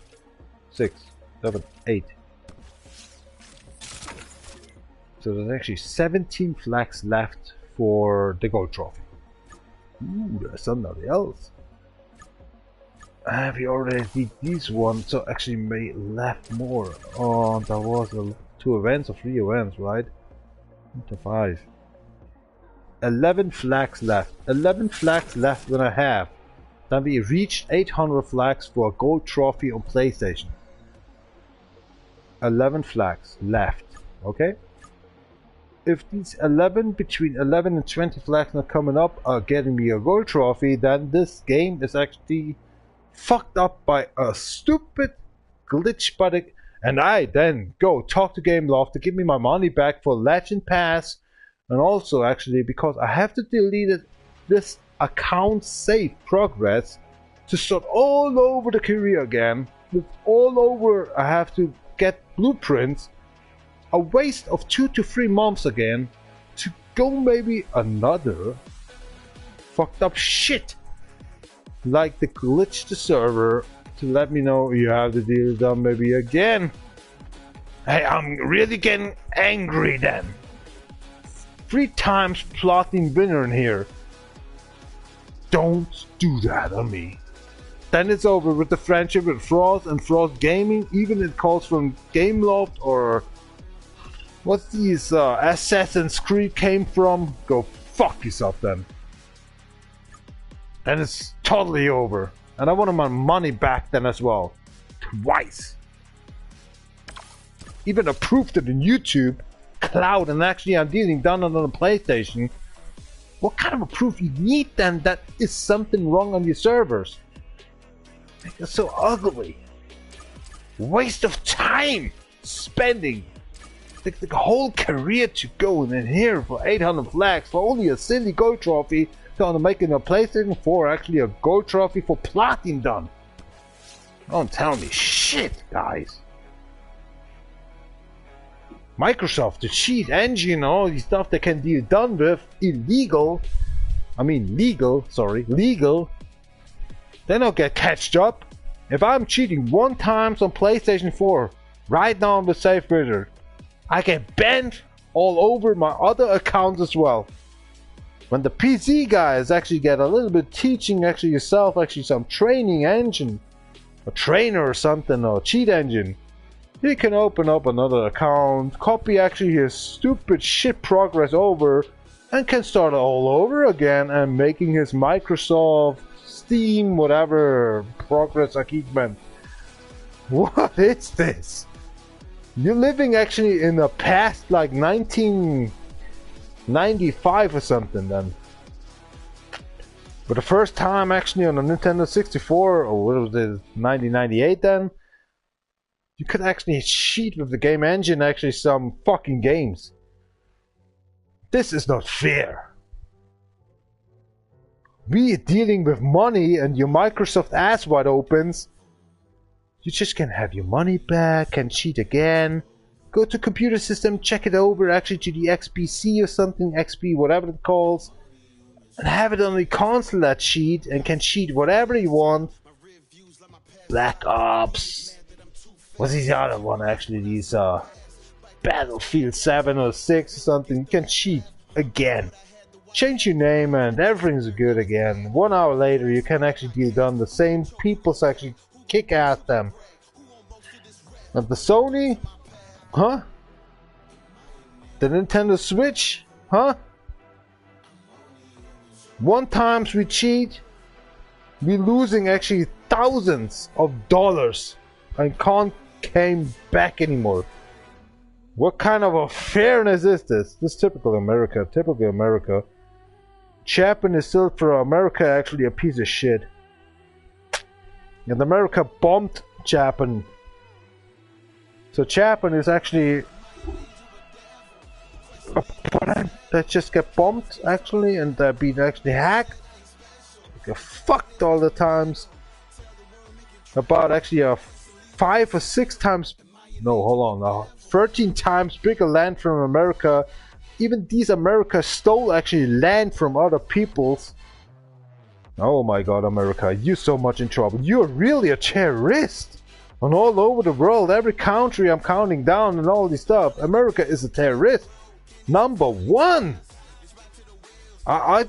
6, 7, 8. So there's actually 17 flags left for the gold trophy. Ooh, there's somebody else. Have you already did these ones? So actually may left more. Oh, there was 2 events or 3 events, right? 5. 11 flags left. 11 flags left when I have. Then we reached 800 flags for a gold trophy on PlayStation. 11 flags left. Okay? If these 11, between 11 and 20 flags not coming up are getting me a gold trophy, then this game is actually fucked up by a stupid glitch by the... And I then go talk to Gameloft to give me my money back for Legend Pass. And also actually because I have to delete this account save progress to start all over the career again. With all over I have to get blueprints. A waste of 2 to 3 months again to go maybe another fucked up shit like the glitch the server to let me know you have the deal done maybe again. Hey, I'm really getting angry then. 3 times platinum winner in here. Don't do that on me. Then it's over with the friendship with Frost and Frost Gaming, even it calls from Gameloft or what these Assassin's Creed came from. Go fuck yourself then. And it's totally over. And I wanted my money back then as well. Twice. Even approved it in YouTube, Cloud, and actually I'm dealing done on the PlayStation. What kind of a proof you need then that is something wrong on your servers? It's so ugly. Waste of time spending the whole career to go in here for 800 flags for only a silly gold trophy. So I'm making a PlayStation 4 actually a gold trophy for platinum done. Don't tell me shit, guys. Microsoft, the cheat engine, all these stuff they can be done with illegal. I mean legal, sorry, legal. Then I'll get catched up. If I'm cheating 1 time on PlayStation 4, right now on the Safe Wizard, I get banned all over my other accounts as well. When the PC guys actually get a little bit teaching actually yourself actually some training engine, a trainer or something, or cheat engine, he can open up another account, copy actually his stupid shit progress over, and can start all over again and making his Microsoft, Steam, whatever progress achievement. What is this? You're living actually in the past, like 1995 or something then. For the first time actually on the Nintendo 64, or what was it, 1998 then? You could actually cheat with the game engine actually some fucking games. This is not fair. We are dealing with money and your Microsoft ass wide opens. You just can have your money back, can cheat again. Go to computer system, check it over actually to the XPC or something, XP, whatever it calls. And have it on the console that cheat and can cheat whatever you want. Black Ops. What's the other one actually? These Battlefield 7 or 6 or something. You can cheat again. Change your name and everything's good again. 1 hour later you can actually deal done. The same people's actually kick at them. And the Sony? Huh? The Nintendo Switch? Huh? One times we cheat, we losing actually thousands of dollars and can't came back anymore. What kind of a fairness is this? This is typical America. Typical America. Japan is still for America actually a piece of shit. And America bombed Japan. So Japan is actually a planet that just get bombed actually, and been actually hacked. Get fucked all the times. About actually a 5 or 6 times, no, hold on, 13 times bigger land from America. Even these America stole actually land from other peoples. Oh my god, America, you're so much in trouble. You're really a terrorist. And all over the world, every country I'm counting down and all this stuff, America is a terrorist. Number 1. I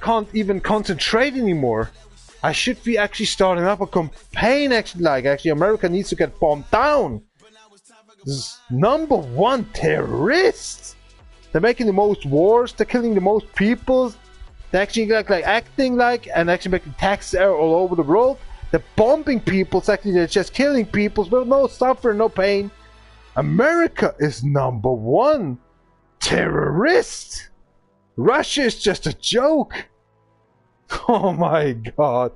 can't even concentrate anymore. I should be actually starting up a campaign actually, like actually America needs to get bombed down. This is number 1 terrorists. They're making the most wars, they're killing the most people. They're actually like acting like and actually making tax error all over the world. They're bombing people, actually they're just killing people with no suffering, no pain. America is number 1 terrorist. Russia is just a joke. Oh my god.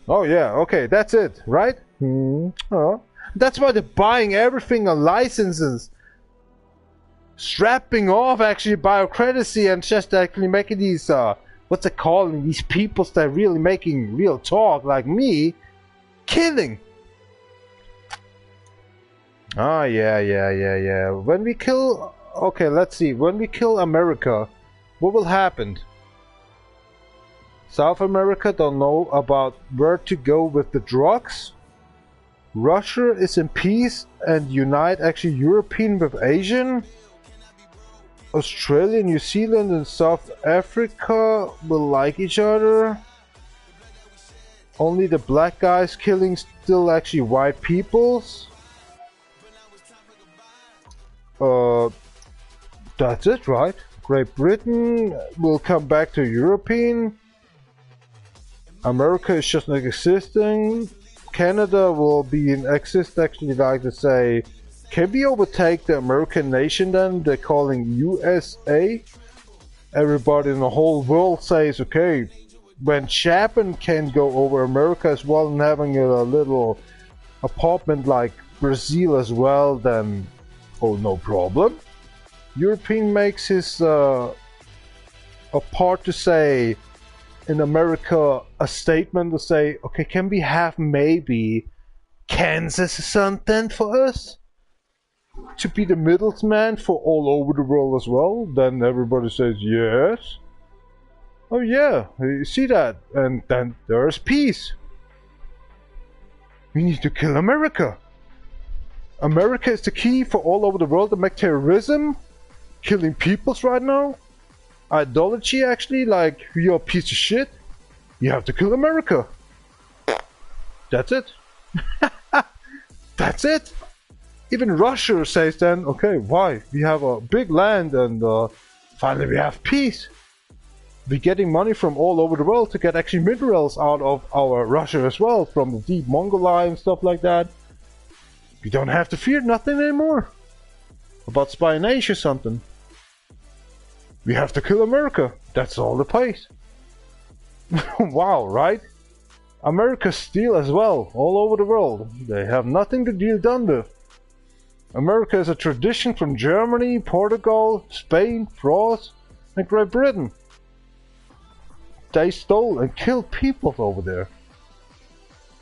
Oh yeah, okay, that's it, right? Oh. That's why they're buying everything on licenses. Strapping off actually bureaucracy and just actually making these, what's it calling, these peoples that are really making real talk like me, killing. Oh yeah. When we kill, okay, let's see, when we kill America, what will happen? South America don't know about where to go with the drugs. Russia is in peace and unite actually European with Asian. Australia, New Zealand and South Africa will like each other. Only the black guys killing still actually white peoples. That's it, right? Great Britain will come back to European. America is just not existing. Canada will be in exist actually, like to say, can we overtake the American nation then? They're calling USA. Everybody in the whole world says, okay, when Japan can go over America as well and having a little apartment like Brazil as well, then oh, no problem. European makes his a part to say in America a statement to say, okay, can we have maybe Kansas or something for us to be the middleman for all over the world as well? Then everybody says yes. Oh yeah, you see that, and then there's peace. We need to kill America. America is the key for all over the world to make terrorism, killing peoples right now. ideology actually, like, you're a piece of shit, you have to kill America. That's it. That's it. Even Russia says then, okay, why? We have a big land and finally we have peace. We're getting money from all over the world to get actually minerals out of our Russia as well, from the deep Mongolai and stuff like that. We don't have to fear nothing anymore about spionage or something. We have to kill America. That's all it pays. Wow, right? America steal as well, all over the world. They have nothing to deal done with. America is a tradition from Germany, Portugal, Spain, France, and Great Britain. They stole and killed people over there.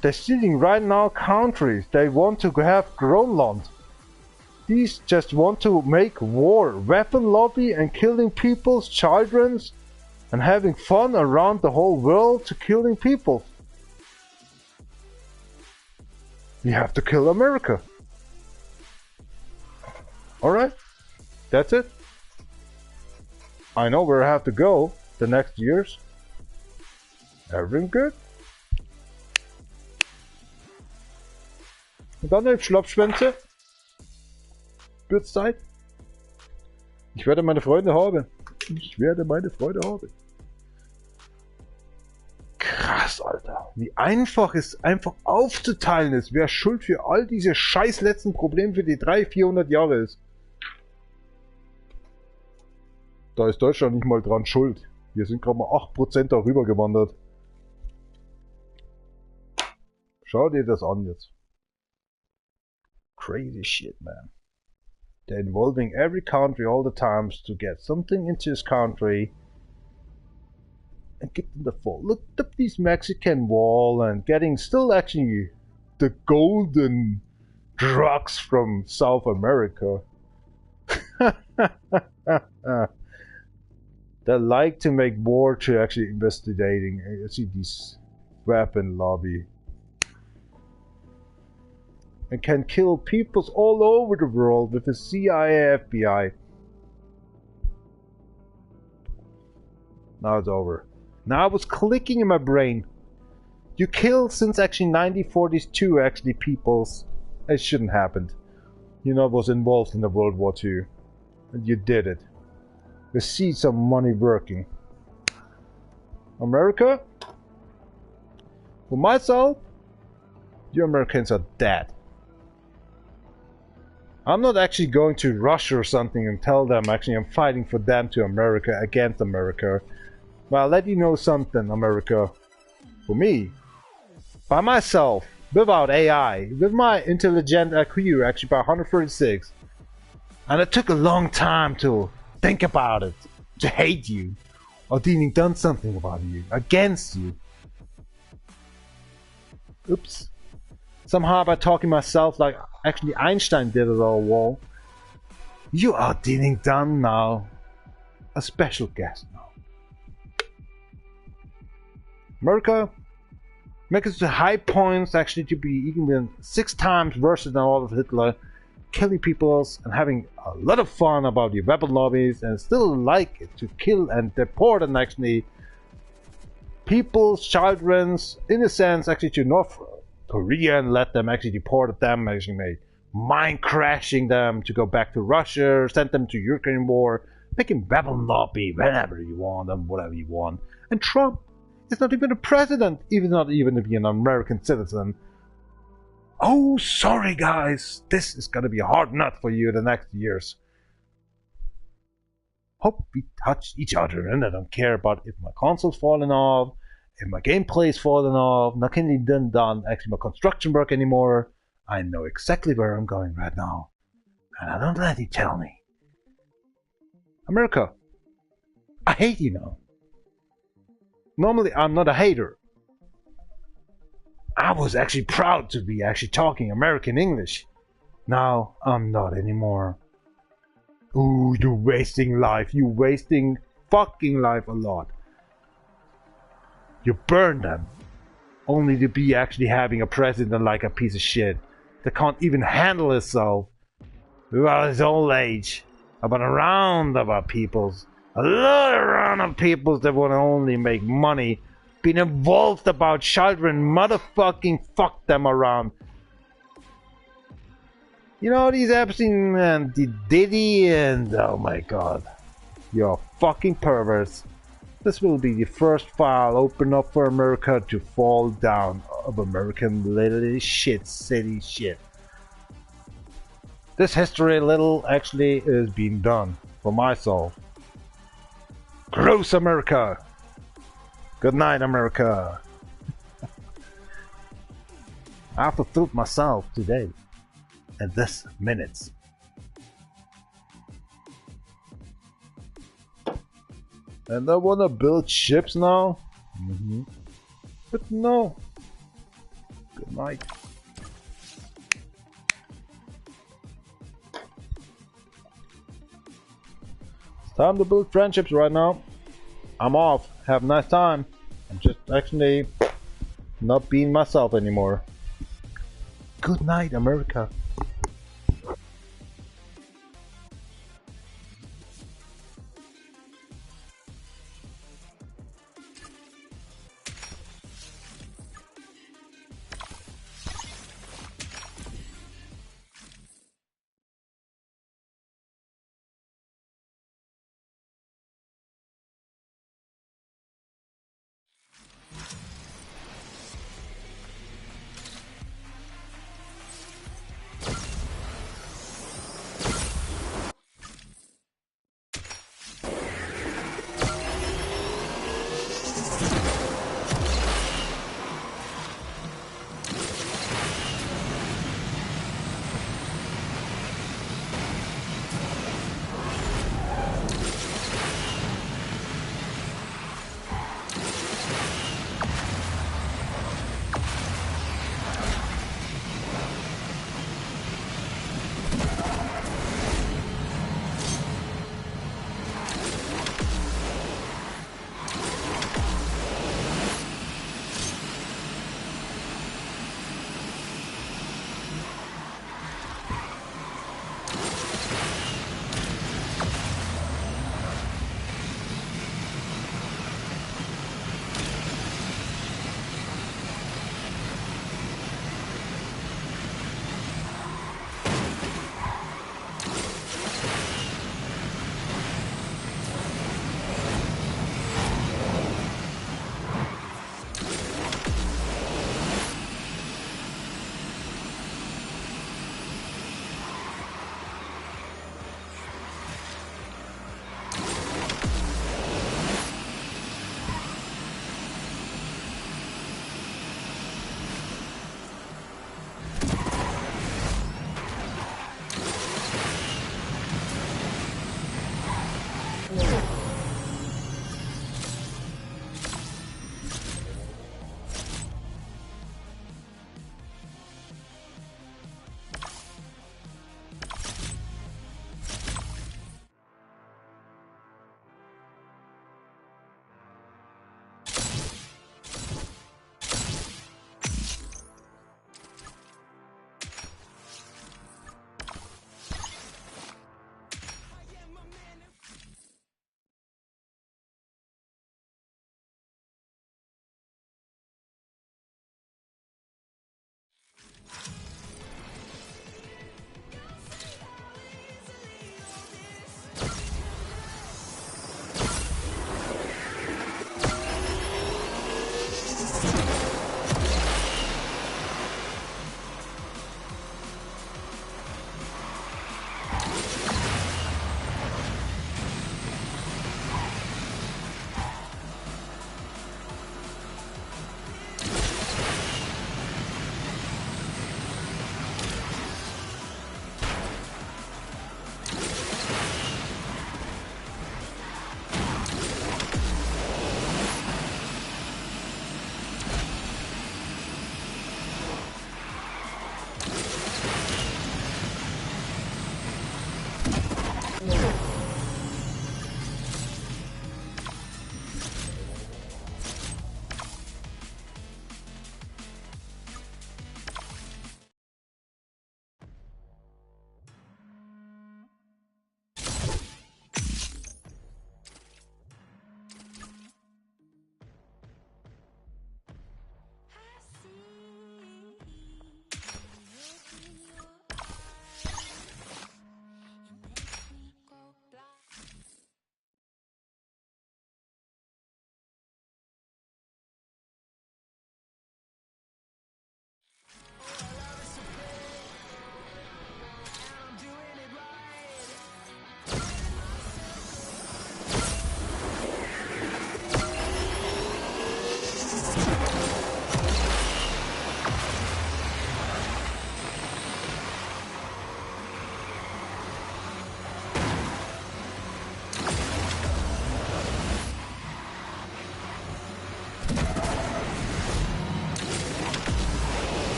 They're stealing right now countries. They want to have Groenland. These just want to make war, weapon lobby, and killing people's children, and having fun around the whole world to killing people. We have to kill America. Alright, that's it. I know where I have to go the next years. Everything good? Und dann die Schlappschwänze. Wird's Zeit. Ich werde meine Freunde haben. Ich werde meine Freude haben. Krass, Alter. Wie einfach es einfach aufzuteilen ist, wer schuld für all diese scheiß letzten Probleme für die 300-400 Jahre ist. Da ist Deutschland nicht mal dran schuld. Wir sind gerade mal 8% darüber gewandert. Schau dir das an jetzt. Crazy shit, man. They're involving every country all the times to get something into this country and give them the fall. Look up this Mexican wall and getting still actually the golden drugs from South America. They like to make war to actually investigating. I see this weapon lobby. And can kill peoples all over the world with the CIA, FBI. Now it's over. Now I was clicking in my brain. You killed since actually 1942 actually peoples. It shouldn't happen. You know, was involved in the World War II. And you did it. You see some money working. America? For myself, you Americans are dead. I'm not actually going to Russia or something and tell them actually I'm fighting for them to America against America. But I'll let you know something, America. For me, by myself, without AI, with my intelligent IQ actually by 136, and it took a long time to think about it, to hate you, or having done something about you, against you. Oops. Somehow by talking myself like actually Einstein did it all wall. You are dealing done now. A special guest now. America, make it to high points actually to be even 6 times worse than all of Hitler, killing people and having a lot of fun about the weapon lobbies and still like it to kill and deport and actually people's children's in a sense actually to North Korea and let them actually deport them, actually made mind crashing them to go back to Russia, send them to Ukraine war, making weapon lobby whenever you want and whatever you want. And Trump is not even a president, even not even to be an American citizen. Oh, sorry guys, this is gonna be a hard nut for you the next years. Hope we touch each other and I don't care about if my console's falling off, if my gameplay is falling off, not can be done actually my construction work anymore. I know exactly where I'm going right now. And I don't let you tell me. America, I hate you now. Normally I'm not a hater. I was actually proud to be actually talking American English. Now I'm not anymore. Ooh, you're wasting life. You're wasting fucking life a lot. You burn them. Only to be actually having a president like a piece of shit. That can't even handle himself. About his old age. About around about peoples. A lot of random people that want to only make money, being involved about children, motherfucking fuck them around. You know, these Epstein and the Diddy and oh my god. You're fucking perverts. This will be the first file opened up for America to fall down of American little shit city shit. This history little actually is being done for my soul. Gross America! Good night, America! I have to filth myself today. In this minutes. And I wanna build ships now? But no. Good night. It's time to build friendships right now. I'm off. Have a nice time. I'm just actually not being myself anymore. Good night, America.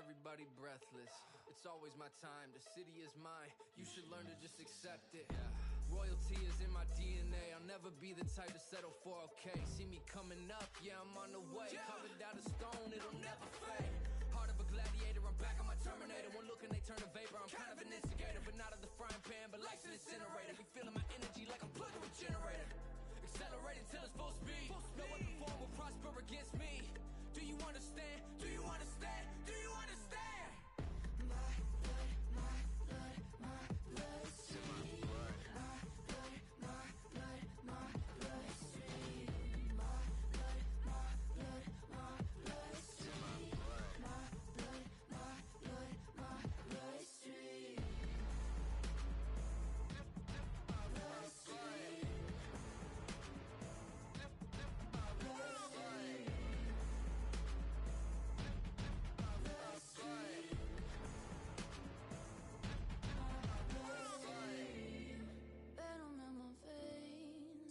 everybody breathless. It's always my time, the city is mine. You should learn to just accept it. Royalty is in my DNA. I'll never be the type to settle for okay. See me coming up, yeah, I'm on the way. Carving down a stone, it'll never fade. Heart of a gladiator, I'm back on my Terminator. One look and they turn to vapor. I'm kind of an instigator, but not of the frying pan, but life's an incinerator. Be feeling my energy like I'm plugged to a generator. Accelerating till it's full speed. No other form will prosper against me. Do you understand? Do you understand? Do you understand? My blood, my blood, my bloodstream. My blood, my blood, my bloodstream. My blood, my blood, my bloodstream. My blood, my blood, my bloodstream.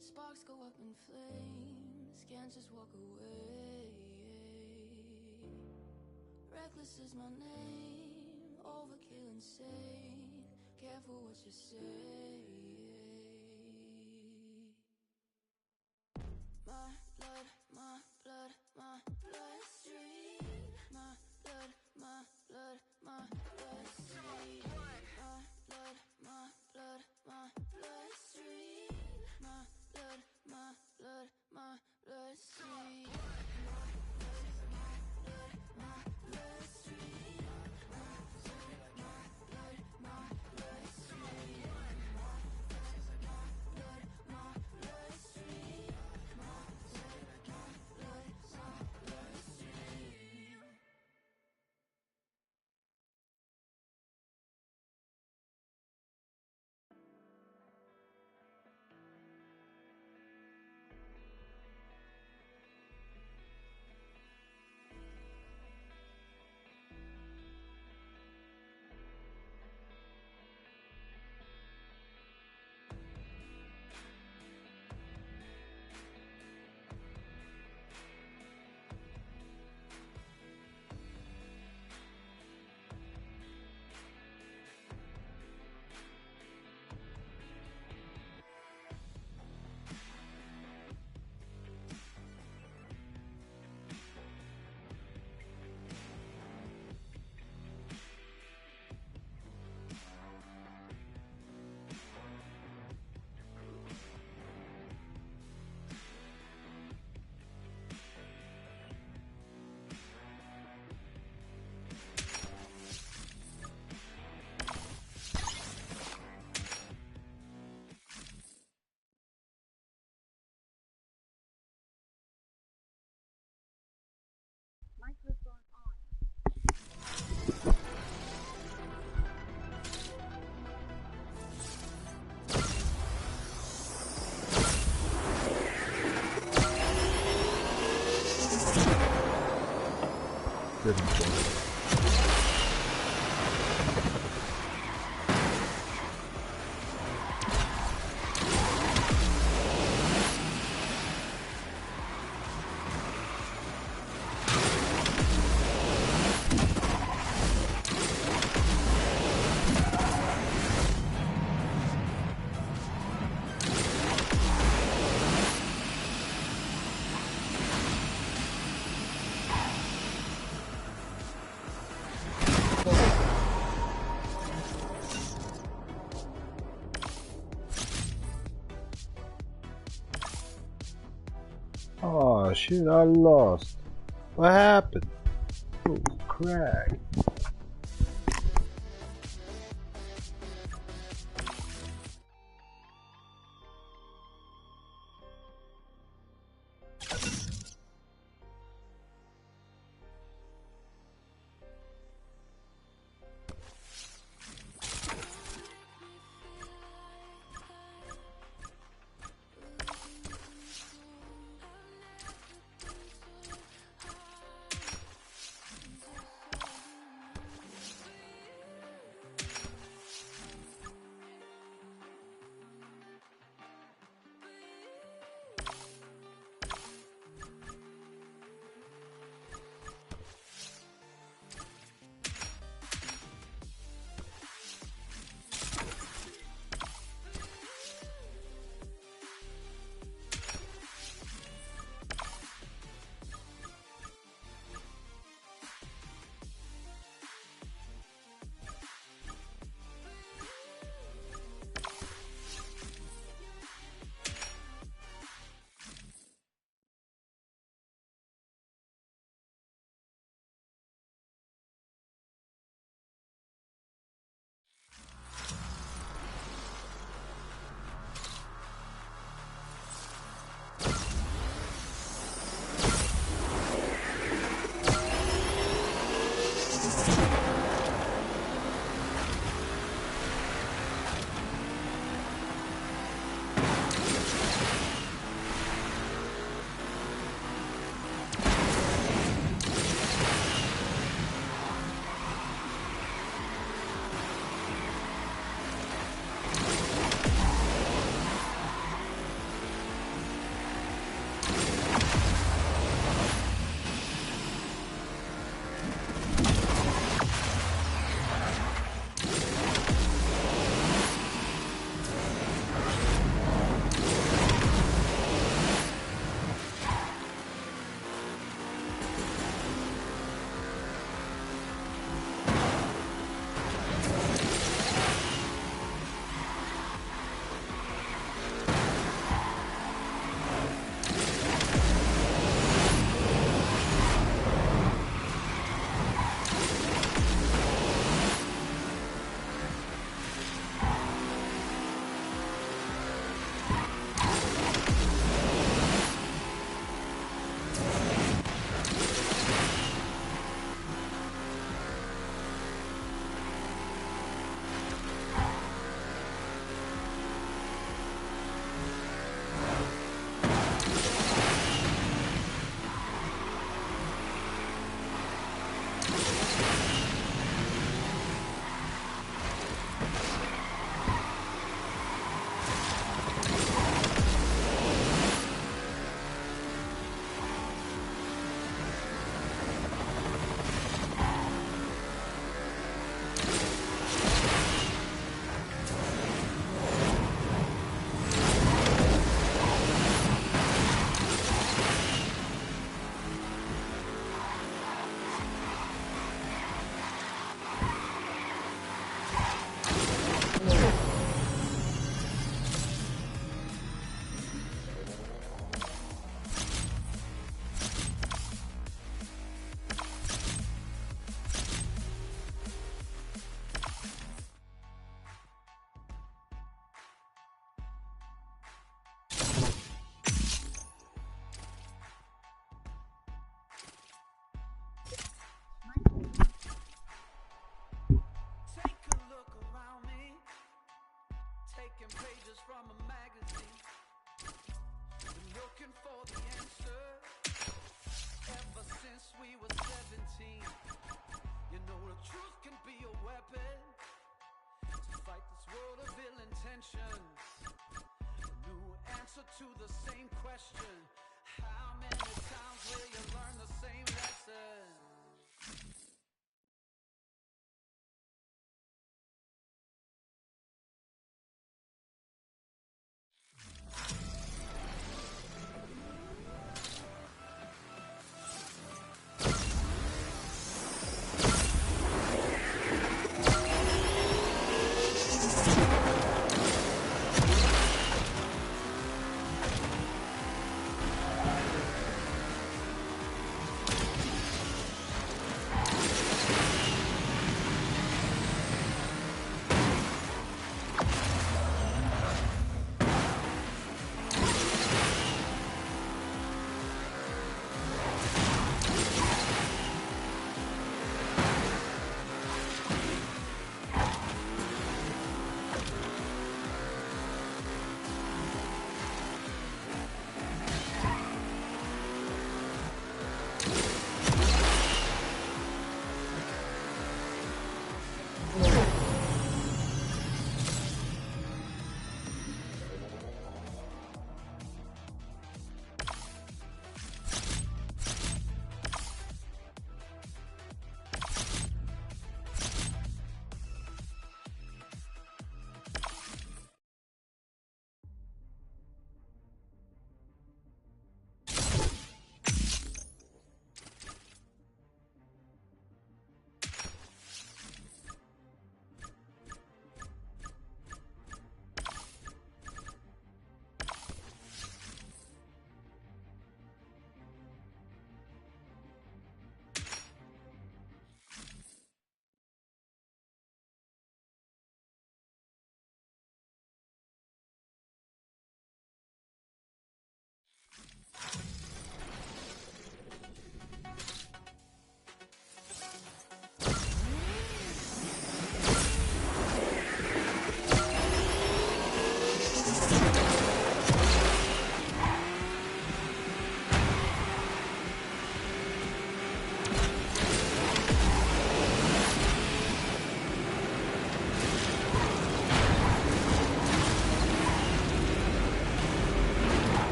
Sparks go up in flames, can't just walk away. Reckless is my name, overkill insane. Careful what you say. My blood, my blood, my bloodstream. My blood, my blood, my bloodstream. My blood, my blood, my bloodstream. My blood, my blood, my bloodstream. My blood, my blood, my bloodstream. My blood, my blood, my bloodstream. My blood, my blood, my bloodstream. My blood, my blood, my bloodstream. Microphone on. Oh shit, I lost. What happened? Oh, crap. looking for the answer. Ever since we were 17, you know the truth can be a weapon to fight this world of ill intentions. A new answer to the same question. How many times will you learn the same lesson?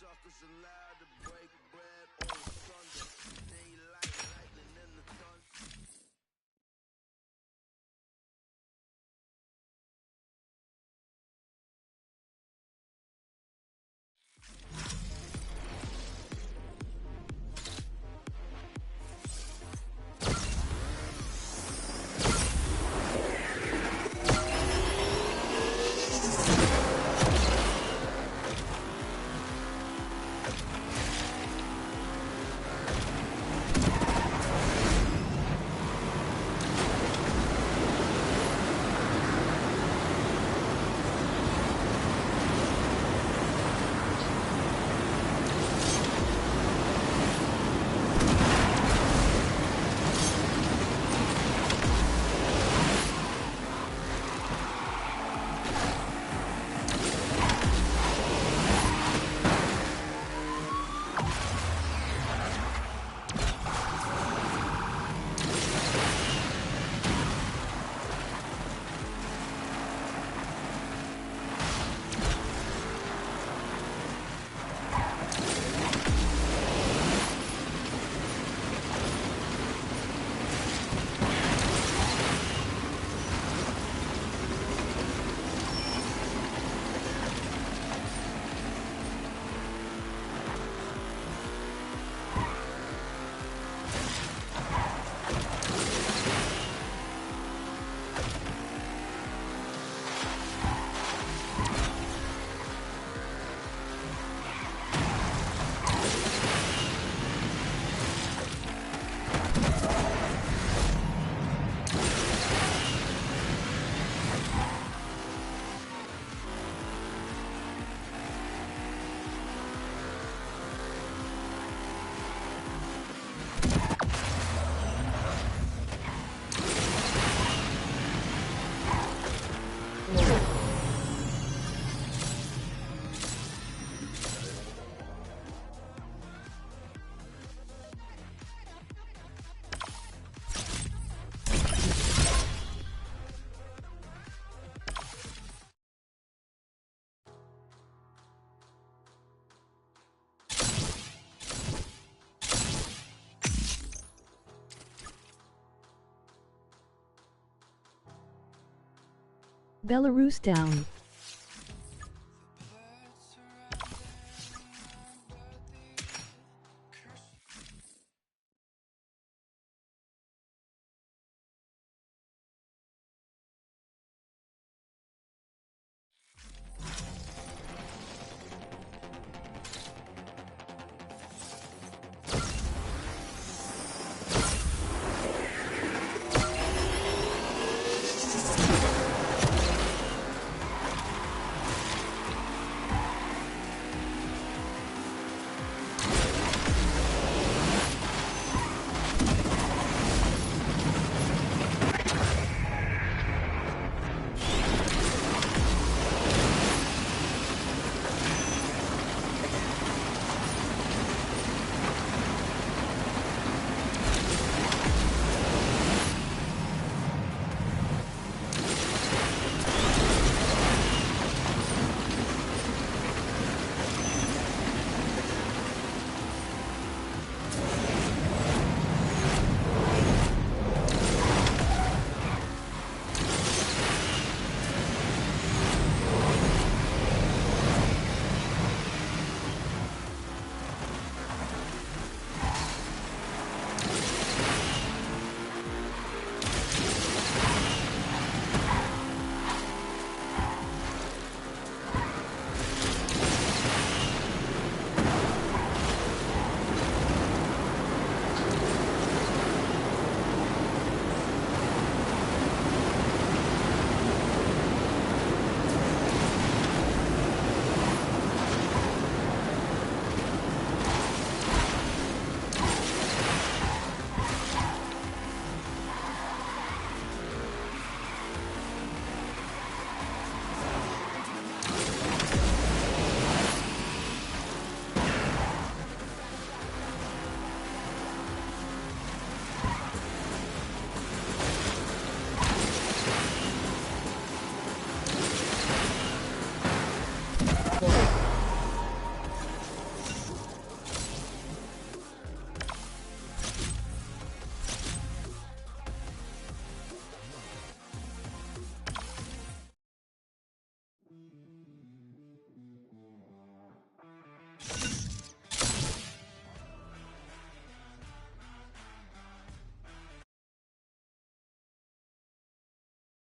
Suckers allowed to break bread on Belarus down.